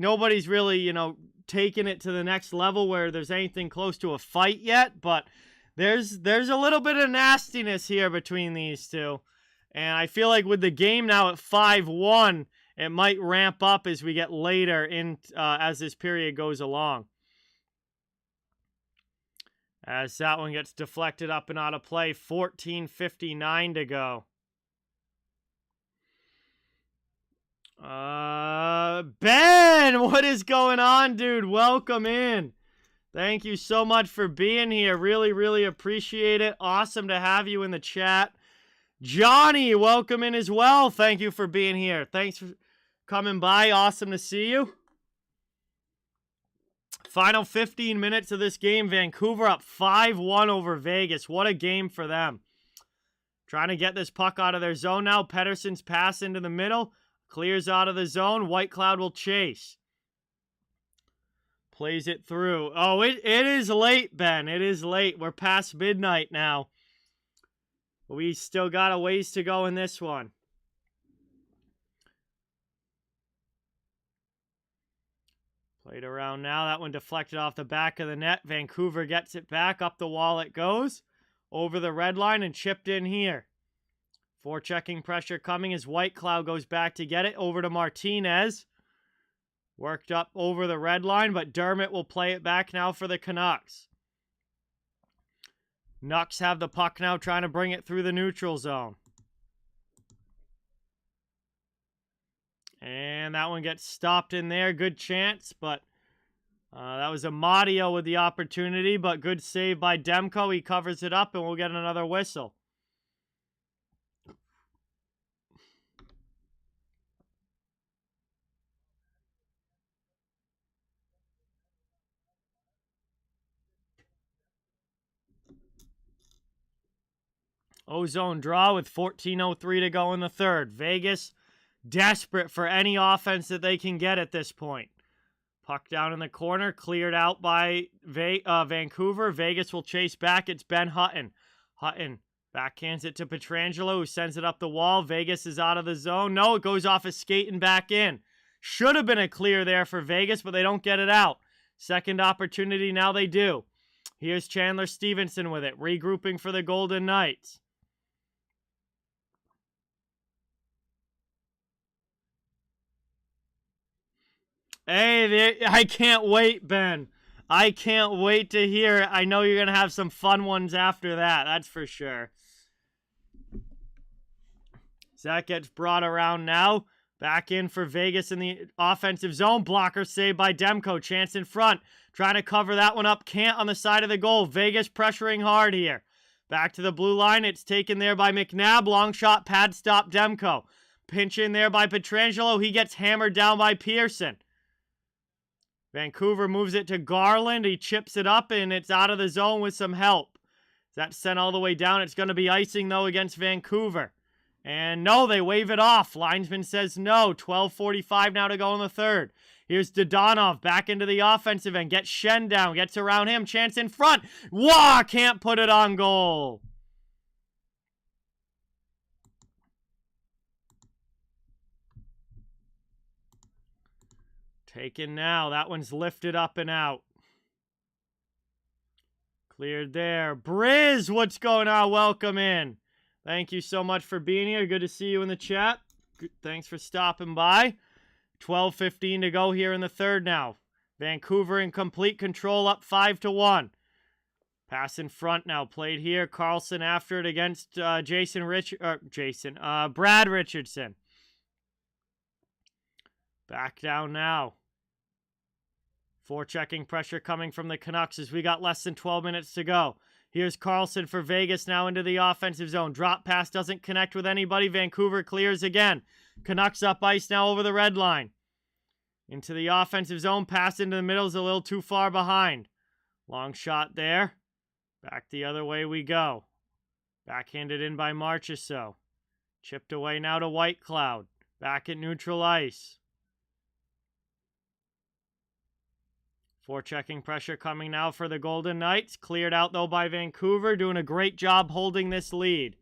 really, taking it to the next level where there's anything close to a fight yet. But there's a little bit of nastiness here between these two. And I feel like with the game now at 5-1, it might ramp up as we get later in as this period goes along. As that one gets deflected up and out of play, 14:59 to go. Ben, what is going on, dude? Welcome in. Thank you so much for being here. Really, really appreciate it. Awesome to have you in the chat. Johnny, welcome in as well. Thank you for being here. Thanks for coming by. Awesome to see you. Final 15 minutes of this game. Vancouver up 5-1 over Vegas. What a game for them. Trying to get this puck out of their zone now. Pettersson's pass into the middle. Clears out of the zone. Whitecloud will chase. Plays it through. Oh, it is late, Ben. It is late. We're past midnight now. We still got a ways to go in this one. Played around now. That one deflected off the back of the net. Vancouver gets it back. Up the wall it goes. Over the red line and chipped in here. Forechecking pressure coming as Whitecloud goes back to get it. Over to Martinez. Worked up over the red line, but Dermott will play it back now for the Canucks. Nucks have the puck now, trying to bring it through the neutral zone. And that one gets stopped in there. Good chance, but that was Amadio with the opportunity, but good save by Demko. He covers it up, and we'll get another whistle. Ozone draw with 14:03 to go in the third. Vegas desperate for any offense that they can get at this point. Puck down in the corner, cleared out by Vancouver. Vegas will chase back. It's Ben Hutton. Hutton backhands it to Pietrangelo, who sends it up the wall. Vegas is out of the zone. No, it goes off his skate and back in. Should have been a clear there for Vegas, but they don't get it out. Second opportunity, now they do. Here's Chandler Stevenson with it, regrouping for the Golden Knights. Hey, I can't wait, Ben. I can't wait to hear it. I know you're going to have some fun ones after that. That's for sure. That gets brought around now. Back in for Vegas in the offensive zone. Blocker saved by Demko. Chance in front. Trying to cover that one up. Can't on the side of the goal. Vegas pressuring hard here. Back to the blue line. It's taken there by McNabb. Long shot. Pad stop Demko. Pinch in there by Pietrangelo. He gets hammered down by Pearson. Vancouver moves it to Garland. He chips it up, and it's out of the zone with some help. That's sent all the way down. It's going to be icing, though, against Vancouver. And no, they wave it off. Linesman says no. 12:45 now to go in the third. Here's Dodonov back into the offensive end. Gets Shen down. Gets around him. Chance in front. Wah! Can't put it on goal. Taken now. That one's lifted up and out. Cleared there. Briz, what's going on? Welcome in. Thank you so much for being here. Good to see you in the chat. Thanks for stopping by. 12:15 to go here in the third now. Vancouver in complete control, up 5-1. Pass in front now. Played here. Carlson after it against Brad Richardson. Back down now. Forechecking pressure coming from the Canucks as we got less than 12 minutes to go. Here's Carlson for Vegas now into the offensive zone. Drop pass doesn't connect with anybody. Vancouver clears again. Canucks up ice now over the red line. Into the offensive zone. Pass into the middle is a little too far behind. Long shot there. Back the other way we go. Backhanded in by Marchessault. Chipped away now to Whitecloud. Back at neutral ice. Forechecking pressure coming now for the Golden Knights. Cleared out, though, by Vancouver. Doing a great job holding this lead.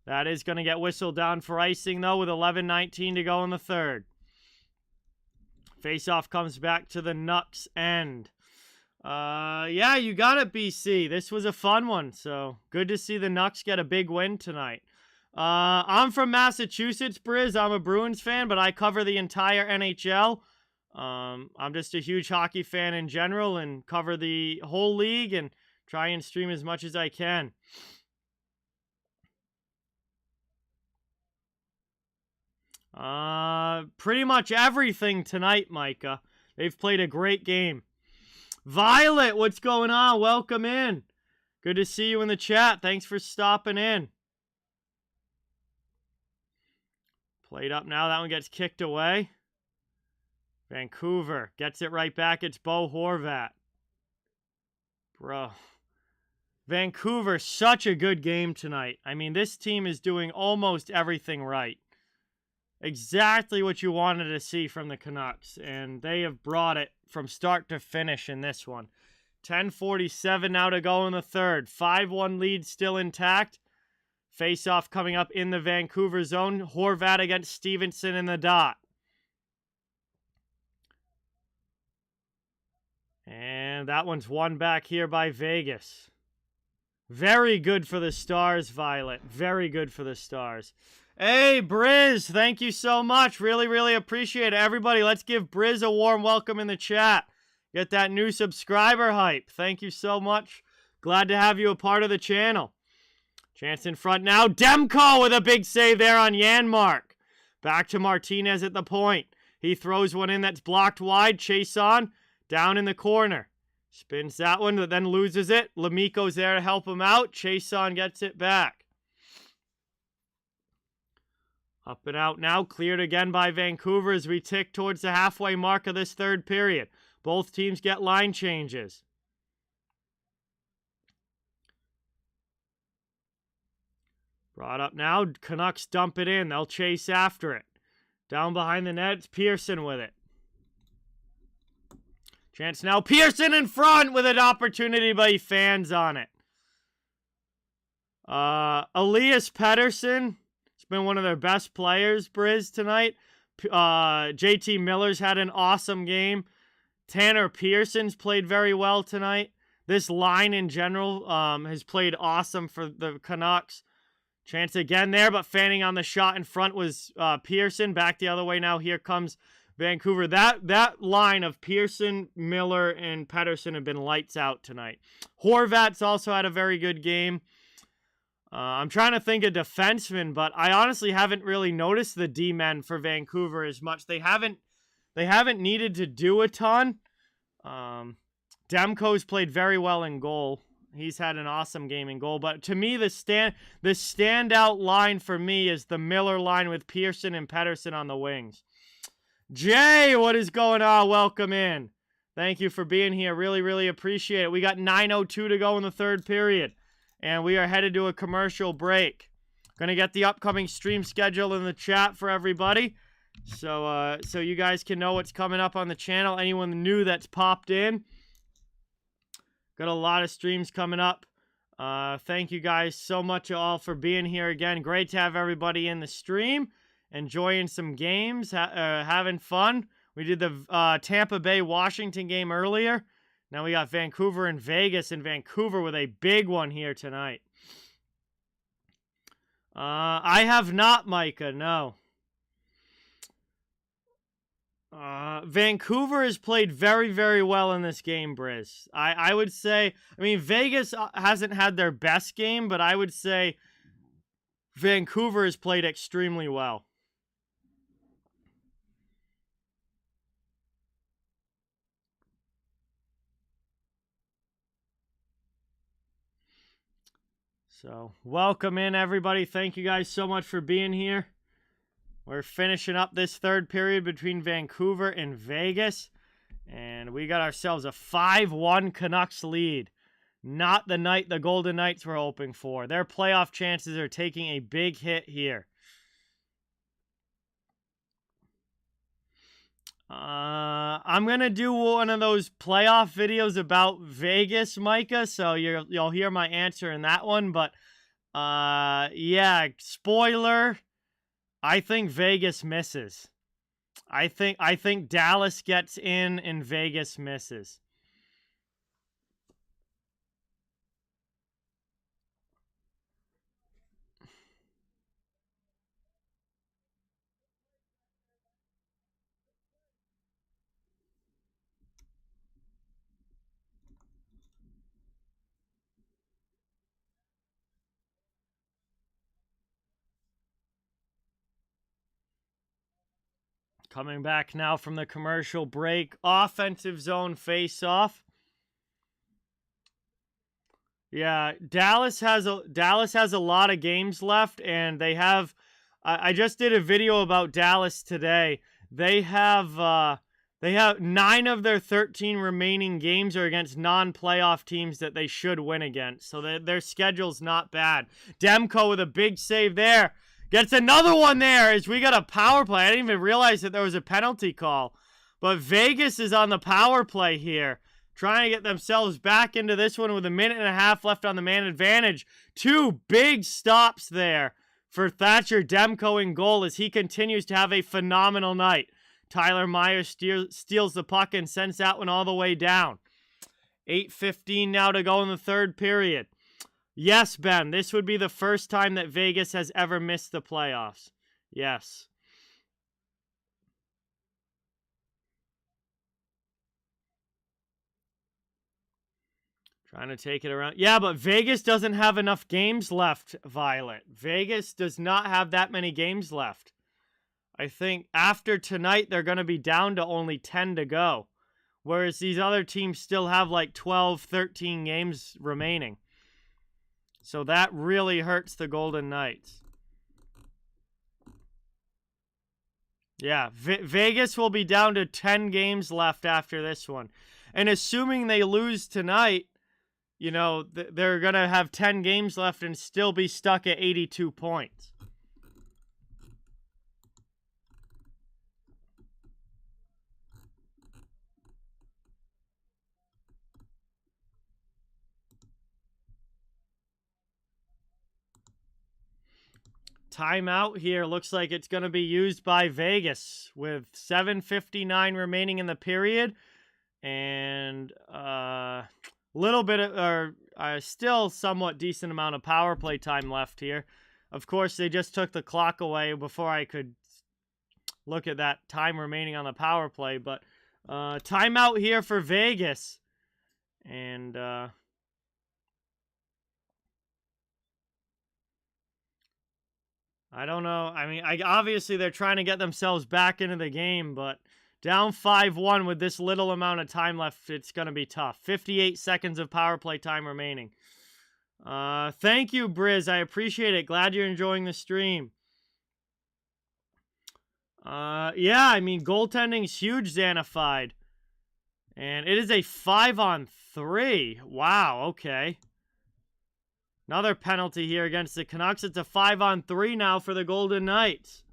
That is going to get whistled down for icing, though, with 11:19 to go in the third. Faceoff comes back to the Nucks end. Yeah, you got it, BC. This was a fun one, so good to see the Nucks get a big win tonight. I'm from Massachusetts, Briz. I'm a Bruins fan, but I cover the entire NHL. I'm just a huge hockey fan in general and cover the whole league and try and stream as much as I can. Pretty much everything tonight, Micah. They've played a great game. Violet, what's going on? Welcome in. Good to see you in the chat. Thanks for stopping in. Played up now. That one gets kicked away. Vancouver gets it right back. It's Bo Horvat. Bro. Vancouver, such a good game tonight. I mean, this team is doing almost everything right. Exactly what you wanted to see from the Canucks. And they have brought it from start to finish in this one. 10:47 now to go in the third. 5-1 lead still intact. Face-off coming up in the Vancouver zone. Horvat against Stevenson in the dot. And that one's won back here by Vegas. Very good for the Stars, Violet. Very good for the Stars. Hey, Briz, thank you so much. Really, really appreciate it. Everybody, let's give Briz a warm welcome in the chat. Get that new subscriber hype. Thank you so much. Glad to have you a part of the channel. Chance in front now. Demko with a big save there on Janmark. Back to Martinez at the point. He throws one in that's blocked wide. Chase on. Down in the corner. Spins that one, but then loses it. Lamiko's there to help him out. Chason gets it back. Up and out now. Cleared again by Vancouver as we tick towards the halfway mark of this third period. Both teams get line changes. Brought up now. Canucks dump it in. They'll chase after it. Down behind the net, it's Pearson with it. Chance now. Pearson in front with an opportunity, but he fans on it. Elias Pettersson. It's been one of their best players, Briz, tonight. JT Miller's had an awesome game. Tanner Pearson's played very well tonight. This line in general has played awesome for the Canucks. Chance again there, but fanning on the shot in front was Pearson. Back the other way now. Here comes Vancouver. That line of Pearson, Miller, and Pettersson have been lights out tonight. Horvat's also had a very good game. I'm trying to think of defensemen, but I honestly haven't really noticed the D-men for Vancouver as much. They haven't needed to do a ton. Demko's played very well in goal. He's had an awesome game in goal. But to me, the standout line for me is the Miller line with Pearson and Pettersson on the wings. Jay, what is going on? Welcome in. Thank you for being here. Really, really appreciate it. We got 9:02 to go in the third period, and we are headed to a commercial break. Going to get the upcoming stream schedule in the chat for everybody, so you guys can know what's coming up on the channel. Anyone new that's popped in. Got a lot of streams coming up. Thank you guys so much all for being here again. Great to have everybody in the stream. Enjoying some games, having fun. We did the Tampa Bay Washington game earlier. Now we got Vancouver and Vegas, and Vancouver with a big one here tonight. I have not, Micah, no. Vancouver has played very, very well in this game, Briz. I would say, I mean, Vegas hasn't had their best game, but I would say Vancouver has played extremely well. So, welcome in, everybody. Thank you guys so much for being here. We're finishing up this third period between Vancouver and Vegas. And we got ourselves a 5-1 Canucks lead. Not the night the Golden Knights were hoping for. Their playoff chances are taking a big hit here. I'm going to do one of those playoff videos about Vegas, Micah, so you'll hear my answer in that one. But, yeah, spoiler, I think Vegas misses. I think Dallas gets in and Vegas misses. Coming back now from the commercial break. Offensive zone face-off. Yeah, Dallas has a lot of games left, and they have. I just did a video about Dallas today. They have 9 of their 13 remaining games are against non-playoff teams that they should win against. So their schedule's not bad. Demko with a big save there. Gets another one there as we got a power play. I didn't even realize that there was a penalty call. But Vegas is on the power play here, trying to get themselves back into this one with a minute and a half left on the man advantage. 2 big stops there for Thatcher Demko in goal as he continues to have a phenomenal night. Tyler Myers steals the puck and sends that one all the way down. 8:15 now to go in the third period. Yes, Ben, this would be the first time that Vegas has ever missed the playoffs. Yes. Trying to take it around. Yeah, but Vegas doesn't have enough games left, Violet. Vegas does not have that many games left. I think after tonight, they're going to be down to only 10 to go. Whereas these other teams still have like 12, 13 games remaining. So that really hurts the Golden Knights. Yeah, Vegas will be down to 10 games left after this one. And assuming they lose tonight, you know, they're going to have 10 games left and still be stuck at 82 points. Timeout here. Looks like it's going to be used by Vegas with 7:59 remaining in the period. And little bit of, still somewhat decent amount of power play time left here. Of course, they just took the clock away before I could look at that time remaining on the power play. But timeout here for Vegas. And I don't know. I mean, obviously they're trying to get themselves back into the game, but down 5-1 with this little amount of time left, it's going to be tough. 58 seconds of power play time remaining. Thank you, Briz. I appreciate it. Glad you're enjoying the stream. Yeah, I mean, goaltending's huge, Xanified. And it is a 5-on-3. Wow, okay. Another penalty here against the Canucks. It's a 5-on-3 now for the Golden Knights.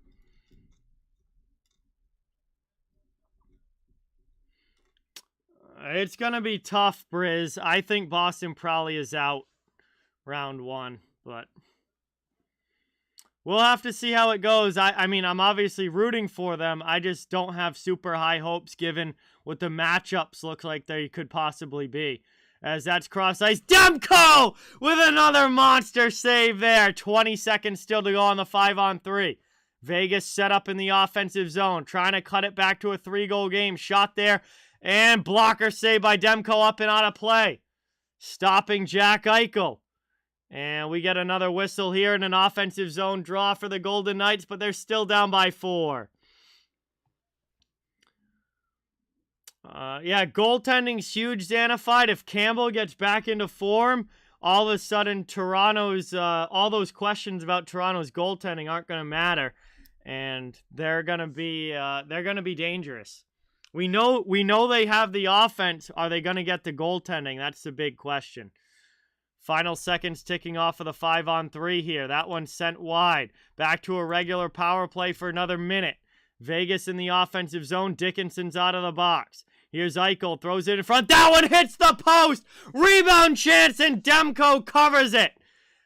It's going to be tough, Briz. I think Boston probably is out round 1, but we'll have to see how it goes. I mean, I'm obviously rooting for them. I just don't have super high hopes given what the matchups look like they could possibly be. As that's cross ice. Demko with another monster save there. 20 seconds still to go on the 5-on-3. Vegas set up in the offensive zone. Trying to cut it back to a 3-goal game. Shot there. And blocker save by Demko up and out of play. Stopping Jack Eichel. And we get another whistle here in an offensive zone draw for the Golden Knights, but they're still down by 4. Yeah, goaltending's huge, Xanified. If Campbell gets back into form, all of a sudden Toronto's, all those questions about Toronto's goaltending aren't going to matter. And they're going to be dangerous. We know they have the offense. Are they going to get the goaltending? That's the big question. Final seconds ticking off of the 5-on-3 here. That one sent wide. Back to a regular power play for another minute. Vegas in the offensive zone. Dickinson's out of the box. Here's Eichel. Throws it in front. That one hits the post. Rebound chance, and Demko covers it.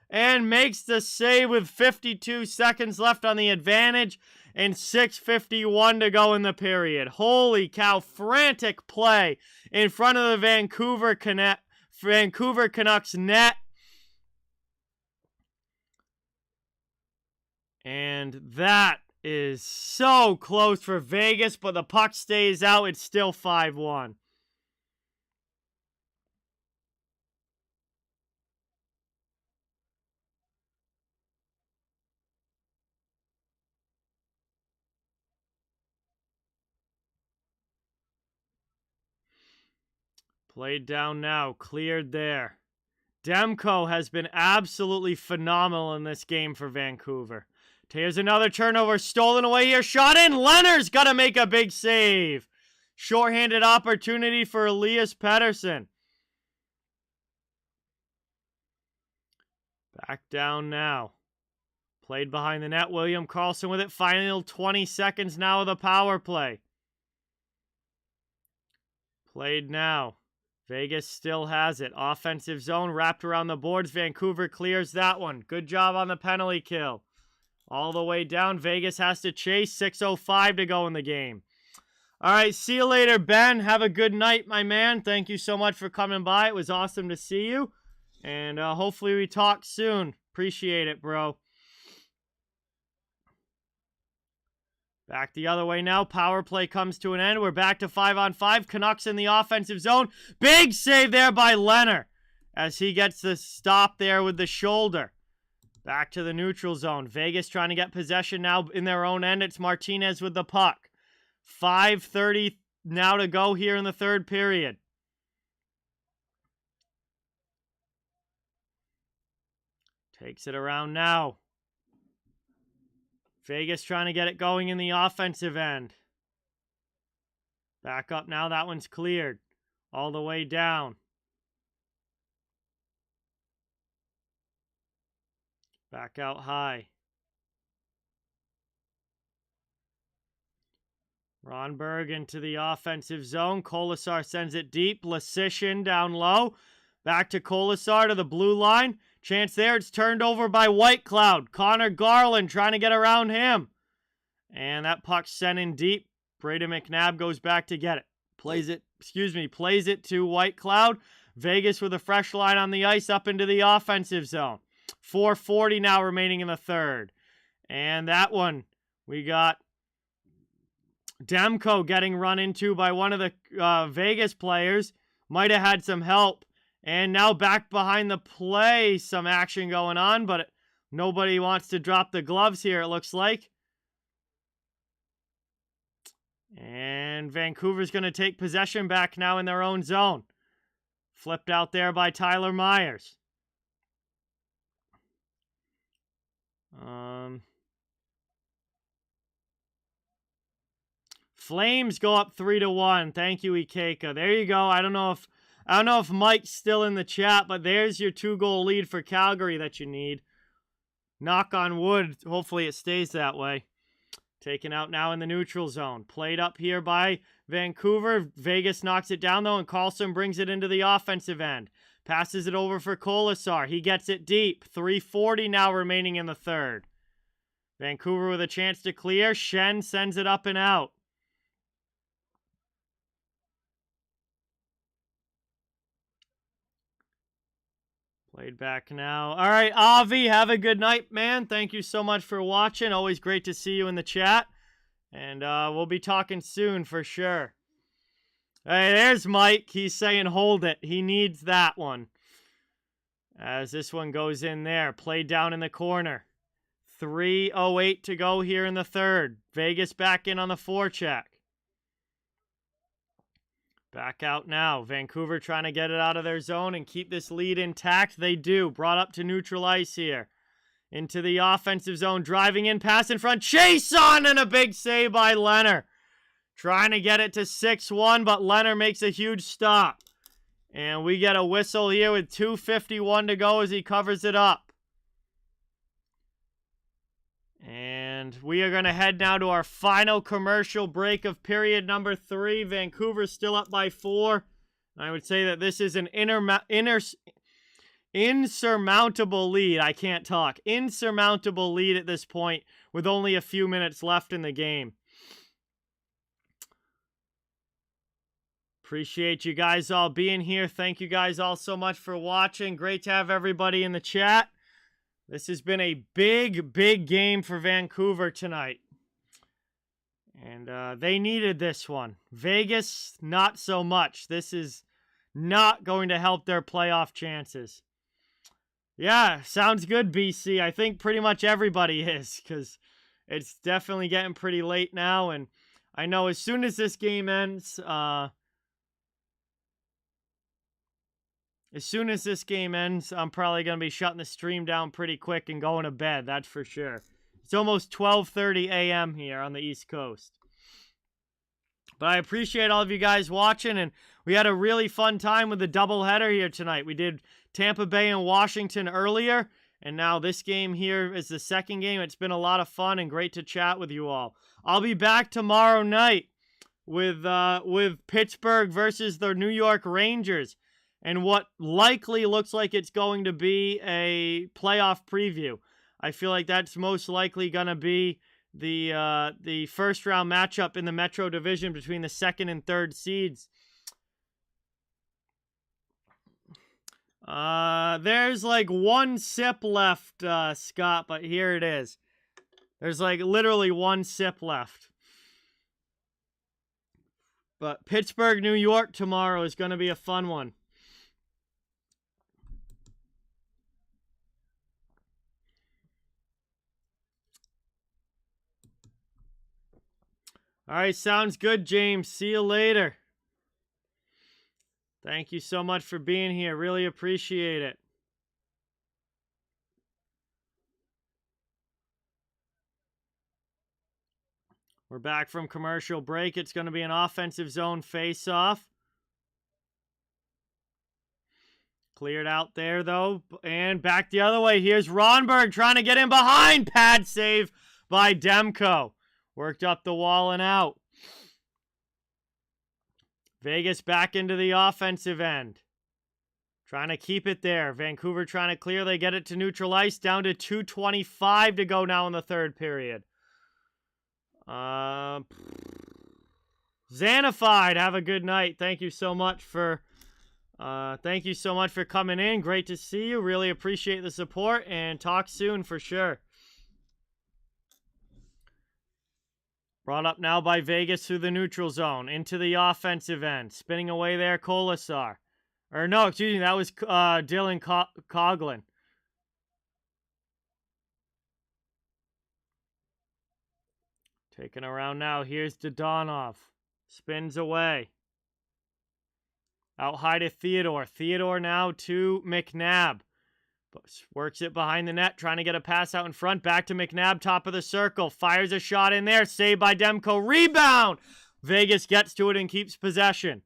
And makes the save with 52 seconds left on the advantage. And 6:51 to go in the period. Holy cow. Frantic play in front of the Vancouver Canucks net. And that is so close for Vegas, but the puck stays out. It's still 5-1. Played down now. Cleared there. Demko has been absolutely phenomenal in this game for Vancouver. Here's another turnover. Stolen away here. Shot in. Leonard's got to make a big save. Shorthanded opportunity for Elias Pettersson. Back down now. Played behind the net. William Karlsson with it. Final 20 seconds now of the power play. Played now. Vegas still has it. Offensive zone wrapped around the boards. Vancouver clears that one. Good job on the penalty kill. All the way down. Vegas has to chase. 6:05 to go in the game. All right, see you later, Ben. Have a good night, my man. Thank you so much for coming by. It was awesome to see you. And hopefully we talk soon. Appreciate it, bro. Back the other way now. Power play comes to an end. We're back to 5-on-5. Canucks in the offensive zone. Big save there by Leonard as he gets the stop there with the shoulder. Back to the neutral zone. Vegas trying to get possession now in their own end. It's Martinez with the puck. 5:30 now to go here in the third period. Takes it around now. Vegas trying to get it going in the offensive end. Back up now. That one's cleared. All the way down. Back out high. Ronberg into the offensive zone. Kolesar sends it deep. Lasician down low. Back to Kolesar to the blue line. Chance there. It's turned over by Whitecloud. Connor Garland trying to get around him. And that puck's sent in deep. Braden McNabb goes back to get it. Plays it to Whitecloud. Vegas with a fresh line on the ice up into the offensive zone. 4:40 now remaining in the third. And that one, we got Demko getting run into by one of the Vegas players. Might have had some help. And now back behind the play, some action going on, but nobody wants to drop the gloves here, it looks like. And Vancouver's going to take possession back now in their own zone. Flipped out there by Tyler Myers. Flames go up 3-1. Thank you, Ikeka. There you go. I don't know if Mike's still in the chat, but there's your 2-goal lead for Calgary that you need. Knock on wood. Hopefully it stays that way. Taken out now in the neutral zone. Played up here by Vancouver. Vegas knocks it down, though, and Karlsson brings it into the offensive end. Passes it over for Kolesar. He gets it deep. 3:40 now remaining in the third. Vancouver with a chance to clear. Shen sends it up and out. Played back now. All right, Avi, have a good night, man. Thank you so much for watching. Always great to see you in the chat. And we'll be talking soon for sure. Hey, there's Mike. He's saying hold it. He needs that one. As this one goes in there. Played down in the corner. 3:08 to go here in the third. Vegas back in on the forecheck. Back out now. Vancouver trying to get it out of their zone and keep this lead intact. They do. Brought up to neutral ice here. Into the offensive zone. Driving in. Pass in front. Chase on and a big save by Leonard. Trying to get it to 6-1, but Leonard makes a huge stop. And we get a whistle here with 2:51 to go as he covers it up. And we are going to head now to our final commercial break of period number 3. Vancouver's still up by 4. I would say that this is an insurmountable lead. I can't talk. Insurmountable lead at this point with only a few minutes left in the game. Appreciate you guys all being here. Thank you guys all so much for watching. Great to have everybody in the chat. This has been a big, big game for Vancouver tonight. And they needed this one. Vegas, not so much. This is not going to help their playoff chances. Yeah, sounds good, BC. I think pretty much everybody is, because it's definitely getting pretty late now. And I know as soon as this game ends, As soon as this game ends, I'm probably going to be shutting the stream down pretty quick and going to bed, that's for sure. It's almost 12:30 a.m. here on the East Coast. But I appreciate all of you guys watching, and we had a really fun time with the doubleheader here tonight. We did Tampa Bay and Washington earlier, and now this game here is the second game. It's been a lot of fun and great to chat with you all. I'll be back tomorrow night with Pittsburgh versus the New York Rangers, and what likely looks like it's going to be a playoff preview. I feel like that's most likely going to be the first round matchup in the Metro Division between the second and third seeds. There's like one sip left, Scott, but here it is. There's like literally one sip left. But Pittsburgh, New York tomorrow is going to be a fun one. All right, sounds good, James. See you later. Thank you so much for being here. Really appreciate it. We're back from commercial break. It's going to be an offensive zone face-off. Cleared out there, though. And back the other way. Here's Ronberg trying to get in behind. Pad save by Demko. Worked up the wall and out. Vegas back into the offensive end. Trying to keep it there. Vancouver trying to clear. They get it to neutral ice. Down to 2:25 to go now in the third period. Xanified, have a good night. Thank you so much for coming in. Great to see you. Really appreciate the support, and talk soon for sure. Brought up now by Vegas through the neutral zone. Into the offensive end. Spinning away there, Kolasar. Or no, excuse me, that was Dylan Coughlin. Taken around now. Here's Dodonov. Spins away. Out high to Theodore. Theodore now to McNabb. Works it behind the net, trying to get a pass out in front. Back to McNabb, top of the circle. Fires a shot in there. Saved by Demko. Rebound! Vegas gets to it and keeps possession.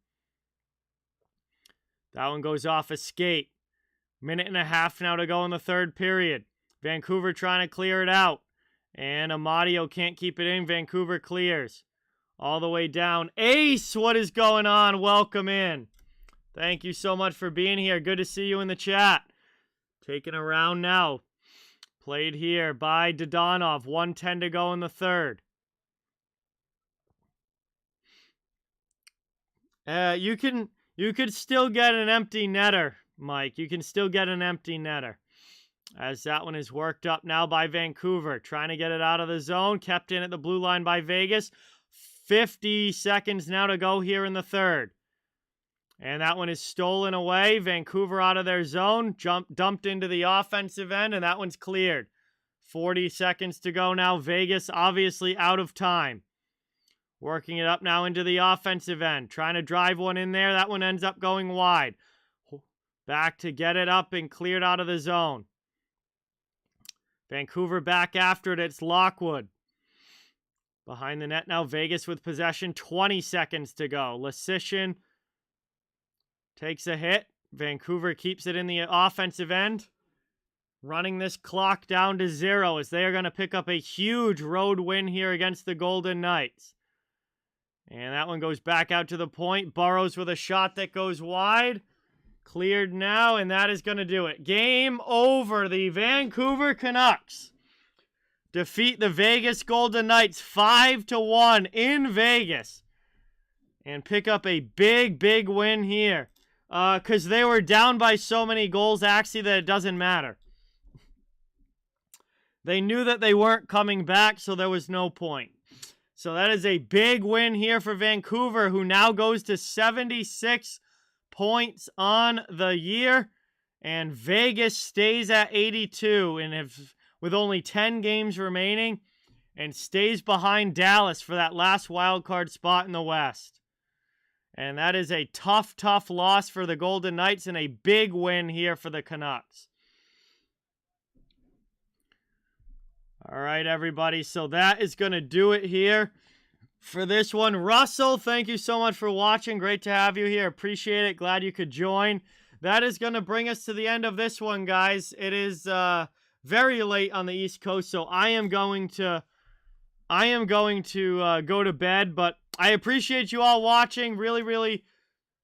That one goes off a skate. Minute and a half now to go in the third period. Vancouver trying to clear it out. And Amadio can't keep it in. Vancouver clears. All the way down. Ace, what is going on? Welcome in. Thank you so much for being here. Good to see you in the chat. Taken around now. Played here by Dodonov. 1:10 to go in the third. You could still get an empty netter, Mike. You can still get an empty netter. As that one is worked up now by Vancouver. Trying to get it out of the zone. Kept in at the blue line by Vegas. 50 seconds now to go here in the third. And that one is stolen away. Vancouver out of their zone. Dumped into the offensive end, and that one's cleared. 40 seconds to go now. Vegas obviously out of time. Working it up now into the offensive end. Trying to drive one in there. That one ends up going wide. Back to get it up and cleared out of the zone. Vancouver back after it. It's Lockwood. Behind the net now. Vegas with possession. 20 seconds to go. Lasician takes a hit. Vancouver keeps it in the offensive end. Running this clock down to 0 as they are going to pick up a huge road win here against the Golden Knights. And that one goes back out to the point. Burrows with a shot that goes wide. Cleared now, and that is going to do it. Game over. The Vancouver Canucks defeat the Vegas Golden Knights 5-1 in Vegas. And pick up a big, big win here. Because they were down by so many goals, actually, that it doesn't matter. They knew that they weren't coming back, so there was no point. So that is a big win here for Vancouver, who now goes to 76 points on the year. And Vegas stays at 82 and with only 10 games remaining, and stays behind Dallas for that last wild card spot in the West. And that is a tough, tough loss for the Golden Knights and a big win here for the Canucks. All right, everybody. So that is going to do it here for this one. Russell, thank you so much for watching. Great to have you here. Appreciate it. Glad you could join. That is going to bring us to the end of this one, guys. It is very late on the East Coast, so I am going to go to bed, but I appreciate you all watching. Really, really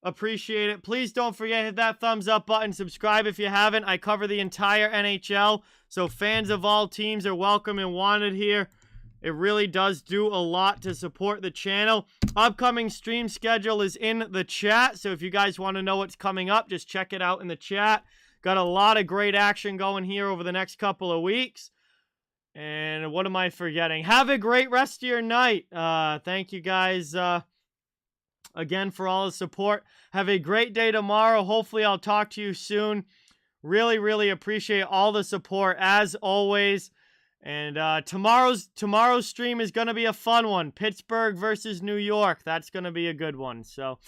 appreciate it. Please don't forget, hit that thumbs up button. Subscribe if you haven't. I cover the entire NHL, so fans of all teams are welcome and wanted here. It really does do a lot to support the channel. Upcoming stream schedule is in the chat, so if you guys want to know what's coming up, just check it out in the chat. Got a lot of great action going here over the next couple of weeks. And what am I forgetting? Have a great rest of your night. Thank you guys again for all the support. Have a great day tomorrow. Hopefully I'll talk to you soon. Really, really appreciate all the support as always. And tomorrow's stream is going to be a fun one. Pittsburgh versus New York. That's going to be a good one. So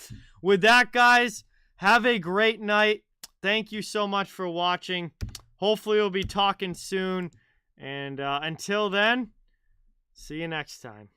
with that, guys, have a great night. Thank you so much for watching. Hopefully we'll be talking soon. And until then, see you next time.